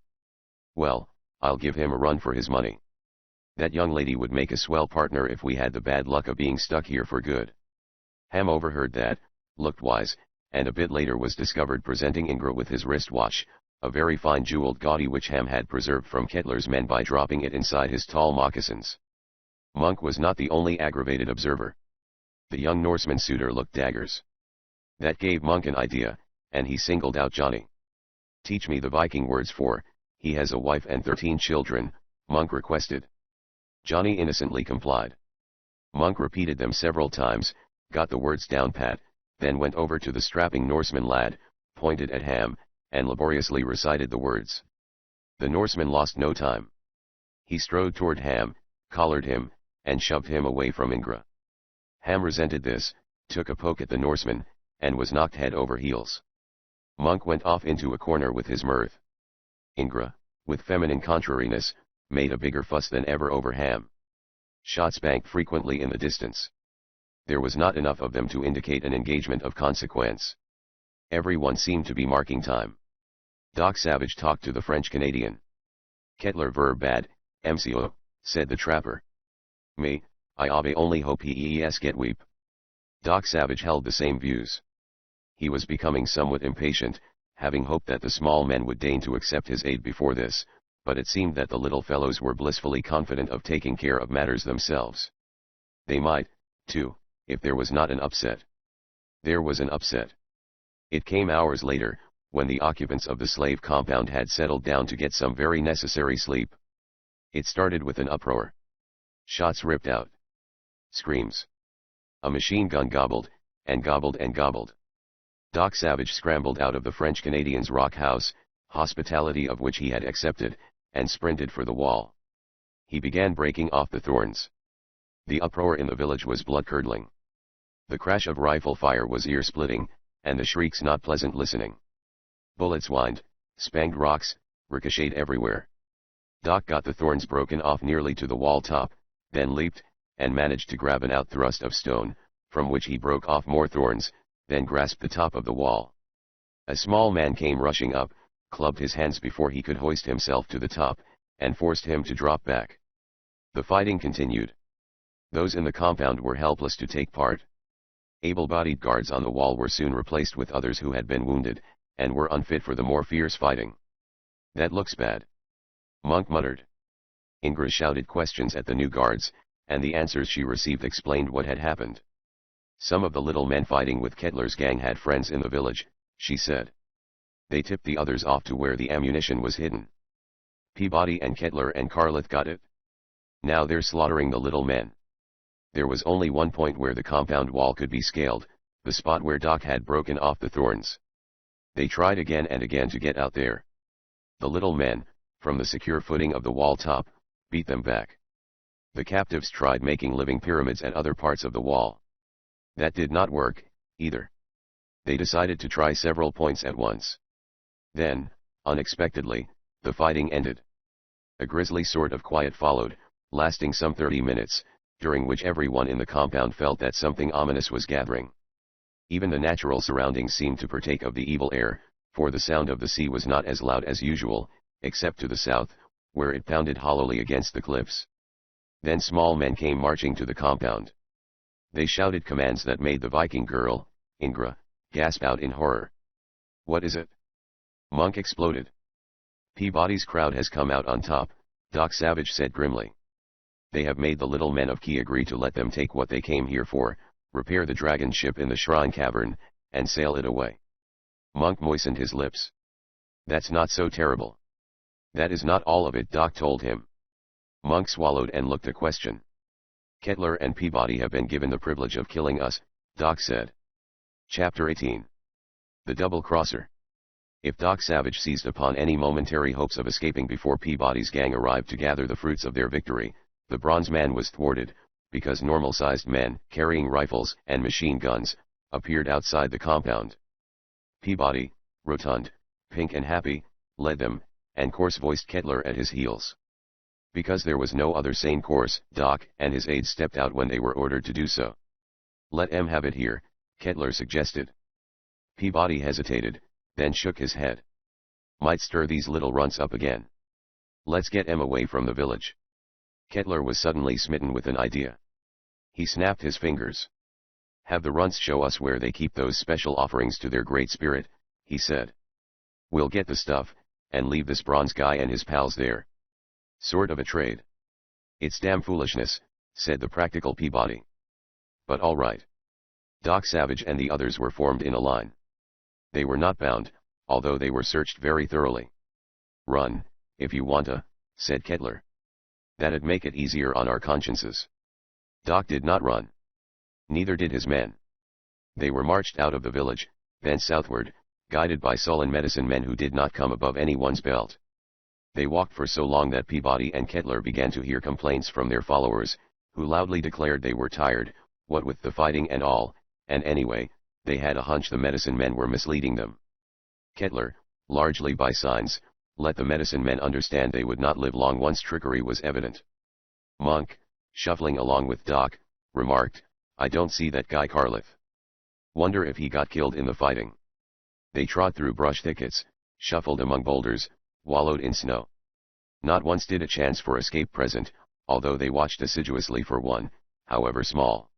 "Well, I'll give him a run for his money. That young lady would make a swell partner if we had the bad luck of being stuck here for good." Ham overheard that, looked wise, and a bit later was discovered presenting Ingra with his wristwatch, a very fine jeweled gaudy which Ham had preserved from Kettler's men by dropping it inside his tall moccasins. Monk was not the only aggravated observer. The young Norseman suitor looked daggers. That gave Monk an idea, and he singled out Johnny. "Teach me the Viking words for, he has a wife and 13 children, Monk requested. Johnny innocently complied. Monk repeated them several times, got the words down pat, then went over to the strapping Norseman lad, pointed at Ham, and laboriously recited the words. The Norseman lost no time. He strode toward Ham, collared him, and shoved him away from Ingra. Ham resented this, took a poke at the Norseman, and was knocked head over heels. Monk went off into a corner with his mirth. Ingra, with feminine contrariness, made a bigger fuss than ever over Ham. Shots banged frequently in the distance. There was not enough of them to indicate an engagement of consequence. Everyone seemed to be marking time. Doc Savage talked to the French Canadian. "Kettler ver bad, MCO, said the trapper. "Me, I ave only hope he get weep." Doc Savage held the same views. He was becoming somewhat impatient, having hoped that the small men would deign to accept his aid before this, but it seemed that the little fellows were blissfully confident of taking care of matters themselves. They might, too, if there was not an upset. There was an upset. It came hours later, when the occupants of the slave compound had settled down to get some very necessary sleep. It started with an uproar. Shots ripped out. Screams. A machine gun gobbled, and gobbled and gobbled. Doc Savage scrambled out of the French Canadian's rock house, hospitality of which he had accepted, and sprinted for the wall. He began breaking off the thorns. The uproar in the village was blood-curdling. The crash of rifle fire was ear-splitting, and the shrieks not pleasant listening. Bullets whined, spanged rocks, ricocheted everywhere. Doc got the thorns broken off nearly to the wall top, then leaped, and managed to grab an outthrust of stone, from which he broke off more thorns, then grasped the top of the wall. A small man came rushing up, clubbed his hands before he could hoist himself to the top, and forced him to drop back. The fighting continued. Those in the compound were helpless to take part. Able-bodied guards on the wall were soon replaced with others who had been wounded, and were unfit for the more fierce fighting. "That looks bad," Monk muttered. Ingra shouted questions at the new guards, and the answers she received explained what had happened. Some of the little men fighting with Kettler's gang had friends in the village, she said. They tipped the others off to where the ammunition was hidden. Peabody and Kettler and Carleth got it. Now they're slaughtering the little men. There was only one point where the compound wall could be scaled, the spot where Doc had broken off the thorns. They tried again and again to get out there. The little men, from the secure footing of the wall top, beat them back. The captives tried making living pyramids at other parts of the wall. That did not work, either. They decided to try several points at once. Then, unexpectedly, the fighting ended. A grisly sort of quiet followed, lasting some 30 minutes, during which everyone in the compound felt that something ominous was gathering. Even the natural surroundings seemed to partake of the evil air, for the sound of the sea was not as loud as usual, except to the south, where it pounded hollowly against the cliffs. Then small men came marching to the compound. They shouted commands that made the Viking girl, Ingra, gasp out in horror. "What is it?" Monk exploded. "Peabody's crowd has come out on top," Doc Savage said grimly. "They have made the little men of Key agree to let them take what they came here for, repair the dragon ship in the shrine cavern, and sail it away." Monk moistened his lips. "That's not so terrible." "That is not all of it," Doc told him. Monk swallowed and looked a question. "Kettler and Peabody have been given the privilege of killing us," Doc said. Chapter 18. The Double-Crosser. If Doc Savage seized upon any momentary hopes of escaping before Peabody's gang arrived to gather the fruits of their victory, the bronze man was thwarted, because normal-sized men, carrying rifles and machine guns, appeared outside the compound. Peabody, rotund, pink and happy, led them, and coarse-voiced Kettler at his heels. Because there was no other sane course, Doc and his aides stepped out when they were ordered to do so. "Let 'em have it here," Kettler suggested. Peabody hesitated, then shook his head. "Might stir these little runts up again. Let's get 'em away from the village." Kettler was suddenly smitten with an idea. He snapped his fingers. "Have the runts show us where they keep those special offerings to their Great Spirit," he said. "We'll get the stuff, and leave this bronze guy and his pals there. Sort of a trade." "It's damn foolishness," said the practical Peabody. "But all right." Doc Savage and the others were formed in a line. They were not bound, although they were searched very thoroughly. "Run, if you wanta," said Kettler. "That'd make it easier on our consciences." Doc did not run. Neither did his men. They were marched out of the village, then southward, guided by sullen medicine men who did not come above anyone's belt. They walked for so long that Peabody and Kettler began to hear complaints from their followers, who loudly declared they were tired, what with the fighting and all, and anyway, they had a hunch the medicine men were misleading them. Kettler, largely by signs, let the medicine men understand they would not live long once trickery was evident. Monk, shuffling along with Doc, remarked, "I don't see that guy Carlith. Wonder if he got killed in the fighting." They trod through brush thickets, shuffled among boulders, wallowed in snow. Not once did a chance for escape present, although they watched assiduously for one, however small.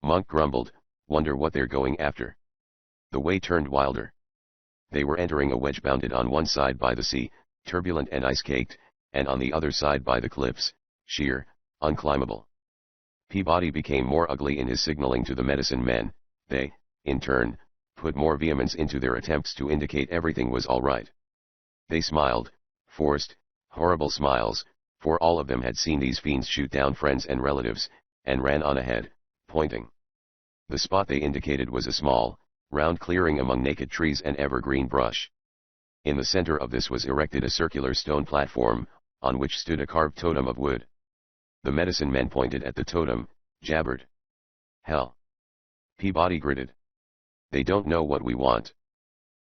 Monk grumbled, "Wonder what they're going after." The way turned wilder. They were entering a wedge bounded on one side by the sea, turbulent and ice-caked, and on the other side by the cliffs, sheer, unclimbable. Peabody became more ugly in his signaling to the medicine men. They, in turn, put more vehemence into their attempts to indicate everything was all right. They smiled, forced, horrible smiles, for all of them had seen these fiends shoot down friends and relatives, and ran on ahead, pointing. The spot they indicated was a small, round clearing among naked trees and evergreen brush. In the center of this was erected a circular stone platform, on which stood a carved totem of wood. The medicine men pointed at the totem, jabbered. "Hell!" Peabody gritted. "They don't know what we want."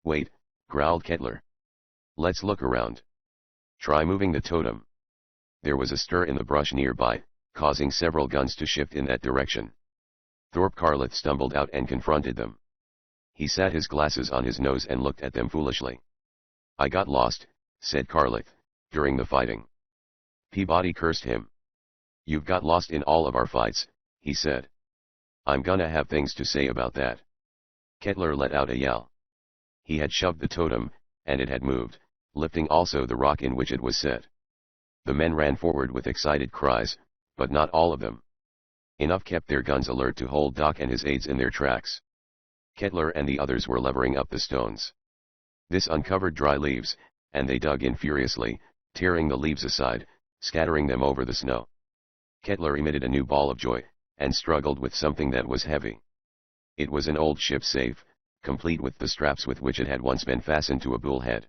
"Wait," growled Kettler. "Let's look around. Try moving the totem." There was a stir in the brush nearby, causing several guns to shift in that direction. Thorpe Carlith stumbled out and confronted them. He sat his glasses on his nose and looked at them foolishly. "I got lost," said Carlith, "during the fighting." Peabody cursed him. "You've got lost in all of our fights," he said. "I'm gonna have things to say about that." Kettler let out a yell. He had shoved the totem, and it had moved, lifting also the rock in which it was set. The men ran forward with excited cries, but not all of them. Enough kept their guns alert to hold Doc and his aides in their tracks. Kettler and the others were levering up the stones. This uncovered dry leaves, and they dug in furiously, tearing the leaves aside, scattering them over the snow. Kettler emitted a new bawl of joy, and struggled with something that was heavy. It was an old ship safe, complete with the straps with which it had once been fastened to a bullhead.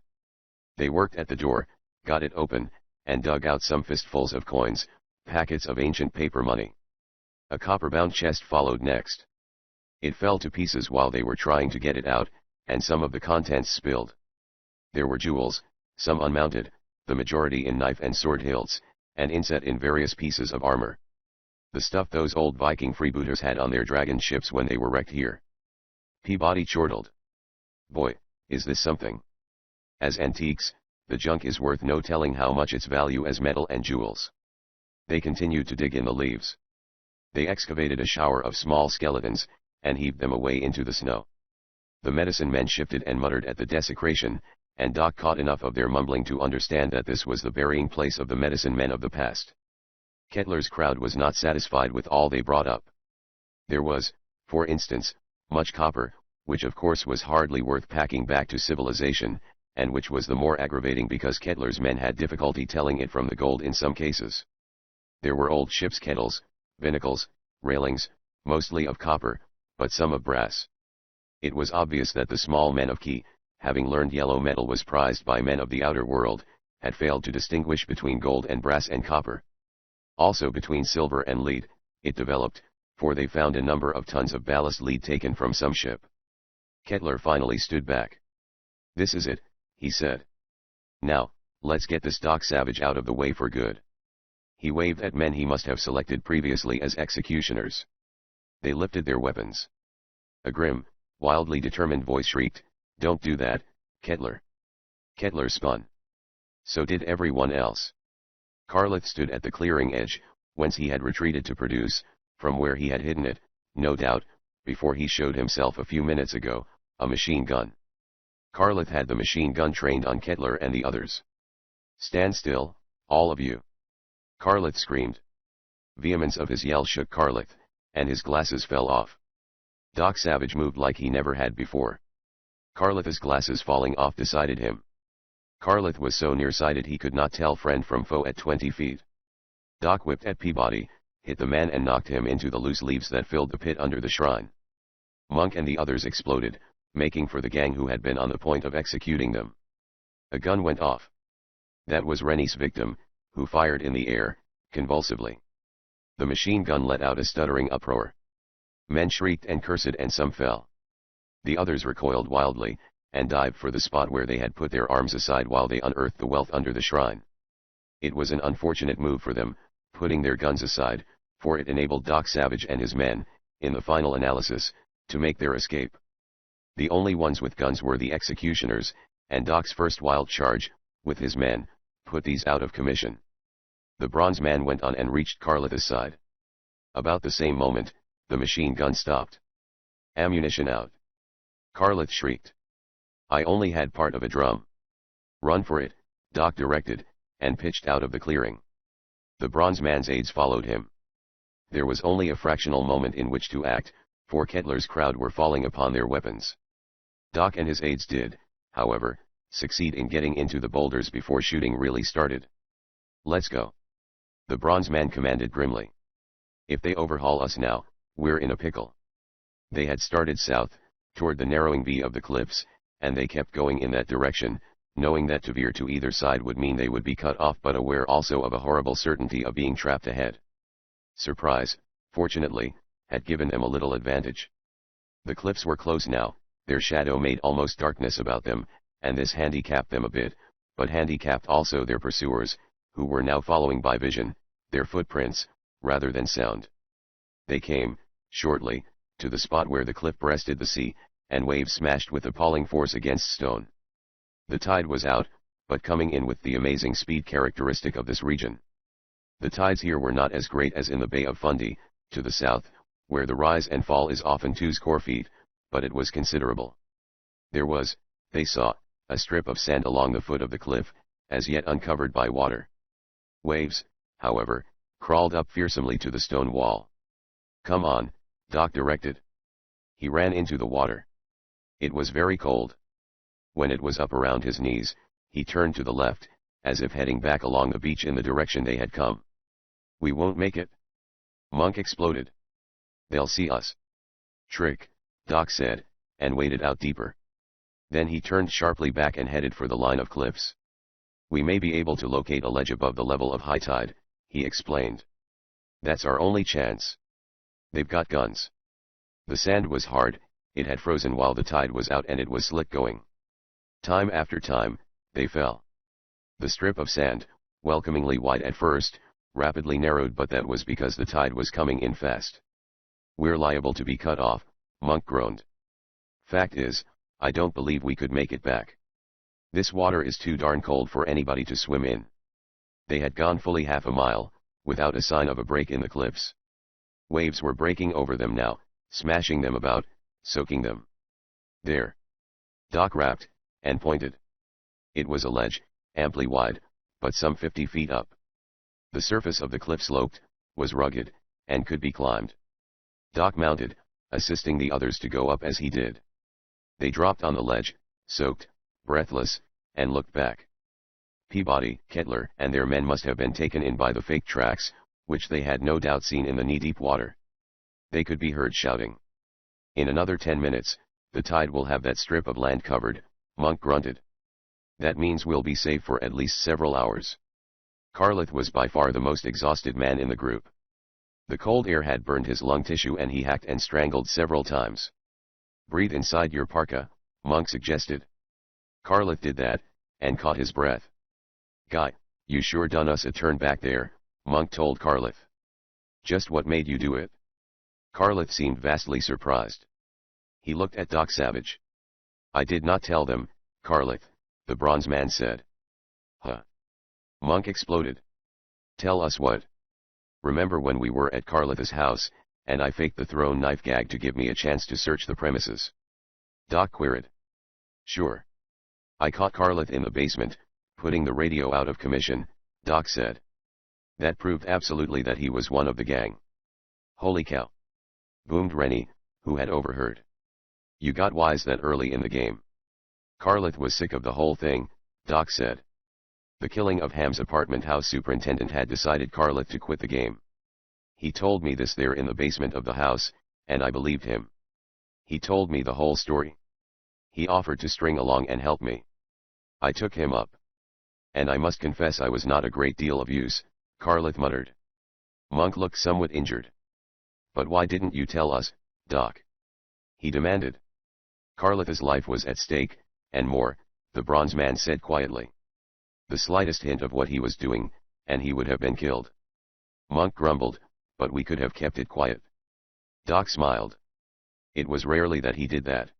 They worked at the door, got it open, and dug out some fistfuls of coins, packets of ancient paper money. A copper-bound chest followed next. It fell to pieces while they were trying to get it out, and some of the contents spilled. There were jewels, some unmounted, the majority in knife and sword hilts, and inset in various pieces of armor. The stuff those old Viking freebooters had on their dragon ships when they were wrecked here. Peabody chortled. "Boy, is this something. As antiques, the junk is worth no telling how much its value as metal and jewels." They continued to dig in the leaves. They excavated a shower of small skeletons, and heaved them away into the snow. The medicine men shifted and muttered at the desecration, and Doc caught enough of their mumbling to understand that this was the burying place of the medicine men of the past. Kettler's crowd was not satisfied with all they brought up. There was, for instance, much copper, which of course was hardly worth packing back to civilization, and which was the more aggravating because Kettler's men had difficulty telling it from the gold in some cases. There were old ship's kettles, binnacles, railings, mostly of copper, but some of brass. It was obvious that the small men of Key, having learned yellow metal was prized by men of the outer world, had failed to distinguish between gold and brass and copper. Also between silver and lead, it developed, for they found a number of tons of ballast lead taken from some ship. Kettler finally stood back. "This is it," he said. "Now, let's get this Doc Savage out of the way for good." He waved at men he must have selected previously as executioners. They lifted their weapons. A grim, wildly determined voice shrieked, "Don't do that, Kettler." Kettler spun. So did everyone else. Carlith stood at the clearing edge, whence he had retreated to produce, from where he had hidden it, no doubt, before he showed himself a few minutes ago, a machine gun. Carlith had the machine gun trained on Kettler and the others. "Stand still, all of you!" Carlith screamed. Vehemence of his yell shook Carlith, and his glasses fell off. Doc Savage moved like he never had before. Carlith's glasses falling off decided him. Carlith was so nearsighted he could not tell friend from foe at 20 feet. Doc whipped at Peabody, hit the man and knocked him into the loose leaves that filled the pit under the shrine. Monk and the others exploded, making for the gang who had been on the point of executing them. A gun went off. That was Rennie's victim, who fired in the air, convulsively. The machine gun let out a stuttering uproar. Men shrieked and cursed and some fell. The others recoiled wildly, and dived for the spot where they had put their arms aside while they unearthed the wealth under the shrine. It was an unfortunate move for them, putting their guns aside, for it enabled Doc Savage and his men, in the final analysis, to make their escape. The only ones with guns were the executioners, and Doc's first wild charge, with his men, put these out of commission. The bronze man went on and reached Carlith's side. About the same moment, the machine gun stopped. "Ammunition out!" Carlith shrieked. "I only had part of a drum." "Run for it," Doc directed, and pitched out of the clearing. The bronze man's aides followed him. There was only a fractional moment in which to act, for Kettler's crowd were falling upon their weapons. Doc and his aides did, however, succeed in getting into the boulders before shooting really started. "Let's go," the bronze man commanded grimly. "If they overhaul us now, we're in a pickle." They had started south, toward the narrowing V of the cliffs, and they kept going in that direction, knowing that to veer to either side would mean they would be cut off, but aware also of a horrible certainty of being trapped ahead. Surprise, fortunately, had given them a little advantage. The cliffs were close now, their shadow made almost darkness about them, and this handicapped them a bit, but handicapped also their pursuers, who were now following by vision, their footprints, rather than sound. They came, shortly, to the spot where the cliff breasted the sea, and waves smashed with appalling force against stone. The tide was out, but coming in with the amazing speed characteristic of this region. The tides here were not as great as in the Bay of Fundy, to the south, where the rise and fall is often 2 score feet, but it was considerable. There was, they saw, a strip of sand along the foot of the cliff, as yet uncovered by water. Waves, however, crawled up fearsomely to the stone wall. "Come on," Doc directed. He ran into the water. It was very cold. When it was up around his knees, he turned to the left, as if heading back along the beach in the direction they had come. "We won't make it," Monk exploded. "They'll see us." "Trick," Doc said, and waded out deeper. Then he turned sharply back and headed for the line of cliffs. "We may be able to locate a ledge above the level of high tide," he explained. "That's our only chance. They've got guns." The sand was hard, it had frozen while the tide was out and it was slick going. Time after time, they fell. The strip of sand, welcomingly wide at first, rapidly narrowed, but that was because the tide was coming in fast. "We're liable to be cut off," Monk groaned. "Fact is, I don't believe we could make it back. This water is too darn cold for anybody to swim in." They had gone fully half a mile, without a sign of a break in the cliffs. Waves were breaking over them now, smashing them about, soaking them. "There!" Doc rapped, and pointed. It was a ledge, amply wide, but some 50 feet up. The surface of the cliff sloped, was rugged, and could be climbed. Doc mounted, assisting the others to go up as he did. They dropped on the ledge, soaked, breathless, and looked back. Peabody, Kettler, and their men must have been taken in by the fake tracks, which they had no doubt seen in the knee-deep water. They could be heard shouting. "In another 10 minutes, the tide will have that strip of land covered," Monk grunted. "That means we'll be safe for at least several hours." Carlith was by far the most exhausted man in the group. The cold air had burned his lung tissue and he hacked and strangled several times. "Breathe inside your parka," Monk suggested. Carlith did that, and caught his breath. "Guy, you sure done us a turn back there," Monk told Carlith. "Just what made you do it?" Carlith seemed vastly surprised. He looked at Doc Savage. "I did not tell them, Carlith," the bronze man said. "Huh?" Monk exploded. "Tell us what? Remember when we were at Carlith's house, and I faked the thrown knife gag to give me a chance to search the premises?" Doc queried. "Sure. I caught Carlith in the basement, putting the radio out of commission," Doc said. "That proved absolutely that he was one of the gang." "Holy cow!" boomed Rennie, who had overheard. "You got wise that early in the game." "Carlith was sick of the whole thing," Doc said. "The killing of Ham's apartment house superintendent had decided Carlith to quit the game. He told me this there in the basement of the house, and I believed him. He told me the whole story. He offered to string along and help me. I took him up. And I must confess I was not a great deal of use," Carlith muttered. Monk looked somewhat injured. "But why didn't you tell us, Doc?" he demanded. "Carlith's life was at stake, and more," the bronze man said quietly. "The slightest hint of what he was doing, and he would have been killed." Monk grumbled, "But we could have kept it quiet." Doc smiled. "It was rarely that he did that.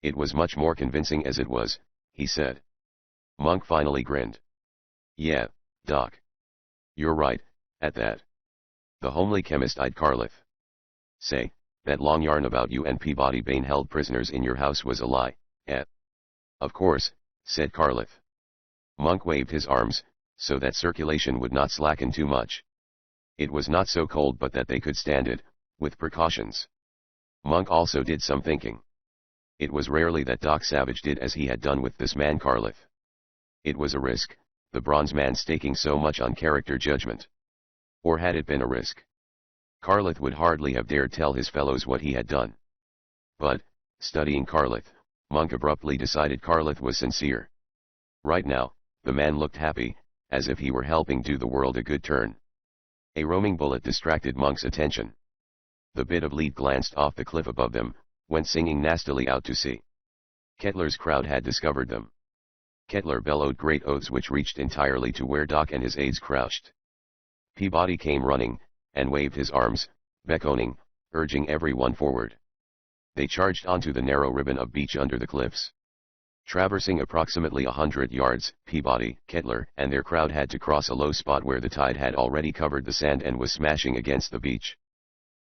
It was much more convincing as it was," he said. Monk finally grinned. "Yeah, Doc. You're right, at that." The homely chemist eyed Carlith. "Say, that long yarn about you and Peabody Bain held prisoners in your house was a lie, eh?" "Of course," said Carlith. Monk waved his arms, so that circulation would not slacken too much. "It was not so cold but that they could stand it, with precautions." Monk also did some thinking. It was rarely that Doc Savage did as he had done with this man Carlith. It was a risk, the bronze man staking so much on character judgment. Or had it been a risk? Carlith would hardly have dared tell his fellows what he had done. But, studying Carlith, Monk abruptly decided Carlith was sincere. Right now, the man looked happy, as if he were helping do the world a good turn. A roaming bullet distracted Monk's attention. The bit of lead glanced off the cliff above them, went singing nastily out to sea. Kettler's crowd had discovered them. Kettler bellowed great oaths which reached entirely to where Doc and his aides crouched. Peabody came running, and waved his arms, beckoning, urging everyone forward. They charged onto the narrow ribbon of beach under the cliffs. Traversing approximately 100 yards, Peabody, Kettler, and their crowd had to cross a low spot where the tide had already covered the sand and was smashing against the beach.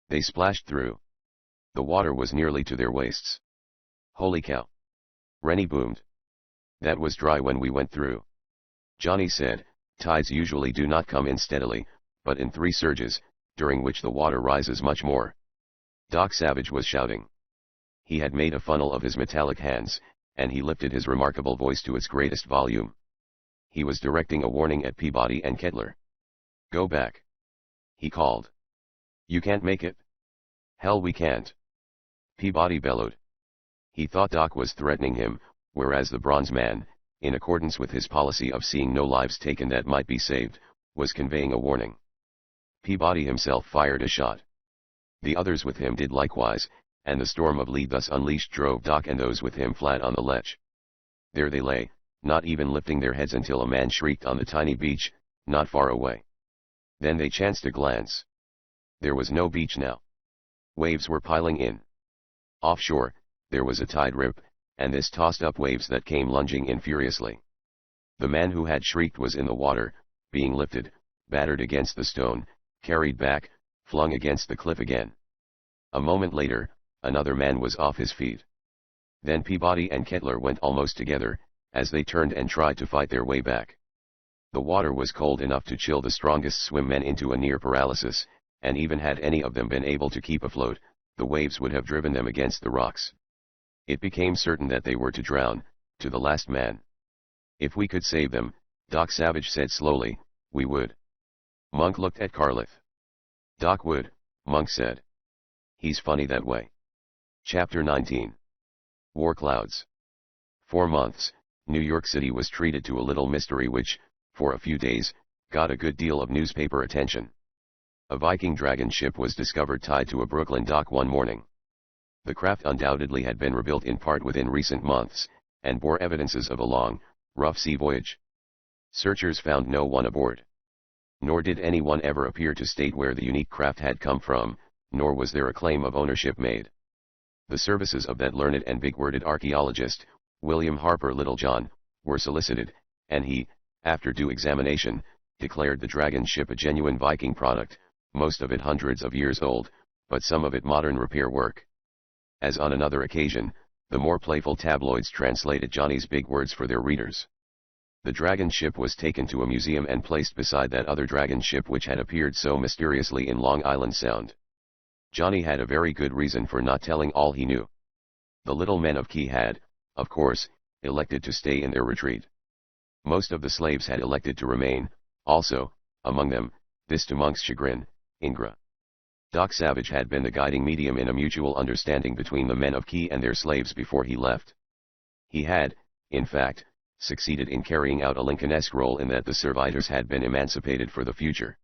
They splashed through. The water was nearly to their waists. "Holy cow!" Rennie boomed. "That was dry when we went through." Johnny said, "Tides usually do not come in steadily, but in 3 surges, during which the water rises much more." Doc Savage was shouting. He had made a funnel of his metallic hands, and he lifted his remarkable voice to its greatest volume. He was directing a warning at Peabody and Kettler. "Go back," he called. "You can't make it." "Hell we can't," Peabody bellowed. He thought Doc was threatening him, whereas the bronze man, in accordance with his policy of seeing no lives taken that might be saved, was conveying a warning. Peabody himself fired a shot. The others with him did likewise, and the storm of lead thus unleashed drove Doc and those with him flat on the ledge. There they lay, not even lifting their heads until a man shrieked on the tiny beach, not far away. Then they chanced a glance. There was no beach now. Waves were piling in. Offshore, there was a tide rip, and this tossed up waves that came lunging in furiously. The man who had shrieked was in the water, being lifted, battered against the stone, carried back, flung against the cliff again. A moment later, another man was off his feet. Then Peabody and Kettler went almost together, as they turned and tried to fight their way back. The water was cold enough to chill the strongest swim men into a near paralysis, and even had any of them been able to keep afloat, the waves would have driven them against the rocks. It became certain that they were to drown, to the last man. "If we could save them," Doc Savage said slowly, "we would." Monk looked at Carlith. "Doc would," Monk said. "He's funny that way." Chapter 19. War Clouds. 4 months, New York City was treated to a little mystery which, for a few days, got a good deal of newspaper attention. A Viking dragon ship was discovered tied to a Brooklyn dock one morning. The craft undoubtedly had been rebuilt in part within recent months, and bore evidences of a long, rough sea voyage. Searchers found no one aboard. Nor did anyone ever appear to state where the unique craft had come from, nor was there a claim of ownership made. The services of that learned and big-worded archaeologist, William Harper Littlejohn, were solicited, and he, after due examination, declared the dragon ship a genuine Viking product, most of it hundreds of years old, but some of it modern repair work. As on another occasion, the more playful tabloids translated Johnny's big words for their readers. The dragon ship was taken to a museum and placed beside that other dragon ship which had appeared so mysteriously in Long Island Sound. Johnny had a very good reason for not telling all he knew. The little men of Key had, of course, elected to stay in their retreat. Most of the slaves had elected to remain, also, among them, this to Monk's chagrin, Ingra. Doc Savage had been the guiding medium in a mutual understanding between the men of Key and their slaves before he left. He had, in fact, succeeded in carrying out a Lincolnesque role in that the servitors had been emancipated for the future.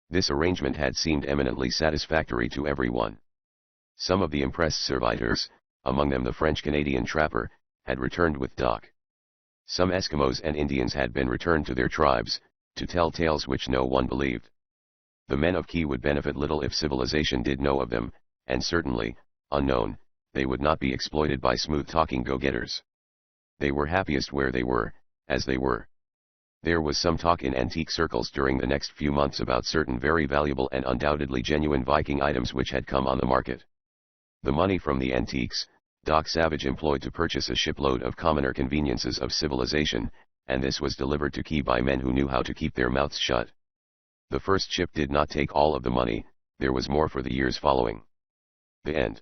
This arrangement had seemed eminently satisfactory to everyone. Some of the impressed servitors, among them the French-Canadian trapper, had returned with Doc. Some Eskimos and Indians had been returned to their tribes, to tell tales which no one believed. The men of Key would benefit little if civilization did know of them, and certainly, unknown, they would not be exploited by smooth-talking go-getters. They were happiest where they were, as they were. There was some talk in antique circles during the next few months about certain very valuable and undoubtedly genuine Viking items which had come on the market. The money from the antiques, Doc Savage employed to purchase a shipload of commoner conveniences of civilization, and this was delivered to Key by men who knew how to keep their mouths shut. The first ship did not take all of the money, there was more for the years following. The end.